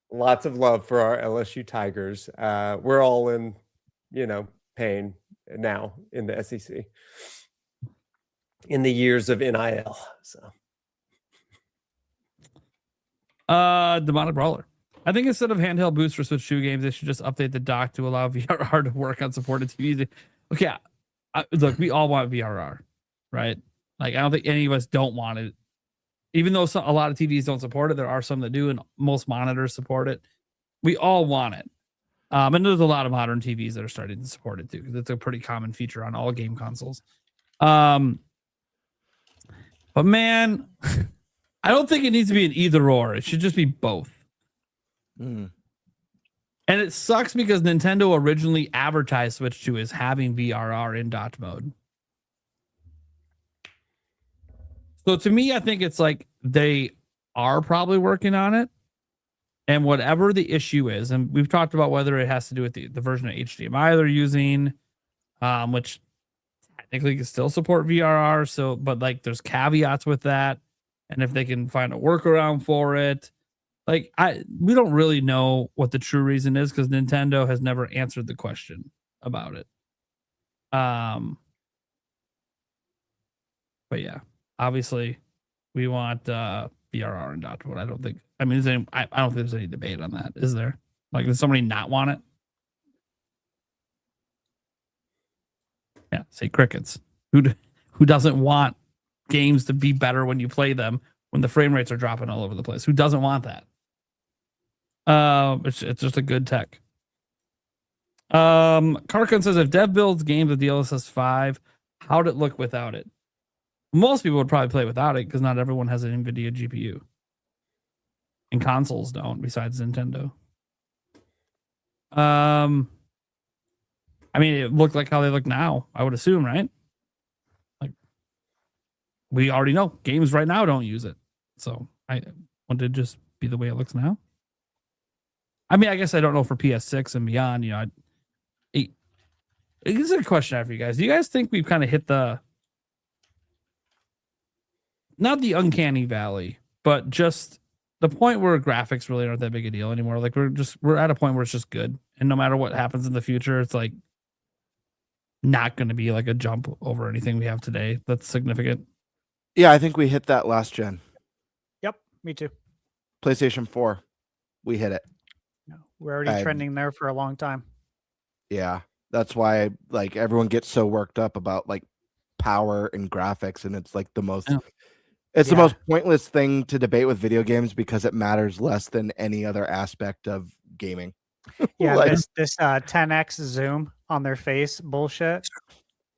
Speaker 9: lots of love for our LSU Tigers. We're all in, pain now in the SEC in the years of NIL. So,
Speaker 7: Demonic Brawler. I think instead of handheld boosts for Switch 2 games, they should just update the dock to allow VRR to work on supported TVs. Okay, look, we all want VRR, right? Like, I don't think any of us don't want it. Even though a lot of TVs don't support it, there are some that do, and most monitors support it. We all want it. And there's a lot of modern TVs that are starting to support it too, because it's a pretty common feature on all game consoles. But man, I don't think it needs to be an either or. It should just be both. And it sucks because Nintendo originally advertised Switch 2 as having VRR in dot mode. So to me, I think it's like they are probably working on it. And whatever the issue is, and we've talked about whether it has to do with the version of HDMI they're using, which technically can still support VRR. So, but like there's caveats with that. And if they can find a workaround for it, like we don't really know what the true reason is because Nintendo has never answered the question about it. But yeah, obviously we want VRR and dot mode. I don't think I don't think there's any debate on that, is there? Like, does somebody not want it? Yeah, say crickets. Who doesn't want games to be better when you play them when the frame rates are dropping all over the place? Who doesn't want that? It's just a good tech. Karkun says if Dev builds games with DLSS 5, how'd it look without it? Most people would probably play without it because not everyone has an NVIDIA GPU. And consoles don't, besides Nintendo. I mean, it looked like how they look now, I would assume, right? Like, we already know games right now don't use it. So I want it to just be the way it looks now. I mean, I guess I don't know for PS6 and beyond, this is a question I have for you guys. Do you guys think we've kind of hit not the uncanny valley, but just the point where graphics really aren't that big a deal anymore? Like we're at a point where it's just good. And no matter what happens in the future, it's like not going to be like a jump over anything we have today that's significant.
Speaker 6: Yeah, I think we hit that last gen.
Speaker 5: Yep, me too.
Speaker 6: PlayStation 4, we hit it.
Speaker 5: We're already trending there for a long time.
Speaker 6: Yeah, that's why like everyone gets so worked up about like power and graphics, and it's like the most the most pointless thing to debate with video games because it matters less than any other aspect of gaming.
Speaker 5: Yeah,
Speaker 6: like,
Speaker 5: this 10x zoom on their face bullshit.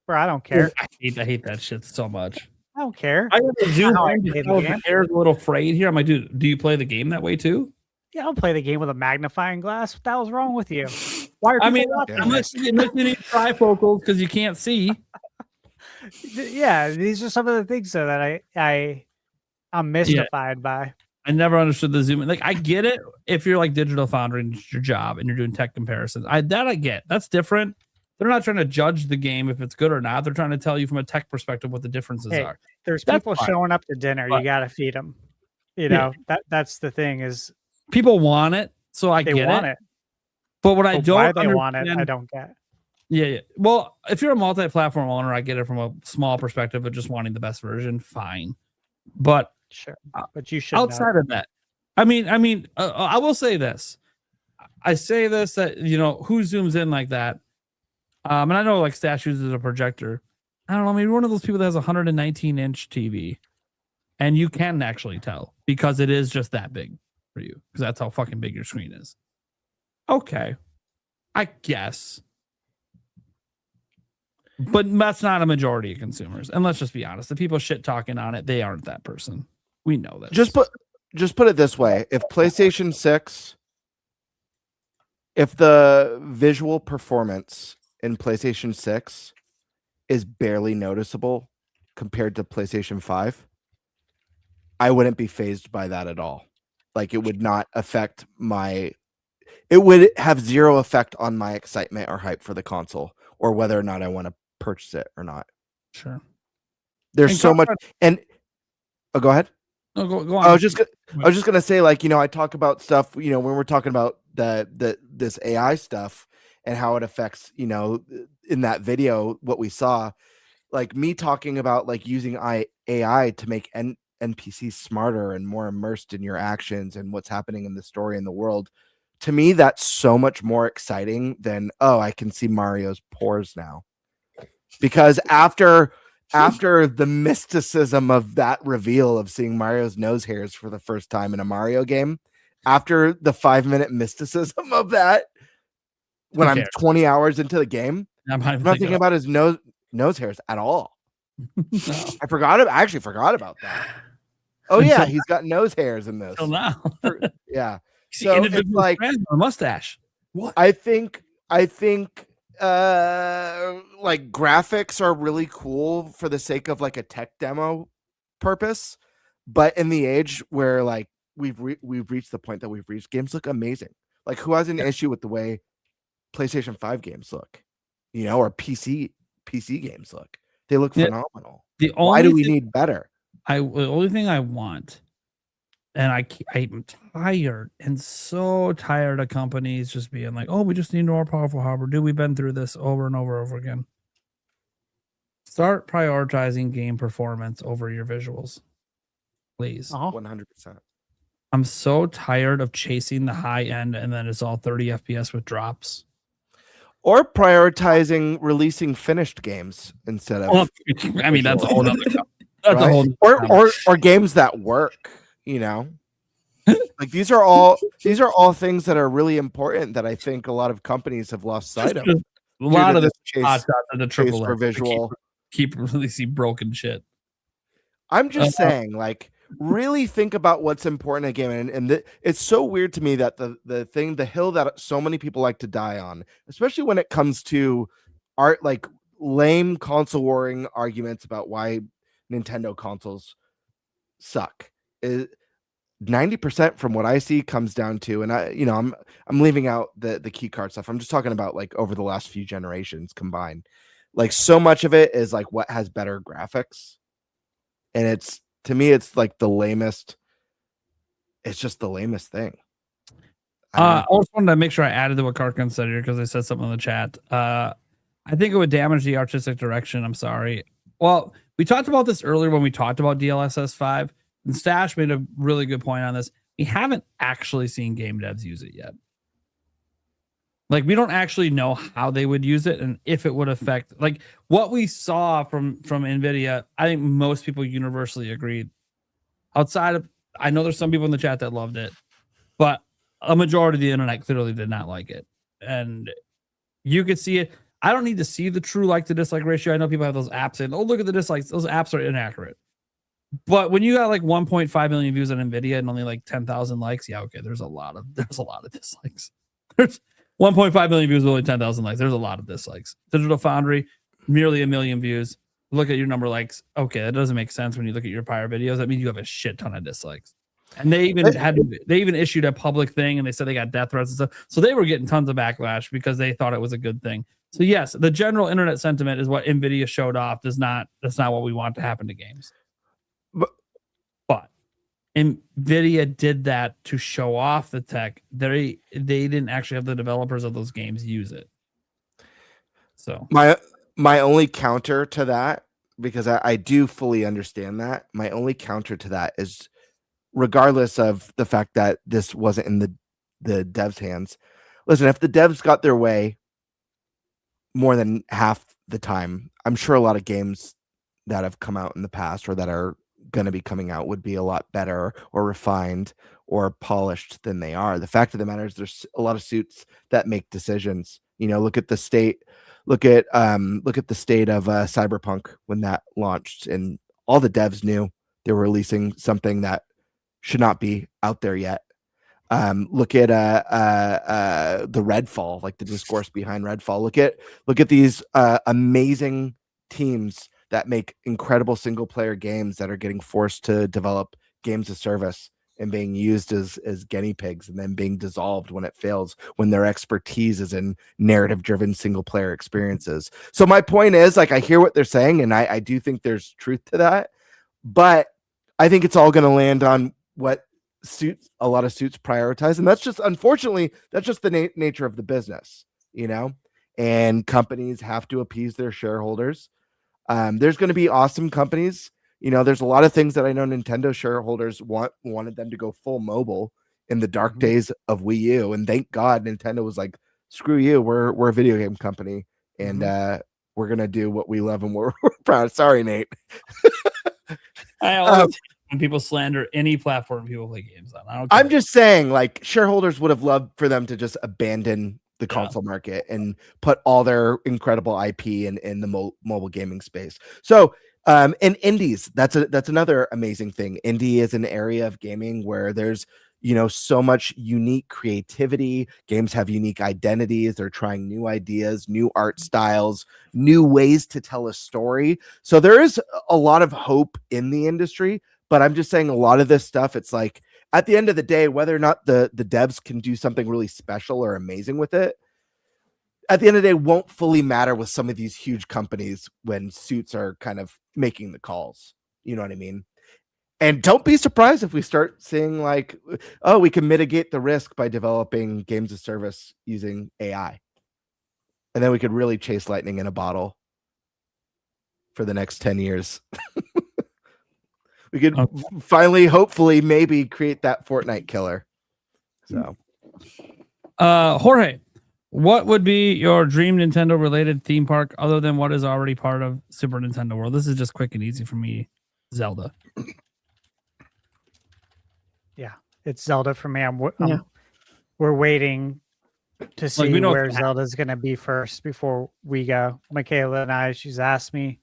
Speaker 5: Bro, I don't care.
Speaker 7: I hate that shit so much.
Speaker 5: I don't care.
Speaker 7: I have to zoom in because my hair's a little frayed here. I'm like, dude, do you play the game that way too?
Speaker 5: Yeah, I don't play the game with a magnifying glass. What the hell's wrong with you? Why are people watching?
Speaker 7: Unless you need trifocals because you can't see.
Speaker 5: Yeah, these are some of the things so that I'm mystified by.
Speaker 7: I never understood the zoom in. Like, I get it if you're like Digital Foundry and it's your job and you're doing tech comparisons. I get. That's different. They're not trying to judge the game if it's good or not. They're trying to tell you from a tech perspective what the differences are.
Speaker 5: There's
Speaker 7: That's
Speaker 5: people
Speaker 7: fine.
Speaker 5: showing up to dinner. You got to feed them. You know, that's the thing is
Speaker 7: people want it. So I
Speaker 5: they
Speaker 7: get
Speaker 5: want
Speaker 7: it. But what I don't
Speaker 5: why they want it, I don't get.
Speaker 7: Yeah. Well, if you're a multi-platform owner, I get it from a small perspective of just wanting the best version. Fine. But
Speaker 5: sure. But you should
Speaker 7: outside of that. I mean, I will say this. I say this that, you know, who zooms in like that? And I know like Stash uses a projector. I don't know, maybe one of those people that has a 119-inch TV. And you can actually tell because it is just that big for you. Because that's how fucking big your screen is. Okay. I guess. But that's not a majority of consumers. And let's just be honest. The people shit talking on it, they aren't that person. We know this.
Speaker 6: Just put it this way. If PlayStation 6, if the visual performance in PlayStation 6 is barely noticeable compared to PlayStation 5, I wouldn't be fazed by that at all. Like, it would not affect it would have zero effect on my excitement or hype for the console or whether or not I want to purchase it or not.
Speaker 7: Sure.
Speaker 6: There's so much. And go ahead.
Speaker 7: No, go on.
Speaker 6: I was just gonna say, like, you know, I talk about stuff, you know, when we're talking about this AI stuff and how it affects, you know, in that video, what we saw, like me talking about like using AI to make NPCs smarter and more immersed in your actions and what's happening in the story in the world. To me, that's so much more exciting than, oh, I can see Mario's pores now. Because after the mysticism of that reveal of seeing Mario's nose hairs for the first time in a Mario game, after the 5-minute mysticism of that, when I'm 20 hours into the game, I'm not thinking about his nose hairs at all. No. I actually forgot about that. Oh yeah, he's got nose hairs in this.
Speaker 7: Till now.
Speaker 6: Yeah.
Speaker 7: So it's like a mustache. What?
Speaker 6: I think like graphics are really cool for the sake of like a tech demo purpose, but in the age where like we've reached the point that we've reached, games look amazing. Like, who has an issue with the way PlayStation 5 games look, you know, or PC games look? They look phenomenal. Why do we need better?
Speaker 7: The only thing I want, and I'm tired and so tired of companies just being like, oh, we just need more powerful hardware. Dude, we've been through this over and over and over again. Start prioritizing game performance over your visuals, please.
Speaker 6: 100%.
Speaker 7: I'm so tired of chasing the high end and then it's all 30 FPS with drops.
Speaker 6: Or prioritizing releasing finished games instead of.
Speaker 7: Well, I mean, that's a whole other. That's a whole.
Speaker 6: Or games that work. You know, like these are all things that are really important that I think a lot of companies have lost sight of.
Speaker 7: A lot of the
Speaker 6: chase for visual
Speaker 7: keep releasing broken shit.
Speaker 6: I'm just saying, like, really think about what's important in a game, and it's so weird to me that the hill that so many people like to die on, especially when it comes to art, like lame console warring arguments about why Nintendo consoles suck, is 90% from what I see comes down to, and I'm leaving out the key card stuff. I'm just talking about like over the last few generations combined. Like, so much of it is like what has better graphics, and to me, it's like the lamest. It's just the lamest thing.
Speaker 7: I also wanted to make sure I added to what Karkin said here because I said something in the chat. I think it would damage the artistic direction. I'm sorry. Well, we talked about this earlier when we talked about DLSS 5, and Stash made a really good point on this. We haven't actually seen game devs use it yet. Like, we don't actually know how they would use it and if it would affect, like, what we saw from NVIDIA. I think most people universally agreed. Outside of, I know there's some people in the chat that loved it, but a majority of the internet clearly did not like it. And you could see it. I don't need to see the true like to dislike ratio. I know people have those apps and, oh, look at the dislikes. Those apps are inaccurate. But when you got like 1.5 million views on NVIDIA and only like 10,000 likes, yeah, okay, there's a lot of dislikes. There's 1.5 million views with only 10,000 likes. There's a lot of dislikes. Digital Foundry, nearly 1 million views. look at your number of likes. Okay, that doesn't make sense when you look at your prior videos. That means you have a shit ton of dislikes. And they even issued a public thing, and they said they got death threats and stuff. So they were getting tons of backlash because they thought it was a good thing. So yes, the general internet sentiment is what NVIDIA showed off. That's not what we want to happen to games. But NVIDIA did that to show off the tech. They didn't actually have the developers of those games use it. So
Speaker 6: my only counter to that, because I do fully understand that, my only counter to that is, regardless of the fact that this wasn't in the devs' hands, listen, if the devs got their way more than half the time, I'm sure a lot of games that have come out in the past or that are going to be coming out would be a lot better or refined or polished than they are. The fact of the matter is there's a lot of suits that make decisions. Look at the state of Cyberpunk when that launched, and all the devs knew they were releasing something that should not be out there yet. Look at the Redfall, like the discourse behind Redfall. Look at these amazing teams that make incredible single player games that are getting forced to develop games of service and being used as guinea pigs and then being dissolved when it fails, when their expertise is in narrative driven single player experiences. So my point is, like, I hear what they're saying, and I do think there's truth to that, but I think it's all going to land on what a lot of suits prioritize. And that's just, unfortunately, that's just the nature of the business, and companies have to appease their shareholders. There's going to be awesome companies. There's a lot of things that I know Nintendo shareholders wanted them to go full mobile in the dark days of Wii U. And thank God Nintendo was like, screw you. We're a video game company, and we're going to do what we love and we're proud. Sorry, Nate.
Speaker 7: I always when people slander any platform people play games on.
Speaker 6: I'm just saying, like, shareholders would have loved for them to just abandon the console market and put all their incredible IP in the mobile gaming space. So, and indies, that's another amazing thing. Indie is an area of gaming where there's, so much unique creativity. Games have unique identities. They're trying new ideas, new art styles, new ways to tell a story. So there is a lot of hope in the industry, but I'm just saying a lot of this stuff, it's like, at the end of the day, whether or not the devs can do something really special or amazing with it, at the end of the day, won't fully matter with some of these huge companies when suits are kind of making the calls. You know what I mean? And don't be surprised if we start seeing like, oh, we can mitigate the risk by developing games of service using AI. And then we could really chase lightning in a bottle for the next 10 years. We could finally, hopefully, maybe create that Fortnite killer. So,
Speaker 7: Jorge, what would be your dream Nintendo related theme park other than what is already part of Super Nintendo World? This is just quick and easy for me. Zelda.
Speaker 5: Yeah, it's Zelda for me. We're waiting to see where Zelda's going to be first before we go. Michaela and I, she's asked me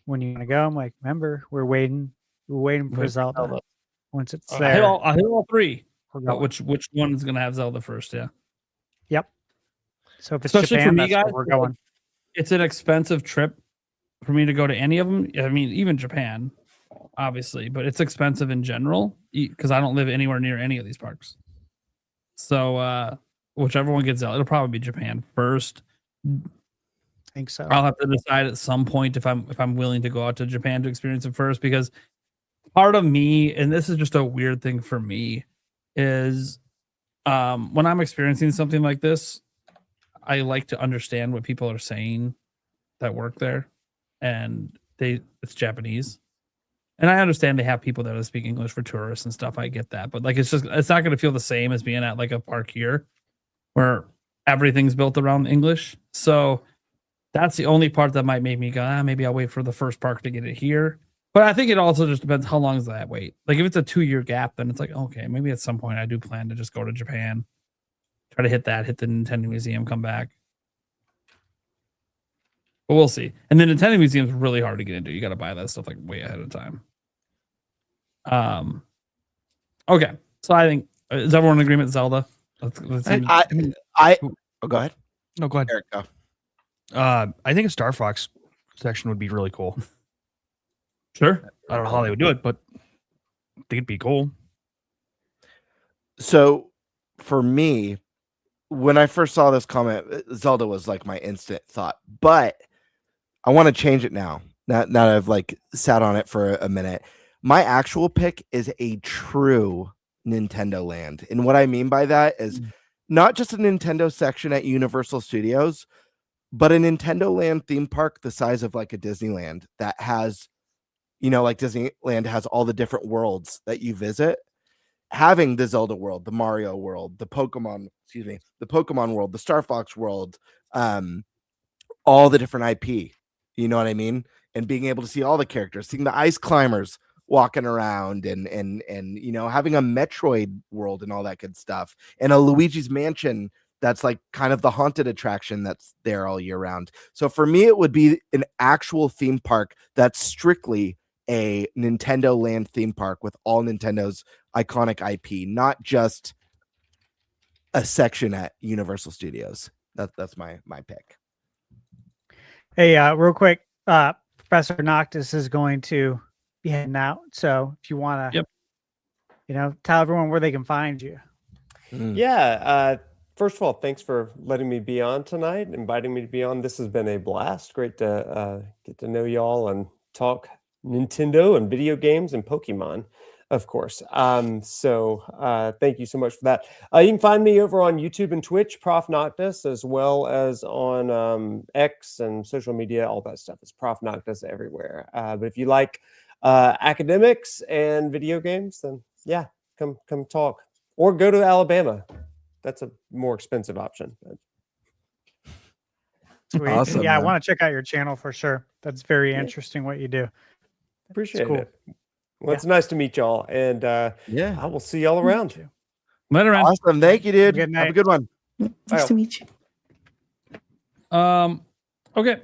Speaker 5: when you want to go. I'm like, remember, we're waiting for Zelda. Once it's there,
Speaker 7: I'll hit all three. But which one is going to have Zelda first? Yeah.
Speaker 5: Yep. So if it's
Speaker 7: especially
Speaker 5: Japan,
Speaker 7: for me,
Speaker 5: that's
Speaker 7: guys,
Speaker 5: where we're going.
Speaker 7: It's an expensive trip for me to go to any of them. I mean, even Japan, obviously, but it's expensive in general because I don't live anywhere near any of these parks. So whichever one gets out, it'll probably be Japan first.
Speaker 5: I think so.
Speaker 7: I'll have to decide at some point if I'm willing to go out to Japan to experience it first, because part of me, and this is just a weird thing for me, is when I'm experiencing something like this, I like to understand what people are saying that work there, and it's Japanese. And I understand they have people that speak English for tourists and stuff. I get that. But like, it's not going to feel the same as being at like a park here where everything's built around English. So that's the only part that might make me go, maybe I'll wait for the first park to get it here. But I think it also just depends how long is that wait. Like if it's a 2-year gap, then it's like, okay, maybe at some point I do plan to just go to Japan, try to hit the Nintendo Museum, come back. But we'll see. And the Nintendo Museum is really hard to get into. You got to buy that stuff like way ahead of time. Okay. So I think, is everyone in agreement, Zelda?
Speaker 6: Go ahead.
Speaker 8: No, go ahead.
Speaker 6: Eric, go.
Speaker 8: I think a Star Fox section would be really cool. Sure. I don't know how they would do it, but I think it'd be cool.
Speaker 6: So for me, when I first saw this comment, Zelda was like my instant thought, but I want to change it now. Now that I've like sat on it for a minute. My actual pick is a true Nintendo Land. And what I mean by that is not just a Nintendo section at Universal Studios, but a Nintendo Land theme park the size of like a Disneyland that has, you know, like Disneyland has all the different worlds that you visit. Having the Zelda world, the Mario world, the Pokemon world, the Star Fox world, all the different IP, you know what I mean? And being able to see all the characters, seeing the ice climbers walking around and you know, having a Metroid world and all that good stuff, and a Luigi's Mansion that's like kind of the haunted attraction that's there all year round. So for me, it would be an actual theme park that's strictly a Nintendo Land theme park with all Nintendo's iconic IP, not just a section at Universal Studios. That's my pick.
Speaker 5: Hey, real quick, Professor Noctis is going to be heading out. So if you want to, you know, tell everyone where they can find you.
Speaker 9: Yeah. First of all, thanks for letting me be on tonight, inviting me to be on. This has been a blast. Great to get to know y'all and talk Nintendo and video games and Pokemon, of course. So thank you so much for that. You can find me over on YouTube and Twitch, ProfNoctis, as well as on X and social media. All that stuff is ProfNoctis everywhere. But if you like academics and video games, then yeah, come talk, or go to Alabama. That's a more expensive option.
Speaker 5: Sweet.
Speaker 6: Awesome,
Speaker 5: yeah,
Speaker 6: man.
Speaker 5: I want to check out your channel for sure. That's very interesting what you do.
Speaker 9: Appreciate
Speaker 5: cool.
Speaker 9: it. Well, it's nice to meet y'all, and
Speaker 6: Yeah,
Speaker 9: I will see y'all around.
Speaker 7: Later, man.
Speaker 6: awesome. Thank you, dude.
Speaker 5: Good
Speaker 6: Have a
Speaker 5: night.
Speaker 6: good one.
Speaker 10: Nice to meet you.
Speaker 7: Okay.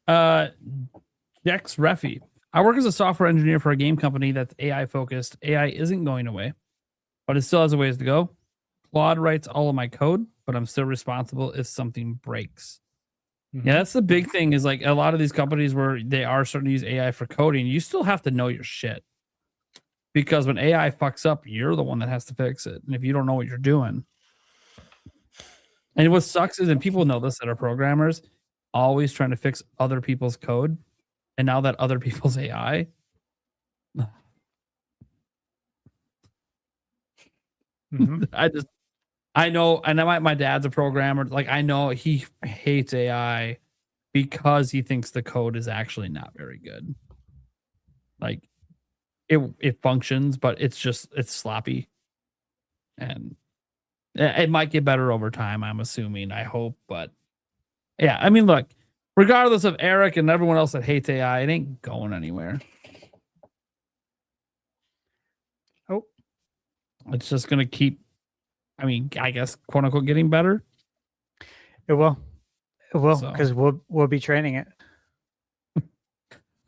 Speaker 7: Dex Reffi. I work as a software engineer for a game company that's AI focused. AI isn't going away, but it still has a ways to go. Claude writes all of my code, but I'm still responsible if something breaks. Yeah, that's the big thing, is like a lot of these companies where they are starting to use AI for coding, you still have to know your shit. Because when AI fucks up, you're the one that has to fix it. And if you don't know what you're doing. And what sucks is, and people know this that are programmers, always trying to fix other people's code. And now that other people's AI. I know, and my dad's a programmer. Like, I know he hates AI because he thinks the code is actually not very good. Like, it functions, but it's sloppy, and it might get better over time. I'm assuming, I hope, but yeah, I mean, look, regardless of Eric and everyone else that hates AI, it ain't going anywhere.
Speaker 5: Oh,
Speaker 7: it's just gonna keep. I mean, I guess, quote unquote, getting better.
Speaker 5: it will,
Speaker 7: So.
Speaker 5: because we'll be training it.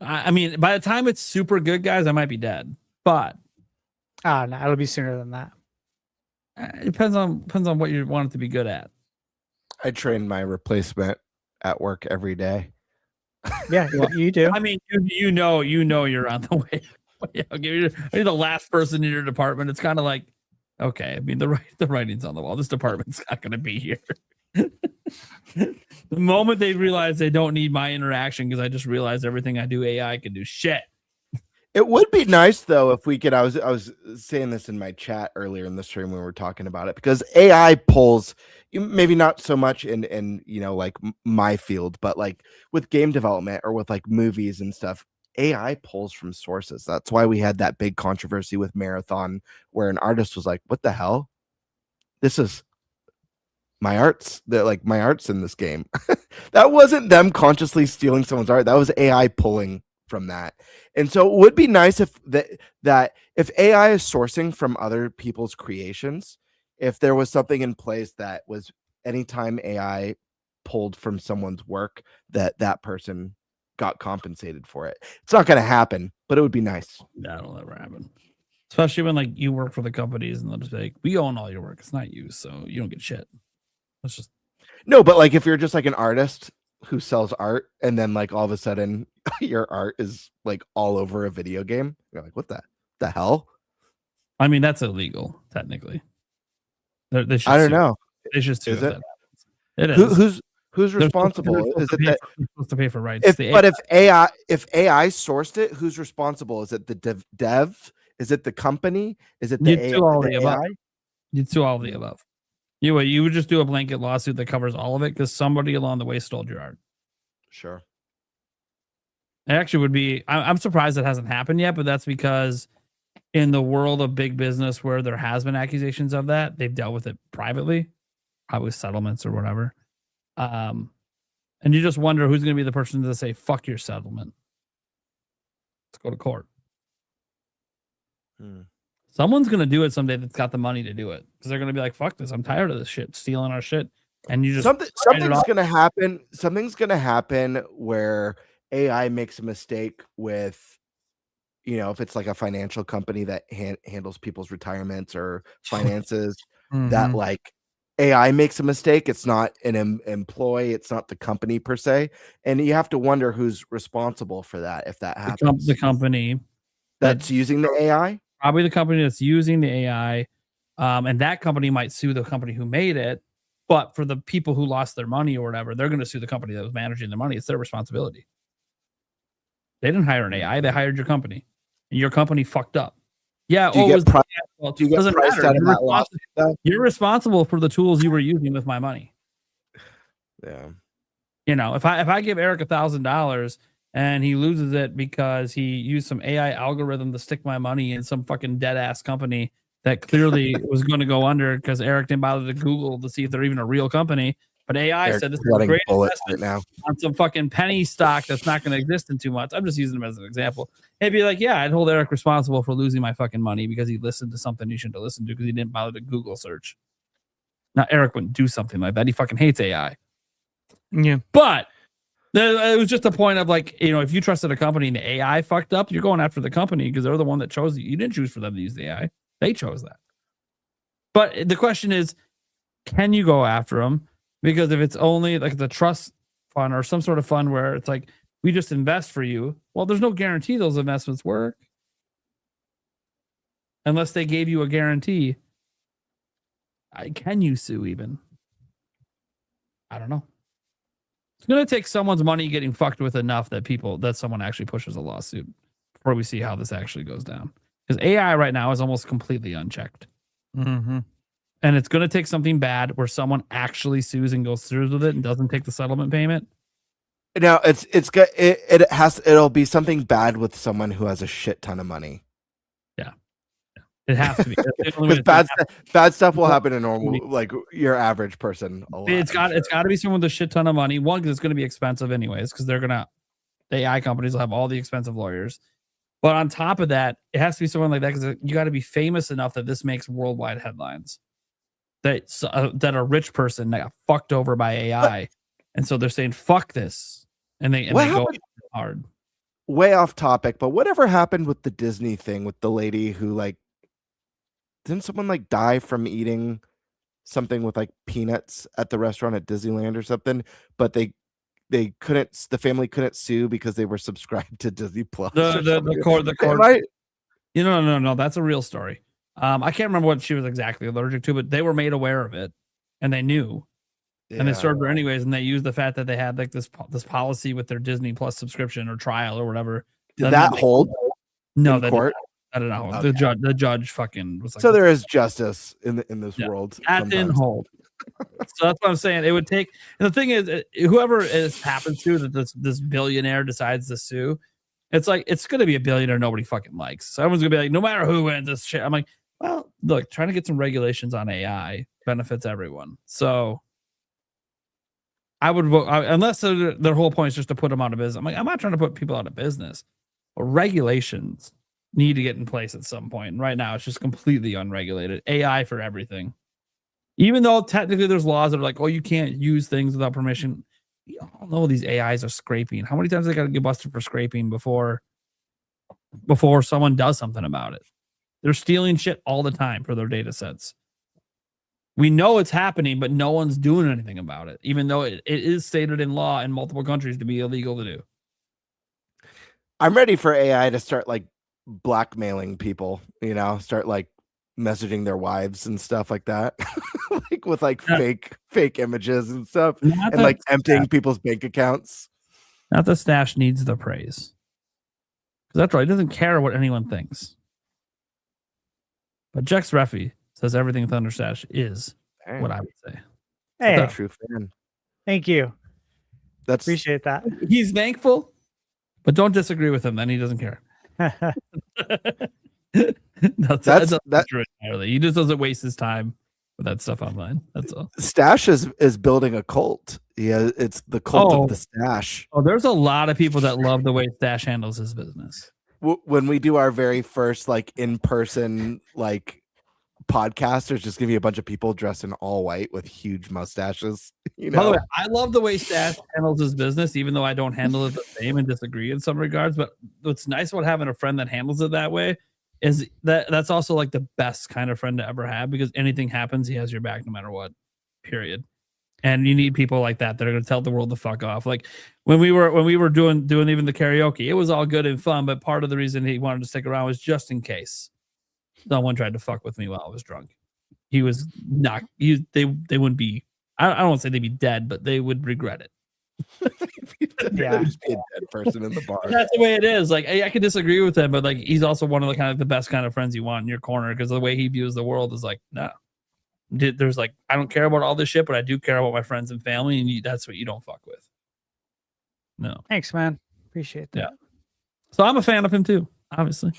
Speaker 7: I mean, by the time it's super good, guys, I might be dead. But
Speaker 5: No, it'll be sooner than that.
Speaker 7: it depends on what you want it to be good at.
Speaker 6: I train my replacement at work every day.
Speaker 5: Yeah, you do.
Speaker 7: I mean, you know you're on the way. You're the last person in your department. It's kind of like, okay, I mean, the writing's on the wall. This department's not going to be here. The moment they realize they don't need my interaction, because I just realized everything I do, AI can do shit.
Speaker 6: It would be nice though if we could. I was saying this in my chat earlier in the stream when we were talking about it, because AI pulls, maybe not so much in you know, like my field, but like with game development or with like movies and stuff. AI pulls from sources. That's why we had that big controversy with Marathon, where an artist was like, "What the hell? This is my art's. They're like, my art's in this game." That wasn't them consciously stealing someone's art. That was AI pulling from that. And so it would be nice if that if AI is sourcing from other people's creations, if there was something in place that was, anytime AI pulled from someone's work, that person got compensated for it. It's not going to happen, but it would be nice.
Speaker 7: That'll never happen. Especially when, like, you work for the companies and they'll just be like, we own all your work. It's not you, so you don't get shit. That's just
Speaker 6: no. But like, if you're just like an artist, who sells art, and then like all of a sudden your art is like all over a video game. You're like, what the hell?
Speaker 7: I mean, that's illegal technically. They should
Speaker 6: I don't
Speaker 7: sue.
Speaker 6: know.
Speaker 7: They should sue.
Speaker 6: Is
Speaker 7: if
Speaker 6: it?
Speaker 7: that happens. It is.
Speaker 6: Who's responsible?
Speaker 7: They're
Speaker 6: Is it
Speaker 7: supposed
Speaker 6: that
Speaker 7: to pay for rights?
Speaker 6: if AI sourced it, who's responsible? Is it the dev? Is it the company? Is it the
Speaker 7: You'd sue all
Speaker 6: the
Speaker 7: the above.
Speaker 6: AI?
Speaker 7: You'd sue all of the above. You would just do a blanket lawsuit that covers all of it because somebody along the way stole your art.
Speaker 6: Sure.
Speaker 7: It actually would be. I'm surprised it hasn't happened yet, but that's because in the world of big business where there has been accusations of that, they've dealt with it privately, probably settlements or whatever. And you just wonder who's going to be the person to say, fuck your settlement. Let's go to court. Someone's going to do it someday that's got the money to do it because they're going to be like, fuck this. I'm tired of this shit, stealing our shit. And you just
Speaker 6: something's going to happen. Something's going to happen where AI makes a mistake with, if it's like a financial company that handles people's retirements or finances, that like AI makes a mistake. It's not an employee. It's not the company per se. And you have to wonder who's responsible for that if that happens.
Speaker 7: The company
Speaker 6: that's using the AI?
Speaker 7: Probably the company that's using the AI. And that company might sue the company who made it. But for the people who lost their money or whatever, they're going to sue the company that was managing the money. It's their responsibility. They didn't hire an AI. They hired your company. And your company fucked up. Yeah.
Speaker 6: Do you get
Speaker 7: doesn't
Speaker 6: priced
Speaker 7: matter.
Speaker 6: out of that lawsuit, though?
Speaker 7: You're responsible for the tools you were using with my money.
Speaker 6: Yeah.
Speaker 7: If I give Eric $1,000 and he loses it because he used some AI algorithm to stick my money in some fucking dead ass company that clearly was going to go under because Eric didn't bother to Google to see if they're even a real company. But AI
Speaker 6: Eric's
Speaker 7: said this is a great investment
Speaker 6: now
Speaker 7: on some fucking penny stock that's not going to exist in 2 months. I'm just using them as an example. It'd be like, yeah, I'd hold Eric responsible for losing my fucking money because he listened to something he shouldn't have listened to because he didn't bother to Google search. Now, Eric wouldn't do something like that. He fucking hates AI.
Speaker 8: Yeah.
Speaker 7: But it was just a point of like, if you trusted a company and the AI fucked up, you're going after the company because they're the one that chose you. You didn't choose for them to use the AI. They chose that. But the question is, can you go after them? Because if it's only like the trust fund or some sort of fund where it's like, we just invest for you. Well, there's no guarantee those investments work. Unless they gave you a guarantee. Can you sue even? I don't know. It's going to take someone's money getting fucked with enough that someone actually pushes a lawsuit before we see how this actually goes down. Because AI right now is almost completely unchecked.
Speaker 8: Mm-hmm.
Speaker 7: And it's going to take something bad where someone actually sues and goes through with it and doesn't take the settlement payment.
Speaker 6: No, it'll be something bad with someone who has a shit ton of money.
Speaker 7: Yeah. It has to be.
Speaker 6: Because bad stuff will happen to normal, like your average person.
Speaker 7: It's got to be someone with a shit ton of money. One, because it's going to be expensive anyways, because the AI companies will have all the expensive lawyers. But on top of that, it has to be someone like that because you got to be famous enough that this makes worldwide headlines. That a rich person that got fucked over by AI, and so they're saying fuck this, and they go hard.
Speaker 6: Way off topic, but whatever happened with the Disney thing with the lady who didn't someone die from eating something with peanuts at the restaurant at Disneyland or something? But they couldn't. The family couldn't sue because they were subscribed to Disney Plus.
Speaker 7: The court. No. That's a real story. I can't remember what she was exactly allergic to, but they were made aware of it, and they knew, and they served her anyways. And they used the fact that they had this policy with their Disney Plus subscription or trial or whatever.
Speaker 6: Did that hold?
Speaker 7: No,
Speaker 6: in court?
Speaker 7: I don't know.
Speaker 6: Okay.
Speaker 7: The judge fucking was like.
Speaker 6: So there is justice in this world.
Speaker 7: That didn't hold. So that's what I'm saying. It would take. And the thing is, whoever it happens to that this billionaire decides to sue, it's like it's going to be a billionaire nobody fucking likes. So everyone's going to be like, no matter who wins this shit. I'm like, well, look, trying to get some regulations on AI benefits everyone. So I would vote unless their whole point is just to put them out of business. I'm like, I'm not trying to put people out of business. But regulations need to get in place at some point. And right now, it's just completely unregulated. AI for everything. Even though technically there's laws that are like, oh, you can't use things without permission. We all know these AIs are scraping. How many times they got to get busted for scraping before someone does something about it? They're stealing shit all the time for their data sets. We know it's happening, but no one's doing anything about it, even though it is stated in law in multiple countries to be illegal to do.
Speaker 6: I'm ready for AI to start like blackmailing people, start like messaging their wives and stuff like that. Like with like fake images and stuff, and like emptying people's bank accounts.
Speaker 7: Not the Stash needs the praise. Because that's right, he doesn't care what anyone thinks. But Jex Reffy says everything ThunderStash is what I would say.
Speaker 5: Hey,
Speaker 6: That's a true fan.
Speaker 5: Thank you.
Speaker 6: That's
Speaker 5: Appreciate that.
Speaker 7: He's thankful, but don't disagree with him. Then he doesn't care. That's true entirely. He just doesn't waste his time with that stuff online. That's all.
Speaker 6: Stash is building a cult. Yeah, it's the cult of the Stash.
Speaker 7: Oh, there's a lot of people that love the way Stash handles his business.
Speaker 6: When we do our very first like in-person like podcast, there's just gonna be a bunch of people dressed in all white with huge mustaches.
Speaker 7: By the way, I love the way Stash handles his business, even though I don't handle it the same and disagree in some regards. But what's nice about having a friend that handles it that way is that's also like the best kind of friend to ever have, because anything happens, he has your back no matter what. Period. And you need people like that that are going to tell the world to fuck off. Like when we were doing even the karaoke, it was all good and fun, but part of the reason he wanted to stick around was just in case someone tried to fuck with me while I was drunk. He was not. They wouldn't be. I don't want to say they'd be dead, but they would regret it.
Speaker 5: Yeah,
Speaker 6: just be a dead person in the bar.
Speaker 7: That's the way it is. Like I can disagree with him, but like he's also one of the kind of the best kind of friends you want in your corner, because the way he views the world is like, no. There's like, I don't care about all this shit, but I do care about my friends and family, and that's what you don't fuck with. No.
Speaker 5: Thanks, man. Appreciate that.
Speaker 7: Yeah. So I'm a fan of him too, obviously.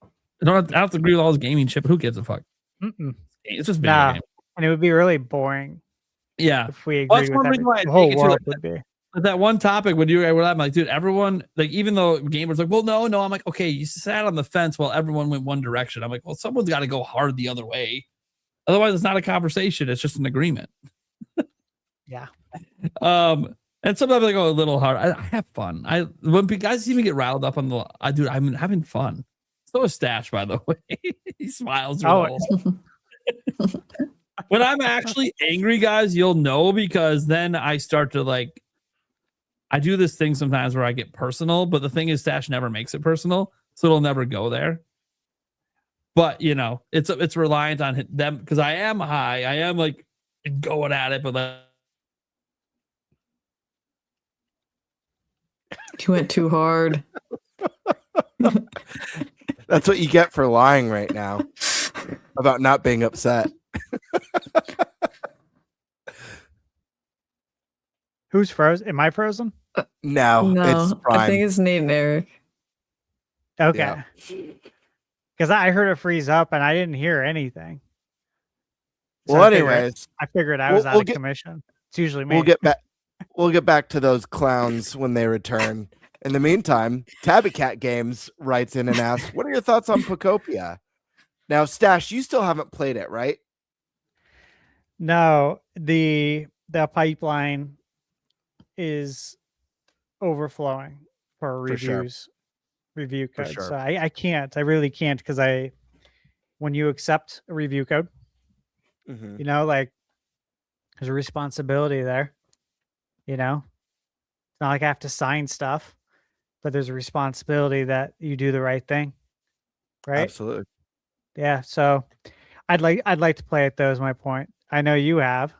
Speaker 7: I don't have to agree with all his gaming shit, but who gives a fuck?
Speaker 5: Mm-mm.
Speaker 7: It's just video game.
Speaker 5: And it would be really boring.
Speaker 7: Yeah.
Speaker 5: If we agreed with everything. The whole world would be.
Speaker 7: But that one topic when you were I'm like, dude, everyone, like, even though gamers like, well, no, I'm like, okay, you sat on the fence while everyone went one direction. I'm like, well, someone's got to go hard the other way. Otherwise, it's not a conversation. It's just an agreement.
Speaker 5: Yeah.
Speaker 7: And sometimes I go a little hard. I have fun. When guys even get riled up on I'm having fun. So is Stash, by the way. He smiles. When I'm actually angry, guys, you'll know, because then I start to like, I do this thing sometimes where I get personal, but the thing is, Stash never makes it personal, so it'll never go there. But it's reliant on them, because I am high. I am like going at it, but like,
Speaker 10: you went too hard.
Speaker 6: That's what you get for lying right now about not being upset.
Speaker 5: Who's frozen? Am I frozen?
Speaker 6: No, it's Prime.
Speaker 10: I think it's Nate and Eric.
Speaker 5: Okay. Because I heard it freeze up and I didn't hear anything. So
Speaker 6: Well, anyways,
Speaker 5: I figured I was out of commission. It's usually me.
Speaker 6: We'll get back to those clowns when they return. In the meantime, Tabby Cat Games writes in and asks, "What are your thoughts on Pocopia?" Now, Stash, you still haven't played it, right?
Speaker 5: No, the pipeline is overflowing for reviews, review codes.
Speaker 6: sure.
Speaker 5: So I can't. I really can't, because when you accept a review code, like there's a responsibility there. It's not like I have to sign stuff, but there's a responsibility that you do the right thing, right?
Speaker 6: Absolutely.
Speaker 5: Yeah. So I'd like to play it, though, is my point. I know you have.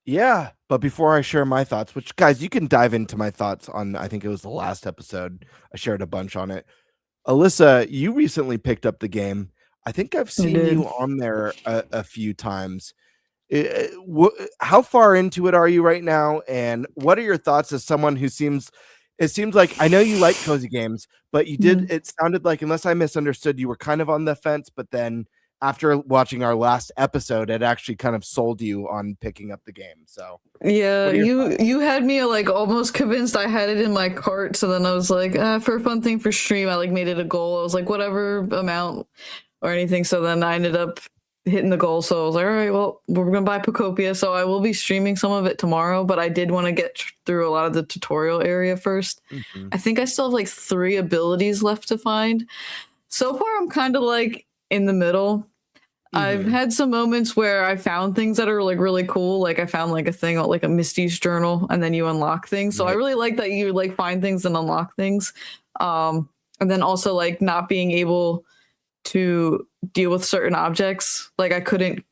Speaker 6: Yeah, but before I share my thoughts, which, guys, you can dive into my thoughts on, I think it was the last episode. I shared a bunch on it. Alyssa, you recently picked up the game. I think I've seen you on there a few times. How far into it are you right now? And what are your thoughts as someone who seems like, I know you like cozy games, but you did, it sounded like, unless I misunderstood, you were kind of on the fence, but then after watching our last episode, it actually kind of sold you on picking up the game. So
Speaker 10: yeah, you had me like almost convinced. I had it in my cart, so then I was like, for a fun thing for stream, I like made it a goal. I was like, whatever amount or anything. So then I ended up hitting the goal. So I was like, all right, well, we're gonna buy Pocopia. So I will be streaming some of it tomorrow, but I did want to get through a lot of the tutorial area first. I think I still have like 3 abilities left to find. So far, I'm kind of like in the middle. I've had some moments where I found things that are like really cool. Like I found like a thing like a Misty's journal, and then you unlock things. So I
Speaker 6: Right.
Speaker 10: really like that you like find things and unlock things. And then also like not being able to deal with certain objects. Like I couldn't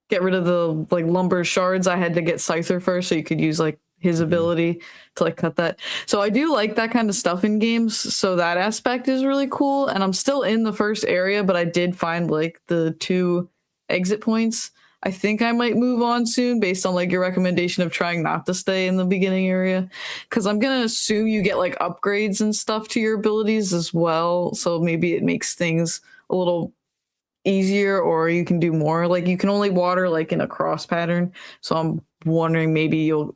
Speaker 10: get rid of the like lumber shards. I had to get Scyther first, so you could use like his ability to like cut that. So I do like that kind of stuff in games. So that aspect is really cool. And I'm still in the first area, but I did find like the 2 exit points. I think I might move on soon based on like your recommendation of trying not to stay in the beginning area. Cause I'm gonna assume you get like upgrades and stuff to your abilities as well. So maybe it makes things a little easier, or you can do more. Like you can only water like in a cross pattern. So I'm wondering maybe you'll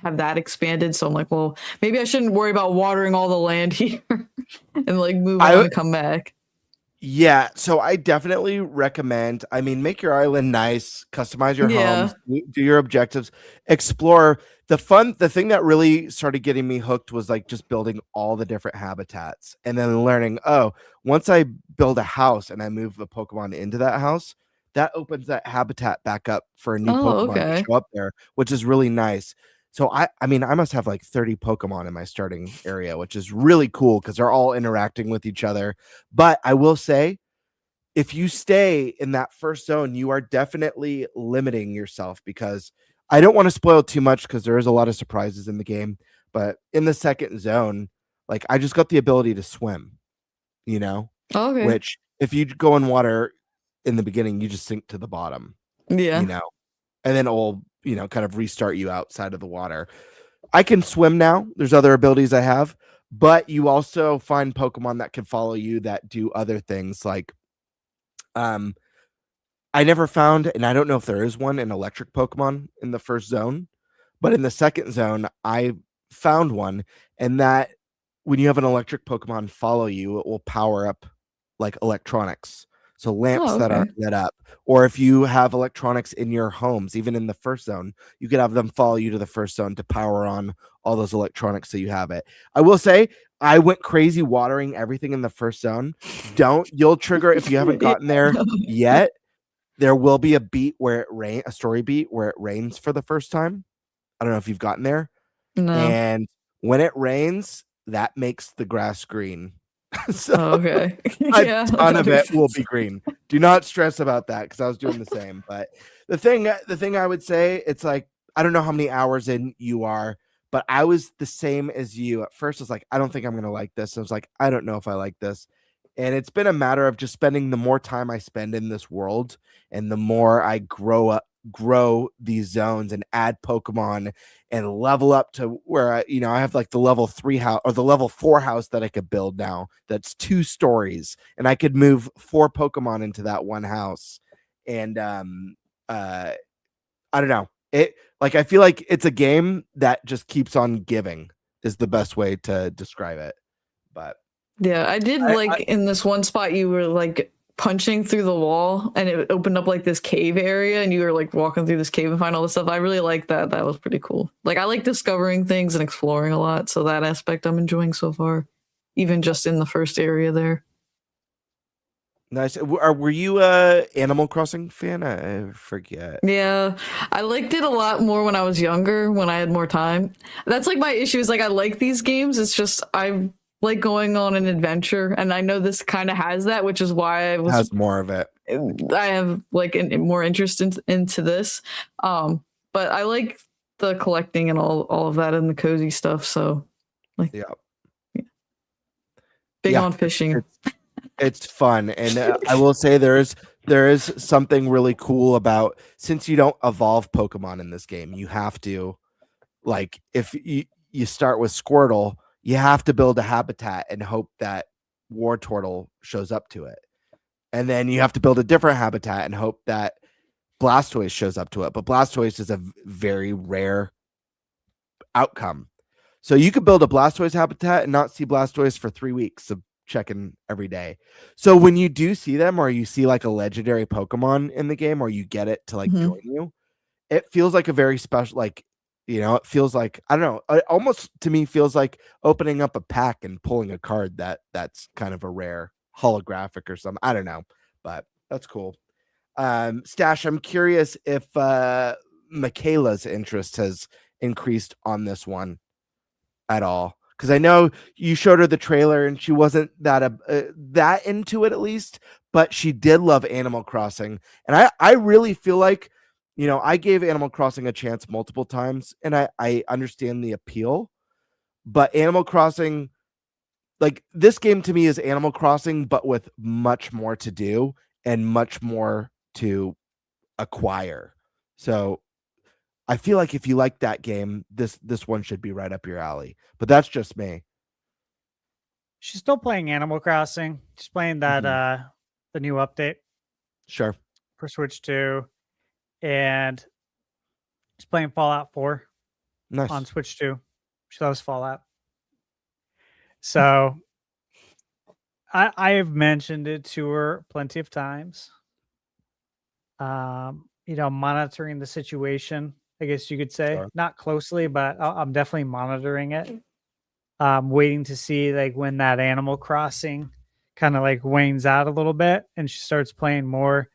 Speaker 10: have that expanded. So I'm like, well, maybe I shouldn't worry about watering all the land here and like move on and come back.
Speaker 6: Yeah, so I definitely recommend. I mean, make your island nice, customize your homes, do your objectives, explore. The thing that really started getting me hooked was like just building all the different habitats and then learning, oh, once I build a house and I move a Pokemon into that house, that opens that habitat back up for a new Pokemon to show up there, which is really nice. So I mean, I must have like 30 Pokemon in my starting area, which is really cool because they're all interacting with each other. But I will say, if you stay in that first zone, you are definitely limiting yourself, because I don't want to spoil too much because there is a lot of surprises in the game. But in the second zone, like I just got the ability to swim, you know, which if you go in water in the beginning, you just sink to the bottom, you know, and then it'll, you know, kind of restart you outside of the water. I can swim now. There's other abilities I have, but you also find Pokemon that can follow you that do other things. Like, I never found, and I don't know if there is one, an electric Pokemon in the first zone, but in the second zone, I found one, and that when you have an electric Pokemon follow you, it will power up like electronics. So lamps that are lit up, or if you have electronics in your homes, even in the first zone, you could have them follow you to the first zone to power on all those electronics so you have it. I will say I went crazy watering everything in the first zone. You'll trigger if you haven't gotten there yet. There will be a story beat where it rains for the first time. I don't know if you've gotten there.
Speaker 10: No.
Speaker 6: And when it rains, that makes the grass green. So a ton of it will be green. Do not stress about that, because I was doing the same. But the thing I would say, it's like, I don't know how many hours in you are, but I was the same as you. At first, I was like, I don't think I'm gonna like this. I was like, I don't know if I like this. And it's been a matter of just spending the more time I spend in this world, and the more I grow these zones and add Pokemon and level up to where I have like the level 3 house or the level 4 house that I could build now. That's 2 stories, and I could move 4 Pokemon into that one house. And I don't know. I feel like it's a game that just keeps on giving is the best way to describe it. But
Speaker 10: yeah, I did in this one spot you were like punching through the wall and it opened up like this cave area, and you were like walking through this cave and find all this stuff. I really like that. That was pretty cool. Like I like discovering things and exploring a lot. So that aspect I'm enjoying so far, even just in the first area there.
Speaker 6: Nice. Were you a Animal Crossing fan? I forget.
Speaker 10: Yeah, I liked it a lot more when I was younger, when I had more time. That's like my issue is like I like these games. It's just I like going on an adventure, and I know this kind of has that, which is why I
Speaker 6: has more of it.
Speaker 10: I have like more interest into this. But I like the collecting and all of that and the cozy stuff. So like big on fishing.
Speaker 6: It's fun, and I will say there is something really cool about, since you don't evolve Pokemon in this game, you have to, like, if you start with Squirtle, you have to build a habitat and hope that Wartortle shows up to it, and then you have to build a different habitat and hope that Blastoise shows up to it. But Blastoise is a very rare outcome, so you could build a Blastoise habitat and not see Blastoise for 3 weeks. So checking every day. So when you do see them, or you see like a legendary Pokemon in the game, or you get it to like join you, it feels like a very special, like, it feels like, I don't know, it almost to me feels like opening up a pack and pulling a card that's kind of a rare holographic or something. I don't know, but that's cool. Stash, I'm curious if Michaela's interest has increased on this one at all, because I know you showed her the trailer and she wasn't that into it, at least, but she did love Animal Crossing, and I really feel like, I gave Animal Crossing a chance multiple times, and I understand the appeal, but Animal Crossing, like, this game to me is Animal Crossing, but with much more to do and much more to acquire. So I feel like if you like that game, this one should be right up your alley. But that's just me.
Speaker 5: She's still playing Animal Crossing. She's playing that the new update.
Speaker 6: Sure.
Speaker 5: For Switch 2. And she's playing Fallout 4 on Switch 2. She loves Fallout. So I have mentioned it to her plenty of times. Monitoring the situation, I guess you could say. Sure. Not closely, but I'm definitely monitoring it. Waiting to see like when that Animal Crossing kind of like wanes out a little bit and she starts playing more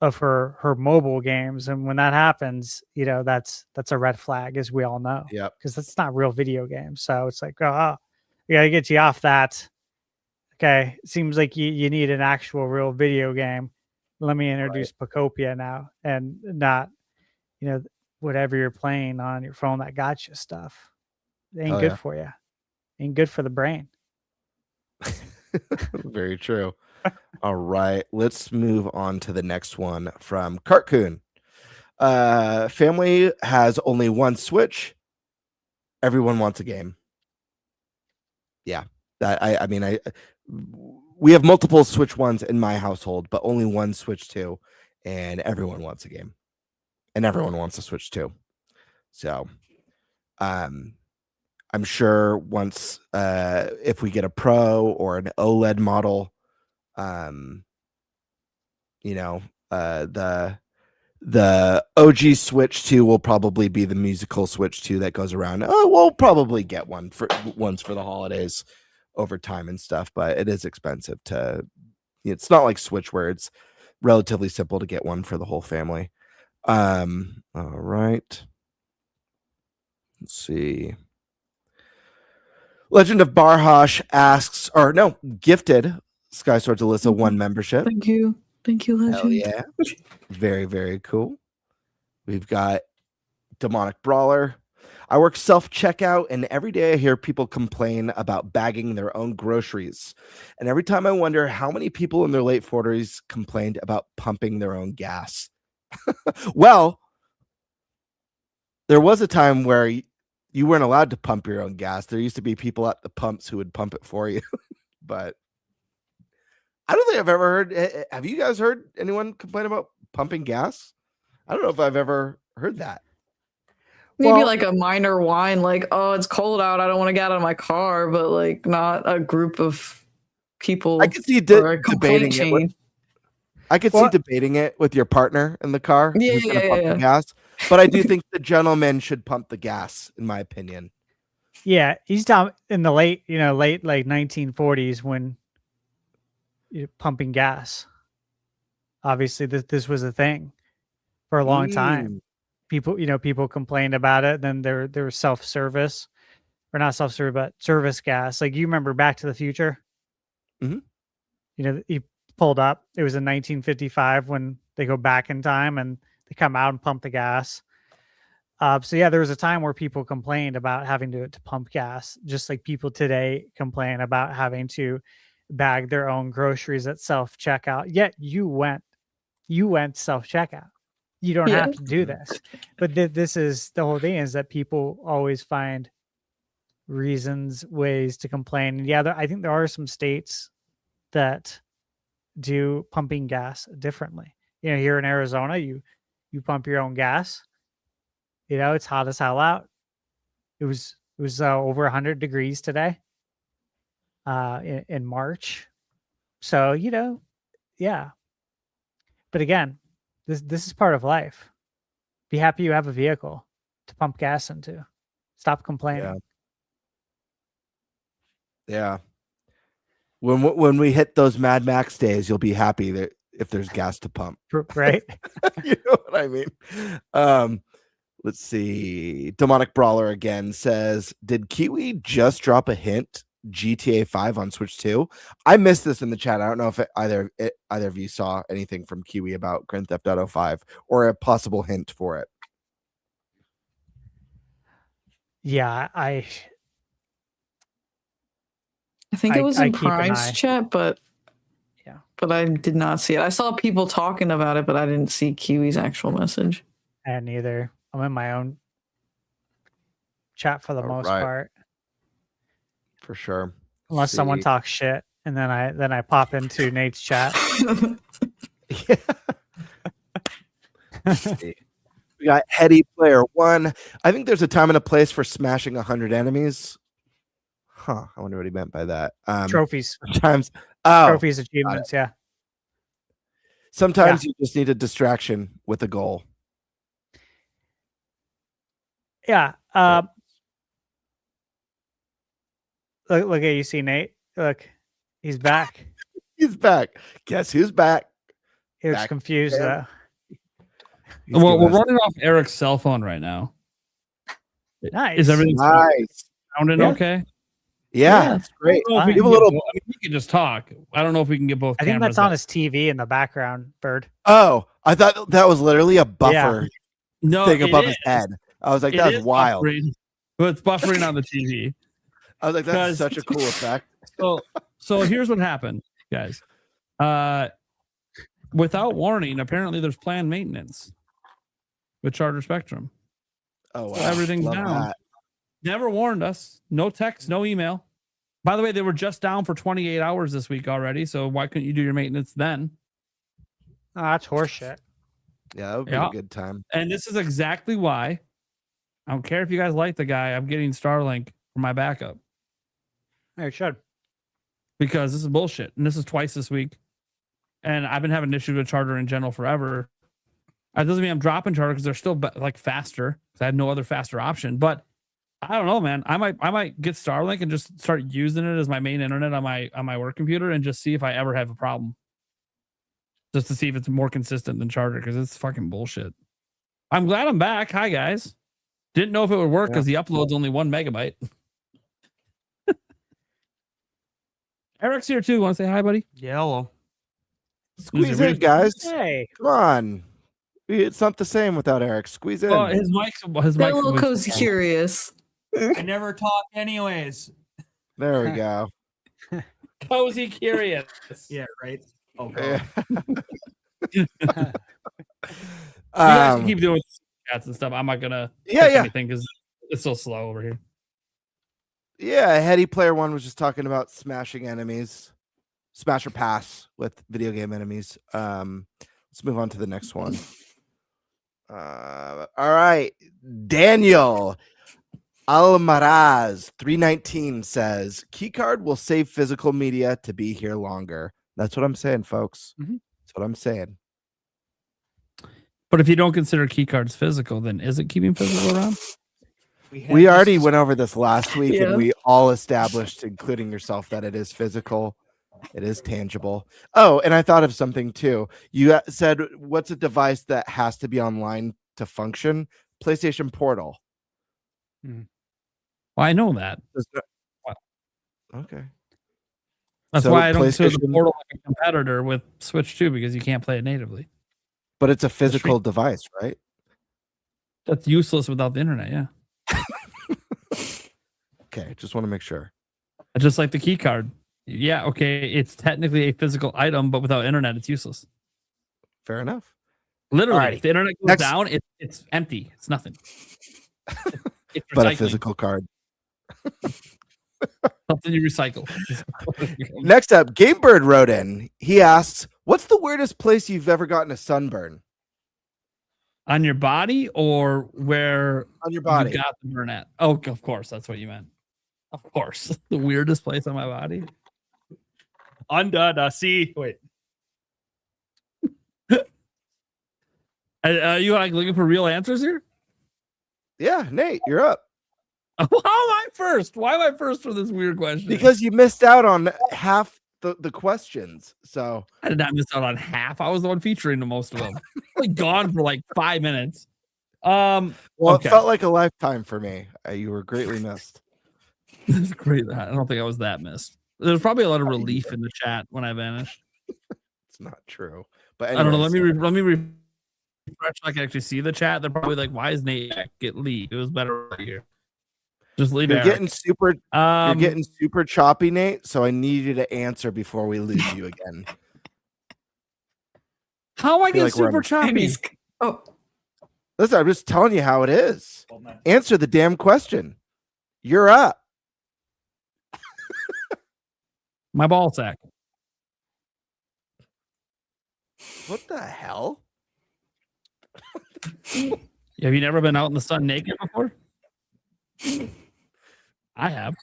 Speaker 5: of her mobile games. And when that happens, that's a red flag, as we all know.
Speaker 6: Yeah.
Speaker 5: Because that's not real video games. So it's like, we gotta get you off that. Okay. It seems like you need an actual real video game. Let me introduce Pocopia now, and not, whatever you're playing on your phone that gotcha stuff. It ain't good for you. Ain't good for the brain.
Speaker 6: Very true. All right, let's move on to the next one from Cartoon. Family has only one Switch. Everyone wants a game. Yeah, we have multiple Switch 1s in my household, but only one Switch 2, and everyone wants a game, and everyone wants a Switch 2. So, I'm sure once if we get a Pro or an OLED model, the OG Switch 2 will probably be the musical Switch 2 that goes around. Oh, we'll probably get one for the holidays over time and stuff, but it is expensive it's not like Switch where it's relatively simple to get one for the whole family. All right. Let's see. Legend of Barhosh gifted SkySwordsAlisa 1 membership.
Speaker 10: Thank you, Legend.
Speaker 6: Hell yeah. Very, very cool. We've got Demonic Brawler. I work self-checkout, and every day I hear people complain about bagging their own groceries. And every time I wonder how many people in their late 40s complained about pumping their own gas. Well, there was a time where you weren't allowed to pump your own gas. There used to be people at the pumps who would pump it for you. But I don't think I've ever heard. Have you guys heard anyone complain about pumping gas? I don't know if I've ever heard that.
Speaker 10: Maybe like a minor whine, like, oh, it's cold out, I don't want to get out of my car, but like not a group of people.
Speaker 6: I could see debating it. I could see debating it with your partner in the car.
Speaker 10: Yeah,
Speaker 6: who's gonna pump the gas. But I do think the gentleman should pump the gas, in my opinion.
Speaker 5: Yeah, he's down in the late like 1940s when you're pumping gas. Obviously, this was a thing for a long time. People complained about it. Then there was self-service, or not self-service, but service gas. Like, you remember Back to the Future?
Speaker 6: Mm-hmm.
Speaker 5: He pulled up. It was in 1955 when they go back in time and they come out and pump the gas. So yeah, there was a time where people complained about having to pump gas, just like people today complain about having to bag their own groceries at self-checkout. Yet you went self-checkout. You don't have to do this. But this is the whole thing, is that people always find reasons, ways to complain. And yeah, I think there are some states that do pumping gas differently. Here in Arizona, you pump your own gas. It's hot as hell out. It was over 100 degrees today in March. So, yeah. But again, this is part of life. Be happy you have a vehicle to pump gas into. Stop complaining.
Speaker 6: Yeah. When we hit those Mad Max days, you'll be happy that if there's gas to pump.
Speaker 5: Right?
Speaker 6: You know what I mean? Let's see. Demonic Brawler again says, did Kiwi just drop a hint GTA 5 on Switch 2? I missed this in the chat. I don't know if either of you saw anything from Kiwi about Grand Theft Auto 5 or a possible hint for it.
Speaker 5: Yeah, I
Speaker 10: think it was
Speaker 5: I
Speaker 10: in
Speaker 5: keep an
Speaker 10: Prime's
Speaker 5: eye.
Speaker 10: chat, but
Speaker 5: Yeah.
Speaker 10: but I did not see it. I saw people talking about it, but I didn't see Kiwi's actual message.
Speaker 5: hadn't either. I'm in my own chat for the most
Speaker 6: Alright.
Speaker 5: part,
Speaker 6: For sure.
Speaker 5: unless someone
Speaker 6: See.
Speaker 5: talks shit, and then I pop into Nate's chat.
Speaker 6: Yeah. Let's see. We got Heady Player 1. I think there's a time and a place for smashing 100 enemies. Huh. I wonder what he meant by that.
Speaker 5: Trophies,
Speaker 6: Sometimes,
Speaker 5: trophies, achievements. Yeah.
Speaker 6: sometimes you just need a distraction with a goal.
Speaker 5: Yeah. Look at you, see Nate. Look, he's back.
Speaker 6: He's back. Guess who's back?
Speaker 5: He was
Speaker 6: Back
Speaker 5: confused
Speaker 6: again.
Speaker 5: though.
Speaker 6: He's
Speaker 7: Well, we're
Speaker 6: giving us-
Speaker 7: running off Eric's cell phone right now.
Speaker 5: Nice.
Speaker 7: Is everything
Speaker 6: nice.
Speaker 7: sounding
Speaker 5: Yeah.
Speaker 7: okay?
Speaker 6: Yeah,
Speaker 5: Yeah.
Speaker 6: it's great.
Speaker 7: I don't know if we
Speaker 6: Give a
Speaker 7: can
Speaker 6: little.
Speaker 7: get both- I mean, we can just talk. I don't know if we can get both.
Speaker 5: I think
Speaker 7: cameras
Speaker 5: that's on
Speaker 7: up.
Speaker 5: his TV in the background, Bird.
Speaker 6: Oh, I thought that was literally a buffer
Speaker 7: No,
Speaker 6: thing
Speaker 7: it
Speaker 6: above
Speaker 7: is.
Speaker 6: his head. I was like,
Speaker 7: It
Speaker 6: that's
Speaker 7: is
Speaker 6: wild.
Speaker 7: buffering, but it's buffering on the TV.
Speaker 6: I was like, that's
Speaker 7: 'Cause-
Speaker 6: such a cool effect.
Speaker 7: So here's what happened, guys. Without warning, apparently there's planned maintenance with Charter Spectrum.
Speaker 6: Oh, wow.
Speaker 7: So everything's
Speaker 6: Love
Speaker 7: down.
Speaker 6: that.
Speaker 7: Never warned us. No text, no email. By the way, they were just down for 28 hours this week already. So why couldn't you do your maintenance then?
Speaker 5: Oh, that's horseshit.
Speaker 6: Yeah, that would be
Speaker 7: Yeah.
Speaker 6: a good time.
Speaker 7: And this is exactly why. I don't care if you guys like the guy. I'm getting Starlink for my backup
Speaker 5: Oh, it should.
Speaker 7: because this is bullshit. And this is twice this week. And I've been having issues with Charter in general forever. That doesn't mean I'm dropping Charter because they're still like faster. Because I have no other faster option. But I don't know, man. I might get Starlink and just start using it as my main internet on my work computer and just see if I ever have a problem. Just to see if it's more consistent than Charter because it's fucking bullshit. I'm glad I'm back. Hi guys. Didn't know if it would work because the upload's only 1 megabyte. Eric's here too. Want to say hi, buddy?
Speaker 8: Yeah, hello.
Speaker 6: Squeeze in, guys.
Speaker 5: Hey,
Speaker 6: Come on. It's not the same without Eric. Squeeze in.
Speaker 7: Oh, his mic's
Speaker 10: They're a little cozy curious.
Speaker 8: I never talk anyways.
Speaker 6: There we go.
Speaker 7: cozy curious.
Speaker 8: Yeah, right. Oh,
Speaker 6: Yeah.
Speaker 7: You guys can
Speaker 6: Um,
Speaker 7: keep doing chats and stuff. I'm not gonna
Speaker 6: Yeah,
Speaker 7: pick
Speaker 6: yeah.
Speaker 7: anything because it's so slow over here.
Speaker 6: Yeah, Heady Player 1 was just talking about smashing enemies, smash or pass with video game enemies. Let's move on to the next one. All right, Daniel Almaraz 319 says keycard will save physical media to be here longer. That's what I'm saying, folks.
Speaker 5: Mhm.
Speaker 6: That's what I'm saying.
Speaker 7: But if you don't consider keycards physical, then is it keeping physical around?
Speaker 6: We already went over this last week,
Speaker 10: Yeah.
Speaker 6: and we all established, including yourself, that it is physical. It is tangible. Oh, and I thought of something too. You said, what's a device that has to be online to function? PlayStation Portal.
Speaker 7: Well, I know that.
Speaker 6: Does that-
Speaker 7: Wow.
Speaker 6: Okay.
Speaker 7: That's
Speaker 6: So
Speaker 7: why I don't consider the
Speaker 6: PlayStation-
Speaker 7: Portal like a competitor with Switch 2 because you can't play it natively.
Speaker 6: But it's a physical device, right?
Speaker 7: That's useless without the internet. Yeah.
Speaker 6: Okay. Just want to make sure.
Speaker 7: Just like the key card. Yeah. Okay. It's technically a physical item, but without internet, it's useless.
Speaker 6: Fair enough.
Speaker 7: Literally,
Speaker 6: Alrighty.
Speaker 7: if the internet goes
Speaker 6: Next-
Speaker 7: down, it's empty. It's nothing. It's
Speaker 6: But a
Speaker 7: recycling.
Speaker 6: physical card.
Speaker 7: Something you recycle.
Speaker 6: Next up, GameBird wrote in. He asks, what's the weirdest place you've ever gotten a sunburn?
Speaker 7: On your body or where
Speaker 6: On your body.
Speaker 7: you got the burn at? Oh, of course. That's what you meant. Of course. The weirdest place on my body.
Speaker 8: Under the sea. Wait.
Speaker 7: You like looking for real answers here?
Speaker 6: Yeah, Nate, you're up.
Speaker 7: How am I first? Why am I first for this weird question?
Speaker 6: Because you missed out on half the questions. So
Speaker 7: I did not miss out on half. I was the one featuring the most of them. Like gone for like 5 minutes.
Speaker 6: Well,
Speaker 7: okay.
Speaker 6: it felt like a lifetime for me. You were greatly missed.
Speaker 7: That's great. I don't think I was that missed. There's probably a lot of relief in the chat when I vanished.
Speaker 6: It's not true. But
Speaker 7: I don't know.
Speaker 6: anyways,
Speaker 7: Let me refresh. So I can actually see the chat. They're probably like, "Why is Nate get leave? It was better right here." Just leave
Speaker 6: you're
Speaker 7: Eric.
Speaker 6: getting super. You're getting super choppy, Nate. So I need you to answer before we lose you again.
Speaker 7: How I
Speaker 6: feel
Speaker 7: get
Speaker 6: like we're
Speaker 7: super
Speaker 6: on-
Speaker 7: choppy?
Speaker 10: Oh,
Speaker 6: Listen, I'm just telling you how it is. Answer the damn question. You're up.
Speaker 7: My ball sack.
Speaker 6: What the hell?
Speaker 7: Have you never been out in the sun naked before? I have.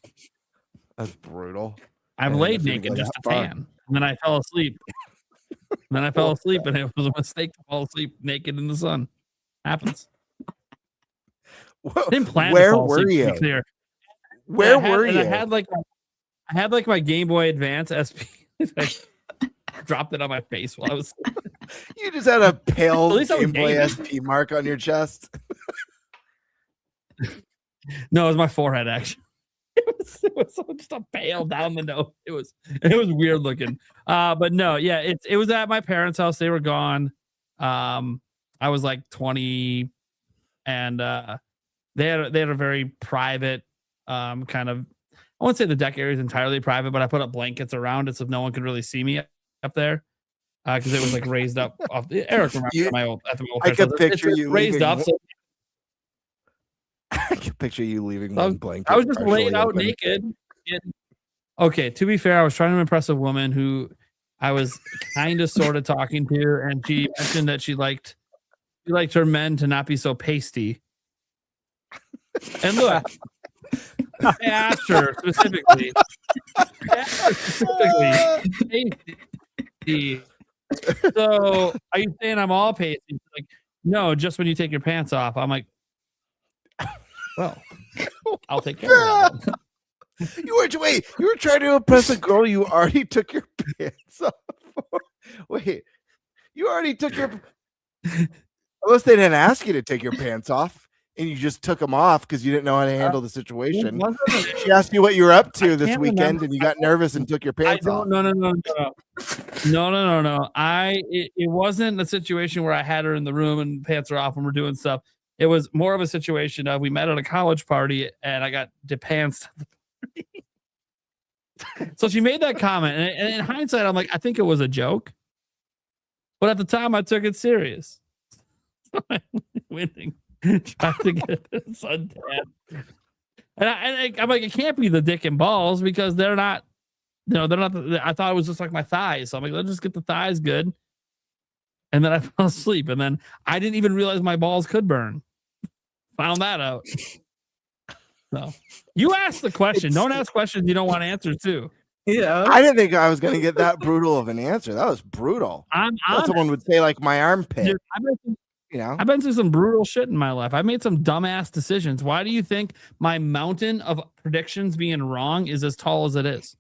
Speaker 6: That's brutal.
Speaker 7: I've
Speaker 6: Yeah,
Speaker 7: laid
Speaker 6: that's gonna
Speaker 7: naked
Speaker 6: go
Speaker 7: just
Speaker 6: that
Speaker 7: to
Speaker 6: far.
Speaker 7: tan, and then I fell asleep. And it was a mistake to fall asleep naked in the sun. Happens.
Speaker 6: Whoa,
Speaker 7: I didn't plan
Speaker 6: where
Speaker 7: to fall
Speaker 6: were
Speaker 7: asleep, to
Speaker 6: you?
Speaker 7: be clear.
Speaker 6: Where
Speaker 7: And I had-
Speaker 6: were
Speaker 7: and
Speaker 6: you?
Speaker 7: I had like my Game Boy Advance SP. I dropped it on my face while I was.
Speaker 6: You just had a pale
Speaker 7: At least I was
Speaker 6: Game Boy
Speaker 7: gaming.
Speaker 6: SP mark on your chest.
Speaker 7: No, it was my forehead. Actually, it was just a pale down the nose. It was weird looking. But no, yeah, it was at my parents' house. They were gone. I was like 20, and they had a very private kind of. I wouldn't say the deck area is entirely private, but I put up blankets around it so no one could really see me up there because it was like raised up. Eric remembers my old.
Speaker 6: I could picture
Speaker 7: it's
Speaker 6: you
Speaker 7: raised
Speaker 6: leaving
Speaker 7: up. So
Speaker 6: I can picture you leaving
Speaker 7: I
Speaker 6: one
Speaker 7: was,
Speaker 6: blanket.
Speaker 7: I was just
Speaker 6: partially
Speaker 7: laid out
Speaker 6: open.
Speaker 7: naked. Okay, to be fair, I was trying to impress a woman who I was kind of sort of talking to, and she mentioned that she liked her men to not be so pasty. And look, I asked her specifically. Pasty. So, are you saying I'm all pasty? She's like, no, just when you take your pants off. I'm like, well, I'll take care of that.
Speaker 6: You were trying to impress a girl you already took your pants off for. Wait, you already took your unless they didn't ask you to take your pants off and you just took them off because you didn't know how to handle the situation. She asked you what you were up to this weekend
Speaker 7: remember.
Speaker 6: and you got nervous and took your pants off.
Speaker 7: No. It wasn't a situation where I had her in the room and pants are off and we're doing stuff. It was more of a situation of we met at a college party and I got depantsed. So she made that comment, and in hindsight, I'm like, I think it was a joke, but at the time, I took it serious. So I went and tried to get the suntan, and I'm like, it can't be the dick and balls because they're not. They're not. I thought it was just like my thighs, so I'm like, let's just get the thighs good. And then I fell asleep, and then I didn't even realize my balls could burn. Found that out. No, you asked the question. Don't ask questions you don't want answers to.
Speaker 10: yeah.
Speaker 6: I didn't think I was going to get that brutal of an answer. That was brutal.
Speaker 7: I'm
Speaker 6: Someone would say like my armpit.
Speaker 7: Dude, I've been through some brutal shit in my life. I've made some dumbass decisions. Why do you think my mountain of predictions being wrong is as tall as it is?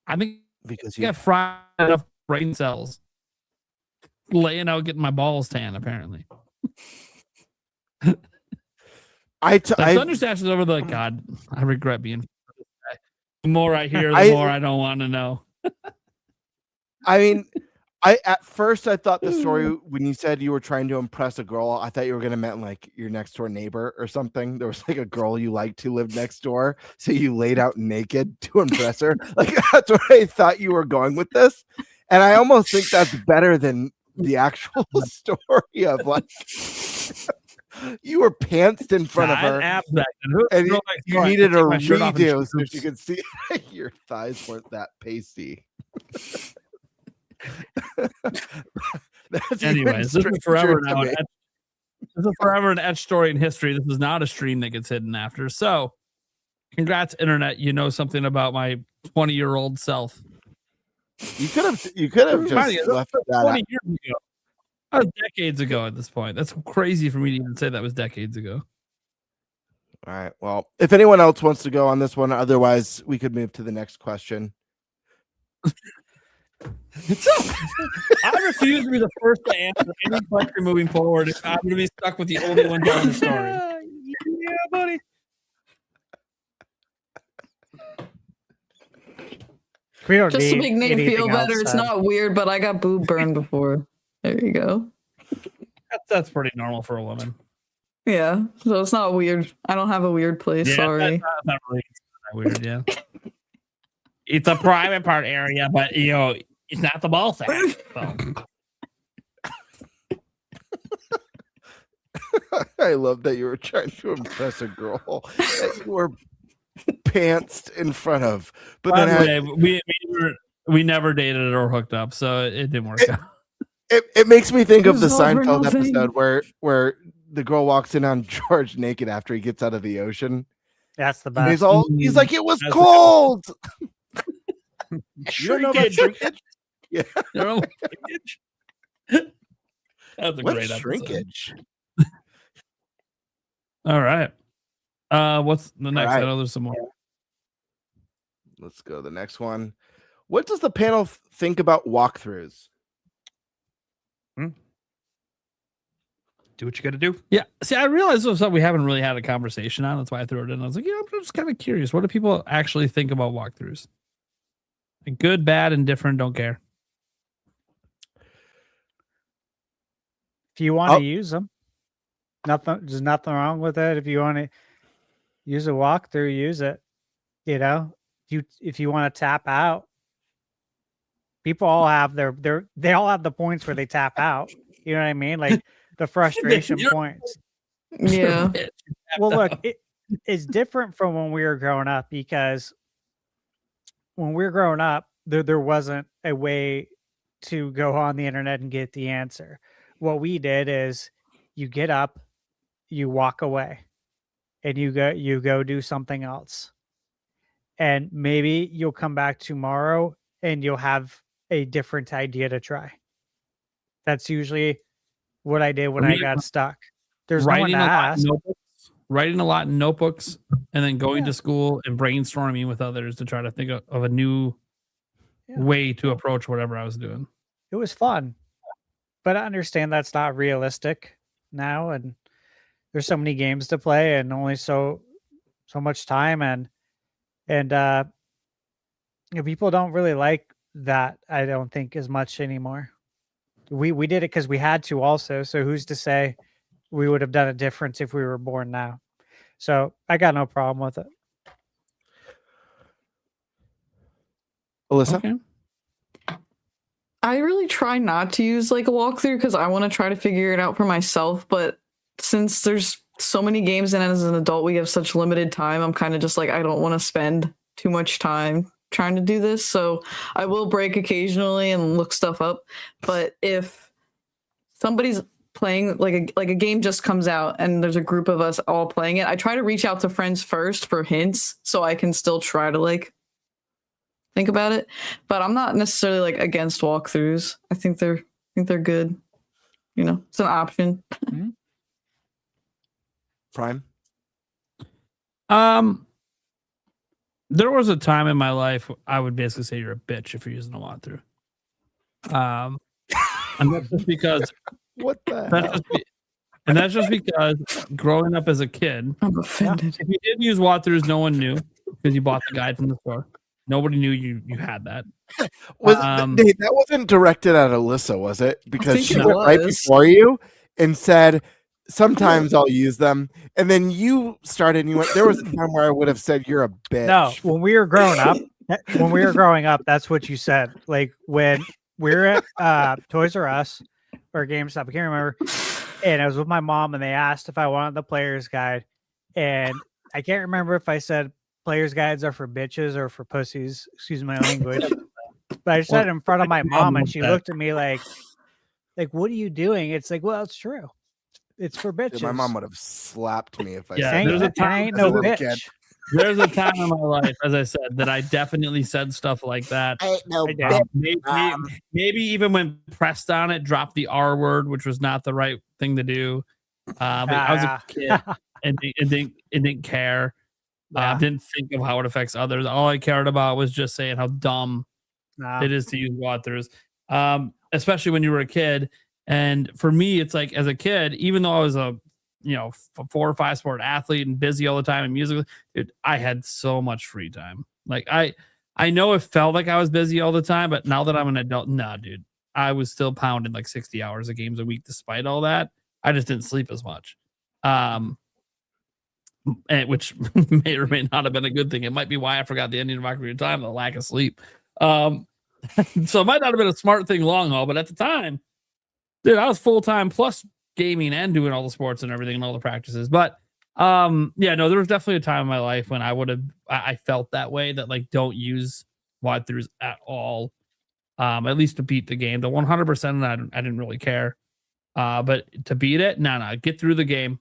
Speaker 7: I think
Speaker 6: Because
Speaker 7: I got fried enough brain cells laying out getting my balls tan, apparently. ThunderStash is over the God. I regret being. The more I hear, the more I don't want to know.
Speaker 6: I mean, at first I thought the story when you said you were trying to impress a girl, I thought you were gonna meant like your next door neighbor or something. There was like a girl you liked who lived next door, so you laid out naked to impress her. Like that's where I thought you were going with this, and I almost think that's better than the actual story of like. You were pantsed in front of her, and you needed a redo so she could see your thighs weren't that pasty.
Speaker 7: Anyways, this is forever now. This is forever an etched story in history. This is not a stream that gets hidden after. So, congrats, internet. You know something about my 20-year-old self.
Speaker 6: You could have just left that
Speaker 7: 20 years ago. That was decades ago at this point. That's crazy for me to even say that was decades ago.
Speaker 6: All right. Well, if anyone else wants to go on this one, otherwise we could move to the next question.
Speaker 7: I refuse to be the first to answer any question moving forward if I'm going to be stuck with the only one telling the story.
Speaker 5: Yeah, buddy. We don't
Speaker 10: Just to
Speaker 5: need
Speaker 10: make Nate feel
Speaker 5: anything
Speaker 10: better,
Speaker 5: else
Speaker 10: it's
Speaker 5: said.
Speaker 10: not weird, but I got boob burned before. There you go.
Speaker 7: That's pretty normal for a woman.
Speaker 10: Yeah, so it's not weird. I don't have a weird place. Sorry.
Speaker 7: That's not really that weird, yeah. It's a private part area, but it's not the ball sack. So.
Speaker 6: I love that you were trying to impress a girl that you were pantsed in front of. But
Speaker 7: By
Speaker 6: then
Speaker 7: the way, we never dated or hooked up, so it didn't work out.
Speaker 6: it makes me think of the
Speaker 10: It was all for
Speaker 6: Seinfeld
Speaker 10: nothing.
Speaker 6: episode where the girl walks in on George naked after he gets out of the ocean.
Speaker 5: That's the
Speaker 6: And
Speaker 5: best.
Speaker 6: he's like, it was
Speaker 7: That's
Speaker 6: cold. You don't know about
Speaker 7: Shrinkage.
Speaker 6: shrinkage? Yeah.
Speaker 7: You know, shrinkage. That's a
Speaker 6: What's
Speaker 7: great episode.
Speaker 6: shrinkage?
Speaker 7: All right. What's the next?
Speaker 6: right.
Speaker 7: I know there's some more.
Speaker 6: Let's go to the next one. What does the panel think about walkthroughs?
Speaker 8: Do what you got to do.
Speaker 7: Yeah. See, I realized this was something we haven't really had a conversation on. That's why I threw it in. I was like, I'm just kind of curious. What do people actually think about walkthroughs? Like good, bad, indifferent, don't care.
Speaker 5: If you want to use them, there's nothing wrong with it. If you want to use a walkthrough, use it. If you want to tap out, people all have they all have the points where they tap out. You know what I mean? Like the frustration points.
Speaker 10: Yeah.
Speaker 5: Well, look, it's different from when we were growing up, because when we were growing up, there wasn't a way to go on the internet and get the answer. What we did is you get up, you walk away, and you go do something else. And maybe you'll come back tomorrow and you'll have a different idea to try. That's usually what I did when I got stuck. There's no one to ask.
Speaker 7: Writing a lot in notebooks, and then going to school and brainstorming with others to try to think of a new way to approach whatever I was doing.
Speaker 5: It was fun, but I understand that's not realistic now, and there's so many games to play and only so much time, and people don't really like that, I don't think, as much anymore. We did it because we had to also, so who's to say we would have done it different if we were born now? So I got no problem with it.
Speaker 6: Alyssa?
Speaker 7: Okay.
Speaker 10: I really try not to use like a walkthrough because I want to try to figure it out for myself. But since there's so many games and as an adult we have such limited time, I'm kind of just like, I don't want to spend too much time trying to do this. So I will break occasionally and look stuff up. But if somebody's playing like a game just comes out and there's a group of us all playing it, I try to reach out to friends first for hints so I can still try to like think about it. But I'm not necessarily like against walkthroughs. I think they're good. You know, it's an option.
Speaker 5: Mm-hmm.
Speaker 6: Prime?
Speaker 7: There was a time in my life I would basically say you're a bitch if you're using a walkthrough. And that's just because
Speaker 6: What the
Speaker 7: that's
Speaker 6: hell?
Speaker 7: just and that's just because growing up as a kid,
Speaker 10: I'm offended.
Speaker 7: if you didn't use walkthroughs, no one knew because you bought the guide from the store. Nobody knew you had that.
Speaker 6: Nate, that wasn't directed at Alyssa, was it? Because
Speaker 10: think
Speaker 6: she
Speaker 10: it
Speaker 6: went right
Speaker 10: was.
Speaker 6: before you and said, sometimes I'll use them. And then you started and you went, there was a time where I would have said you're a bitch.
Speaker 5: No, when we were growing up, that's what you said. Like when we were at Toys R Us or GameStop, I can't remember. And I was with my mom and they asked if I wanted the player's guide. And I can't remember if I said player's guides are for bitches or for pussies, excuse my language. But I said it in front of my mom and she looked at me like, what are you doing? It's like, well, it's true. It's for bitches.
Speaker 6: Dude, my mom would have slapped me if I
Speaker 7: Yeah,
Speaker 6: said
Speaker 7: there's
Speaker 6: that.
Speaker 7: a
Speaker 5: I ain't
Speaker 6: as a
Speaker 5: no
Speaker 6: little
Speaker 5: bitch.
Speaker 6: kid.
Speaker 7: There's a time in my life, as I said, that I definitely said stuff like that.
Speaker 6: I ain't no
Speaker 5: I did.
Speaker 7: Maybe even when pressed on it, dropped the R word, which was not the right thing to do. But I was a kid and didn't care.
Speaker 5: Yeah.
Speaker 7: Didn't think of how it affects others. All I cared about was just saying how dumb
Speaker 5: Nah.
Speaker 7: it is to use walkthroughs, especially when you were a kid. And for me, it's like as a kid, even though I was a 4 or 5 sport athlete and busy all the time and music, dude, I had so much free time. Like I know it felt like I was busy all the time, but now that I'm an adult, nah, dude, I was still pounding like 60 hours of games a week despite all that. I just didn't sleep as much. Which may or may not have been a good thing. It might be why I forgot the ending of Ocarina of Time, the lack of sleep. So it might not have been a smart thing long haul, but at the time, dude, I was full-time plus gaming and doing all the sports and everything and all the practices. But there was definitely a time in my life when I felt that way, that like don't use walkthroughs at all. At least to beat the game. The 100%, I didn't really care. But to beat it, no, get through the game.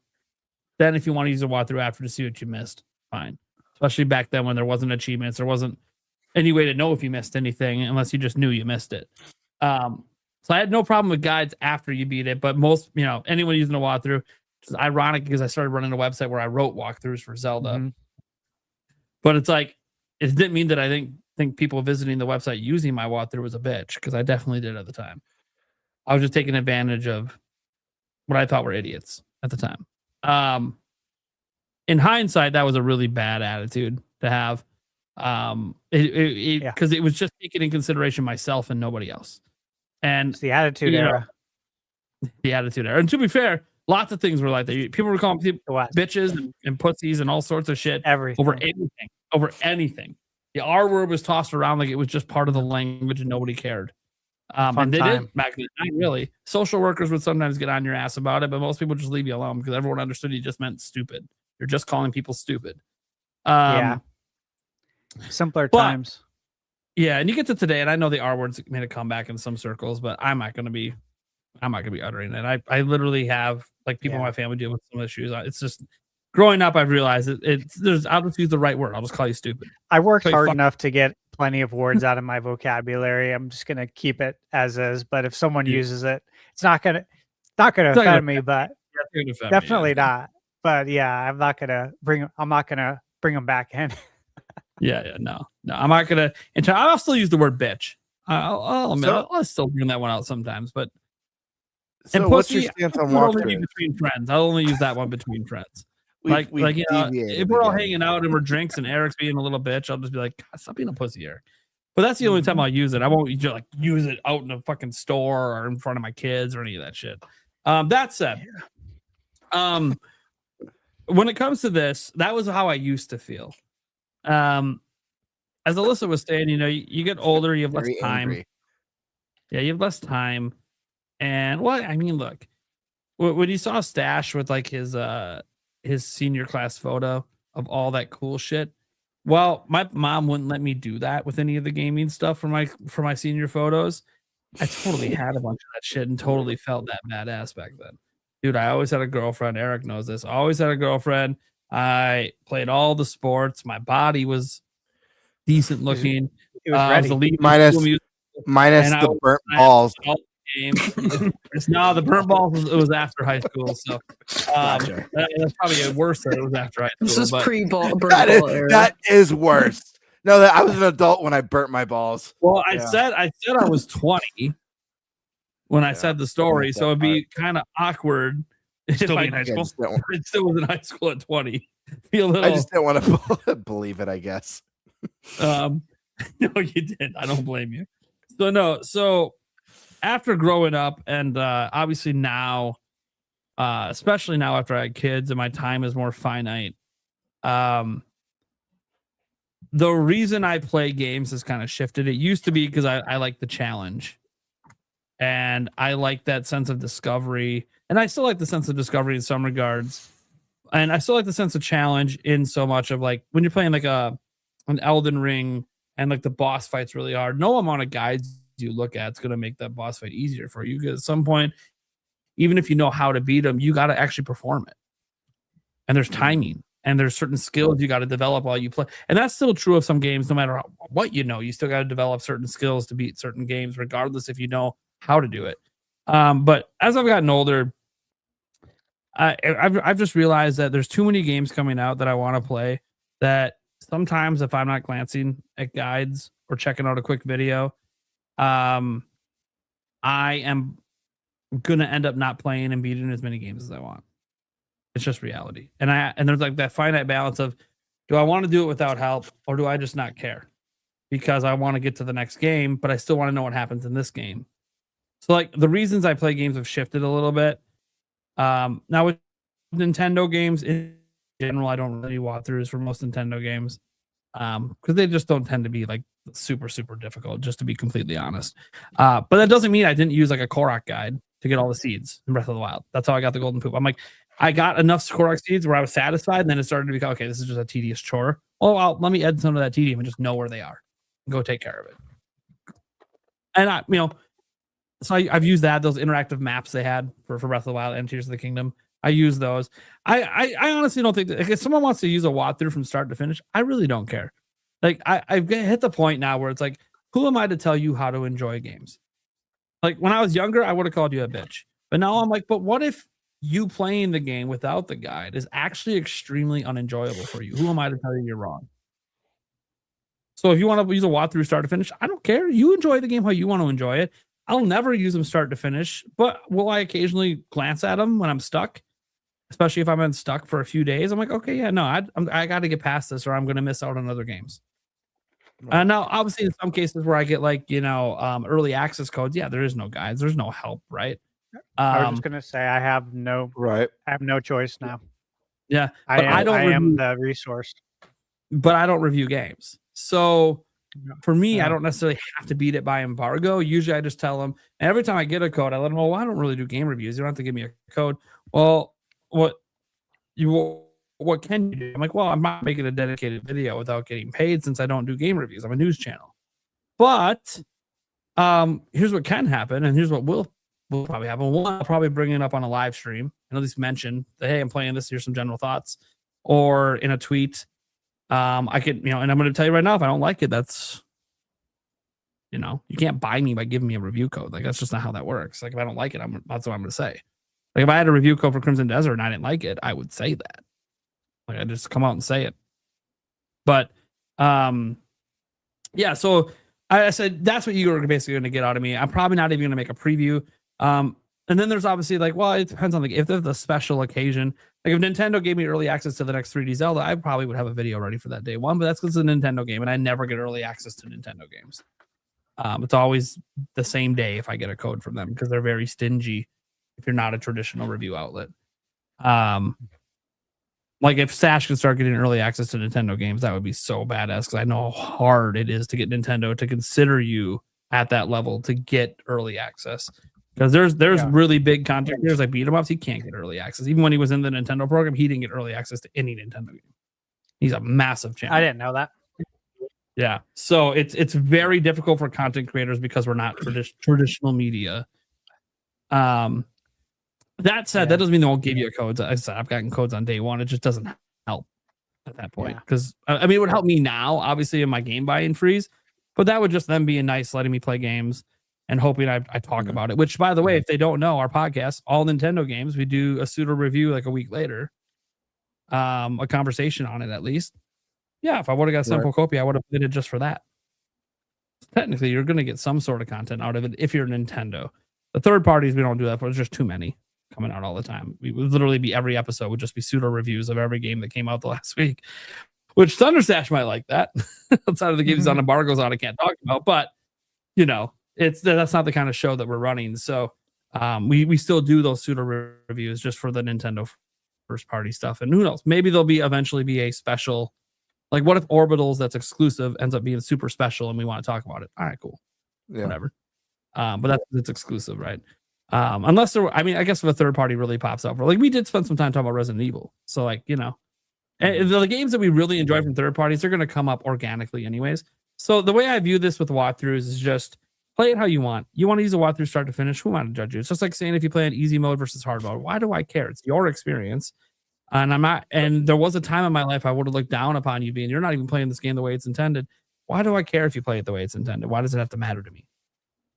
Speaker 7: Then if you want to use a walkthrough after to see what you missed, fine. Especially back then when there wasn't achievements, there wasn't any way to know if you missed anything unless you just knew you missed it. So I had no problem with guides after you beat it, but most, anyone using a walkthrough, which is ironic because I started running a website where I wrote walkthroughs for Zelda. Mm-hmm. But it's like, it didn't mean that I think people visiting the website using my walkthrough was a bitch, because I definitely did at the time. I was just taking advantage of what I thought were idiots at the time. In hindsight, that was a really bad attitude to have. Because it was just taking in consideration myself and nobody else. And
Speaker 5: it's the attitude era.
Speaker 7: The attitude era. And to be fair, lots of things were like that. People were calling people bitches and pussies and all sorts of shit over anything. The R word was tossed around like it was just part of the language and nobody cared. And they didn't back then. Not really. Social workers would sometimes get on your ass about it, but most people just leave you alone because everyone understood you just meant stupid. You're just calling people stupid.
Speaker 5: Simpler times.
Speaker 7: Yeah, and you get to today, and I know the R word's made a comeback in some circles, but I'm not gonna be uttering it. I literally have like people in my family deal with some issues. It's just growing up, I've realized I'll just use the right word. I'll just call you stupid.
Speaker 5: I worked hard enough to get plenty of words out of my vocabulary. I'm just gonna keep it as is. But if someone uses it, it's not gonna offend me. But definitely not. But yeah, I'm not gonna bring them back in.
Speaker 7: No. I'm not gonna. I'll still use the word bitch. I'll still bring that one out sometimes. But
Speaker 6: so what's your stance on walkthrough?
Speaker 7: Between friends, I'll only use that one between friends. If we're all hanging out and we're drinks and Eric's being a little bitch, I'll just be like, God, stop being a pussy, Eric. But that's the only time I'll use it. I won't just like use it out in a fucking store or in front of my kids or any of that shit. That said, when it comes to this, that was how I used to feel. As Alyssa was saying, you get older, you have less time. Angry. Yeah, you have less time. And look, when you saw Stash with like his senior class photo of all that cool shit. Well, my mom wouldn't let me do that with any of the gaming stuff for my senior photos. I totally had a bunch of that shit and totally felt that badass back then. Dude, I always had a girlfriend. Eric knows this. I always had a girlfriend. I played all the sports. My body was decent looking.
Speaker 5: It was ready.
Speaker 6: Minus the burnt balls.
Speaker 7: No, the burnt balls was after high school, so that's probably worse that it was after high school.
Speaker 10: This is pre-ball.
Speaker 6: That is worse. No, I was an adult when I burnt my balls.
Speaker 7: Well, I said I was 20 when I said the story, so it'd be kind of awkward if I in high school. I still was in high school at 20.
Speaker 6: I just didn't want to believe it, I guess.
Speaker 7: No, you did. I don't blame you. So after growing up and obviously now, especially now after I had kids and my time is more finite, the reason I play games has kind of shifted. It used to be because I like the challenge and I like that sense of discovery, and I still like the sense of discovery in some regards, and I still like the sense of challenge in so much of like when you're playing like an Elden Ring and like the boss fight's really hard. No amount of guides you look at, it's going to make that boss fight easier for you, because at some point, even if you know how to beat them, you got to actually perform it, and there's timing and there's certain skills you got to develop while you play, and that's still true of some games. No matter what you still got to develop certain skills to beat certain games, regardless if you know how to do it. But as I've gotten older, I've just realized that there's too many games coming out that I want to play, that sometimes if I'm not glancing at guides or checking out a quick video, I am gonna end up not playing and beating as many games as I want. It's just reality. And there's like that finite balance of, do I want to do it without help, or do I just not care? Because I want to get to the next game, but I still want to know what happens in this game. So like the reasons I play games have shifted a little bit. Now with Nintendo games in general, I don't really walkthroughs for most Nintendo games. Because they just don't tend to be like super, super difficult, just to be completely honest. But that doesn't mean I didn't use like a Korok guide to get all the seeds in Breath of the Wild. That's how I got the golden poop. I'm like, I got enough Korok seeds where I was satisfied, and then it started to become, okay, this is just a tedious chore. Oh, well, let me add some of that tedium and just know where they are and go take care of it. And so I've used those interactive maps they had for Breath of the Wild and Tears of the Kingdom. I use those. I honestly don't think that, like, if someone wants to use a walkthrough from start to finish, I really don't care. Like I've hit the point now where it's like, who am I to tell you how to enjoy games? Like when I was younger, I would have called you a bitch. But now I'm like, but what if you playing the game without the guide is actually extremely unenjoyable for you? Who am I to tell you you're wrong? So if you want to use a walkthrough start to finish, I don't care. You enjoy the game how you want to enjoy it. I'll never use them start to finish, but will I occasionally glance at them when I'm stuck? Especially if I've been stuck for a few days. I'm like, okay, yeah, no, I got to get past this, or I'm going to miss out on other games. Right. Now, obviously, in some cases where I get like early access codes, yeah, there is no guides, there's no help, right?
Speaker 5: I was just going to say I have no choice now.
Speaker 7: Yeah,
Speaker 5: but I am the resource,
Speaker 7: but I don't review games. So for me, I don't necessarily have to beat it by embargo. Usually, I just tell them, and every time I get a code, I let them know, well, I don't really do game reviews. You don't have to give me a code. Well, what can you do? I'm like, well, I'm not making a dedicated video without getting paid since I don't do game reviews. I'm a news channel. But here's what can happen, and here's what will probably happen. One, I'll probably bring it up on a live stream and at least mention that, hey, I'm playing this. Here's some general thoughts. Or in a tweet, I could, and I'm going to tell you right now, if I don't like it, that's, you can't buy me by giving me a review code. Like, that's just not how that works. Like, if I don't like it, that's what I'm going to say. Like, if I had a review code for Crimson Desert and I didn't like it, I would say that. Like, I'd just come out and say it. But, yeah, so I said, that's what you were basically going to get out of me. I'm probably not even going to make a preview. And then there's obviously like, well, it depends on if there's a special occasion. Like if Nintendo gave me early access to the next 3D Zelda, I probably would have a video ready for that day one, but that's because it's a Nintendo game and I never get early access to Nintendo games. It's always the same day if I get a code from them because they're very stingy if you're not a traditional review outlet. Like if Stash could start getting early access to Nintendo games, that would be so badass because I know how hard it is to get Nintendo to consider you at that level to get early access. Because there's really big content creators like beat 'em ups. He can't get early access. Even when he was in the Nintendo program, he didn't get early access to any Nintendo game. He's a massive channel.
Speaker 5: I didn't know that.
Speaker 7: Yeah, so it's very difficult for content creators because we're not traditional media. That said, that doesn't mean they won't give you codes. I said I've gotten codes on day one. It just doesn't help at that point because I mean it would help me now, obviously, in my game buy-in freeze, but that would just then be a nice letting me play games. And hoping I talk about it, which, by the way, if they don't know, our podcast, all Nintendo games, we do a pseudo review like a week later, a conversation on it at least. Yeah, if I would have got a simple copy, I would have played it just for that. Technically, you're going to get some sort of content out of it if you're Nintendo. The third parties, we don't do that for. There's just too many coming out all the time. We would literally be every episode would just be pseudo reviews of every game that came out the last week, which ThunderStash might like that. Outside of the games on embargoes on, I can't talk about, but that's not the kind of show that we're running. So we still do those pseudo reviews just for the Nintendo first party stuff. And who knows? Maybe there'll eventually be a special. Like, what if Orbitals that's exclusive ends up being super special and we want to talk about it? All right, cool. Whatever. But it's exclusive, right? Unless I guess if a third party really pops up, like we did spend some time talking about Resident Evil. So like, and the games that we really enjoy from third parties are going to come up organically anyways. So the way I view this with walkthroughs is just play it how you want. You want to use a walkthrough start to finish. Who am I to judge you? It's just like saying if you play an easy mode versus hard mode. Why do I care? It's your experience. And I'm not. And there was a time in my life I would have looked down upon you being, you're not even playing this game the way it's intended. Why do I care if you play it the way it's intended? Why does it have to matter to me?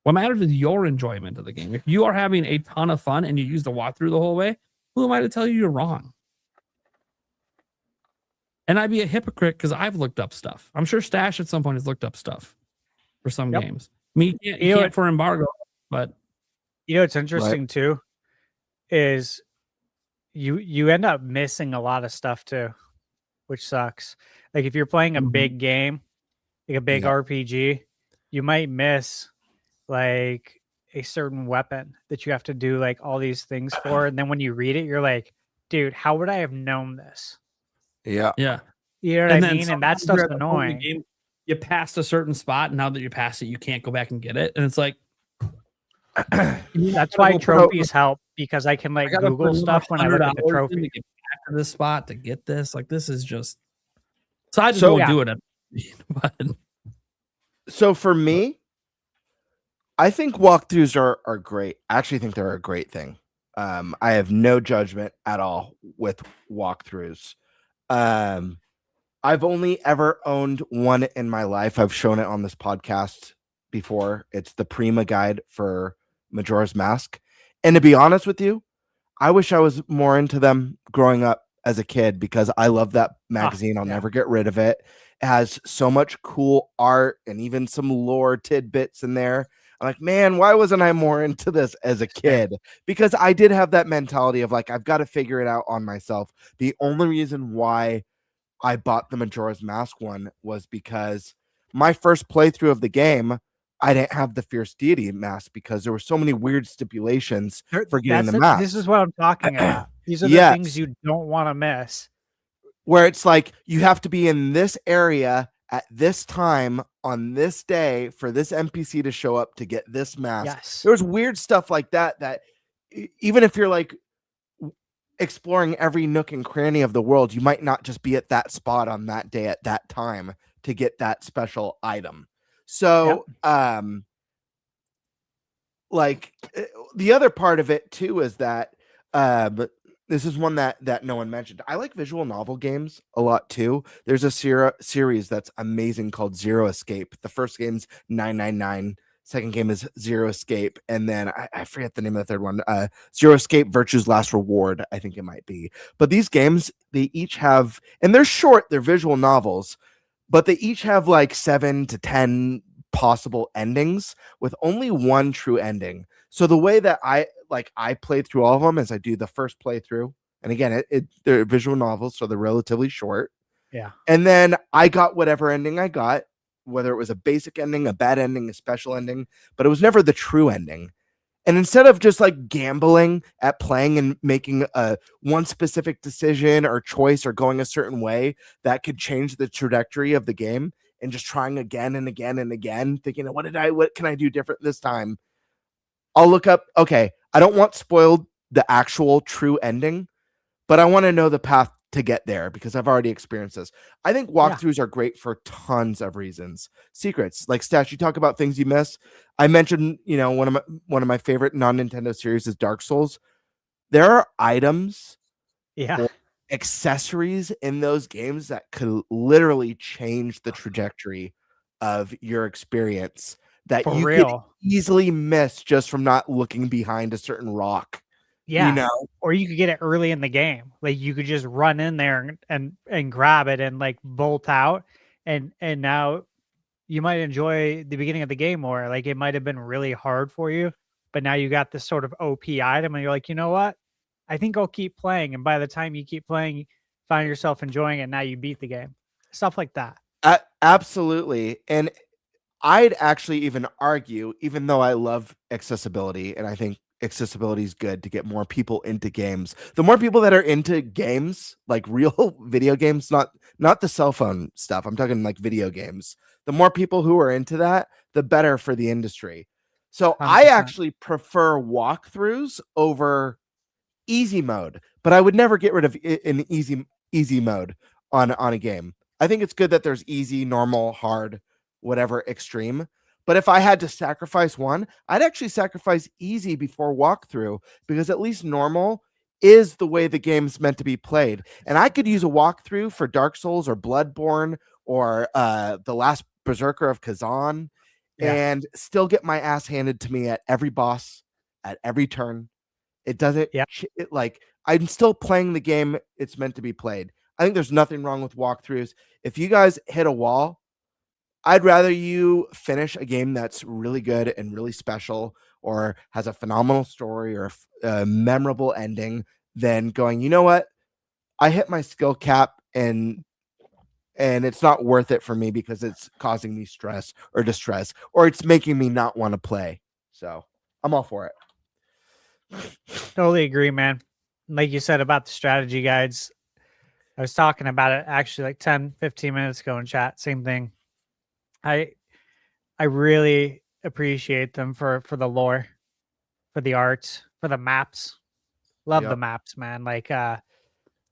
Speaker 7: What matters is your enjoyment of the game. If you are having a ton of fun and you use the walkthrough the whole way, who am I to tell you you're wrong? And I'd be a hypocrite because I've looked up stuff. I'm sure Stash at some point has looked up stuff for some games. mean, you can't for embargo, but
Speaker 5: what's interesting too is you end up missing a lot of stuff too, which sucks. Like if you're playing a big game, like a big RPG, you might miss like a certain weapon that you have to do like all these things for, and then when you read it, you're like, dude, how would I have known this?
Speaker 6: Yeah.
Speaker 5: You know what I mean? And that stuff's annoying.
Speaker 7: Game, you passed a certain spot, and now that you passed it, you can't go back and get it. And it's like
Speaker 5: that's why trophies help, because I can like Google stuff when I look at the trophy
Speaker 7: to get back to this spot to get this. Like this is just so I just won't do it. But
Speaker 6: so for me, I think walkthroughs are great. I actually think they're a great thing. I have no judgment at all with walkthroughs. I've only ever owned one in my life. I've shown it on this podcast before. It's the Prima guide for Majora's Mask. And to be honest with you, I wish I was more into them growing up as a kid, because I love that magazine. I'll never get rid of it. It has so much cool art and even some lore tidbits in there. I'm like, man, why wasn't I more into this as a kid? Because I did have that mentality of like, I've got to figure it out on myself. The only reason why I bought the Majora's Mask one was because my first playthrough of the game, I didn't have the Fierce Deity mask because there were so many weird stipulations for getting the mask.
Speaker 5: This is what I'm talking about. These are the things you don't want to miss.
Speaker 6: Where it's like, you have to be in this area at this time on this day for this NPC to show up to get this mask.
Speaker 5: Yes.
Speaker 6: There's weird stuff like that, that even if you're like exploring every nook and cranny of the world, you might not just be at that spot on that day at that time to get that special item. So, like the other part of it too is that this is one that no one mentioned. I like visual novel games a lot too. There's a series that's amazing called Zero Escape. The first game's 999. Second game is Zero Escape, and then I forget the name of the third one. Zero Escape: Virtue's Last Reward, I think it might be. But these games, they each have, and they're short. They're visual novels. But they each have like 7 to 10 possible endings with only one true ending. So the way that I played through all of them is I do the first playthrough. And again, they're visual novels, so they're relatively short.
Speaker 5: Yeah.
Speaker 6: And then I got whatever ending I got, whether it was a basic ending, a bad ending, a special ending, but it was never the true ending. And instead of just like gambling at playing and making one specific decision or choice or going a certain way that could change the trajectory of the game, and just trying again and again and again, thinking, what can I do different this time? I'll look up, okay, I don't want spoiled the actual true ending, but I want to know the path to get there because I've already experienced this. I think walkthroughs are great for tons of reasons. Secrets, like Stash, you talk about things you miss. I mentioned, one of my favorite non-Nintendo series is Dark Souls. There are items, or accessories in those games that could literally change the trajectory of your experience that could easily miss just from not looking behind a certain rock.
Speaker 5: Yeah. Or you could get it early in the game. Like you could just run in there and grab it and like bolt out. And now you might enjoy the beginning of the game more. Like it might have been really hard for you, but now you got this sort of OP item and you're like, you know what? I think I'll keep playing. And by the time you keep playing, you find yourself enjoying it. Now you beat the game. Stuff like that.
Speaker 6: Absolutely. And I'd actually even argue, even though I love accessibility and I think accessibility is good to get more people into games. The more people that are into games, like real video games, not the cell phone stuff. I'm talking like video games. The more people who are into that, the better for the industry. So 100%. I actually prefer walkthroughs over easy mode, but I would never get rid of an easy mode on a game. I think it's good that there's easy, normal, hard, whatever, extreme. But if I had to sacrifice one, I'd actually sacrifice easy before walkthrough, because at least normal is the way the game's meant to be played. And I could use a walkthrough for Dark Souls or Bloodborne or The Last Berserker of Kazan and still get my ass handed to me at every boss, at every turn. It doesn't, like, I'm still playing the game it's meant to be played. I think there's nothing wrong with walkthroughs. If you guys hit a wall, I'd rather you finish a game that's really good and really special, or has a phenomenal story or a memorable ending, than going, you know what, I hit my skill cap and it's not worth it for me because it's causing me stress or distress, or it's making me not want to play. So I'm all for it.
Speaker 5: Totally agree, man. Like you said about the strategy guides, I was talking about it actually like 10, 15 minutes ago in chat. Same thing. I really appreciate them for the lore, for the art, for the maps. Love the maps, man. Like I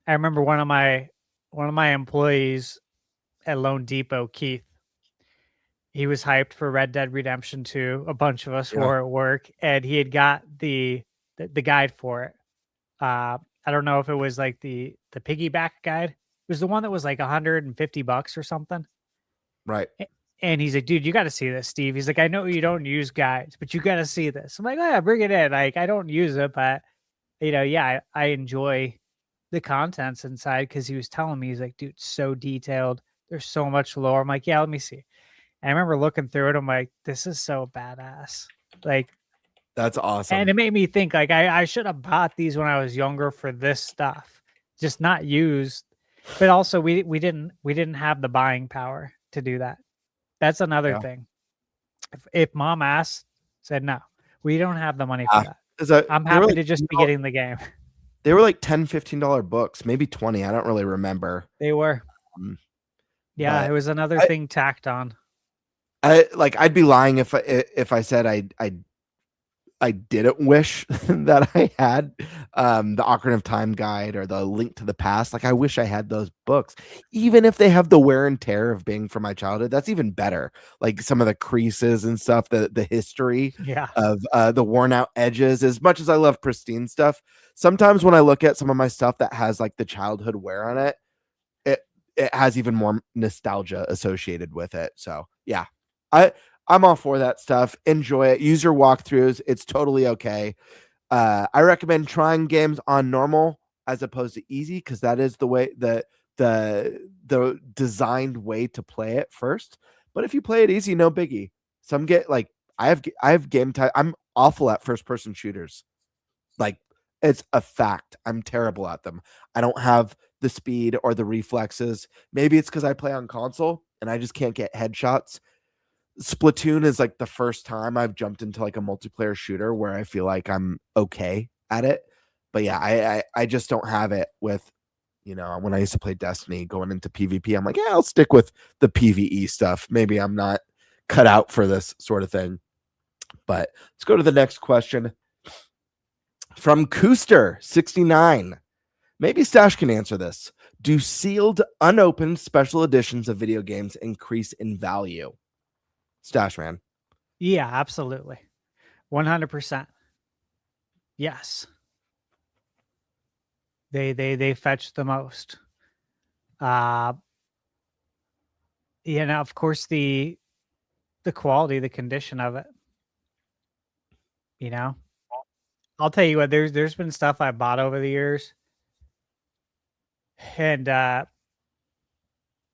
Speaker 5: remember one of my employees at Lone Depot, Keith. He was hyped for Red Dead Redemption 2. A bunch of us were at work, and he had got the guide for it. I don't know if it was like the piggyback guide. It was the one that was like $150 or something.
Speaker 6: Right.
Speaker 5: And he's like, dude, you got to see this, Steve. He's like, I know you don't use guides, but you got to see this. I'm like, oh, yeah, bring it in. Like, I don't use it, but I enjoy the contents inside, because he was telling me, he's like, dude, so detailed. There's so much lore. I'm like, yeah, let me see. And I remember looking through it. I'm like, this is so badass. Like,
Speaker 6: that's awesome.
Speaker 5: And it made me think, like, I should have bought these when I was younger for this stuff, just not used. But also, we didn't have the buying power to do that. That's another thing. If mom asked, said no, we don't have the money for that. I'm happy to just be getting the game.
Speaker 6: They were like $10, $15 books, maybe 20. I don't really remember.
Speaker 5: They were. Yeah, it was another thing tacked on.
Speaker 6: I'd be lying if I said I didn't wish that I had the Ocarina of Time guide or the Link to the Past. Like, I wish I had those books, even if they have the wear and tear of being from my childhood. That's even better. Like some of the creases and stuff, the history of the worn out edges. As much as I love pristine stuff, sometimes when I look at some of my stuff that has like the childhood wear on it, it has even more nostalgia associated with it. So yeah, I'm all for that stuff. Enjoy it. Use your walkthroughs. It's totally okay. I recommend trying games on normal as opposed to easy, because that is the way the designed way to play it first. But if you play it easy, no biggie. Some get like I have game time. I'm awful at first person shooters. Like, it's a fact. I'm terrible at them. I don't have the speed or the reflexes. Maybe it's because I play on console and I just can't get headshots. Splatoon is like the first time I've jumped into like a multiplayer shooter where I feel like I'm okay at it. But yeah, I just don't have it with, when I used to play Destiny going into PvP. I'm like, yeah, I'll stick with the PvE stuff. Maybe I'm not cut out for this sort of thing. But let's go to the next question from Cooster69. Maybe Stash can answer this. Do sealed, unopened special editions of video games increase in value? Stash man.
Speaker 5: Yeah, absolutely. 100%. Yes. They fetch the most. Of course, the quality, the condition of it. I'll tell you what, there's been stuff I bought over the years, and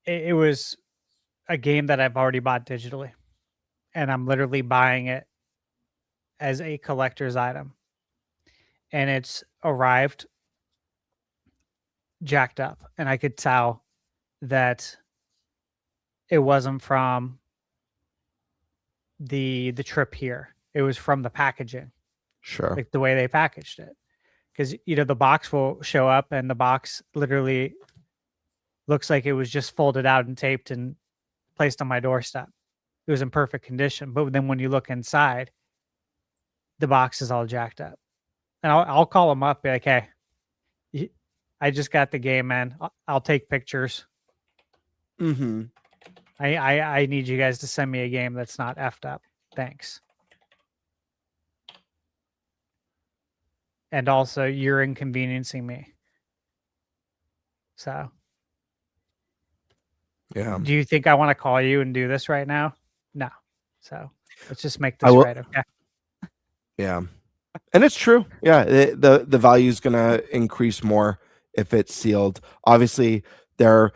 Speaker 5: it was a game that I've already bought digitally, and I'm literally buying it as a collector's item, and it's arrived jacked up, and I could tell that it wasn't from the trip here. It was from the packaging.
Speaker 6: Sure.
Speaker 5: Like the way they packaged it. Because, the box will show up and the box literally looks like it was just folded out and taped and placed on my doorstep. It was in perfect condition. But then when you look inside, the box is all jacked up. And I'll call them up, be like, hey, I just got the game, man. I'll take pictures.
Speaker 6: Mm-hmm.
Speaker 5: I need you guys to send me a game that's not effed up. Thanks. And also, you're inconveniencing me. So,
Speaker 6: yeah.
Speaker 5: Do you think I want to call you and do this right now? No. So let's just make this right, okay?
Speaker 6: Yeah, and it's true. Yeah, the value is gonna increase more if it's sealed. Obviously, there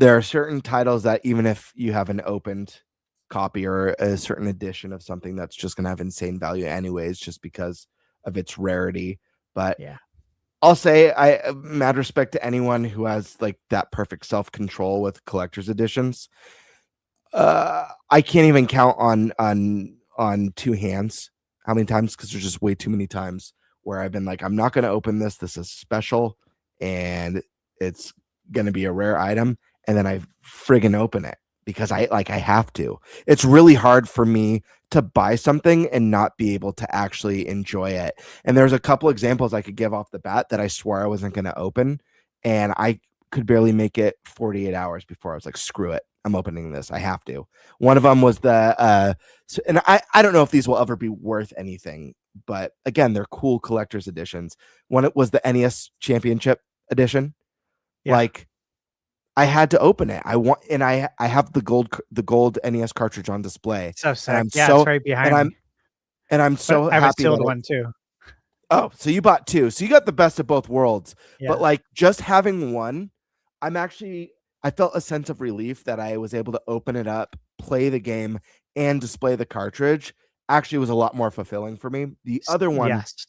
Speaker 6: are certain titles that even if you haven't opened, copy or a certain edition of something that's just going to have insane value anyways, just because of its rarity. But
Speaker 5: Yeah.
Speaker 6: I'll say, I mad respect to anyone who has like that perfect self-control with collector's editions. I can't even count on two hands how many times, because there's just way too many times where I've been like, I'm not going to open this. This is special and it's going to be a rare item. And then I friggin' open it because I have to. It's really hard for me to buy something and not be able to actually enjoy it. And there's a couple examples I could give off the bat that I swore I wasn't going to open. And I could barely make it 48 hours before I was like, screw it. I'm opening this. I have to. One of them was and I don't know if these will ever be worth anything, but again, they're cool collector's editions. One, it was the NES Championship edition.
Speaker 5: Yeah.
Speaker 6: Like, I had to open it. I have the gold NES cartridge on display.
Speaker 5: So sick.
Speaker 6: I'm
Speaker 5: Yeah,
Speaker 6: so,
Speaker 5: it's right behind me.
Speaker 6: I'm so
Speaker 5: But I have a
Speaker 6: happy.
Speaker 5: sealed
Speaker 6: that
Speaker 5: one too.
Speaker 6: Oh, so you bought two. So you got the best of both worlds.
Speaker 5: Yeah.
Speaker 6: But like just having one, I felt a sense of relief that I was able to open it up, play the game, and display the cartridge. Actually, was a lot more fulfilling for me. The other one
Speaker 5: Yes.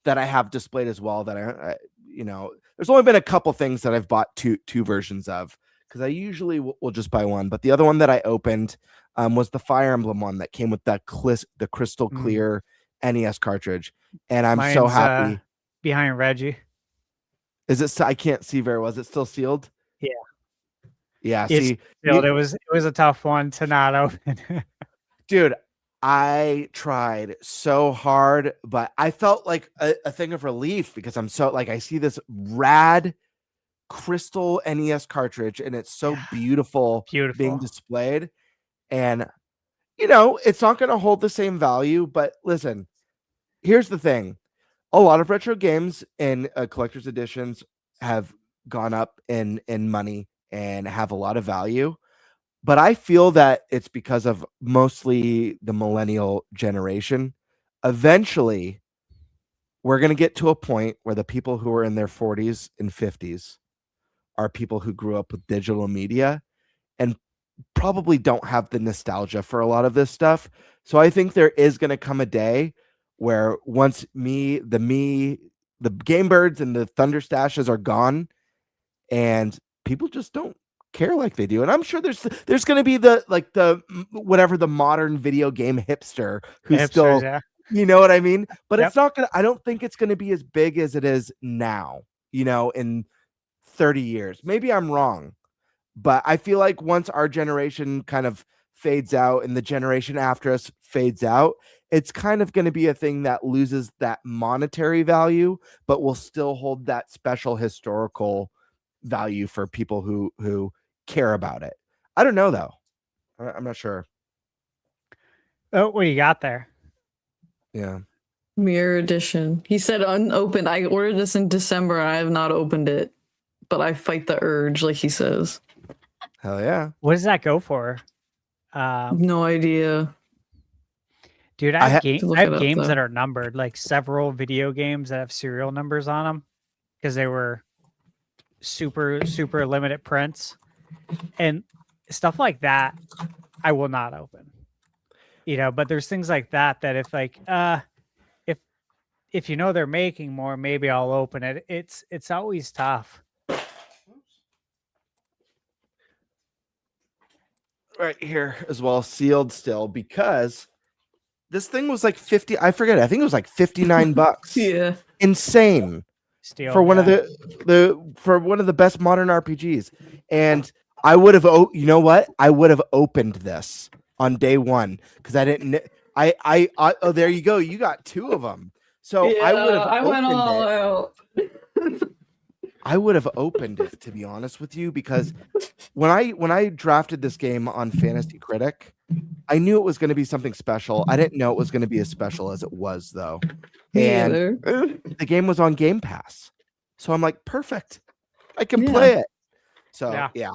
Speaker 6: that I have displayed as well, that I there's only been a couple things that I've bought two versions of, because I usually will just buy one. But the other one that I opened was the Fire Emblem one that came with the crystal clear NES cartridge, and I'm so happy.
Speaker 5: Behind Reggie.
Speaker 6: Is it? I can't see very well. Is it still sealed?
Speaker 5: Yeah.
Speaker 6: Yeah.
Speaker 5: It's
Speaker 6: See,
Speaker 5: sealed. It was a tough one to not open.
Speaker 6: dude, I tried so hard, but I felt like a thing of relief because I'm so like, I see this rad crystal NES cartridge and it's so beautiful being displayed. And, it's not going to hold the same value, but listen, here's the thing. A lot of retro games and collector's editions have gone up in money and have a lot of value. But I feel that it's because of mostly the millennial generation. Eventually, we're going to get to a point where the people who are in their 40s and 50s are people who grew up with digital media and probably don't have the nostalgia for a lot of this stuff. So I think there is going to come a day where once the GameBirds and the ThunderStashes are gone and people just don't care like they do. And I'm sure there's going to be the modern video game hipster who's still,
Speaker 5: yeah.
Speaker 6: you know what I mean? But it's not I don't think it's going to be as big as it is now, in 30 years. Maybe I'm wrong, but I feel like once our generation kind of fades out and the generation after us fades out, it's kind of going to be a thing that loses that monetary value, but will still hold that special historical value for people who care about it. I don't know though. I'm not sure.
Speaker 5: Oh, what do you got there?
Speaker 6: Yeah.
Speaker 10: Mirror edition. He said unopened. I ordered this in December. I have not opened it, but I fight the urge, like he says.
Speaker 6: Hell yeah.
Speaker 5: What does that go for?
Speaker 10: No idea.
Speaker 5: Dude, I have
Speaker 10: games
Speaker 5: that are numbered, like several video games that have serial numbers on them because they were super, super limited prints and stuff like that. I will not open, but there's things like that if they're making more, maybe I'll open it. It's always tough.
Speaker 6: Right here as well, sealed still, because this thing was like 50. I forget. I think it was like $59.
Speaker 10: Yeah,
Speaker 6: insane.
Speaker 5: Steal,
Speaker 6: for one of the best modern RPGs. And I would have, I would have opened this on day one because I didn't. Oh, there you go. You got two of them. So
Speaker 10: yeah,
Speaker 6: I would have.
Speaker 10: I went all out.
Speaker 6: I would have opened it, to be honest with you, because when I drafted this game on Fantasy Critic, I knew it was going to be something special. I didn't know it was going to be as special as it was, though. And the game was on Game Pass, so I'm like, perfect. I can play it. So yeah.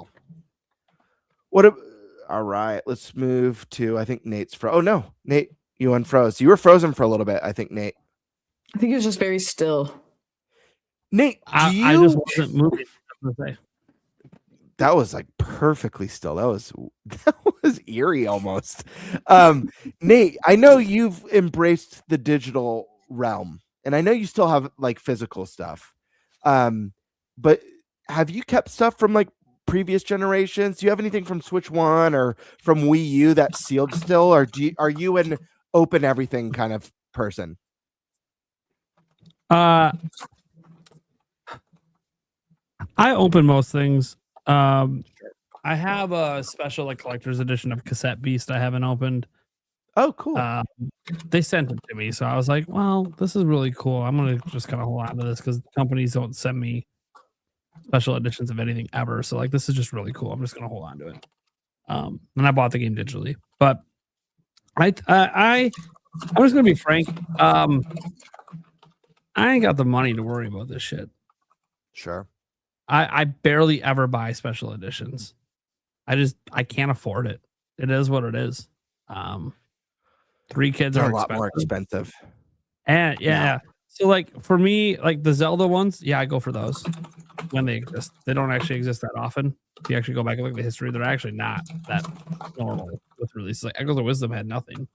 Speaker 6: All right, let's move to. I think Nate's Oh no, Nate, you unfroze. You were frozen for a little bit. I think Nate.
Speaker 10: I think it was just very still.
Speaker 6: Nate,
Speaker 7: I just wasn't moving.
Speaker 6: that was like perfectly still. That was eerie almost. Nate, I know you've embraced the digital realm, and I know you still have like physical stuff. But have you kept stuff from like previous generations? Do you have anything from Switch 1 or from Wii U that's sealed still, or are you an open everything kind of person?
Speaker 7: I open most things. I have a special like collector's edition of Cassette Beast I haven't opened.
Speaker 6: Oh, cool.
Speaker 7: They sent it to me, so I was like, well, this is really cool. I'm gonna just kind of hold on to this because companies don't send me special editions of anything ever. So like, this is just really cool. I'm just gonna hold on to it. And I bought the game digitally, but I'm just gonna be frank. I ain't got the money to worry about this shit.
Speaker 6: Sure.
Speaker 7: I barely ever buy special editions. I can't afford it. It is what it is. 3 kids
Speaker 6: They're
Speaker 7: are
Speaker 6: a lot more expensive.
Speaker 7: And yeah. So like for me, like the Zelda ones, yeah, I go for those when they exist. They don't actually exist that often. If you actually go back and look at the history, they're actually not that normal with releases. Like Echoes of Wisdom had nothing.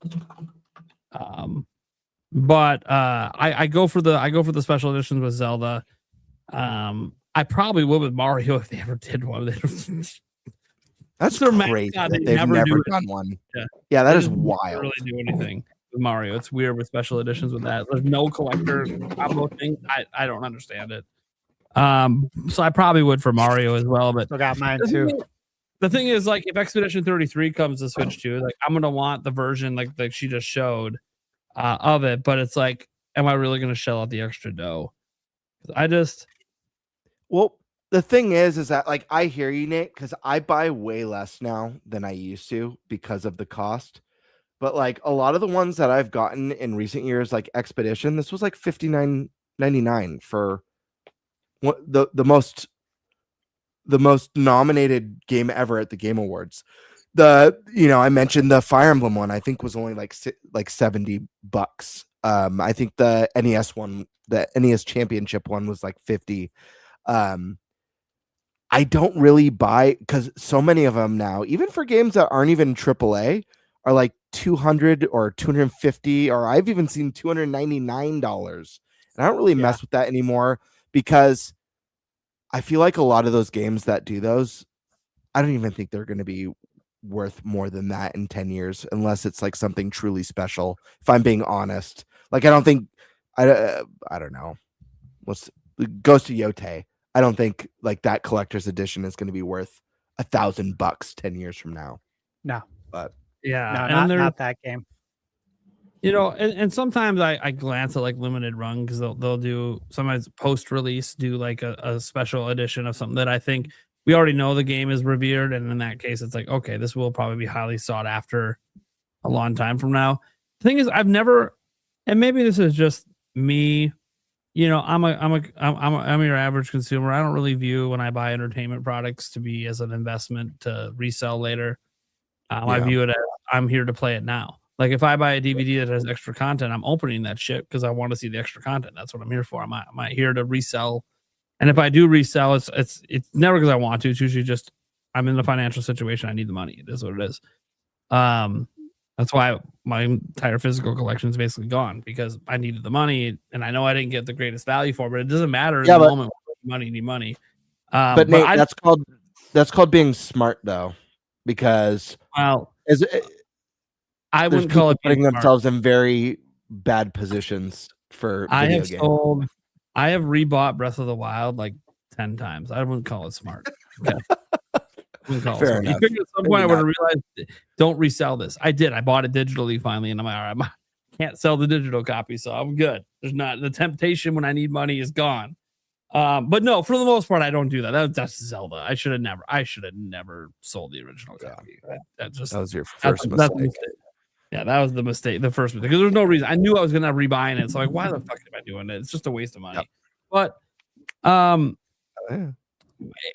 Speaker 7: But I go for the special editions with Zelda. I probably would with Mario if they ever did one.
Speaker 6: That's
Speaker 7: their
Speaker 6: crazy
Speaker 7: God,
Speaker 6: that
Speaker 7: they
Speaker 6: they've never
Speaker 7: do
Speaker 6: done one.
Speaker 7: Yeah,
Speaker 6: Yeah, that
Speaker 7: They
Speaker 6: is
Speaker 7: just
Speaker 6: wild.
Speaker 7: Really do anything with Mario? It's weird with special editions with that. There's no collector combo thing. I don't understand it. So I probably would for Mario as well. But
Speaker 5: Still got mine too.
Speaker 7: The thing is, like, if Expedition 33 comes to Switch 2, like, I'm gonna want the version like she just showed of it. But it's like, am I really gonna shell out the extra dough?
Speaker 6: Well, the thing is that like I hear you, Nate, because I buy way less now than I used to because of the cost. But like a lot of the ones that I've gotten in recent years, like Expedition, this was like $59.99 for what the most nominated game ever at the Game Awards. I mentioned the Fire Emblem one, I think was only like $70. I think the NES one, the NES Championship one was like $50. I don't really buy because so many of them now, even for games that aren't even AAA, are like $200 or $250, or I've even seen $299. And I don't really mess with that anymore because I feel like a lot of those games that do those, I don't even think they're going to be worth more than that in 10 years, unless it's like something truly special. If I'm being honest, like I don't think I don't know. Ghost of Yote. I don't think like that collector's edition is going to be worth $1,000 10 years from now.
Speaker 5: No,
Speaker 6: but
Speaker 7: yeah,
Speaker 5: no, not that game.
Speaker 7: And sometimes I glance at like limited run because they'll do sometimes post release do like a special edition of something that I think we already know the game is revered, and in that case it's like, okay, this will probably be highly sought after a long time from now. The thing is, I've never, and maybe this is just me. I'm your average consumer. I don't really view when I buy entertainment products to be as an investment to resell later. I view it as I'm here to play it now. Like if I buy a DVD that has extra content, I'm opening that shit because I want to see the extra content. That's what I'm here for. I'm not here to resell. And if I do resell, it's never because I want to. It's usually just I'm in a financial situation. I need the money. It is what it is. That's why my entire physical collection is basically gone because I needed the money, and I know I didn't get the greatest value for it, but it doesn't matter in the moment. Need money.
Speaker 6: But Nate, that's called being smart, though, because
Speaker 7: I wouldn't call it
Speaker 6: putting themselves in very bad positions for video games.
Speaker 7: I have rebought Breath of the Wild like 10 times. I wouldn't call it smart. Okay.
Speaker 6: Fair enough.
Speaker 7: At some point, I would have realized, don't resell this. I did. I bought it digitally finally, and I'm like, all right, I can't sell the digital copy, so I'm good. There's not the temptation when I need money is gone. But no, for the most part, I don't do that. That's Zelda. I should have never sold the original copy. That was your first mistake. Yeah, that was the mistake. The first mistake because there's no reason. I knew I was gonna rebuying it. So like, why the fuck am I doing it? It's just a waste of money. But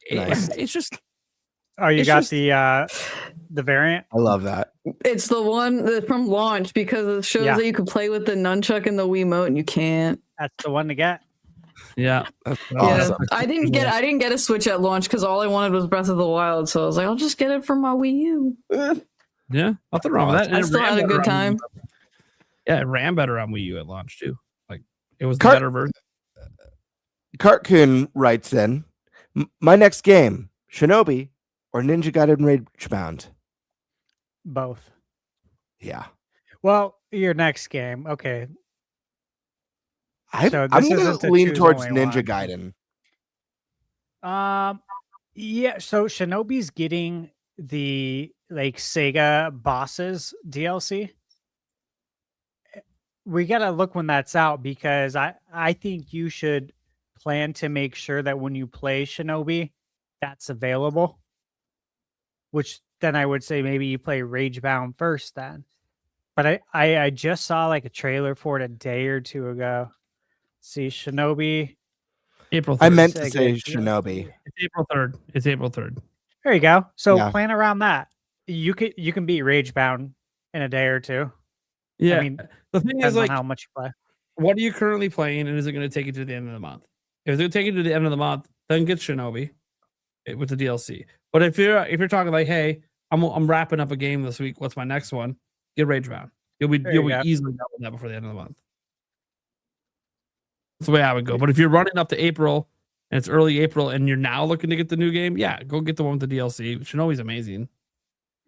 Speaker 7: it's just.
Speaker 5: Oh, you got the variant?
Speaker 6: I love that.
Speaker 10: It's the one from launch because it shows that you can play with the nunchuck and the Wiimote, and you can't.
Speaker 5: That's the one to get.
Speaker 7: Yeah.
Speaker 6: That's
Speaker 10: Yeah,
Speaker 6: awesome.
Speaker 10: I didn't get a Switch at launch because all I wanted was Breath of the Wild. So I was like, I'll just get it from my Wii U.
Speaker 7: Yeah. Nothing wrong with that. And
Speaker 10: I
Speaker 7: it
Speaker 10: still
Speaker 7: ran
Speaker 10: had a
Speaker 7: better
Speaker 10: good
Speaker 7: on Wii U.
Speaker 10: time.
Speaker 7: Yeah, it ran better on Wii U at launch too. Like it was the
Speaker 6: Cart-
Speaker 7: better version.
Speaker 6: Cartoon writes in, my next game, Shinobi or Ninja Gaiden Ragebound?
Speaker 5: Both.
Speaker 6: Yeah.
Speaker 5: Well, your next game. Okay.
Speaker 6: I'm
Speaker 5: So
Speaker 6: going
Speaker 5: this
Speaker 6: to
Speaker 5: isn't to
Speaker 6: lean
Speaker 5: choose
Speaker 6: towards
Speaker 5: only
Speaker 6: Ninja
Speaker 5: one.
Speaker 6: Gaiden.
Speaker 5: Yeah, so Shinobi's getting the like Sega bosses DLC. We gotta look when that's out because I think you should plan to make sure that when you play Shinobi, that's available. Which then I would say maybe you play Ragebound first then. But I just saw like a trailer for it a day or two ago. See, Shinobi.
Speaker 7: April 3rd.
Speaker 6: I meant to
Speaker 5: Sega
Speaker 6: say
Speaker 5: DLC.
Speaker 6: Shinobi.
Speaker 7: It's April 3rd. It's April 3rd.
Speaker 5: There you go. So
Speaker 6: Yeah.
Speaker 5: plan around that. You can beat Ragebound in a day or two.
Speaker 7: Yeah.
Speaker 5: I mean,
Speaker 7: the thing
Speaker 5: depends
Speaker 7: is, like,
Speaker 5: on how much you play.
Speaker 7: what are you currently playing, and is it going to take you to the end of the month? If it's going to take you to the end of the month, then get Shinobi with the DLC. But if you're talking like, hey, I'm wrapping up a game this week, what's my next one? Get Ragebound. You'll be
Speaker 5: go.
Speaker 7: easily done with that before the end of the month. That's the way I would go. But if you're running up to April and it's early April and you're now looking to get the new game, yeah, go get the one with the DLC. Shinobi's amazing.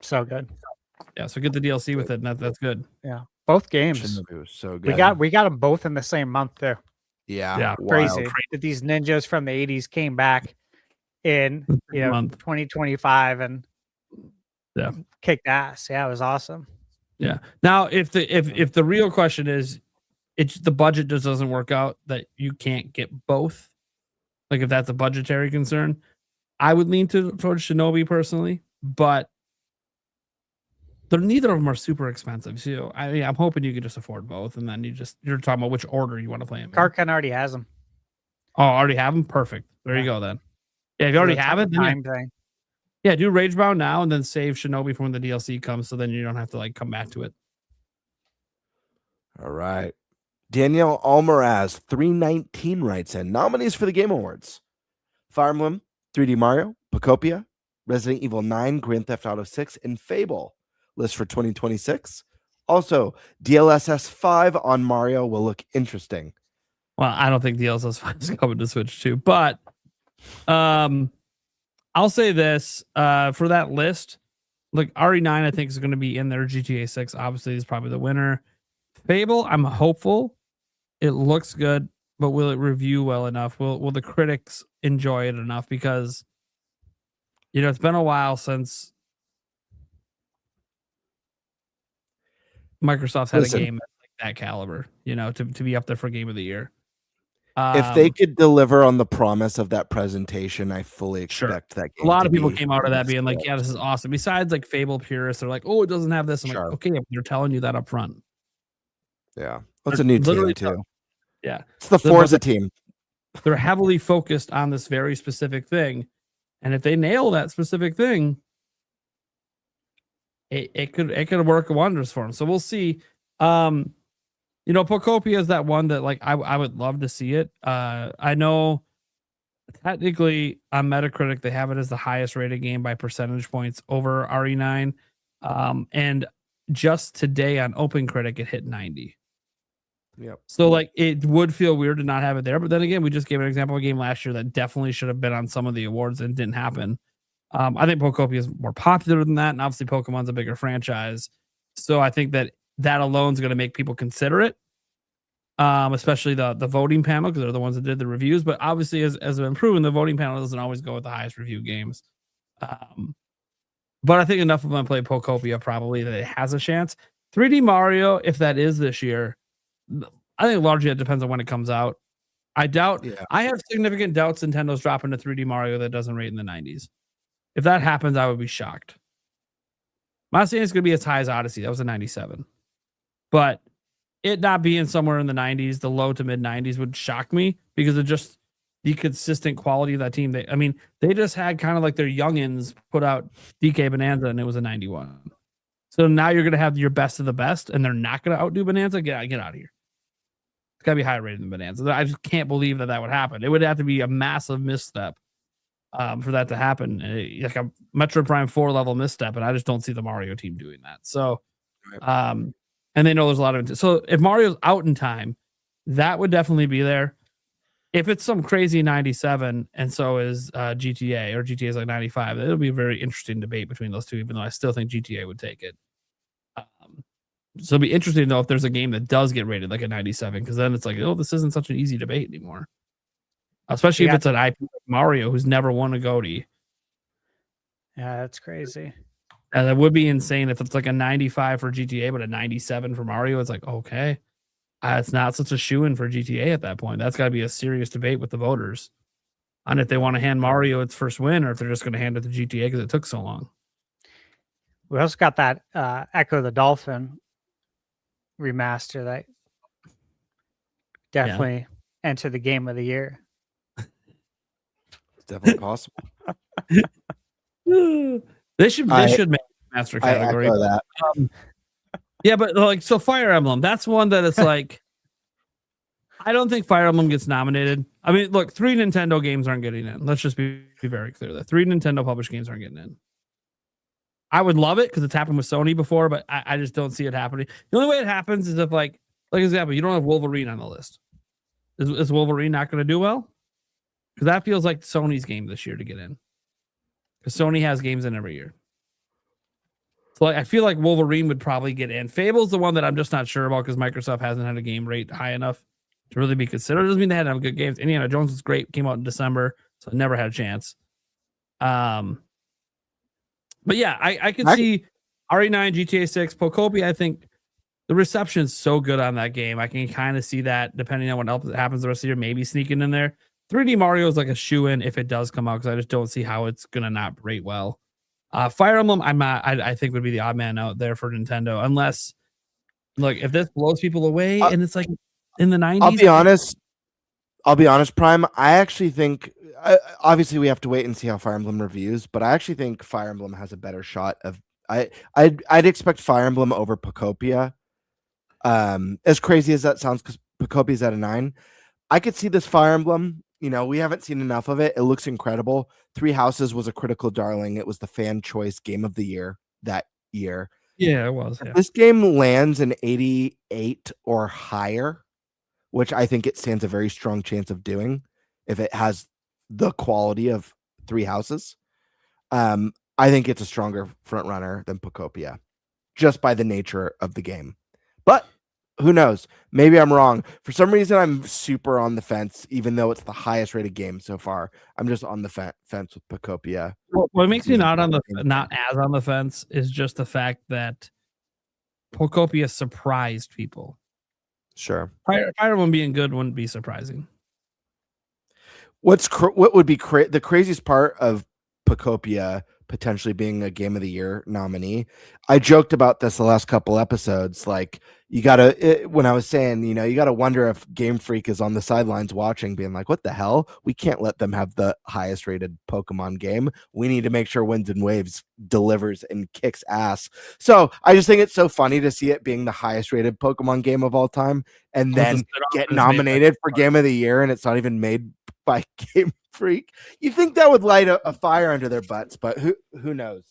Speaker 5: So good.
Speaker 7: Yeah, so get the DLC with it, and that's good.
Speaker 5: Yeah. Both games.
Speaker 6: Shinobi was so good.
Speaker 5: We got them both in the same month there.
Speaker 6: Yeah.
Speaker 5: Crazy
Speaker 6: wild.
Speaker 5: that these ninjas from the 80s came back in
Speaker 7: Month.
Speaker 5: 2025 and
Speaker 7: Yeah.
Speaker 5: kicked ass. Yeah, it was awesome.
Speaker 7: Yeah. Now, if the real question is, it's the budget just doesn't work out that you can't get both. Like if that's a budgetary concern, I would lean towards Shinobi personally, but neither of them are super expensive. So I'm hoping you could just afford both, and then you're talking about which order you want to play them.
Speaker 5: Karkan already has them.
Speaker 7: Oh, already have them? Perfect. There you go then. Yeah, if you already have it, then
Speaker 5: time thing.
Speaker 7: yeah, do Ragebound now and then save Shinobi for when the DLC comes, so then you don't have to like come back to it.
Speaker 6: All right. Danielle Almaraz 319 writes in, nominees for the Game Awards: Fire Emblem, 3D Mario, Pocopia, Resident Evil 9, Grand Theft Auto 6, and Fable. List for 2026. Also, DLSS 5 on Mario will look interesting.
Speaker 7: Well, I don't think DLSS 5 is coming to Switch 2, but I'll say this for that list. Look, RE9 I think is going to be in there. GTA 6 obviously is probably the winner. Fable, I'm hopeful. It looks good, but will it review well enough? Will the critics enjoy it enough? Because it's been a while since Microsoft's had a game like that caliber, to be up there for Game of the Year.
Speaker 6: If they could deliver on the promise of that presentation, I fully expect that game.
Speaker 7: A lot
Speaker 6: to
Speaker 7: of people
Speaker 6: be
Speaker 7: came out of that being like, yeah, this is awesome. Besides like Fable purists, they're like, oh, it doesn't have this. I'm like, okay, they're telling you that up front.
Speaker 6: Yeah. What's a new team
Speaker 7: Literally
Speaker 6: too?
Speaker 7: Yeah.
Speaker 6: It's the Forza team.
Speaker 7: They're heavily focused on this very specific thing. And if they nail that specific thing, it could work wonders for them. So we'll see. Pocopia is that one that like I would love to see it. I know technically on Metacritic they have it as the highest rated game by percentage points over RE9. And just today on OpenCritic it hit 90.
Speaker 6: Yep.
Speaker 7: So like it would feel weird to not have it there, but then again, we just gave an example of a game last year that definitely should have been on some of the awards and didn't happen. I think Pocopia is more popular than that, and obviously Pokemon's a bigger franchise. So I think that alone is going to make people consider it, especially the voting panel, because they're the ones that did the reviews. But obviously, as been proven, the voting panel doesn't always go with the highest review games. But I think enough of them play Pocopia probably that it has a chance. 3D Mario, if that is this year, I think largely it depends on when it comes out. I doubt.
Speaker 6: Yeah.
Speaker 7: I have significant doubts Nintendo's dropping a 3D Mario that doesn't rate in the 90s. If that happens, I would be shocked. I'm not saying it's going to be as high as Odyssey. That was a 97. But it not being somewhere in the 90s, the low to mid 90s would shock me because of just the consistent quality of that team. They just had kind of like their youngins put out DK Bonanza and it was a 91. So now you're going to have your best of the best and they're not going to outdo Bonanza. Get out of here. got to be higher rated than Bonanza. I just can't believe that would happen. It would have to be a massive misstep for that to happen, like a Metroid Prime 4 level misstep, and I just don't see the Mario team doing that. So, and they know there's a lot of so if Mario's out in time, that would definitely be there. If it's some crazy 97 and so is GTA, or GTA is like 95, it'll be a very interesting debate between those two, even though I still think GTA would take it. So it'll be interesting to know if there's a game that does get rated like a 97, because then it's like, oh, this isn't such an easy debate anymore. Especially if it's an IP like Mario who's never won a GOTY.
Speaker 5: Yeah, that's crazy.
Speaker 7: And that would be insane if it's like a 95 for GTA, but a 97 for Mario. It's like, okay, it's not such a shoo-in for GTA at that point. That's got to be a serious debate with the voters on if they want to hand Mario its first win, or if they're just going to hand it to GTA because it took so long.
Speaker 5: We also got that Echo the Dolphin remaster that definitely entered the game of the year.
Speaker 6: It's definitely possible.
Speaker 7: They should make a master category.
Speaker 6: I echo that.
Speaker 7: Yeah, but like, so Fire Emblem, that's one that it's like, I don't think Fire Emblem gets nominated. I mean, look, 3 Nintendo games aren't getting in. Let's just be very clear. The 3 Nintendo published games aren't getting in. I would love it because it's happened with Sony before, but I just don't see it happening. The only way it happens is if, like example, you don't have Wolverine on the list. Is Wolverine not going to do well? Because that feels like Sony's game this year to get in. Because Sony has games in every year. So I feel like Wolverine would probably get in. Fable's the one that I'm just not sure about because Microsoft hasn't had a game rate high enough to really be considered. It doesn't mean they hadn't have good games. Indiana Jones was great, came out in December, so I never had a chance. But yeah, I can see RE9, GTA 6, Pocopia. I think the reception's so good on that game. I can kind of see that depending on what else happens the rest of the year, maybe sneaking in there. 3D Mario is like a shoe-in if it does come out, because I just don't see how it's gonna not rate well. Fire Emblem, I think would be the odd man out there for Nintendo, unless like if this blows people away and it's like in the 90s.
Speaker 6: I'll be honest, Prime. I actually think obviously we have to wait and see how Fire Emblem reviews, but I actually think Fire Emblem has a better shot of. I'd expect Fire Emblem over Pocopia. As crazy as that sounds, because Pocopia's at a 9, I could see this Fire Emblem. You know, we haven't seen enough of it. It looks incredible. 3 Houses was a critical darling. It was the fan choice game of the year that year.
Speaker 7: Yeah, it was. Yeah.
Speaker 6: This game lands an 88 or higher, which I think it stands a very strong chance of doing if it has the quality of 3 Houses. I think it's a stronger front runner than Pocopia, just by the nature of the game. But who knows? Maybe I'm wrong. For some reason, I'm super on the fence, even though it's the highest rated game so far. I'm just on the fence with Pocopia.
Speaker 7: What makes me not as on the fence is just the fact that Pocopia surprised people.
Speaker 6: Sure.
Speaker 7: Fire Emblem being good wouldn't be surprising.
Speaker 6: What would be the craziest part of Pocopia potentially being a Game of the Year nominee? I joked about this the last couple episodes. Like, you gotta, when I was saying, you know, you gotta wonder if Game Freak is on the sidelines watching, being like, what the hell? We can't let them have the highest rated Pokemon game. We need to make sure Winds and Waves delivers and kicks ass. So I just think it's so funny to see it being the highest rated Pokemon game of all time and then get nominated for Game of the Year, and it's not even made by Game Freak. You think that would light a fire under their butts, but who knows?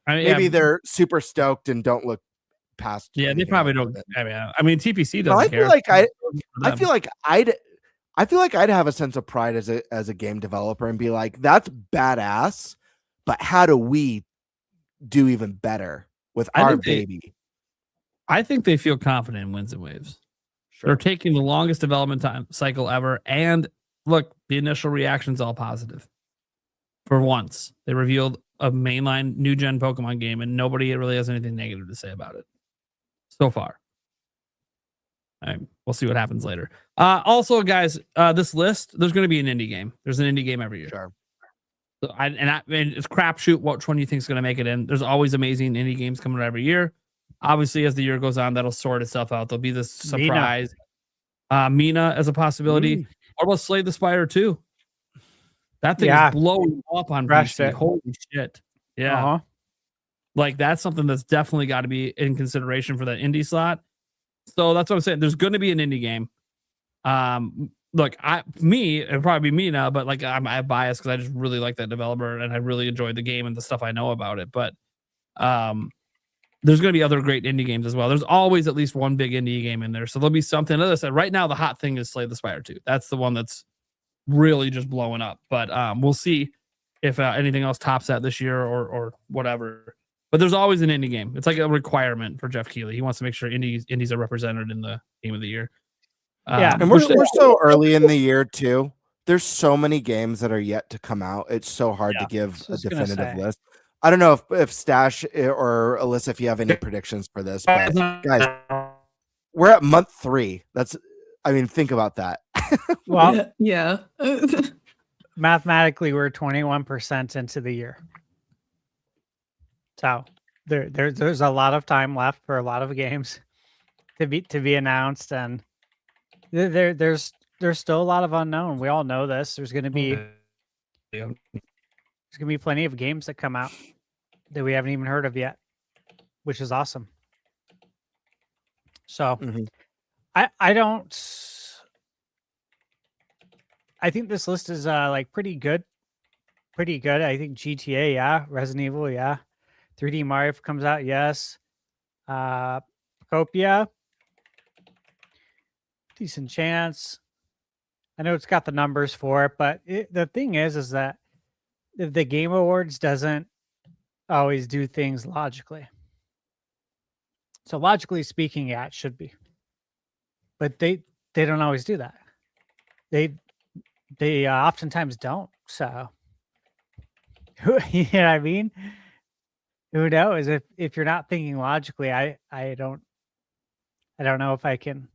Speaker 6: Maybe they're super stoked and don't look past.
Speaker 7: Yeah, they probably don't. I mean, TPC doesn't
Speaker 6: I
Speaker 7: care.
Speaker 6: I feel like I'd have a sense of pride as a game developer and be like, that's badass, but how do we do even better with our baby?
Speaker 7: I think they feel confident in Winds and Waves. Sure. They're taking the longest development time cycle ever, and look, the initial reaction's all positive. For once, they revealed a mainline new gen Pokemon game, and nobody really has anything negative to say about it so far. We'll see what happens later. Also, guys, this list, there's going to be an indie game. There's an indie game every year.
Speaker 6: Sure.
Speaker 7: So it's crapshoot which one you think is going to make it in. There's always amazing indie games coming out every year. Obviously, as the year goes on, that'll sort itself out. There'll be this surprise. Mina as a possibility. What about Slay the Spire 2? That thing is blowing up on PC. Holy shit. Yeah.
Speaker 5: Uh-huh.
Speaker 7: Like, that's something that's definitely got to be in consideration for that indie slot. So that's what I'm saying. There's going to be an indie game. Look, it'd probably be me now, but like I have bias because I just really like that developer and I really enjoyed the game and the stuff I know about it. But there's going to be other great indie games as well. There's always at least one big indie game in there, so there'll be something. As I said, right now the hot thing is Slay the Spire 2. That's the one that's really just blowing up. But we'll see if anything else tops that this year or whatever. But there's always an indie game. It's like a requirement for Jeff Keighley. He wants to make sure indies are represented in the Game of the Year.
Speaker 5: Yeah,
Speaker 6: and we're so early in the year too. There's so many games that are yet to come out. It's so hard to give a definitive list. I don't know if Stash or Alyssa, if you have any predictions for this, but guys, we're at month 3. Think about that.
Speaker 5: Well,
Speaker 10: yeah.
Speaker 5: Mathematically, we're 21% into the year. So there's a lot of time left for a lot of games to be announced, and there's still a lot of unknown. We all know this. There's going to be plenty of games that come out that we haven't even heard of yet, which is awesome. So I think this list is like pretty good. I think GTA, yeah. Resident Evil, yeah. 3D Mario comes out, yes. Copia, decent chance. I know it's got the numbers for it, but the thing is that the Game Awards doesn't always do things logically. So logically speaking, yeah, it should be. But they don't always do that. They oftentimes don't. So you know what I mean? Who knows? If you're not thinking logically, I don't know if I can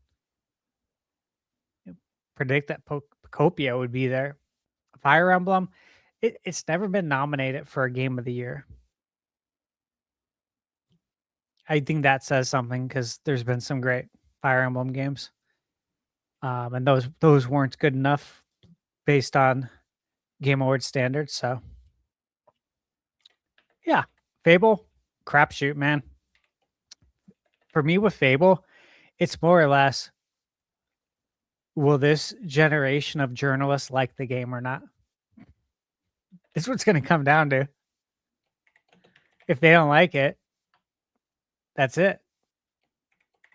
Speaker 5: predict that Copia would be there. Fire Emblem, it's never been nominated for a Game of the Year. I think that says something because there's been some great Fire Emblem games, and those weren't good enough based on Game Awards standards. So, yeah, Fable, crapshoot, man. For me with Fable, it's more or less, will this generation of journalists like the game or not? This is what's going to come down to. If they don't like it, that's it.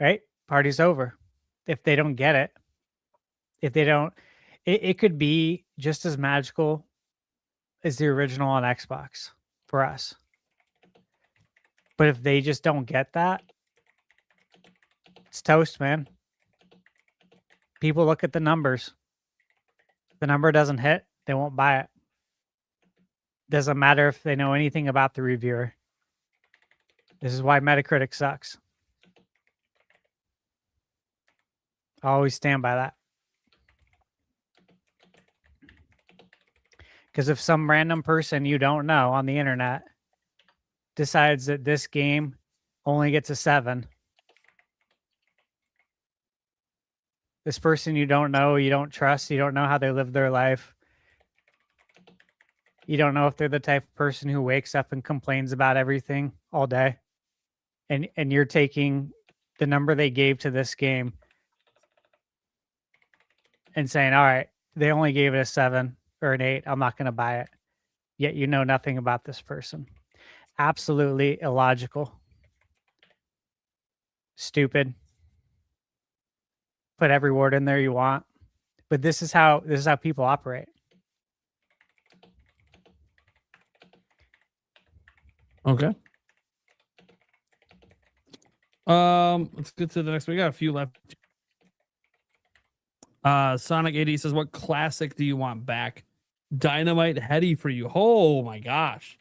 Speaker 5: Right? Party's over. If they don't get it, it could be just as magical as the original on Xbox for us. But if they just don't get that, it's toast, man. People look at the numbers. If the number doesn't hit, they won't buy it. Doesn't matter if they know anything about the reviewer. This is why Metacritic sucks. I always stand by that. Because if some random person you don't know on the internet decides that this game only gets a 7, this person you don't know, you don't trust, you don't know how they live their life, you don't know if they're the type of person who wakes up and complains about everything all day, and you're taking the number they gave to this game and saying, all right, they only gave it a 7 or an 8, I'm not going to buy it. Yet you know nothing about this person. Absolutely illogical. Stupid. Put every word in there you want. But this is how people operate.
Speaker 7: Okay. Let's get to the next one. We got a few left. Sonic 80 says, what classic do you want back? Dynamite Heady for you. Oh my gosh.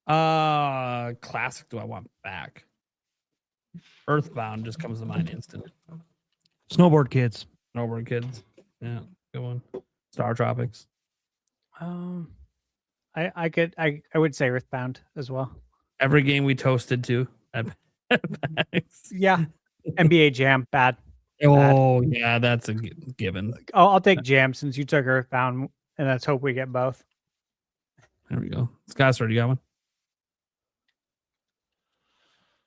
Speaker 7: Classic do I want back? Earthbound just comes to mind instantly.
Speaker 8: Snowboard Kids.
Speaker 7: Snowboard Kids. Yeah, good one. Star Tropics.
Speaker 5: I would say Earthbound as well.
Speaker 7: Every game we toasted to.
Speaker 5: Yeah. NBA Jam, bad.
Speaker 7: Oh, yeah, that's a given.
Speaker 5: I'll take Jam since you took Earthbound, and let's hope we get both.
Speaker 7: There we go. SkySword, you got one?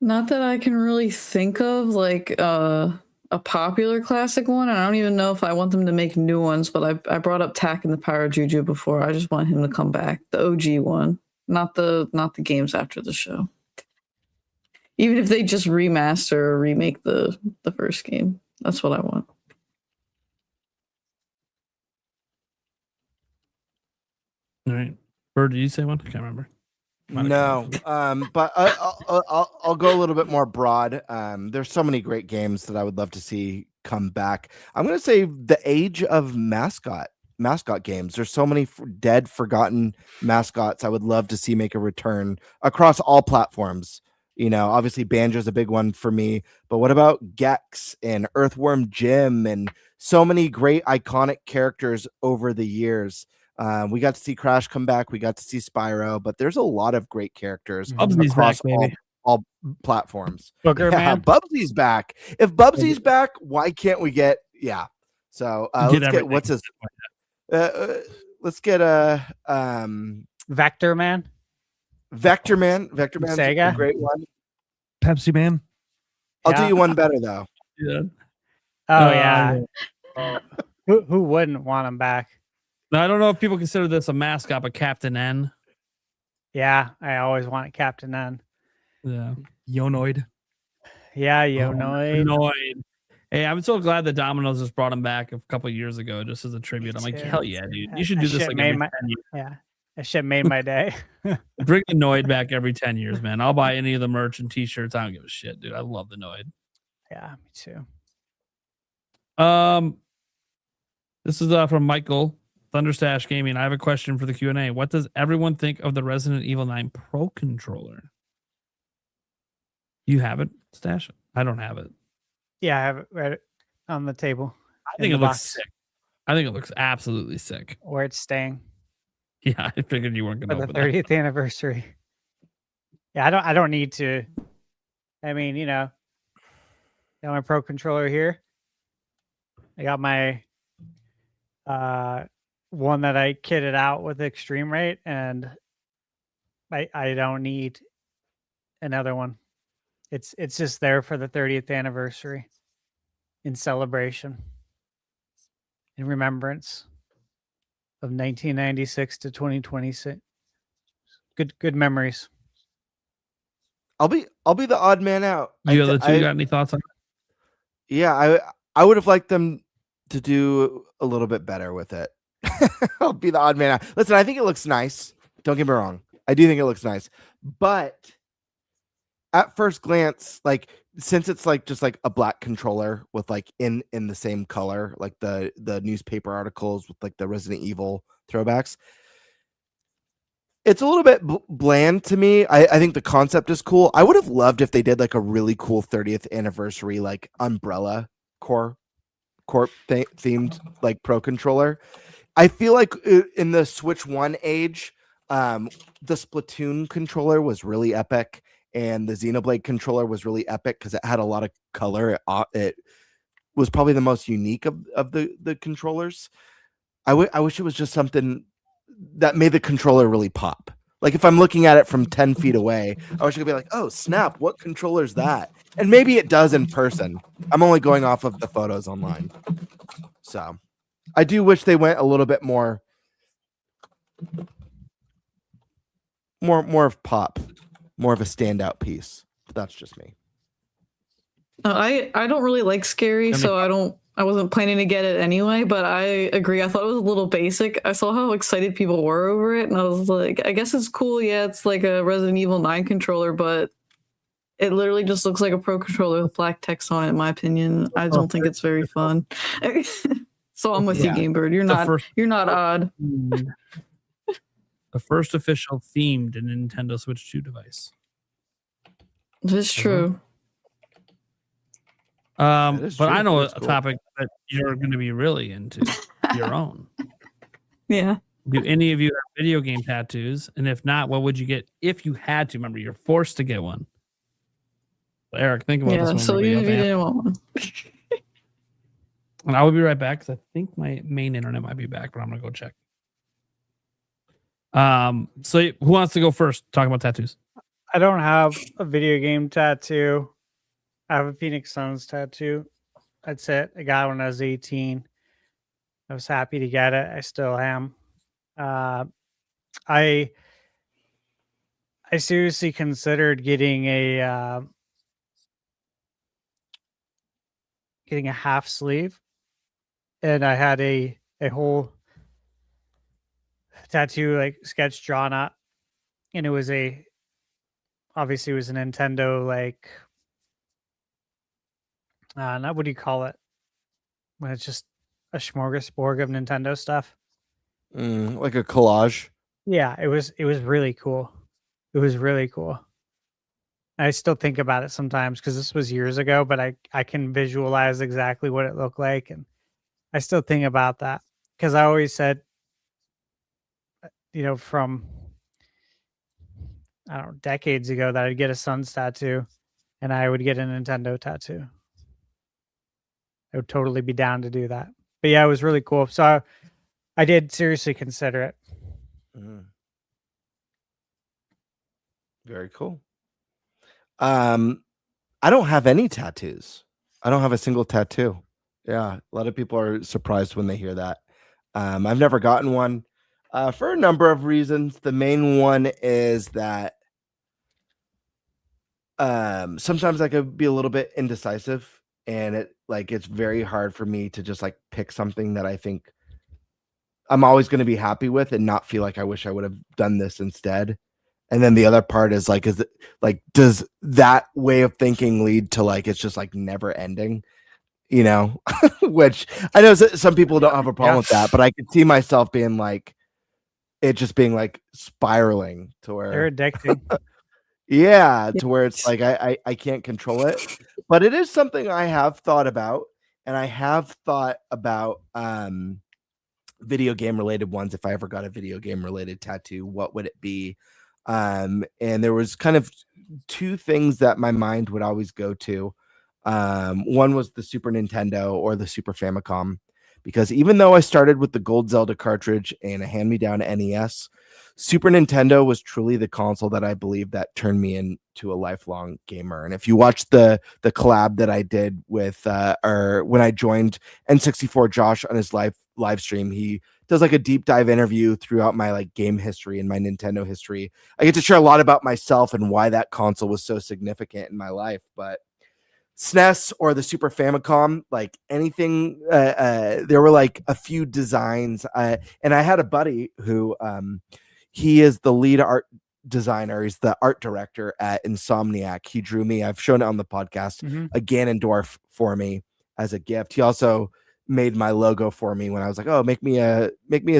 Speaker 10: Not that I can really think of. Like, I a popular classic one, and I don't even know if I want them to make new ones, but I brought up Tak and the Power of Juju before. I just want him to come back. The OG one. Not the games after the show. Even if they just remaster or remake the first game. That's what I want.
Speaker 7: All right. Bird, did you say one? I can't remember.
Speaker 6: No, but I'll go a little bit more broad. There's so many great games that I would love to see come back. I'm going to say the age of mascot games. There's so many dead, forgotten mascots I would love to see make a return across all platforms. You know, obviously Banjo's a big one for me, but what about Gex and Earthworm Jim and so many great iconic characters over the years? We got to see Crash come back. We got to see Spyro, but there's a lot of great characters
Speaker 7: Bubsy's
Speaker 6: across
Speaker 7: back, baby.
Speaker 6: all platforms.
Speaker 5: Booger Man.
Speaker 6: Bubsy's back. If Bubsy's back, why can't we get? Yeah. So let's get what's his? Let's get a
Speaker 5: Vector Man.
Speaker 6: Vector Man. Vector Man.
Speaker 5: Sega.
Speaker 6: A great one.
Speaker 8: Pepsi Man.
Speaker 6: I'll do you one better though.
Speaker 7: Yeah.
Speaker 5: Oh yeah. Who wouldn't want him back?
Speaker 7: Now, I don't know if people consider this a mascot, but Captain N.
Speaker 5: Yeah, I always wanted Captain N.
Speaker 7: Yeah.
Speaker 8: Yonoid.
Speaker 5: Yeah, Yonoid.
Speaker 7: Yonoid. Hey, I'm so glad that Domino's just brought him back a couple of years ago, just as a tribute. I'm like, hell yeah, dude! You should do this like every 10 years.
Speaker 5: Yeah, that shit made my day.
Speaker 7: Bring the Noid back every 10 years, man. I'll buy any of the merch and T-shirts. I don't give a shit, dude. I love the Noid.
Speaker 5: Yeah, me too.
Speaker 7: This is from Michael, ThunderStash Gaming. I have a question for the Q&A. What does everyone think of the Resident Evil 9 Pro controller? You have it, Stash? I don't have it.
Speaker 5: Yeah, I have it right on the table.
Speaker 7: I think it looks sick. I think it looks absolutely sick.
Speaker 5: Where it's staying.
Speaker 7: Yeah, I figured you weren't going to
Speaker 5: For
Speaker 7: open
Speaker 5: the 30th anniversary. Yeah, I don't need to. I mean, you know, got my Pro controller here. I got my one that I kitted out with Extreme Rate, and I don't need another one. It's just there for the 30th anniversary, in celebration, in remembrance of 1996 to 2026. Good memories.
Speaker 6: I'll be the odd man out.
Speaker 7: You other two got any thoughts on it?
Speaker 6: Yeah, I would have liked them to do a little bit better with it. I'll be the odd man out. Listen, I think it looks nice. Don't get me wrong. I do think it looks nice. But at first glance, like, since it's like just like a black controller with like in the same color, like the newspaper articles with like the Resident Evil throwbacks, it's a little bit bland to me. I think the concept is cool. I would have loved if they did like a really cool 30th anniversary like umbrella corp themed like Pro controller. I feel like in the Switch 1 age, the Splatoon controller was really epic, and the Xenoblade controller was really epic because it had a lot of color. It was probably the most unique of the controllers. I wish it was just something that made the controller really pop. Like if I'm looking at it from 10 feet away, I wish I could be like, oh snap, what controller is that? And maybe it does in person. I'm only going off of the photos online. So I do wish they went a little bit more of pop, more of a standout piece. But that's just me.
Speaker 10: I don't really like scary, so I wasn't planning to get it anyway, but I agree. I thought it was a little basic. I saw how excited people were over it, and I was like, I guess it's cool. Yeah, it's like a Resident Evil 9 controller, but it literally just looks like a Pro controller with black text on it, in my opinion. I don't think it's very fun. So I'm with you, GameBird. You're not odd.
Speaker 7: The first official themed Nintendo Switch 2 device.
Speaker 10: That's true.
Speaker 7: But I know a topic that you're going to be really into, your own.
Speaker 10: Yeah.
Speaker 7: Do any of you have video game tattoos? And if not, what would you get if you had to? Remember, you're forced to get one. Eric, think about this one.
Speaker 10: So you didn't want one.
Speaker 7: And I will be right back because I think my main internet might be back, but I'm going to go check. So who wants to go first? Talk about tattoos.
Speaker 5: I don't have a video game tattoo. I have a Phoenix Suns tattoo That's it. I got it when I was 18. I was happy to get it. I still am. I seriously considered getting a half sleeve, and I had a whole tattoo like sketch drawn up, and it was obviously it was a Nintendo like not what do you call it when it's just a smorgasbord of Nintendo stuff.
Speaker 6: Like a collage.
Speaker 5: Yeah, it was really cool. It was really cool. I still think about it sometimes because this was years ago, but I can visualize exactly what it looked like, and I still think about that because I always said, from I don't know, decades ago that I'd get a Suns tattoo, and I would get a Nintendo tattoo. I would totally be down to do that. But yeah, it was really cool. So I did seriously consider it.
Speaker 6: Very cool. I don't have any tattoos. I don't have a single tattoo. Yeah, a lot of people are surprised when they hear that. I've never gotten one for a number of reasons. The main one is that sometimes I could be a little bit indecisive, and it's very hard for me to just like pick something that I think I'm always going to be happy with and not feel like I wish I would have done this instead. And then the other part is like, does that way of thinking lead to like, it's just like never ending, which I know some people don't have a problem with that, but I could see myself being like, it just being like spiraling to where
Speaker 5: they're addicting.
Speaker 6: Yeah, to where it's like I can't control it. But it is something I have thought about, and I have thought about video game related ones. If I ever got a video game related tattoo, what would it be? And there was kind of two things that my mind would always go to. One was the Super Nintendo or the Super Famicom, because even though I started with the Gold Zelda cartridge and a hand-me-down NES, Super Nintendo was truly the console that I believe that turned me into a lifelong gamer. And if you watch the collab that I did with or when I joined N64 Josh on his live stream, he does like a deep dive interview throughout my like game history and my Nintendo history. I get to share a lot about myself and why that console was so significant in my life. But SNES or the Super Famicom, like anything, there were like a few designs. And I had a buddy who he is the lead art designer. He's the art director at Insomniac. He drew me. I've shown it on the podcast, a Ganondorf for me as a gift. He also made my logo for me when I was like, oh, make me a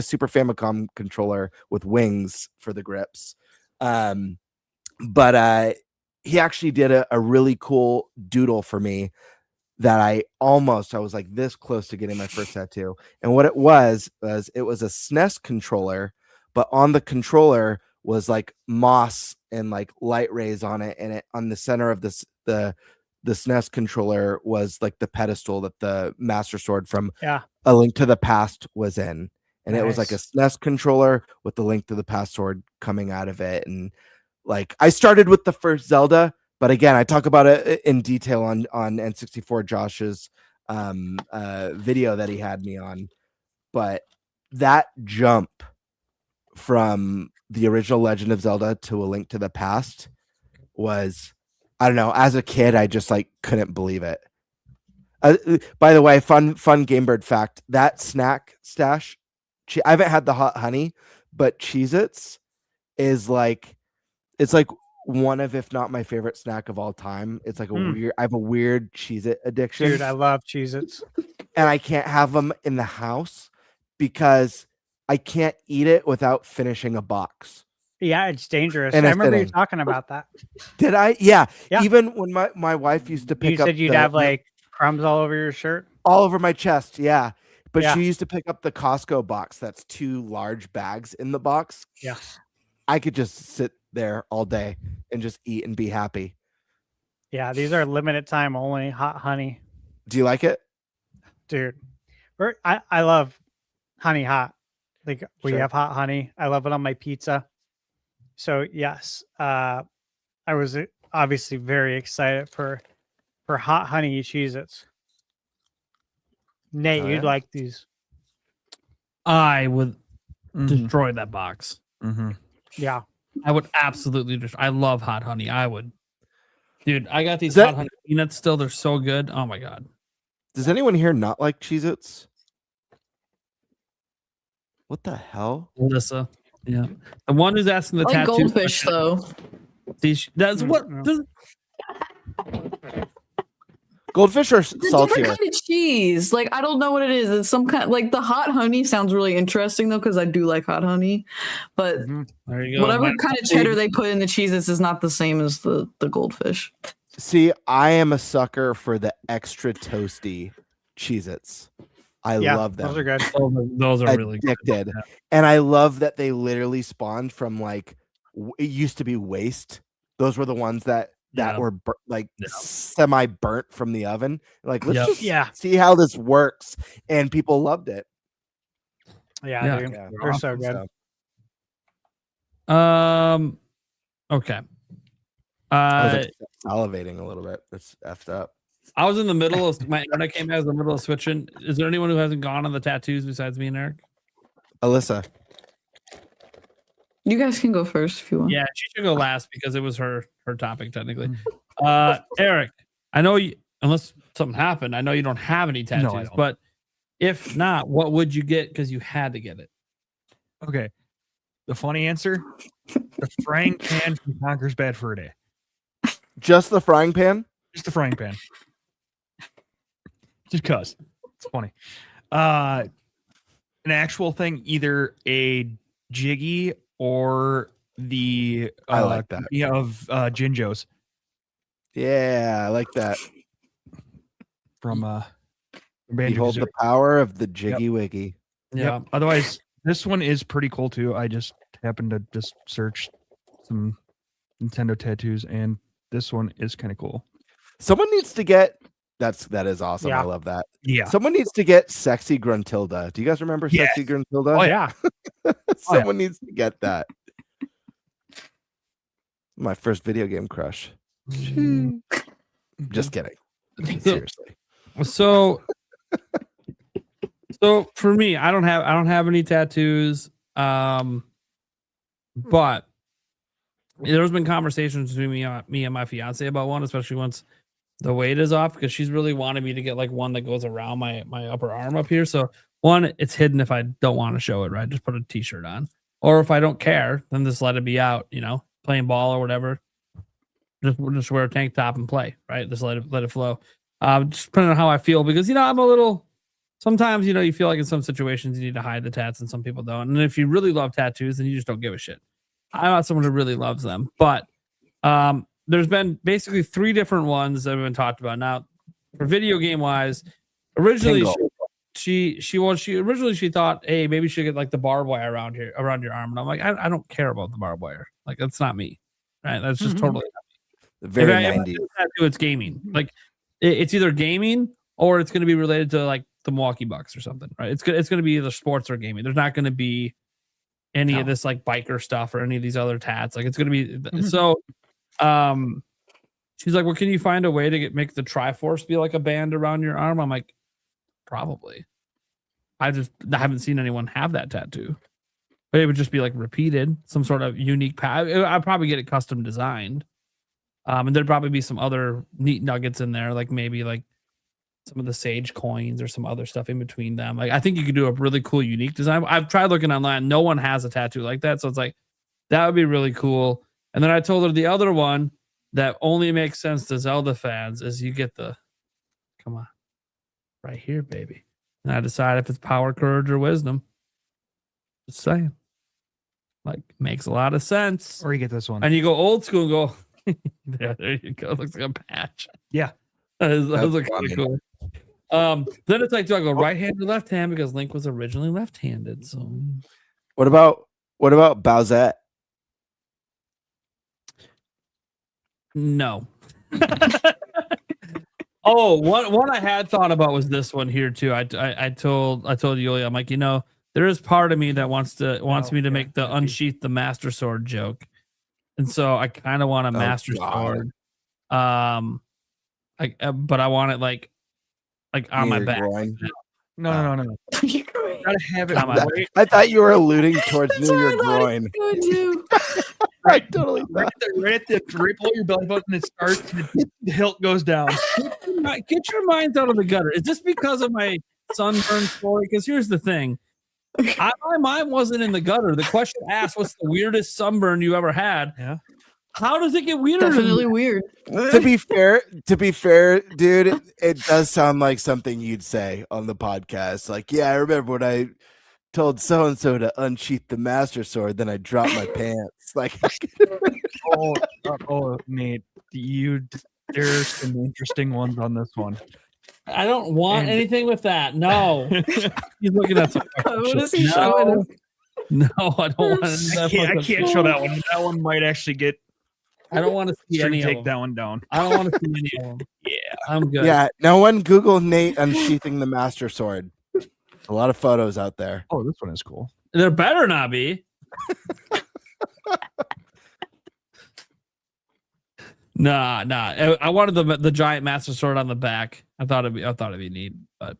Speaker 6: Super Famicom controller with wings for the grips. But he actually did a really cool doodle for me that I was like this close to getting my first tattoo. And what it was a SNES controller, but on the controller was like moss and like light rays on it. And it on the center of the SNES controller was like the pedestal that the Master Sword from A Link to the Past was in. And it was like a SNES controller with the Link to the Past sword coming out of it. And like I started with the first Zelda, but again, I talk about it in detail on N64 Josh's video that he had me on. But that jump from the original Legend of Zelda to A Link to the Past was, I don't know, as a kid, I just like couldn't believe it. By the way, fun GameBird fact, that snack stash, I haven't had the hot honey, but Cheez-Its is like, it's like one of, if not my favorite snack of all time. It's like I have a weird Cheez-It addiction.
Speaker 5: Dude, I love Cheez-Its.
Speaker 6: And I can't have them in the house because I can't eat it without finishing a box.
Speaker 5: Yeah, it's dangerous.
Speaker 6: And
Speaker 5: I remember you talking about that.
Speaker 6: Did I? Yeah. Even when my wife used to pick up.
Speaker 5: You said you'd have like crumbs all over your shirt?
Speaker 6: All over my chest, yeah. But
Speaker 5: Yeah.
Speaker 6: she used to pick up the Costco box. That's 2 large bags in the box.
Speaker 5: Yeah.
Speaker 6: I could just sit there all day and just eat and be happy.
Speaker 5: Yeah, these are limited time only hot honey.
Speaker 6: Do you like it?
Speaker 5: Dude, I love honey hot. Like we
Speaker 6: Sure.
Speaker 5: have hot honey. I love it on my pizza. So yes, I was obviously very excited for hot honey Cheez-Its. Nate,
Speaker 6: Oh,
Speaker 5: you'd
Speaker 6: yeah?
Speaker 5: like these.
Speaker 7: I would
Speaker 8: Mhm.
Speaker 7: destroy that box.
Speaker 8: Mhm.
Speaker 5: Yeah.
Speaker 7: I would absolutely destroy. I love hot honey. I would. Dude, I got these
Speaker 6: Is that-
Speaker 7: hot honey peanuts still. They're so good. Oh my god.
Speaker 6: Does anyone here not like Cheez-Its? What the hell?
Speaker 7: Alyssa. Yeah. The one who's asking the
Speaker 10: I like
Speaker 7: tattoo.
Speaker 10: goldfish though.
Speaker 7: See, that's what.
Speaker 6: Goldfish are
Speaker 10: It's a different
Speaker 6: saltier.
Speaker 10: kind of cheese. Like I don't know what it is. It's some kind like the hot honey sounds really interesting though because I do like hot honey, but
Speaker 7: There you go.
Speaker 10: whatever
Speaker 7: Mine-
Speaker 10: kind of cheddar they put in the cheeses is not the same as the goldfish.
Speaker 6: See, I am a sucker for the extra toasty Cheez-Its. I
Speaker 5: Yeah,
Speaker 6: love them.
Speaker 5: those are good.
Speaker 7: Those are really good.
Speaker 6: Addicted. And I love that they literally spawned from like it used to be waste. Those were the ones that
Speaker 7: Yeah.
Speaker 6: were like
Speaker 7: Yeah.
Speaker 6: semi burnt from the oven. Like let's
Speaker 7: Yep.
Speaker 6: just
Speaker 5: Yeah.
Speaker 6: see how this works, and people loved it.
Speaker 5: Yeah,
Speaker 7: Yeah.
Speaker 5: dude.
Speaker 6: Yeah.
Speaker 5: They're so good.
Speaker 7: Okay.
Speaker 6: I was like, salivating a little bit. That's effed up.
Speaker 7: I was in the middle of my internet came out in the middle of switching. Is there anyone who hasn't gone on the tattoos besides me and Eric?
Speaker 6: Alyssa,
Speaker 10: You guys can go first if you want.
Speaker 7: Yeah, she should go last because it was her topic technically. Eric, I know you unless something happened, I know you don't have any tattoos,
Speaker 8: don't.
Speaker 7: but if not, what would you get because you had to get it?
Speaker 8: Okay. The funny answer: the frying pan from Conker's Bad Fur Day.
Speaker 6: just the frying pan.
Speaker 8: Just the frying pan. Just cause it's funny. An actual thing, either a jiggy or the
Speaker 6: I like that.
Speaker 8: company of Jinjos
Speaker 6: Yeah, I like that.
Speaker 8: from
Speaker 6: Behold the power of the Jiggy Wiggy.
Speaker 7: Yeah.
Speaker 8: Yep. Otherwise, this one is pretty cool too. I just happened to just search some Nintendo tattoos, and this one is kind of cool.
Speaker 6: Someone needs to get that is awesome.
Speaker 5: Yeah.
Speaker 6: I love that.
Speaker 8: Yeah.
Speaker 6: Someone needs to get Sexy Gruntilda. Do you guys remember
Speaker 8: Yes.
Speaker 6: Sexy Gruntilda?
Speaker 8: Oh, yeah.
Speaker 6: Someone needs to get that. My first video game crush. Just kidding. Seriously.
Speaker 7: So for me, I don't have any tattoos. But there's been conversations between me and my fiance about one, especially once the weight is off, because she's really wanted me to get like one that goes around my upper arm up here. So one, it's hidden if I don't want to show it, right? Just put a t-shirt on. Or if I don't care, then just let it be out, playing ball or whatever. Just wear a tank top and play, right? Just let it flow. Just depending on how I feel, because I'm a little. Sometimes you feel like in some situations you need to hide the tats, and some people don't. And if you really love tattoos, then you just don't give a shit. I'm not someone who really loves them, but there's been basically 3 different ones that have been talked about. Now, for video game wise, originally she originally thought, hey, maybe she should get like the barbed wire around your arm, and I'm like, I don't care about the barbed wire. Like that's not me, right? That's just totally.
Speaker 6: Very
Speaker 7: If I
Speaker 6: 90s.
Speaker 7: do tattoo, it's gaming. Like it's either gaming or it's going to be related to like the Milwaukee Bucks or something, right? It's going to be either sports or gaming. There's not going to be any of this like biker stuff or any of these other tats. Like it's going to be so. She's like, well, can you find a way to make the Triforce be like a band around your arm? I'm like, probably. I haven't seen anyone have that tattoo, but it would just be like repeated, some sort of unique path. I'd probably get it custom designed. And there'd probably be some other neat nuggets in there, like maybe like some of the sage coins or some other stuff in between them. Like I think you could do a really cool, unique design. I've tried looking online. No one has a tattoo like that. So it's like, that would be really cool. And then I told her the other one that only makes sense to Zelda fans is you get come on, right here, baby. And I decide if it's power, courage, or wisdom. Just saying. Like, makes a lot of sense.
Speaker 8: Or you get this one.
Speaker 7: And you go old school and go, there you go. Looks like a patch.
Speaker 8: Yeah.
Speaker 7: That looks kind of cool. Then it's like, do I go right hand or left hand? Because Link was originally left-handed. So
Speaker 6: What about Bowsette?
Speaker 7: no. Oh, one I had thought about was this one here too. I told Yulia, I'm like, there is part of me that wants me to make the unsheath the Master Sword joke. And so I kind of want a Master Sword. But I want it like on my back.
Speaker 6: Groin.
Speaker 8: No. Gotta have it.
Speaker 7: Come on.
Speaker 8: right,
Speaker 6: I thought you were alluding towards
Speaker 10: That's
Speaker 6: near
Speaker 10: what
Speaker 6: your
Speaker 10: I thought
Speaker 6: groin.
Speaker 10: it was going to.
Speaker 6: I totally
Speaker 8: right, right below your belly button. It starts. And the hilt goes down.
Speaker 7: Get your minds out of the gutter. Is this because of my sunburn story? Because here's the thing. My mind wasn't in the gutter. The question asked, what's the weirdest sunburn you ever had?
Speaker 8: Yeah.
Speaker 7: How does it get weirder?
Speaker 10: Definitely weird.
Speaker 6: To be fair, dude, it does sound like something you'd say on the podcast. Like, yeah, I remember when I told so and so to unsheath the master sword, then I dropped my pants. Like,
Speaker 8: oh, mate, there's some interesting ones on this one.
Speaker 7: I don't want anything with that. No. He's looking at some.
Speaker 10: What is he showing?
Speaker 7: No, I don't want
Speaker 8: I can't show that one. That one might actually get.
Speaker 7: I don't want to see any of
Speaker 8: take
Speaker 7: them.
Speaker 8: that one down.
Speaker 7: I don't want to see any of them.
Speaker 8: Yeah,
Speaker 7: I'm good.
Speaker 6: yeah, no one Google Nate unsheathing the master sword. A lot of photos out there.
Speaker 8: Oh, this one is cool.
Speaker 7: There better not be. Nah. I wanted the giant master sword on the back. I thought it'd be neat, but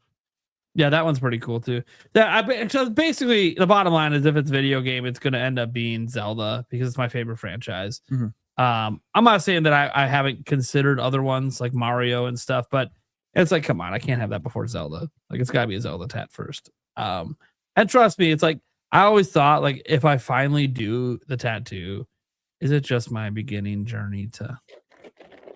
Speaker 7: yeah, that one's pretty cool too. So basically, the bottom line is, if it's video game, it's going to end up being Zelda because it's my favorite franchise.
Speaker 8: Mm-hmm.
Speaker 7: I'm not saying that I haven't considered other ones like Mario and stuff, but it's like, come on, I can't have that before Zelda. Like, it's got to be a Zelda tat first. And trust me, it's like, I always thought, like, if I finally do the tattoo, is it just my beginning journey to?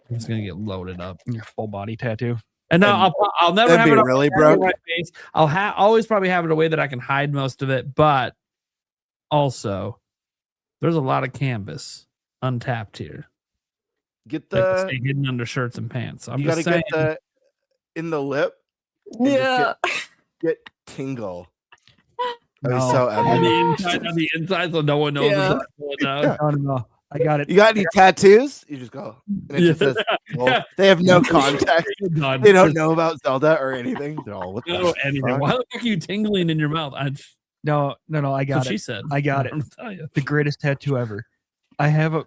Speaker 7: I'm just gonna get loaded up.
Speaker 8: Your full body tattoo.
Speaker 7: And now I'll never have it
Speaker 6: really
Speaker 7: on my face. I'll always probably have it a way that I can hide most of it, but also there's a lot of canvas untapped here.
Speaker 6: Get
Speaker 7: Like,
Speaker 6: the
Speaker 7: stay hidden under shirts and pants. I'm
Speaker 6: you
Speaker 7: just
Speaker 6: gotta
Speaker 7: saying.
Speaker 6: get the in the lip. and just
Speaker 10: Yeah.
Speaker 6: Get tingle. That
Speaker 8: No.
Speaker 6: was so epic.
Speaker 7: on the inside, so no one knows.
Speaker 10: Yeah.
Speaker 7: What's going on.
Speaker 8: No. I got it.
Speaker 6: You got any tattoos? You just go. And it just says, well,
Speaker 7: Yeah.
Speaker 6: they have no context.
Speaker 7: Done.
Speaker 6: They don't know about Zelda or anything. They're all, what
Speaker 7: They don't
Speaker 6: the
Speaker 7: know anything.
Speaker 6: fuck?
Speaker 7: Why the fuck are you tingling in your mouth?
Speaker 8: No. I
Speaker 7: That's
Speaker 8: got
Speaker 7: what
Speaker 8: it.
Speaker 7: she said.
Speaker 8: I got it.
Speaker 7: I'm telling you.
Speaker 8: The greatest tattoo ever. I have a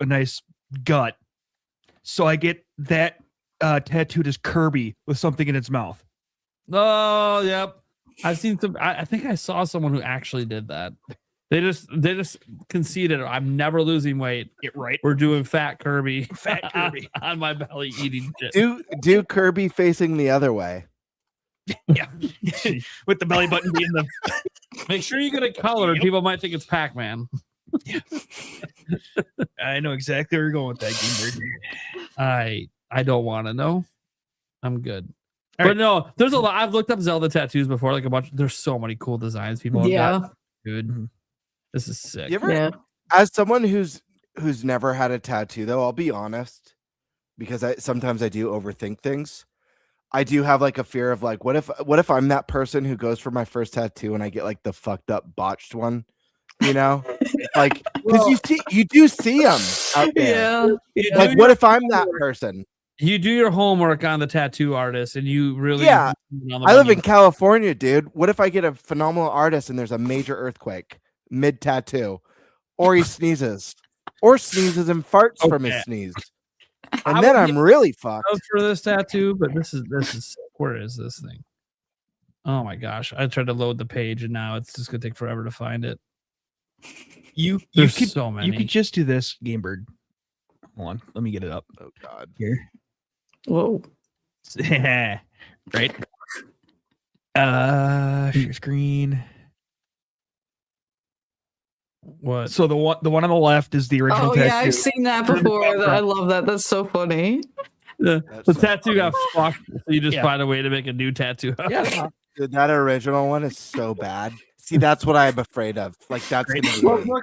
Speaker 8: nice gut, so I get that tattooed as Kirby with something in its mouth.
Speaker 7: Oh, yep. I've seen some. I think I saw someone who actually did that. They just conceded, I'm never losing weight.
Speaker 8: Get right.
Speaker 7: We're doing fat Kirby.
Speaker 8: Fat Kirby.
Speaker 7: on my belly eating shit.
Speaker 6: Do Kirby facing the other way.
Speaker 8: Yeah. With the belly button being the.
Speaker 7: Make sure you get it colored. People might think it's Pac-Man.
Speaker 8: I know exactly where you're going with that, GameBird.
Speaker 7: I don't want to know. I'm good.
Speaker 8: All
Speaker 7: But no, there's a lot. I've looked up Zelda tattoos before, like a bunch. There's so many cool designs people have
Speaker 10: Yeah.
Speaker 7: got. Dude,
Speaker 8: Mhm.
Speaker 7: this is sick.
Speaker 6: You ever,
Speaker 10: Yeah.
Speaker 6: as someone who's never had a tattoo, though, I'll be honest, because sometimes I do overthink things. I do have like a fear of like, what if I'm that person who goes for my first tattoo and I get like the fucked up botched one, you know, like because you do see them out there.
Speaker 10: Yeah.
Speaker 6: Like, what if I'm that person?
Speaker 7: You do your homework on the tattoo artist, and you really
Speaker 6: Yeah.
Speaker 7: on the
Speaker 6: I live
Speaker 7: money.
Speaker 6: in California, dude. What if I get a phenomenal artist and there's a major earthquake mid tattoo, or he sneezes, and farts from his
Speaker 7: Okay.
Speaker 6: sneeze,
Speaker 7: I
Speaker 6: and then
Speaker 7: would
Speaker 6: I'm
Speaker 7: give
Speaker 6: really fucked.
Speaker 7: love for this tattoo, but this is sick. Where is this thing? Oh my gosh! I tried to load the page, and now it's just gonna take forever to find it.
Speaker 8: You
Speaker 7: There's
Speaker 8: could
Speaker 7: so many.
Speaker 8: You could just do this, GameBird. Hold on, let me get it up
Speaker 6: Oh God.
Speaker 8: here.
Speaker 10: Whoa.
Speaker 8: Right. Share screen.
Speaker 7: What?
Speaker 8: So the one on the left is the original
Speaker 10: Oh
Speaker 8: tattoo.
Speaker 10: yeah, I've seen that before. I love that. That's so funny.
Speaker 7: The
Speaker 6: That's so
Speaker 7: tattoo got
Speaker 6: funny.
Speaker 7: fucked, so you just
Speaker 8: Yeah.
Speaker 7: find a way to make a new tattoo.
Speaker 8: Yeah.
Speaker 6: Dude, that original one is so bad. See, that's what I'm afraid of. Like that's gonna be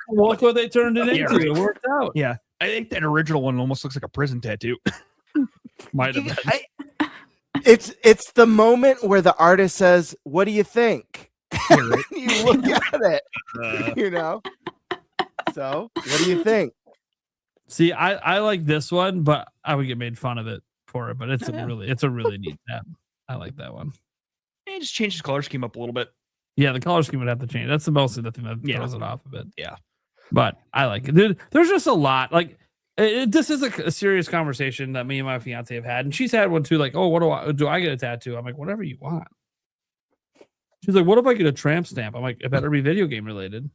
Speaker 7: Look what they turned it
Speaker 8: Yeah,
Speaker 7: into.
Speaker 8: right.
Speaker 7: It worked out.
Speaker 8: Yeah. I think that original one almost looks like a prison tattoo.
Speaker 7: Might have been.
Speaker 6: It's the moment where the artist says, "What do you think?"
Speaker 8: Yeah, right.
Speaker 6: You look at it, you know. So, what do you think?
Speaker 7: See, I like this one, but I would get made fun of it for it. But it's
Speaker 8: Yeah.
Speaker 7: a really neat tab. I like that one.
Speaker 8: And just change the color scheme up a little bit.
Speaker 7: Yeah, the color scheme would have to change. That's mostly the thing that
Speaker 8: Yeah.
Speaker 7: throws it off a bit.
Speaker 8: Yeah.
Speaker 7: But I like it. Dude, there's just a lot. Like, this is a serious conversation that me and my fiance have had, and she's had one too. Like, oh, what do I get a tattoo? I'm like, whatever you want. She's like, what if I get a tramp stamp? I'm like, it better be video game related.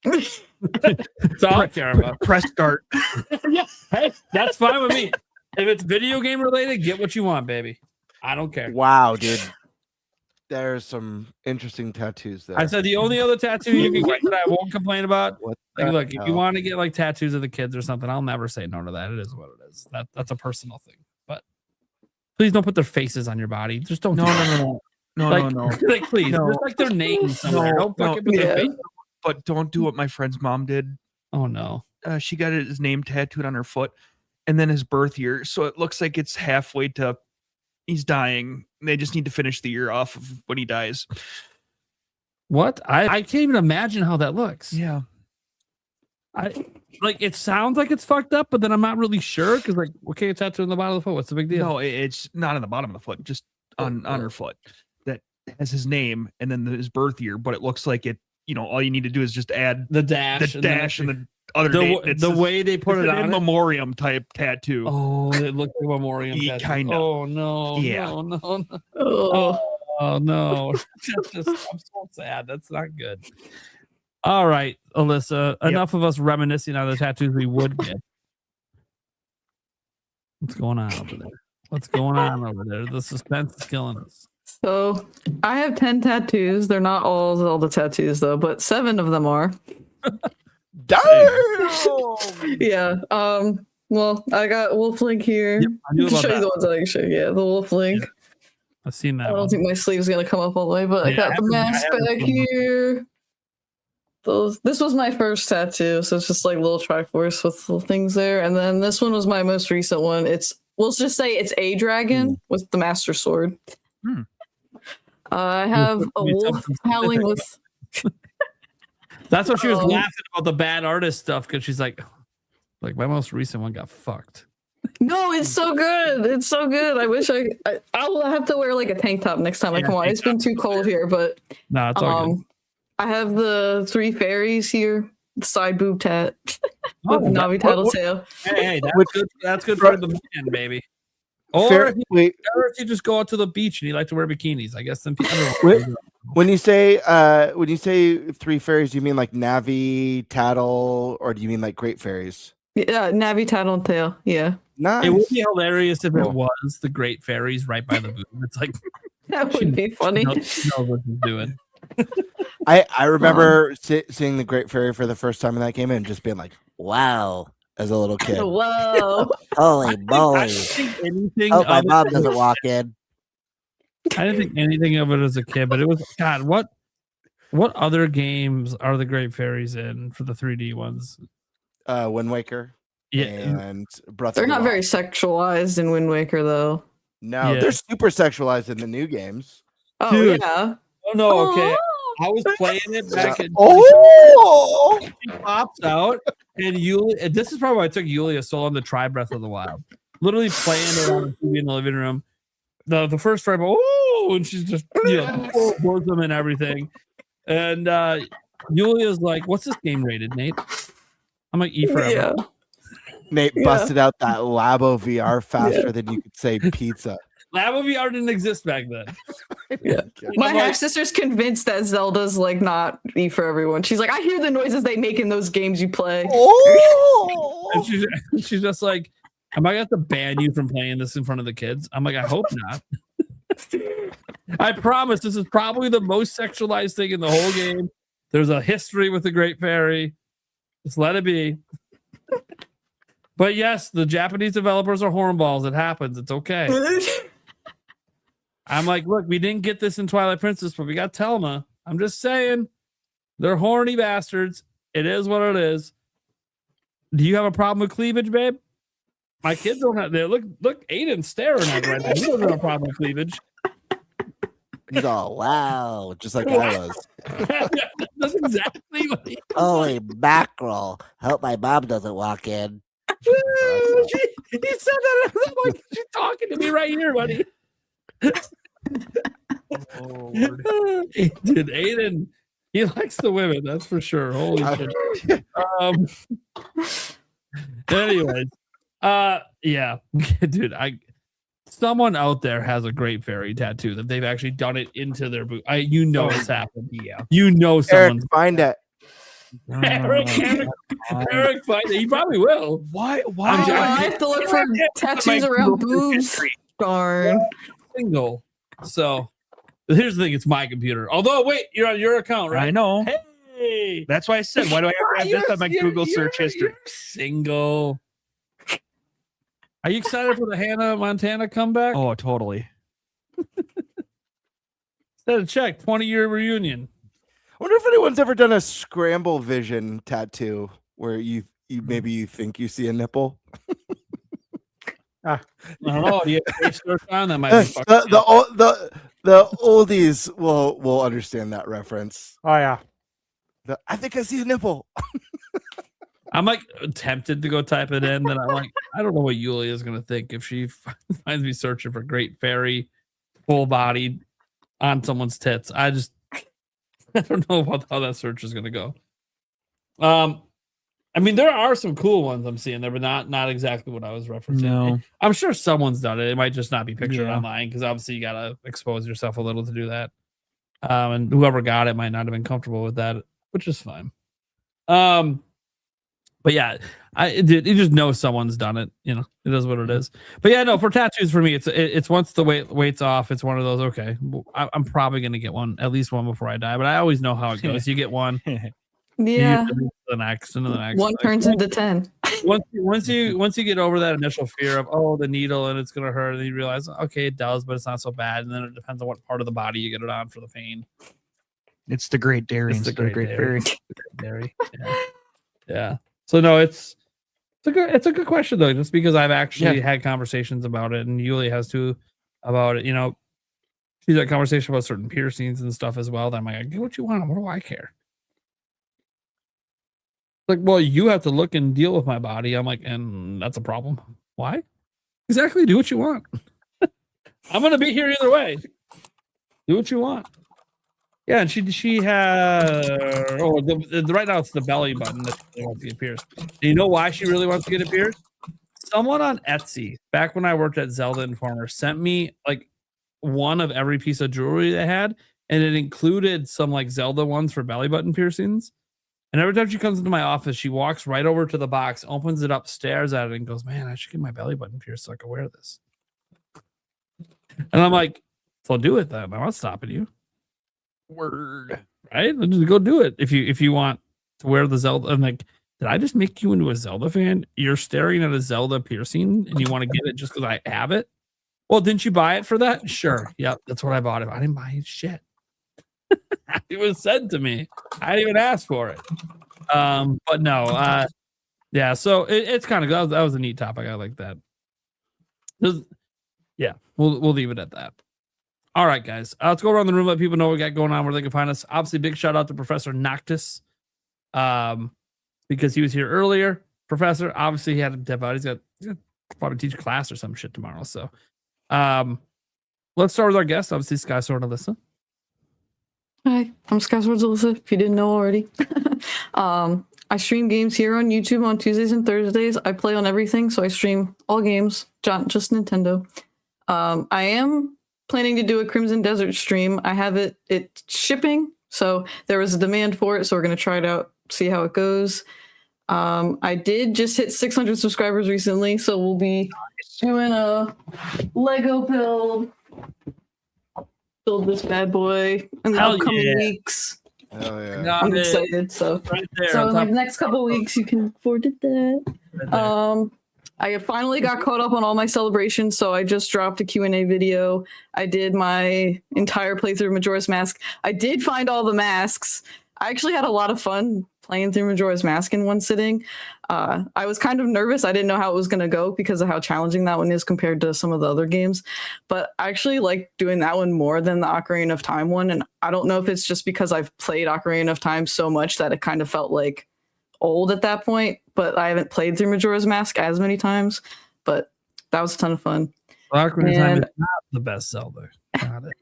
Speaker 7: That's all I care about.
Speaker 8: Press start.
Speaker 7: Yeah, hey, that's fine with me. If it's video game related, get what you want, baby. I don't care.
Speaker 6: Wow, dude. There's some interesting tattoos there.
Speaker 7: I said the only other tattoo you can get that I won't complain about.
Speaker 6: What
Speaker 7: Like,
Speaker 6: the
Speaker 7: look, if you
Speaker 6: hell?
Speaker 7: want to get like tattoos of the kids or something, I'll never say no to that. It is what it is. That's a personal thing. But please don't put their faces on your body. Just don't.
Speaker 8: No,
Speaker 7: do
Speaker 8: no,
Speaker 7: that.
Speaker 8: no, no,
Speaker 7: like,
Speaker 8: no, no.
Speaker 7: like, please,
Speaker 8: No.
Speaker 7: just like their names somewhere.
Speaker 8: No,
Speaker 7: Don't fucking
Speaker 8: no,
Speaker 7: put their
Speaker 10: yeah.
Speaker 7: face.
Speaker 8: But don't do what my friend's mom did.
Speaker 7: Oh no.
Speaker 8: She got his name tattooed on her foot and then his birth year. So it looks like it's halfway to he's dying. They just need to finish the year off of when he dies.
Speaker 7: What? I can't even imagine how that looks.
Speaker 8: Yeah.
Speaker 7: Like it sounds like it's fucked up, but then I'm not really sure because like, okay, it's tattooed on the bottom of the foot. What's the big deal?
Speaker 8: No, it's not on the bottom of the foot, just on her foot. That has his name and then his birth year, but it looks like it, all you need to do is just add
Speaker 7: The dash.
Speaker 8: the dash and the other date. It's
Speaker 7: the
Speaker 8: just-
Speaker 7: way they put
Speaker 8: it's
Speaker 7: it
Speaker 8: an
Speaker 7: on
Speaker 8: in
Speaker 7: it.
Speaker 8: memoriam type tattoo.
Speaker 7: Oh, it looks like a memoriam.
Speaker 8: Yeah,
Speaker 7: tattoo.
Speaker 8: kinda.
Speaker 7: Oh no.
Speaker 8: Yeah.
Speaker 7: No, no, no.
Speaker 10: Oh.
Speaker 7: Oh no. I'm so sad. That's not good. All right, Alyssa. Enough of us reminiscing on the tattoos we would get. What's going on over there? What's going on over there? The suspense is killing us.
Speaker 10: So I have 10 tattoos. They're not all the tattoos though, but 7 of them are.
Speaker 6: Damn!
Speaker 10: Yeah. Well, I got Wolf Link here.
Speaker 7: Yep, I knew
Speaker 10: I can
Speaker 7: about
Speaker 10: show you
Speaker 7: that.
Speaker 10: the ones that I can show you. Yeah, the Wolf Link.
Speaker 7: Yeah, I've seen that
Speaker 10: I
Speaker 7: one.
Speaker 10: don't think my sleeve's gonna come up all the way, but I
Speaker 7: Yeah,
Speaker 10: got
Speaker 7: I
Speaker 10: the
Speaker 7: haven't- I
Speaker 10: mask
Speaker 7: haven't
Speaker 10: back
Speaker 7: seen one.
Speaker 10: here. This was my first tattoo, so it's just like little Triforce with little things there. And then this one was my most recent one. We'll just say it's a dragon with the Master Sword.
Speaker 8: Hmm.
Speaker 10: I have a
Speaker 7: Be
Speaker 10: wolf
Speaker 7: something
Speaker 10: howling
Speaker 7: specific.
Speaker 10: with.
Speaker 7: That's what she was
Speaker 10: Um,
Speaker 7: laughing about the bad artist stuff because she's like my most recent one got fucked.
Speaker 10: No, it's so good. It's so good. I wish I'll have to wear like a tank top next time I
Speaker 7: Yeah,
Speaker 10: come on.
Speaker 7: tank
Speaker 10: It's been too cold here, but
Speaker 7: No, it's all good.
Speaker 10: I have the 3 fairies here. The side boob tat
Speaker 7: Oh,
Speaker 10: with Navi Tattletale.
Speaker 7: Hey, that's
Speaker 6: Which-
Speaker 7: good. That's good for the man, baby. Or
Speaker 6: Fair,
Speaker 7: if, you,
Speaker 6: wait,
Speaker 7: or if you just go out to the beach and you like to wear bikinis, I guess then people.
Speaker 6: Wait. when you say 3 fairies, you mean like Navi, Tattle, or do you mean like Great Fairies?
Speaker 10: Yeah, Navi Tattletale. Yeah,
Speaker 6: Nice.
Speaker 7: It would be hilarious if it
Speaker 6: Cool.
Speaker 7: was the Great Fairies right by the boob. It's like
Speaker 10: that would be funny.
Speaker 7: she knows what she's doing.
Speaker 6: I remember seeing the Great Fairy for the first time in that game and just being like, wow, as a little kid.
Speaker 10: Whoa.
Speaker 6: Holy
Speaker 7: I
Speaker 6: moly.
Speaker 7: didn't think anything.
Speaker 6: Oh, my
Speaker 7: of it-
Speaker 6: mom doesn't walk in.
Speaker 7: I didn't think anything of it as a kid, but it was God. What other games are the Great Fairies in for the 3D ones?
Speaker 6: Wind Waker
Speaker 7: Yeah,
Speaker 6: and Breath
Speaker 10: They're
Speaker 6: of the
Speaker 10: not very
Speaker 6: Wild.
Speaker 10: sexualized in Wind Waker, though.
Speaker 6: No,
Speaker 7: Yeah.
Speaker 6: they're super sexualized in the new games.
Speaker 10: Oh,
Speaker 7: Dude.
Speaker 10: yeah.
Speaker 7: oh no, okay.
Speaker 10: Oh.
Speaker 7: I was playing it back in.
Speaker 6: Oh,
Speaker 7: She pops out, and Yulia. This is probably why I took Yulia so long to try Breath of the Wild. Literally playing it on the TV in the living room. The first frame, oh, and she's just full bosom and everything. And Yulia's like, "What's this game rated, Nate?" I'm like, "E forever."
Speaker 10: Yeah.
Speaker 6: Nate
Speaker 10: Yeah.
Speaker 6: busted out that Labo VR faster than you could say pizza.
Speaker 7: Labo VR didn't exist back then.
Speaker 10: Yeah. My
Speaker 7: I'm like-
Speaker 10: half sister's convinced that Zelda's like not E for everyone. She's like, I hear the noises they make in those games you play.
Speaker 6: Oh,
Speaker 7: And she's just like, "Am I gonna have to ban you from playing this in front of the kids?" I'm like, "I hope not." I promise this is probably the most sexualized thing in the whole game. There's a history with the Great Fairy. Just let it be. But yes, the Japanese developers are hornballs. It happens. It's okay. I'm like, look, we didn't get this in Twilight Princess, but we got Telma. I'm just saying, they're horny bastards. It is what it is. Do you have a problem with cleavage, babe? My kids don't have. They look, Aiden's staring at me right now. He doesn't have a problem with cleavage.
Speaker 6: he's all wow, just like I was.
Speaker 7: That's exactly what he.
Speaker 6: Holy mackerel! Hope my mom doesn't walk in.
Speaker 7: He said that. I'm like, she's talking to me right here, buddy.
Speaker 8: Oh, Lord.
Speaker 7: Dude, Aiden, he likes the women, that's for sure. Holy shit. Anyways, yeah, dude, Someone out there has a great fairy tattoo that they've actually done it into their boot. It's happened.
Speaker 8: Yeah.
Speaker 7: Someone's
Speaker 6: Eric, find it.
Speaker 7: Eric, find it. He probably will.
Speaker 8: Why?
Speaker 10: I have to look for tattoos around boobs. Darn.
Speaker 7: Single. So here's the thing: it's my computer. Although, wait, you're on your account, right?
Speaker 8: I know.
Speaker 7: Hey,
Speaker 8: That's why I said, why do I have this on my Google search history?
Speaker 7: You're single. Are you excited for the Hannah Montana comeback?
Speaker 8: Oh, totally.
Speaker 7: Set a check. 20-year reunion.
Speaker 6: I wonder if anyone's ever done a scramble vision tattoo where you maybe you think you see a nipple.
Speaker 7: I don't know. Do you have search on that? Might be
Speaker 6: the oldies will understand that reference.
Speaker 5: Oh yeah.
Speaker 6: I think I see a nipple.
Speaker 7: I'm like tempted to go type it in. Then I'm like, I don't know what Yulia is going to think if she finds me searching for great fairy, full bodied on someone's tits. I don't know about how that search is going to go. I mean, there are some cool ones I'm seeing there, but not exactly what I was referencing.
Speaker 8: No.
Speaker 7: I'm sure someone's done it. It might just not be pictured online because obviously you got to expose yourself a little to do that. And whoever got it might not have been comfortable with that, which is fine. But yeah, you just know someone's done it. You know, it is what it is. But yeah, no, for tattoos for me, it's once the weight's off, it's one of those. Okay, I'm probably gonna get one, at least one before I die. But I always know how it goes. You get one,
Speaker 10: Yeah.
Speaker 7: the next, and the next.
Speaker 10: One turns into 10.
Speaker 7: Once you get over that initial fear of the needle and it's gonna hurt, and you realize okay, it does, but it's not so bad. And then it depends on what part of the body you get it on for the pain.
Speaker 8: It's the Great Dairy.
Speaker 7: It's the
Speaker 8: Great
Speaker 7: Dairy. Dairy. Yeah. So no, it's a good question though, just because I've actually had conversations about it, and Yulia has too about it. You know, she's had conversation about certain piercings and stuff as well. That I'm like, get what you want. What do I care? Like, well, you have to look and deal with my body. I'm like, and that's a problem. Why? Exactly. Do what you want. I'm gonna be here either way. Do what you want. Yeah, and she had right now it's the belly button that she wants to get pierced. And you know why she really wants to get it pierced? Someone on Etsy, back when I worked at Zelda Informer, sent me like one of every piece of jewelry they had, and it included some like Zelda ones for belly button piercings. And every time she comes into my office, she walks right over to the box, opens it up, stares at it, and goes, "Man, I should get my belly button pierced so I can wear this." And I'm like, "So do it then. I'm not stopping you." Word, right? Just go do it if you want to wear the Zelda. I'm like, did I just make you into a Zelda fan? You're staring at a Zelda piercing and you want to get it just because I have it? Well, didn't you buy it for that? Sure. Yep, that's what I bought it. I didn't buy shit. It was said to me. I didn't even ask for it. But no, yeah. So it's kind of that was a neat topic. I like that. Yeah, we'll leave it at that. All right, guys. Let's go around the room, let people know what we got going on, where they can find us. Obviously, big shout out to ProfNoctis, because he was here earlier. Professor, obviously, he had to dip out. He's got probably teach a class or some shit tomorrow. So, let's start with our guest. Obviously, SkySwordsAlisa.
Speaker 10: Hi, I'm SkySwordsAlisa, if you didn't know already. I stream games here on YouTube on Tuesdays and Thursdays. I play on everything, so I stream all games, not just Nintendo. I am planning to do a Crimson Desert stream. I have it's shipping, so there was a demand for it, so we're going to try it out, see how it goes. I did just hit 600 subscribers recently, so we'll be doing a Lego build this bad boy in the upcoming weeks.
Speaker 6: Oh yeah,
Speaker 10: I'm excited. So,
Speaker 7: right there,
Speaker 10: so in like the next couple of weeks, you can afford that. Right, I finally got caught up on all my celebrations, so I just dropped a Q&A video. I did my entire playthrough of Majora's Mask. I did find all the masks. I actually had a lot of fun playing through Majora's Mask in one sitting. I was kind of nervous. I didn't know how it was going to go because of how challenging that one is compared to some of the other games. But I actually like doing that one more than the Ocarina of Time one. And I don't know if it's just because I've played Ocarina of Time so much that it kind of felt like old at that point, but I haven't played through Majora's Mask as many times, but that was a ton of fun.
Speaker 7: Ocarina of Time is not the best Zelda. Got it.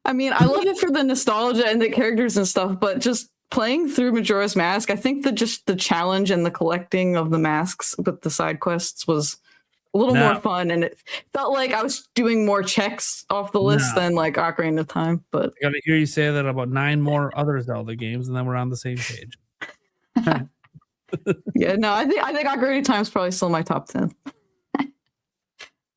Speaker 10: I mean, I love it for the nostalgia and the characters and stuff, but just playing through Majora's Mask, I think that just the challenge and the collecting of the masks with the side quests was a little
Speaker 7: No.
Speaker 10: more fun, and it felt like I was doing more checks off the list
Speaker 7: No.
Speaker 10: than like Ocarina of Time. But
Speaker 7: I gotta hear you say that about 9 more other Zelda games, and then we're on the same page.
Speaker 10: yeah, no, I think Ocarina of Time is probably still my top 10.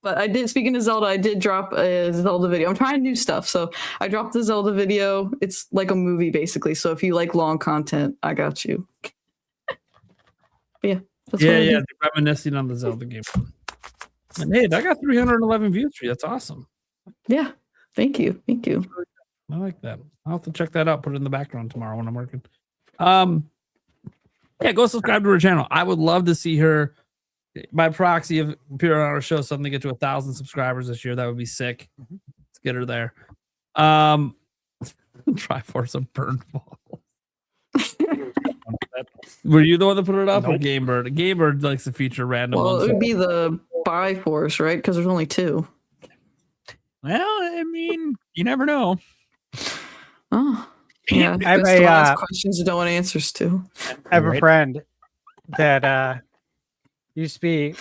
Speaker 10: But I did, speaking of Zelda, I did drop a Zelda video. I'm trying new stuff. So I dropped the Zelda video. It's like a movie, basically. So if you like long content, I got you. But yeah. That's what I did.
Speaker 7: They're reminiscing on the Zelda game. And hey, I got 311 views for you. That's awesome.
Speaker 10: Yeah. Thank you. Thank you.
Speaker 7: I like that. I'll have to check that out. Put it in the background tomorrow when I'm working. Yeah, go subscribe to her channel. I would love to see her by proxy of appear on our show, suddenly get to 1,000 subscribers this year. That would be sick. Let's get her there. Triforce of Burn Ball. Were you the one that put it up or GameBird? GameBird likes to feature random
Speaker 10: Well,
Speaker 7: ones.
Speaker 10: it would be the Biforce, right? Because there's only 2.
Speaker 8: Well, I mean, you never know.
Speaker 10: Oh. Yeah.
Speaker 5: I have
Speaker 10: Best to
Speaker 5: a,
Speaker 10: ask questions you don't want answers to.
Speaker 5: I have a friend that used to be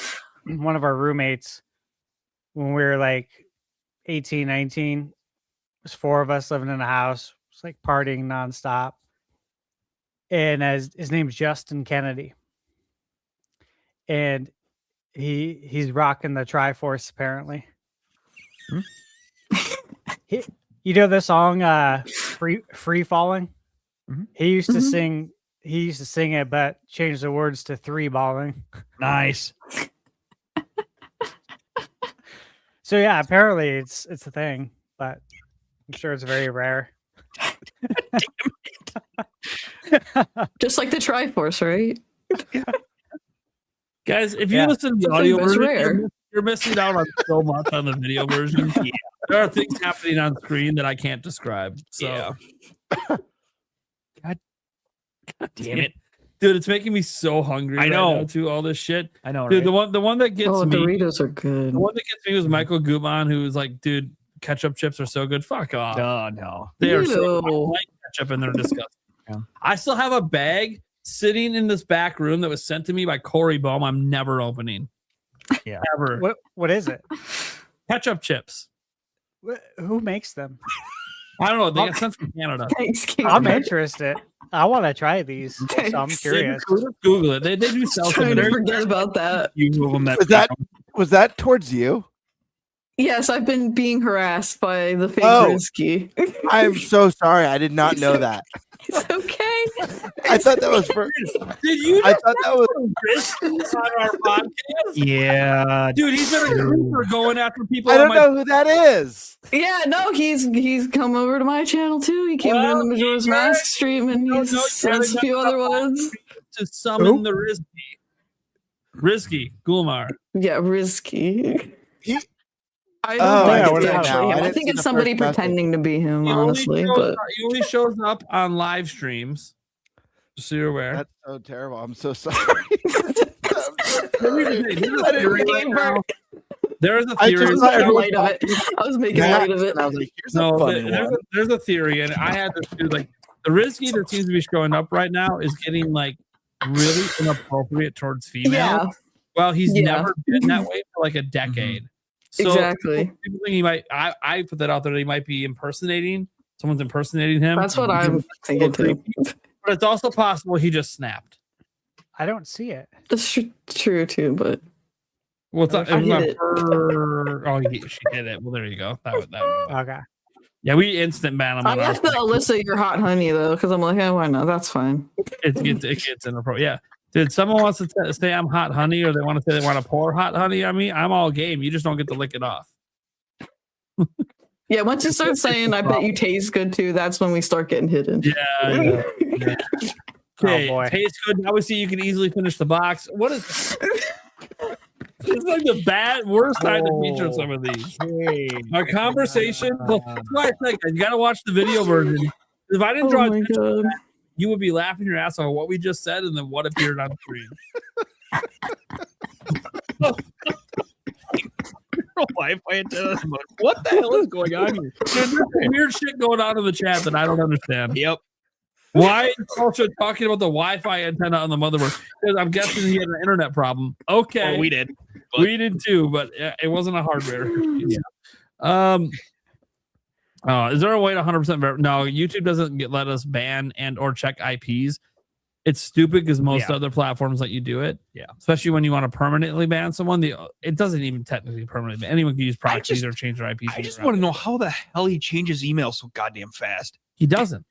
Speaker 5: one of our roommates when we were like 18, 19. There's 4 of us living in a house. It's like partying nonstop. And his name's Justin Kennedy. And he's rocking the Triforce apparently. You know the song Free Falling? He used to sing it, but changed the words to 3 balling.
Speaker 8: Nice.
Speaker 5: So yeah, apparently it's a thing, but I'm sure it's very rare.
Speaker 10: Just like the Triforce, right?
Speaker 7: Guys, if you listen to the
Speaker 10: It's
Speaker 7: audio
Speaker 10: it's
Speaker 7: version,
Speaker 10: rare.
Speaker 7: you're missing out on so much on the video version. There are things happening on screen that I can't describe. So,
Speaker 8: God damn it.
Speaker 7: dude, it's making me so hungry.
Speaker 8: I know.
Speaker 7: right now, too. All this shit.
Speaker 8: I know,
Speaker 7: Dude,
Speaker 8: right?
Speaker 7: the one that gets
Speaker 10: Oh,
Speaker 7: me.
Speaker 10: Doritos are good.
Speaker 7: The one that gets me was Michael Gutman, who was like, "Dude, ketchup chips are so good. Fuck off.
Speaker 8: Oh, no.
Speaker 7: They are so I
Speaker 10: Ew.
Speaker 7: like ketchup and they're disgusting."
Speaker 8: Yeah.
Speaker 7: I still have a bag sitting in this back room that was sent to me by Corey Bohm. I'm never opening.
Speaker 8: Yeah.
Speaker 7: Ever.
Speaker 5: What is it?
Speaker 7: Ketchup chips.
Speaker 5: Who makes them?
Speaker 7: I don't know. They get sent from Canada.
Speaker 10: Thanks, King.
Speaker 5: I'm interested. I want to try these. So I'm
Speaker 10: Thanks.
Speaker 5: curious.
Speaker 7: Google it. They do sell some.
Speaker 10: Trying to
Speaker 7: They're-
Speaker 10: forget about that.
Speaker 8: You of them
Speaker 6: Was that towards you?
Speaker 10: Yes, I've been being harassed by the fake
Speaker 6: Oh.
Speaker 10: Risky.
Speaker 6: I'm so sorry. I did not know that.
Speaker 10: It's okay.
Speaker 6: I thought that was for.
Speaker 7: Did you
Speaker 6: I
Speaker 7: just
Speaker 6: thought that was.
Speaker 7: Risky's on our podcast?
Speaker 8: Yeah.
Speaker 7: Dude, he's been a creeper going after people.
Speaker 6: I
Speaker 7: on
Speaker 6: don't
Speaker 7: my-
Speaker 6: know who that is.
Speaker 10: Yeah, no, he's come over to my channel too. He came
Speaker 7: Well,
Speaker 10: during the Majora's
Speaker 7: he
Speaker 10: Mask stream, and
Speaker 7: No,
Speaker 10: he's
Speaker 7: no,
Speaker 10: says a few other ones.
Speaker 7: to summon the Risky Gulmar.
Speaker 10: Yeah, Risky.
Speaker 6: He-
Speaker 10: I
Speaker 6: Oh,
Speaker 10: don't
Speaker 5: I
Speaker 10: think
Speaker 5: see
Speaker 10: it's
Speaker 5: it
Speaker 10: actually
Speaker 6: now. I
Speaker 10: him. I
Speaker 6: didn't
Speaker 10: think
Speaker 6: see
Speaker 10: it's
Speaker 6: the
Speaker 10: somebody
Speaker 6: first message.
Speaker 10: pretending to be him, honestly. But
Speaker 7: He only shows up on live streams. Just so you're aware.
Speaker 6: That's so terrible. I'm so sorry.
Speaker 7: There is a
Speaker 6: I
Speaker 7: theory.
Speaker 6: just
Speaker 10: I
Speaker 6: thought
Speaker 10: was
Speaker 6: everyone
Speaker 10: making light of it. I was making
Speaker 6: Yeah.
Speaker 10: light of it.
Speaker 6: And I was like, here's
Speaker 7: No,
Speaker 6: a funny one.
Speaker 7: there's a theory, and I had this dude like the Risky that seems to be showing up right now is getting like really inappropriate towards females.
Speaker 10: Yeah,
Speaker 7: Well, he's
Speaker 10: Yeah.
Speaker 7: never been that way for like a decade. So
Speaker 10: exactly.
Speaker 7: people think he might. I put that out there that he might be impersonating. Someone's impersonating him.
Speaker 10: That's what I'm thinking too.
Speaker 7: But it's also possible he just snapped.
Speaker 5: I don't see it.
Speaker 10: That's true too, but
Speaker 7: Well, it's not,
Speaker 10: I
Speaker 7: it was not
Speaker 10: hit it.
Speaker 7: her. Oh, she did it. Well, there you go. That would.
Speaker 5: Okay.
Speaker 7: Yeah, we instant ban him
Speaker 10: I
Speaker 7: on our.
Speaker 10: have to elicit your hot honey though, because I'm like, why not? That's fine.
Speaker 7: It gets inappropriate. Yeah. Dude, someone wants to say I'm hot honey, or they want to say they want to pour hot honey on me. I'm all game. You just don't get to lick it off.
Speaker 10: Yeah, once you start saying, "I bet you taste good too," that's when we start getting hidden.
Speaker 7: Yeah. Okay,
Speaker 5: Oh, boy.
Speaker 7: tastes good. Now we see you can easily finish the box. What is? It's like the worst time to feature some of these. Our conversation. Well, that's why I think you got to watch the video version. If I didn't
Speaker 10: Oh
Speaker 7: draw
Speaker 10: my
Speaker 7: attention to
Speaker 10: god!
Speaker 7: that, you would be laughing your ass off at what we just said and then what appeared on screen.
Speaker 8: What the hell is going on here?
Speaker 7: Dude, there's weird shit going on in the chat that I don't understand.
Speaker 8: Yep.
Speaker 7: Why is Ultra talking about the Wi-Fi antenna on the motherboard? Because I'm guessing he had an internet problem. Okay,
Speaker 8: Well, we did.
Speaker 7: We did too, but it wasn't a hardware. Yeah. Is there a way to 100% verify? No, YouTube doesn't let us ban and or check IPs. It's stupid because most other platforms let you do it.
Speaker 8: Yeah.
Speaker 7: Especially when you want to permanently ban someone. It doesn't even technically permanently ban. Anyone can use proxies or change their IPs.
Speaker 8: I just want to know how the hell he changes email so goddamn fast.
Speaker 7: He doesn't.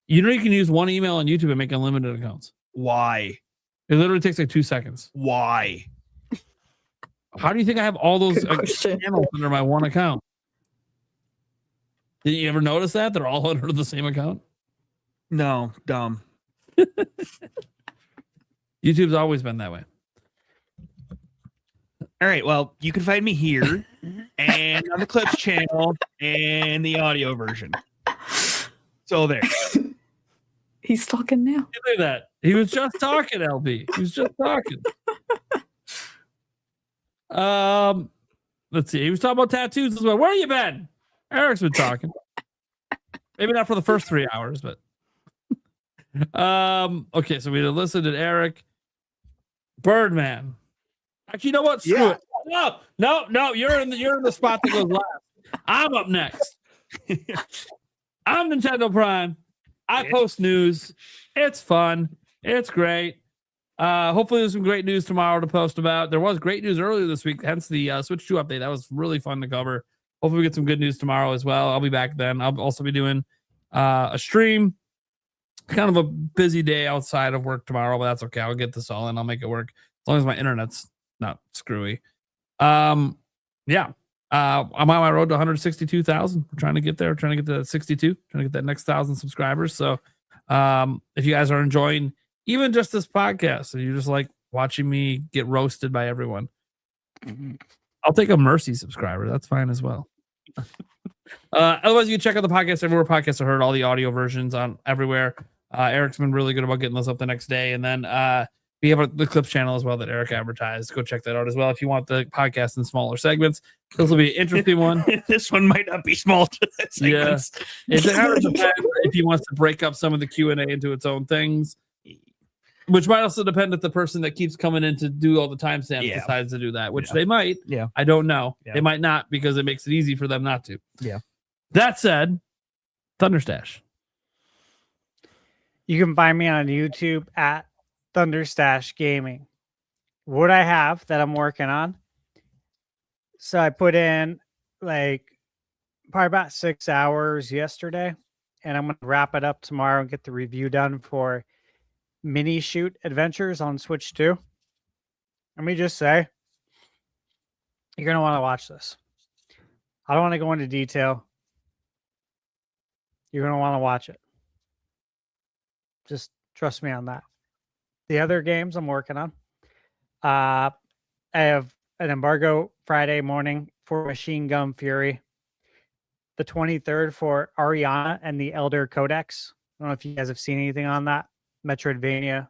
Speaker 7: You know you can use one email on YouTube and make unlimited accounts.
Speaker 8: Why?
Speaker 7: It literally takes like 2 seconds.
Speaker 8: Why?
Speaker 7: How do you think I have all those channels under my one account? Did you ever notice that? They're all under the same account?
Speaker 8: No, dumb.
Speaker 7: YouTube's always been that way.
Speaker 8: All right, well, you can find me here and on the Clips channel and the audio version. So there.
Speaker 10: He's talking now.
Speaker 7: Look at that. He was just talking, LB. He was just talking. Let's see. He was talking about tattoos as well. Where you been? Eric's been talking. Maybe not for the first 3 hours, but okay, so we elicited Eric. Birdman. Actually, you know what? Screw it. No, you're in the spot that goes last. I'm up next. I'm Nintendo Prime. I post news. It's fun. It's great. Hopefully there's some great news tomorrow to post about. There was great news earlier this week, hence the Switch 2 update. That was really fun to cover. Hopefully we get some good news tomorrow as well. I'll be back then. I'll also be doing a stream. Kind of a busy day outside of work tomorrow, but that's okay. I'll get this all in. I'll make it work as long as my internet's not screwy. I'm on my road to 162,000. We're trying to get there. We're trying to get to that 62. Trying to get that next 1,000 subscribers. So if you guys are enjoying even just this podcast, and you're just like watching me get roasted by everyone, I'll take a mercy subscriber. That's fine as well. Otherwise, you can check out the podcast everywhere podcasts are heard. All the audio versions on everywhere. Eric's been really good about getting those up the next day, and then we have the Clips channel as well that Eric advertised. Go check that out as well if you want the podcast in smaller segments. This will be an interesting one.
Speaker 8: This one might not be small segments.
Speaker 7: Yeah, it kind of depends if he wants to break up some of the Q&A into its own things, which might also depend if the person that keeps coming in to do all the timestamps decides to do that, which they might.
Speaker 8: Yeah,
Speaker 7: I don't know.
Speaker 8: Yeah.
Speaker 7: They might not because it makes it easy for them not to.
Speaker 8: Yeah.
Speaker 7: That said, ThunderStash.
Speaker 5: You can find me on YouTube at ThunderStash Gaming. What I have that I'm working on. So I put in like probably about 6 hours yesterday, and I'm going to wrap it up tomorrow and get the review done for Mini Shoot Adventures on Switch 2. Let me just say, you're going to want to watch this. I don't want to go into detail. You're going to want to watch it. Just trust me on that. The other games I'm working on, I have an embargo Friday morning for Machine Gun Fury, the 23rd for Ariana and the Elder Codex. I don't know if you guys have seen anything on that. Metroidvania.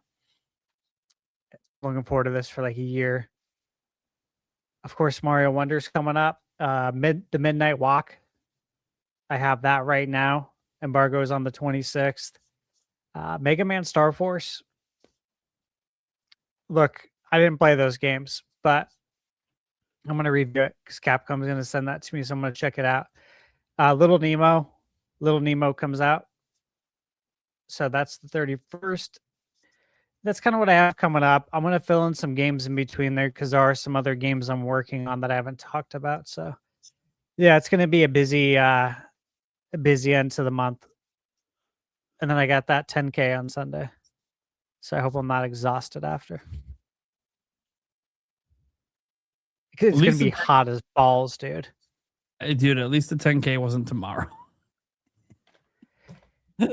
Speaker 5: Looking forward to this for like a year. Of course, Mario Wonder's coming up. The Midnight Walk. I have that right now. Embargo is on the 26th. Mega Man Star Force. Look, I didn't play those games, but I'm going to review it because Capcom's going to send that to me, so I'm going to check it out. Little Nemo comes out. So that's the 31st. That's kind of what I have coming up. I'm going to fill in some games in between there because there are some other games I'm working on that I haven't talked about. So yeah, it's going to be a busy end to the month. And then I got that 10K on Sunday. So I hope I'm not exhausted after. It's going to be hot as balls, dude.
Speaker 7: Hey, dude, at least the 10K wasn't tomorrow.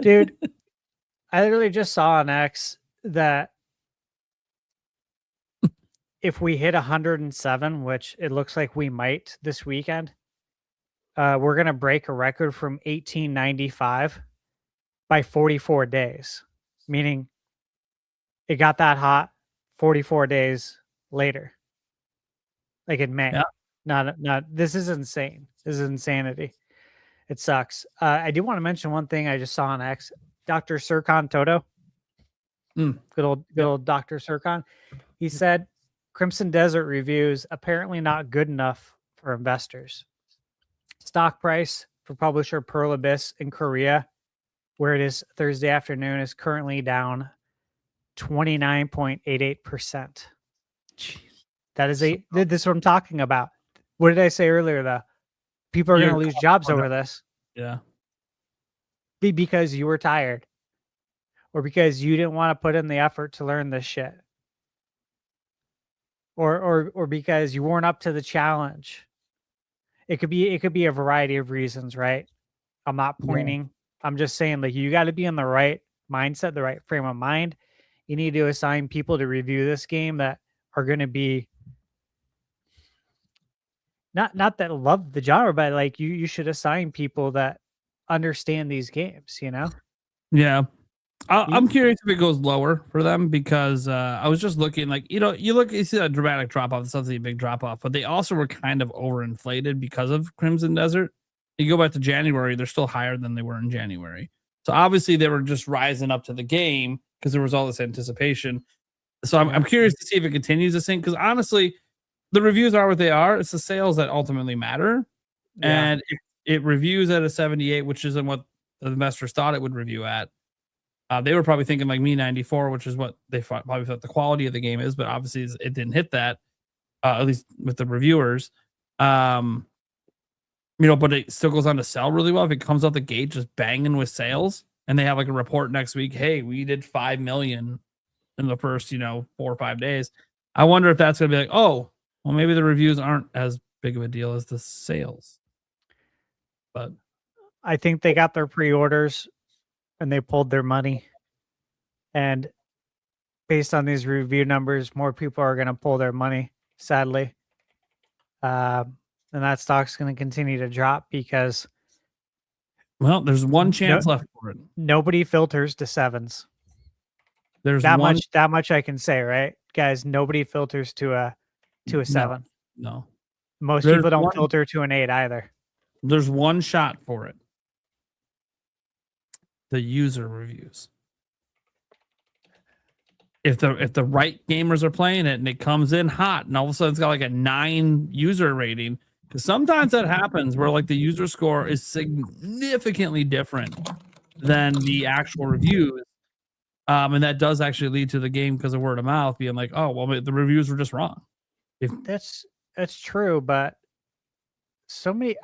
Speaker 5: Dude, I literally just saw on X that if we hit 107, which it looks like we might this weekend, we're going to break a record from 1895 by 44 days, meaning it got that hot 44 days later, like in May. Yeah. Not. This is insane. This is insanity. It sucks. I do want to mention one thing I just saw on X. Dr. Sircon Toto.
Speaker 7: Mm.
Speaker 5: Good old Dr. Sircon. He said Crimson Desert reviews apparently not good enough for investors. Stock price for publisher Pearl Abyss in Korea, where it is Thursday afternoon, is currently down 29.88%. That is this is what I'm talking about. What did I say earlier, though? People are going to lose jobs over this.
Speaker 7: Yeah.
Speaker 5: Because you were tired, or because you didn't want to put in the effort to learn this shit, or because you weren't up to the challenge. It could be a variety of reasons, right? I'm not pointing. I'm just saying, like, you got to be in the right mindset, the right frame of mind. You need to assign people to review this game that are going to be not that love the genre, but like you should assign people that understand these games, you know?
Speaker 7: Yeah. I'm curious if it goes lower for them, because I was just looking, like, you see that dramatic drop off. It's not a big drop off, but they also were kind of overinflated because of Crimson Desert. You go back to January, they're still higher than they were in January. So obviously they were just rising up to the game because there was all this anticipation. So I'm curious to see if it continues to sink, because honestly, the reviews are what they are. It's the sales that ultimately matter. Yeah. And it reviews at a 78, which isn't what the investors thought it would review at. They were probably thinking like me 94, which is what they probably thought the quality of the game is, but obviously it didn't hit that, at least with the reviewers. But it still goes on to sell really well. If it comes out the gate just banging with sales, and they have like a report next week, hey, we did 5 million in the first 4 or 5 days. I wonder if that's gonna be like, oh, well, maybe the reviews aren't as big of a deal as the sales. But
Speaker 5: I think they got their pre-orders and they pulled their money. And based on these review numbers, more people are going to pull their money, sadly. And that stock's going to continue to drop because...
Speaker 7: Well, there's one chance left for it.
Speaker 5: Nobody filters to 7s.
Speaker 7: There's
Speaker 5: that much I can say, right? Guys, nobody filters to a 7.
Speaker 7: No.
Speaker 5: Most people don't filter to an 8 either.
Speaker 7: There's one shot for it. The user reviews. If the right gamers are playing it and it comes in hot and all of a sudden it's got like a 9 user rating, because sometimes that happens where like the user score is significantly different than the actual reviews. And that does actually lead to the game, because of word of mouth, being like, oh, well, the reviews were just wrong.
Speaker 5: That's true, but so many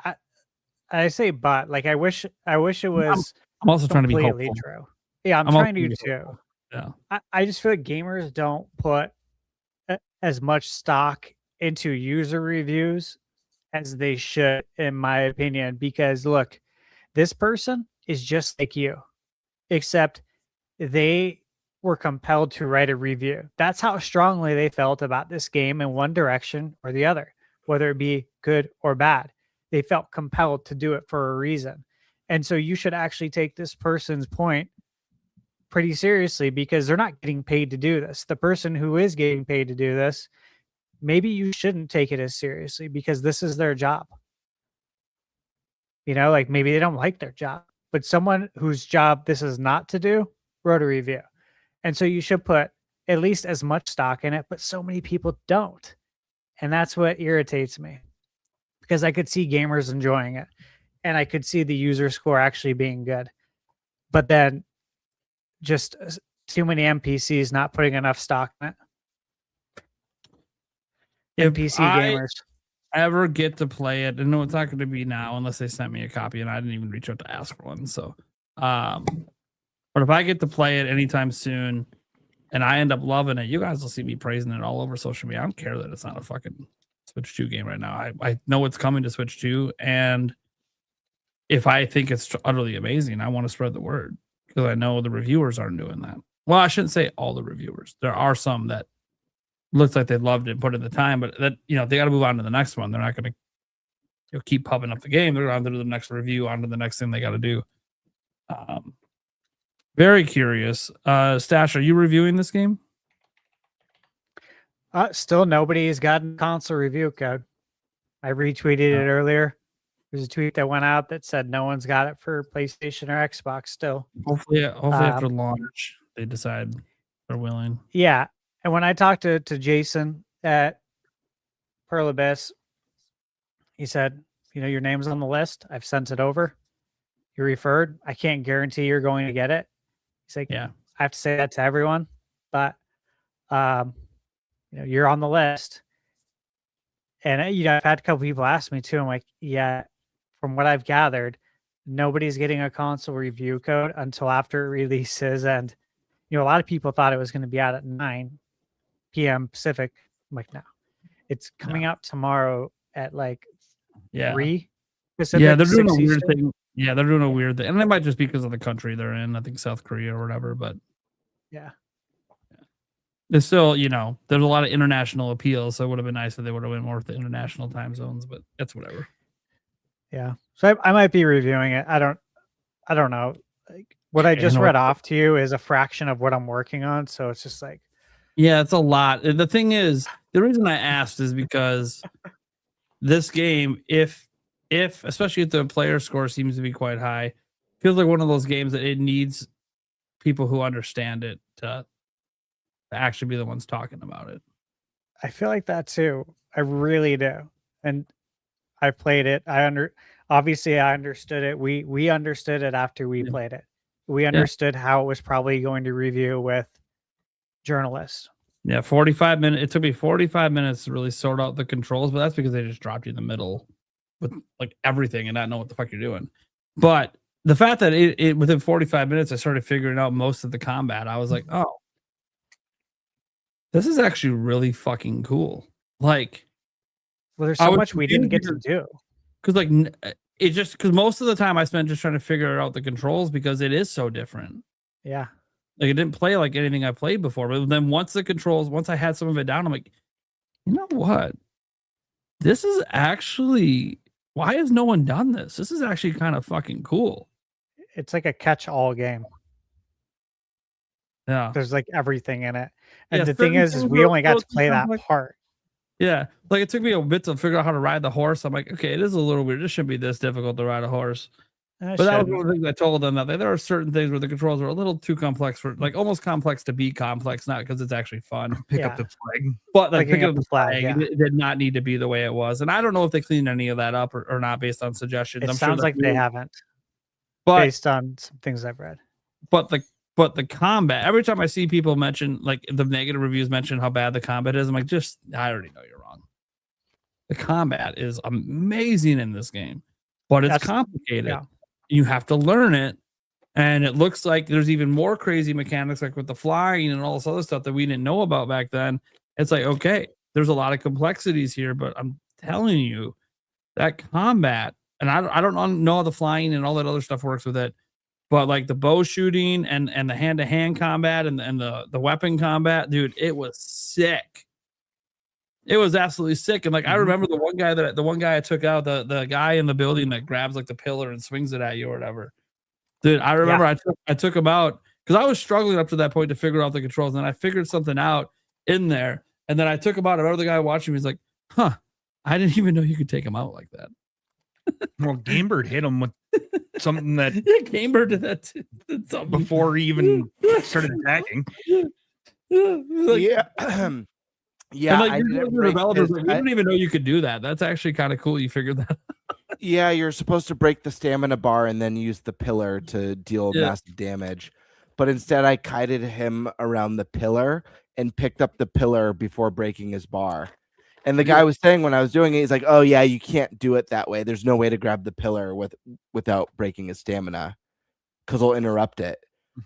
Speaker 5: I say but, like, I wish it was
Speaker 7: I'm also trying to be
Speaker 5: completely
Speaker 7: hopeful.
Speaker 5: true. Yeah, I'm trying to too.
Speaker 7: Yeah.
Speaker 5: I just feel like gamers don't put as much stock into user reviews as they should, in my opinion, because look, this person is just like you, except they were compelled to write a review. That's how strongly they felt about this game in one direction or the other, whether it be good or bad. They felt compelled to do it for a reason. And so you should actually take this person's point pretty seriously, because they're not getting paid to do this. The person who is getting paid to do this, maybe you shouldn't take it as seriously, because this is their job. Like maybe they don't like their job, but someone whose job this is not to do wrote a review. And so you should put at least as much stock in it, but so many people don't. And that's what irritates me, because I could see gamers enjoying it and I could see the user score actually being good, but then just too many NPCs not putting enough stock in it. NPC gamers.
Speaker 7: Ever get to play it, and no, it's not going to be now unless they sent me a copy, and I didn't even reach out to ask for one. So, but if I get to play it anytime soon and I end up loving it, you guys will see me praising it all over social media. I don't care that it's not a fucking Switch 2 game right now. I know it's coming to Switch 2, and if I think it's utterly amazing, I want to spread the word, because I know the reviewers aren't doing that. Well, I shouldn't say all the reviewers. There are some that looks like they loved it and put in the time, but that they got to move on to the next one. They're not going to keep pumping up the game. They're on to the next review, on to the next thing they got to do. Very curious. Stash, are you reviewing this game?
Speaker 5: Still nobody's gotten console review code. I retweeted it earlier. There's a tweet that went out that said no one's got it for PlayStation or Xbox still.
Speaker 7: Hopefully after launch they decide they're willing.
Speaker 5: Yeah. And when I talked to Jason at Pearl Abyss, he said, your name's on the list. I've sent it over. You're referred. I can't guarantee you're going to get it. He's like,
Speaker 7: yeah,
Speaker 5: I have to say that to everyone, but you're on the list. And I've had a couple people ask me too. I'm like, yeah, from what I've gathered, nobody's getting a console review code until after it releases. And a lot of people thought it was going to be out at 9 p.m. Pacific. I'm like, no, it's coming out tomorrow at like 3 Pacific.
Speaker 7: Yeah, they're doing a
Speaker 5: 6
Speaker 7: weird
Speaker 5: Eastern.
Speaker 7: thing. Yeah, they're doing a weird thing. And it might just be because of the country they're in. I think South Korea or whatever, but
Speaker 5: yeah.
Speaker 7: It's still, there's a lot of international appeal, so it would have been nice if they would have went more with the international time zones, but that's whatever.
Speaker 5: Yeah. So I might be reviewing it. I don't know. Like what I just read off to you is a fraction of what I'm working on, so it's just like,
Speaker 7: yeah, it's a lot. The thing is, the reason I asked is because this game, if especially if the player score seems to be quite high, feels like one of those games that it needs people who understand it to actually be the ones talking about it.
Speaker 5: I feel like that too. I really do. And I played it. Obviously I understood it. We understood it after we played it. We understood how it was probably going to review with journalists.
Speaker 7: Yeah, 45 minutes. It took me 45 minutes to really sort out the controls, but that's because they just dropped you in the middle with like everything and not know what the fuck you're doing. But the fact that it within 45 minutes I started figuring out most of the combat, I was like, oh, this is actually really fucking cool. Like,
Speaker 5: well, there's so much we didn't get to do.
Speaker 7: Because because most of the time I spent just trying to figure out the controls because it is so different.
Speaker 5: Yeah.
Speaker 7: Like it didn't play like anything I played before. But then once I had some of it down, I'm like, you know what? This is actually, why has no one done this? This is actually kind of fucking cool.
Speaker 5: It's like a catch-all game.
Speaker 7: Yeah.
Speaker 5: There's like everything in it. And the thing is we only got to play that part.
Speaker 7: Yeah. Like it took me a bit to figure out how to ride the horse. I'm like, okay, it is a little weird. This shouldn't be this difficult to ride a horse. But that was one of the things I told them, that there are certain things where the controls are a little too complex for, like, almost complex to be complex, not because it's actually fun.
Speaker 8: Pick up the flag.
Speaker 7: But like picking up the flag,
Speaker 5: yeah.
Speaker 7: it did not need to be the way it was. And I don't know if they cleaned any of that up or not based on suggestions.
Speaker 5: It sounds like they haven't.
Speaker 7: But
Speaker 5: based on some things I've read.
Speaker 7: But the combat, every time I see people mention, like the negative reviews mention how bad the combat is, I'm like, I already know you're wrong. The combat is amazing in this game, but it's complicated.
Speaker 5: Yeah.
Speaker 7: You have to learn it. And it looks like there's even more crazy mechanics, like with the flying and all this other stuff that we didn't know about back then. It's like, okay, there's a lot of complexities here, but I'm telling you that combat, and I don't know how the flying and all that other stuff works with it, but like the bow shooting and the hand-to-hand combat and the weapon combat, dude, it was sick. It was absolutely sick. And like, I remember the one guy I took out, the guy in the building that grabs like the pillar and swings it at you or whatever. Dude, I remember I took him out because I was struggling up to that point to figure out the controls. And then I figured something out in there. And then I took him out. I remember the guy watching me was like, huh, I didn't even know you could take him out like that.
Speaker 8: Well, GameBird hit him with something that
Speaker 7: GameBird did that too,
Speaker 8: before he even started attacking.
Speaker 6: Yeah. Yeah,
Speaker 7: and like, developers, like, we didn't even know you could do that. That's actually kind of cool. You figured that out.
Speaker 6: Yeah, you're supposed to break the stamina bar and then use the pillar to deal massive damage. But instead, I kited him around the pillar and picked up the pillar before breaking his bar. And the guy was saying when I was doing it, he's like, oh, yeah, you can't do it that way. There's no way to grab the pillar without breaking his stamina because it'll interrupt it.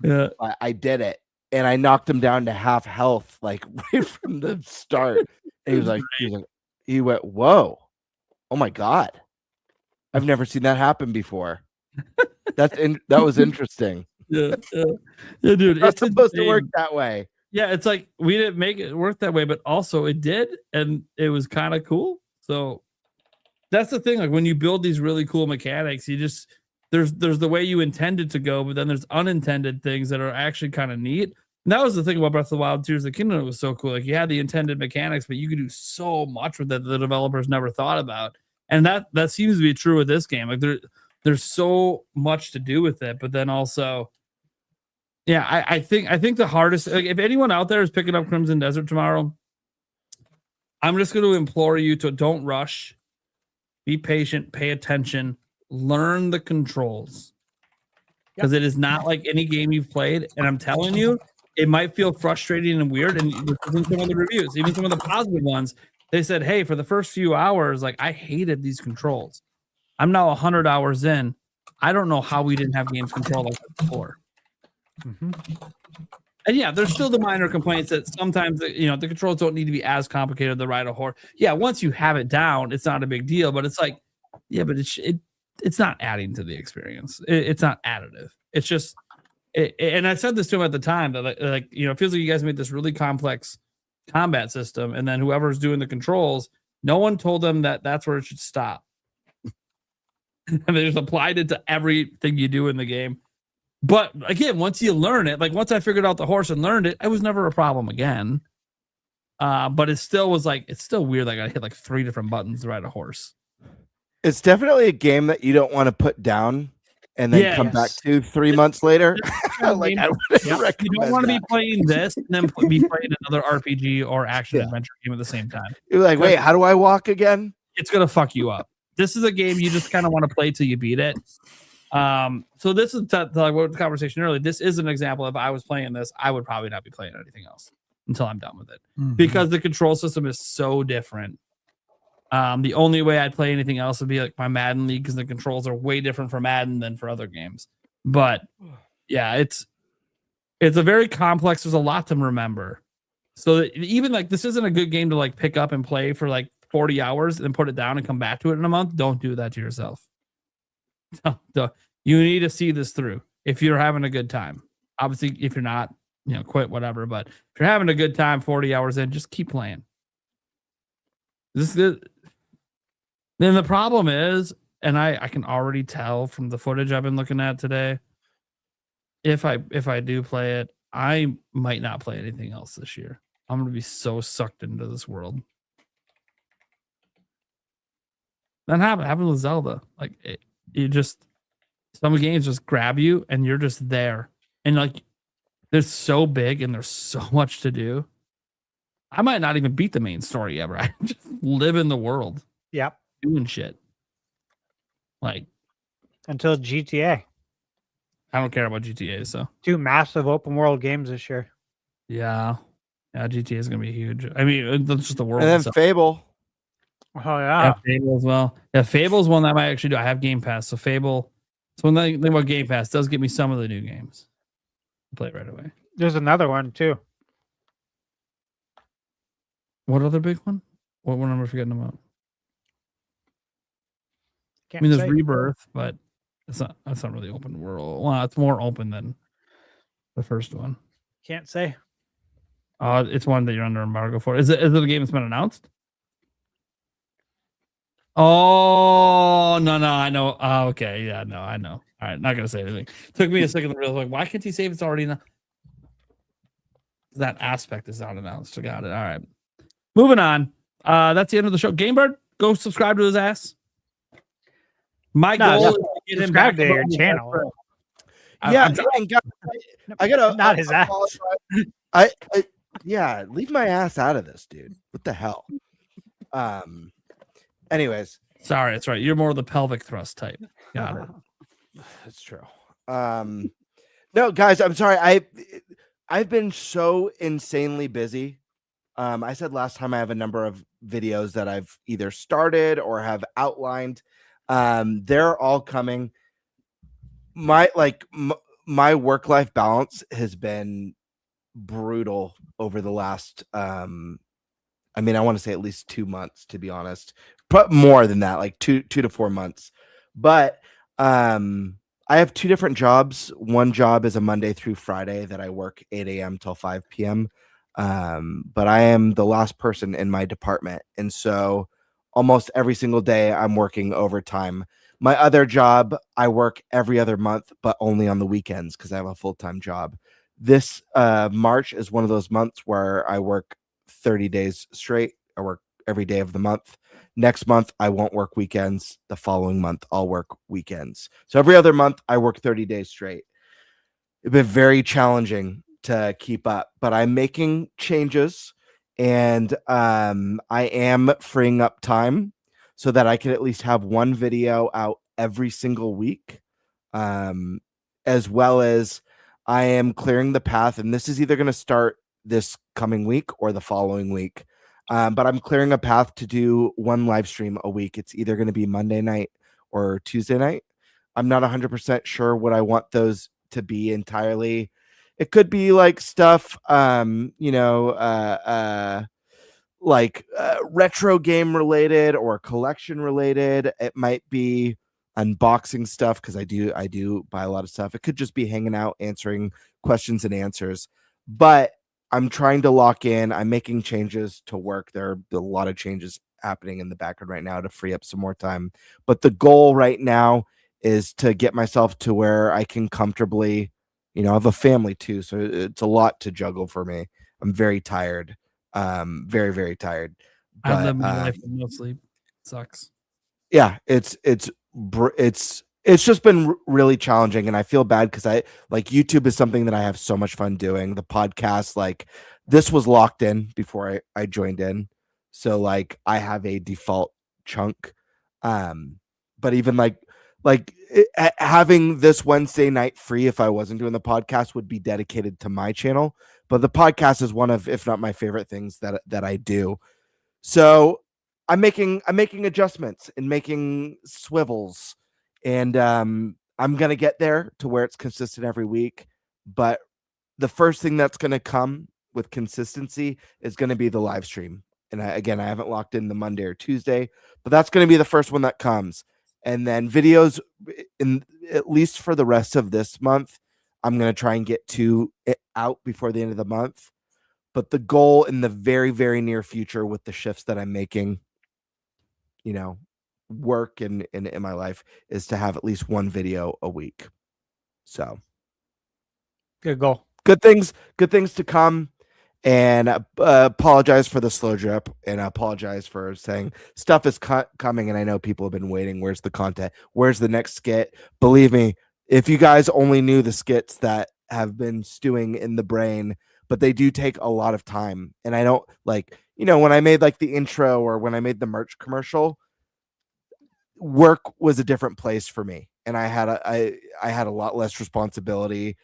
Speaker 7: Yeah,
Speaker 6: I did it. And I knocked him down to half health, like right from the start. And he went, whoa, oh my God. I've never seen that happen before. That was interesting.
Speaker 7: Yeah, dude.
Speaker 6: It's supposed to work that way.
Speaker 7: Yeah, it's like we didn't make it work that way, but also it did, and it was kind of cool. So that's the thing. Like when you build these really cool mechanics, you just there's the way you intended to go, but then there's unintended things that are actually kind of neat. And that was the thing about Breath of the Wild, Tears of the Kingdom. It was so cool. Like you had the intended mechanics, but you could do so much with it that the developers never thought about. And that seems to be true with this game. Like there's so much to do with it, but then also, yeah, I think the hardest, like, if anyone out there is picking up Crimson Desert tomorrow, I'm just going to implore you to don't rush, be patient, pay attention, learn the controls, because it is not like any game you've played. And I'm telling you, it might feel frustrating and weird. And in some of the reviews, even some of the positive ones, they said, hey, for the first few hours, like, I hated these controls. I'm now 100 hours in. I don't know how we didn't have games controlled like that before.
Speaker 5: Mm-hmm.
Speaker 7: And yeah, there's still the minor complaints that sometimes the controls don't need to be as complicated to ride a horse. Yeah, once you have it down, it's not a big deal. But it's like, yeah, but it's not adding to the experience. It's not additive. It's just, and I said this to him at the time that like it feels like you guys made this really complex combat system, and then whoever's doing the controls, no one told them that that's where it should stop. And they just applied it to everything you do in the game. But again, once you learn it, like once I figured out the horse and learned it, it was never a problem again. But it still was like, it's still weird. Like I hit like 3 different buttons to ride a horse.
Speaker 6: It's definitely a game that you don't want to put down and then come back to 3 months later. Like, I
Speaker 7: you don't want to be playing this and then be playing another RPG or action adventure game at the same time.
Speaker 6: You're like, wait, how do I walk again?
Speaker 7: It's gonna fuck you up. This is a game you just kind of want to play till you beat it. So this is like what the conversation earlier. This is an example. If I was playing this, I would probably not be playing anything else until I'm done with it, because the control system is so different. The only way I'd play anything else would be like my Madden League, because the controls are way different for Madden than for other games. But yeah, it's a very complex. There's a lot to remember. So even like this isn't a good game to like pick up and play for like 40 hours and put it down and come back to it in a month. Don't do that to yourself. You need to see this through if you're having a good time. Obviously, if you're not, quit, whatever. But if you're having a good time 40 hours in, just keep playing. Then the problem is, and I can already tell from the footage I've been looking at today, if I do play it, I might not play anything else this year. I'm going to be so sucked into this world. That happened with Zelda. Like some games just grab you and you're just there. And like, they're so big and there's so much to do. I might not even beat the main story ever. I just live in the world.
Speaker 5: Yep.
Speaker 7: Doing shit. Like,
Speaker 5: until GTA.
Speaker 7: I don't care about GTA, so 2
Speaker 5: massive open world games this year.
Speaker 7: Yeah, GTA is gonna be huge. I mean, that's just the world.
Speaker 6: And then Fable.
Speaker 5: Oh yeah,
Speaker 7: Fable as well. Yeah, Fable is one that I might actually do. I have Game Pass, so Fable. So one thing about Game Pass does get me some of the new games. Play it right away.
Speaker 5: There's another one too.
Speaker 7: What other big one? What one am I forgetting about?
Speaker 5: Can't
Speaker 7: I mean, there's
Speaker 5: say.
Speaker 7: Rebirth, but that's not really open world. Well, it's more open than the first one.
Speaker 5: Can't say.
Speaker 7: It's one that you're under embargo for. Is it a game that's been announced? Oh no, I know. Okay, yeah, no, I know. All right, not gonna say anything. Took me a second to realize, like, why can't he say if it's already not? That aspect is not announced. I got it. All right, moving on. That's the end of the show. GameBird, go subscribe to his ass. My goal is to get him back
Speaker 5: to your channel.
Speaker 6: Yeah, I gotta
Speaker 5: not his ass.
Speaker 6: Yeah, leave my ass out of this, dude. What the hell? Anyways,
Speaker 7: sorry, that's right. You're more the pelvic thrust type. Got it.
Speaker 6: That's true. No, guys, I'm sorry. I've been so insanely busy. I said last time I have a number of videos that I've either started or have outlined. They're all coming. My work-life balance has been brutal over the last I want to say at least 2 months, to be honest, but more than that, like two to 4 months. But I have 2 different jobs. One job is a Monday through Friday that I work 8 a.m. till 5 p.m. But I am the last person in my department, and so almost every single day I'm working overtime. My other job, I work every other month, but only on the weekends because I have a full-time job. This March is one of those months where I work 30 days straight. I work every day of the month. Next month, I won't work weekends. The following month, I'll work weekends. So every other month, I work 30 days straight. It's been very challenging to keep up, but I'm making changes, and I am freeing up time so that I can at least have one video out every single week, as well as I am clearing the path. And this is either going to start this coming week or the following week. But I'm clearing a path to do one live stream a week. It's either going to be Monday night or Tuesday night. I'm not 100% sure what I want those to be entirely. It could be like stuff, retro game related or collection related. It might be unboxing stuff because I do buy a lot of stuff. It could just be hanging out, answering questions and answers. But I'm trying to lock in. I'm making changes to work. There are a lot of changes happening in the background right now to free up some more time. But the goal right now is to get myself to where I can comfortably, I have a family too. So it's a lot to juggle for me. I'm very tired. Very, very tired. But,
Speaker 7: I live my life with no sleep. Sucks.
Speaker 6: Yeah, it's just been really challenging, and I feel bad because YouTube is something that I have so much fun doing. The podcast, this was locked in before I joined in, so I have a default chunk. But even having this Wednesday night free, if I wasn't doing the podcast, would be dedicated to my channel. But the podcast is one of, if not my favorite things that I do. So I'm making adjustments and making swivels, and I'm gonna get there to where it's consistent every week. But the first thing that's gonna come with consistency is gonna be the live stream. And I haven't locked in the Monday or Tuesday, but that's gonna be the first one that comes. And then videos, at least for the rest of this month, I'm gonna try and get it out before the end of the month. But the goal in the very, very near future with the shifts that I'm making, work in my life, is to have at least one video a week. So
Speaker 5: Good goal.
Speaker 6: Good things to come. And apologize for the slow drip, and I apologize for saying stuff is coming. And I know people have been waiting. Where's the content? Where's the next skit? Believe me, if you guys only knew the skits that have been stewing in the brain, but they do take a lot of time. And I don't when I made the intro or when I made the merch commercial, work was a different place for me, and I had a lot less responsibility.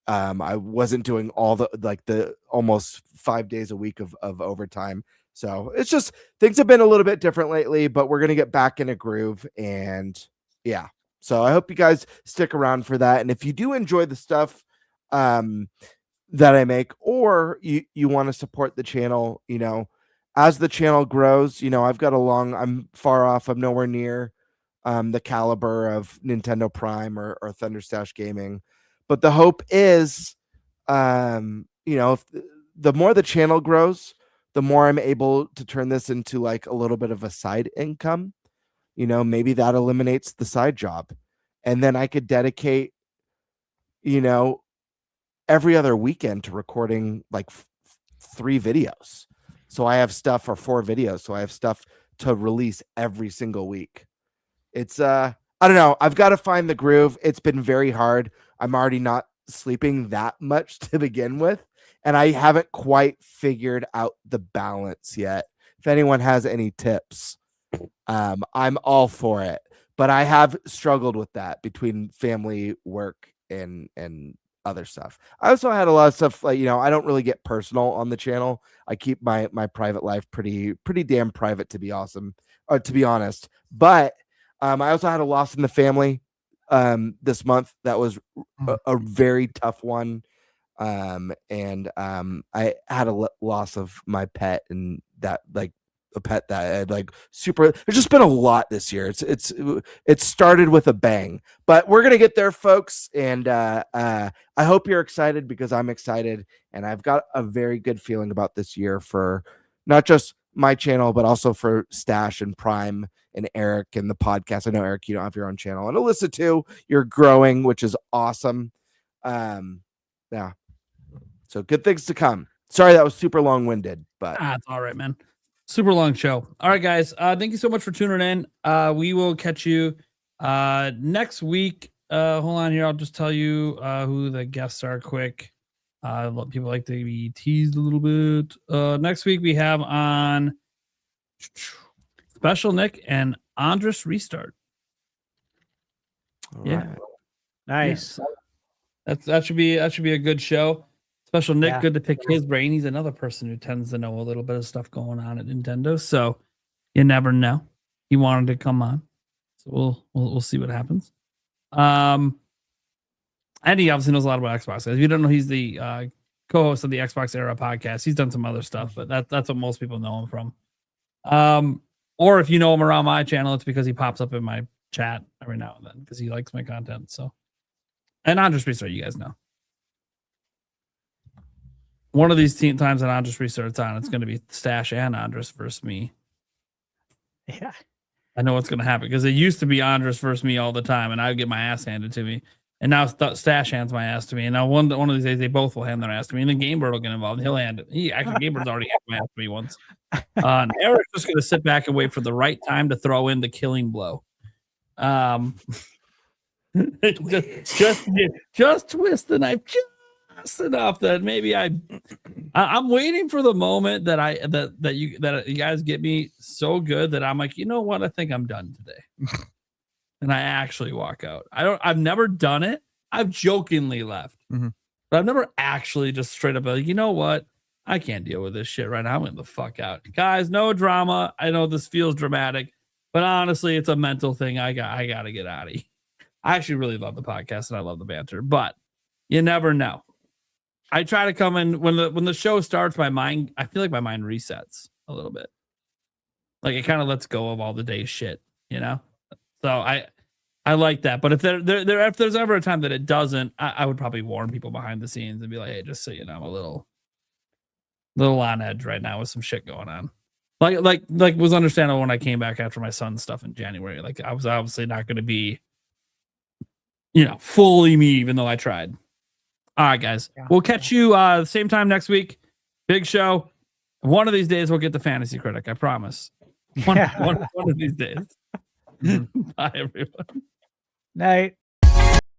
Speaker 6: I wasn't doing all the almost 5 days a week of overtime. So it's just, things have been a little bit different lately, but we're going to get back in a groove. And yeah, so I hope you guys stick around for that. And if you do enjoy the stuff, that I make, or you want to support the channel, as the channel grows, I'm far off. I'm nowhere near, the caliber of Nintendo Prime or ThunderStash Gaming. But the hope is, if the more the channel grows, the more I'm able to turn this into a little bit of a side income. Maybe that eliminates the side job. And then I could dedicate, every other weekend to recording 3 videos. So I have stuff, or 4 videos. So I have stuff to release every single week. It's, I don't know. I've got to find the groove. It's been very hard. I'm already not sleeping that much to begin with, and I haven't quite figured out the balance yet. If anyone has any tips, I'm all for it. But I have struggled with that between family, work, and other stuff. I also had a lot of stuff I don't really get personal on the channel. I keep my private life pretty damn private, to be honest. But I also had a loss in the family this month that was a very tough one. And I had a loss of my pet, and that a pet that I had super. There's just been a lot this year. It started with a bang, but we're gonna get there, folks. And I hope you're excited, because I'm excited, and I've got a very good feeling about this year for not just my channel, but also for Stash and Prime and Eric and the podcast. I know, Eric, you don't have your own channel, and Alyssa too. You're growing, which is awesome. Yeah. So good things to come. Sorry that was super long-winded, but
Speaker 7: It's all right, man. Super long show. All right, guys. Thank you so much for tuning in. We will catch you next week. Hold on here. I'll just tell you who the guests are quick. People like to be teased a little bit. Next week we have on Special Nick and Andres Restart. Yeah.
Speaker 5: Nice.
Speaker 7: Yeah. That should be a good show. Special Nick,
Speaker 5: Yeah.
Speaker 7: good to pick his brain. He's another person who tends to know a little bit of stuff going on at Nintendo. So you never know. He wanted to come on. So we'll see what happens. And he obviously knows a lot about Xbox. If you don't know, he's the co-host of the Xbox Era podcast. He's done some other stuff, but that's what most people know him from. Or if you know him around my channel, it's because he pops up in my chat every now and then because he likes my content. So, and Andres Restart, you guys know. One of these times that Andres Restart's on, it's going to be Stash and Andres versus me.
Speaker 5: Yeah.
Speaker 7: I know what's going to happen because it used to be Andres versus me all the time, and I would get my ass handed to me. And now Stash hands my ass to me. And now one of these days, they both will hand their ass to me. And then GameBird will get involved. He'll hand it. GameBird's already handed my ass to me once. And Eric's just going to sit back and wait for the right time to throw in the killing blow. Just twist the knife just enough that maybe I'm waiting for the moment that you guys get me so good that I'm like, you know what? I think I'm done today. And I actually walk out. I've never done it. I've jokingly left, but I've never actually just straight up like, you know what? I can't deal with this shit right now. I'm getting the fuck out. Guys, no drama. I know this feels dramatic, but honestly, it's a mental thing. I got to get out of here. I actually really love the podcast and I love the banter, but you never know. I try to come in when the show starts, I feel like my mind resets a little bit. Like it kind of lets go of all the day's shit, you know? So I like that. But if there's ever a time that it doesn't, I would probably warn people behind the scenes and be like, hey, just so you know, I'm a little on edge right now with some shit going on. Like was understandable when I came back after my son's stuff in January. Like I was obviously not going to be, fully me, even though I tried. All right, guys. Yeah. We'll catch you the same time next week. Big show. One of these days we'll get the Fantasy Critic. I promise. One of these days. Bye, everyone.
Speaker 5: Night.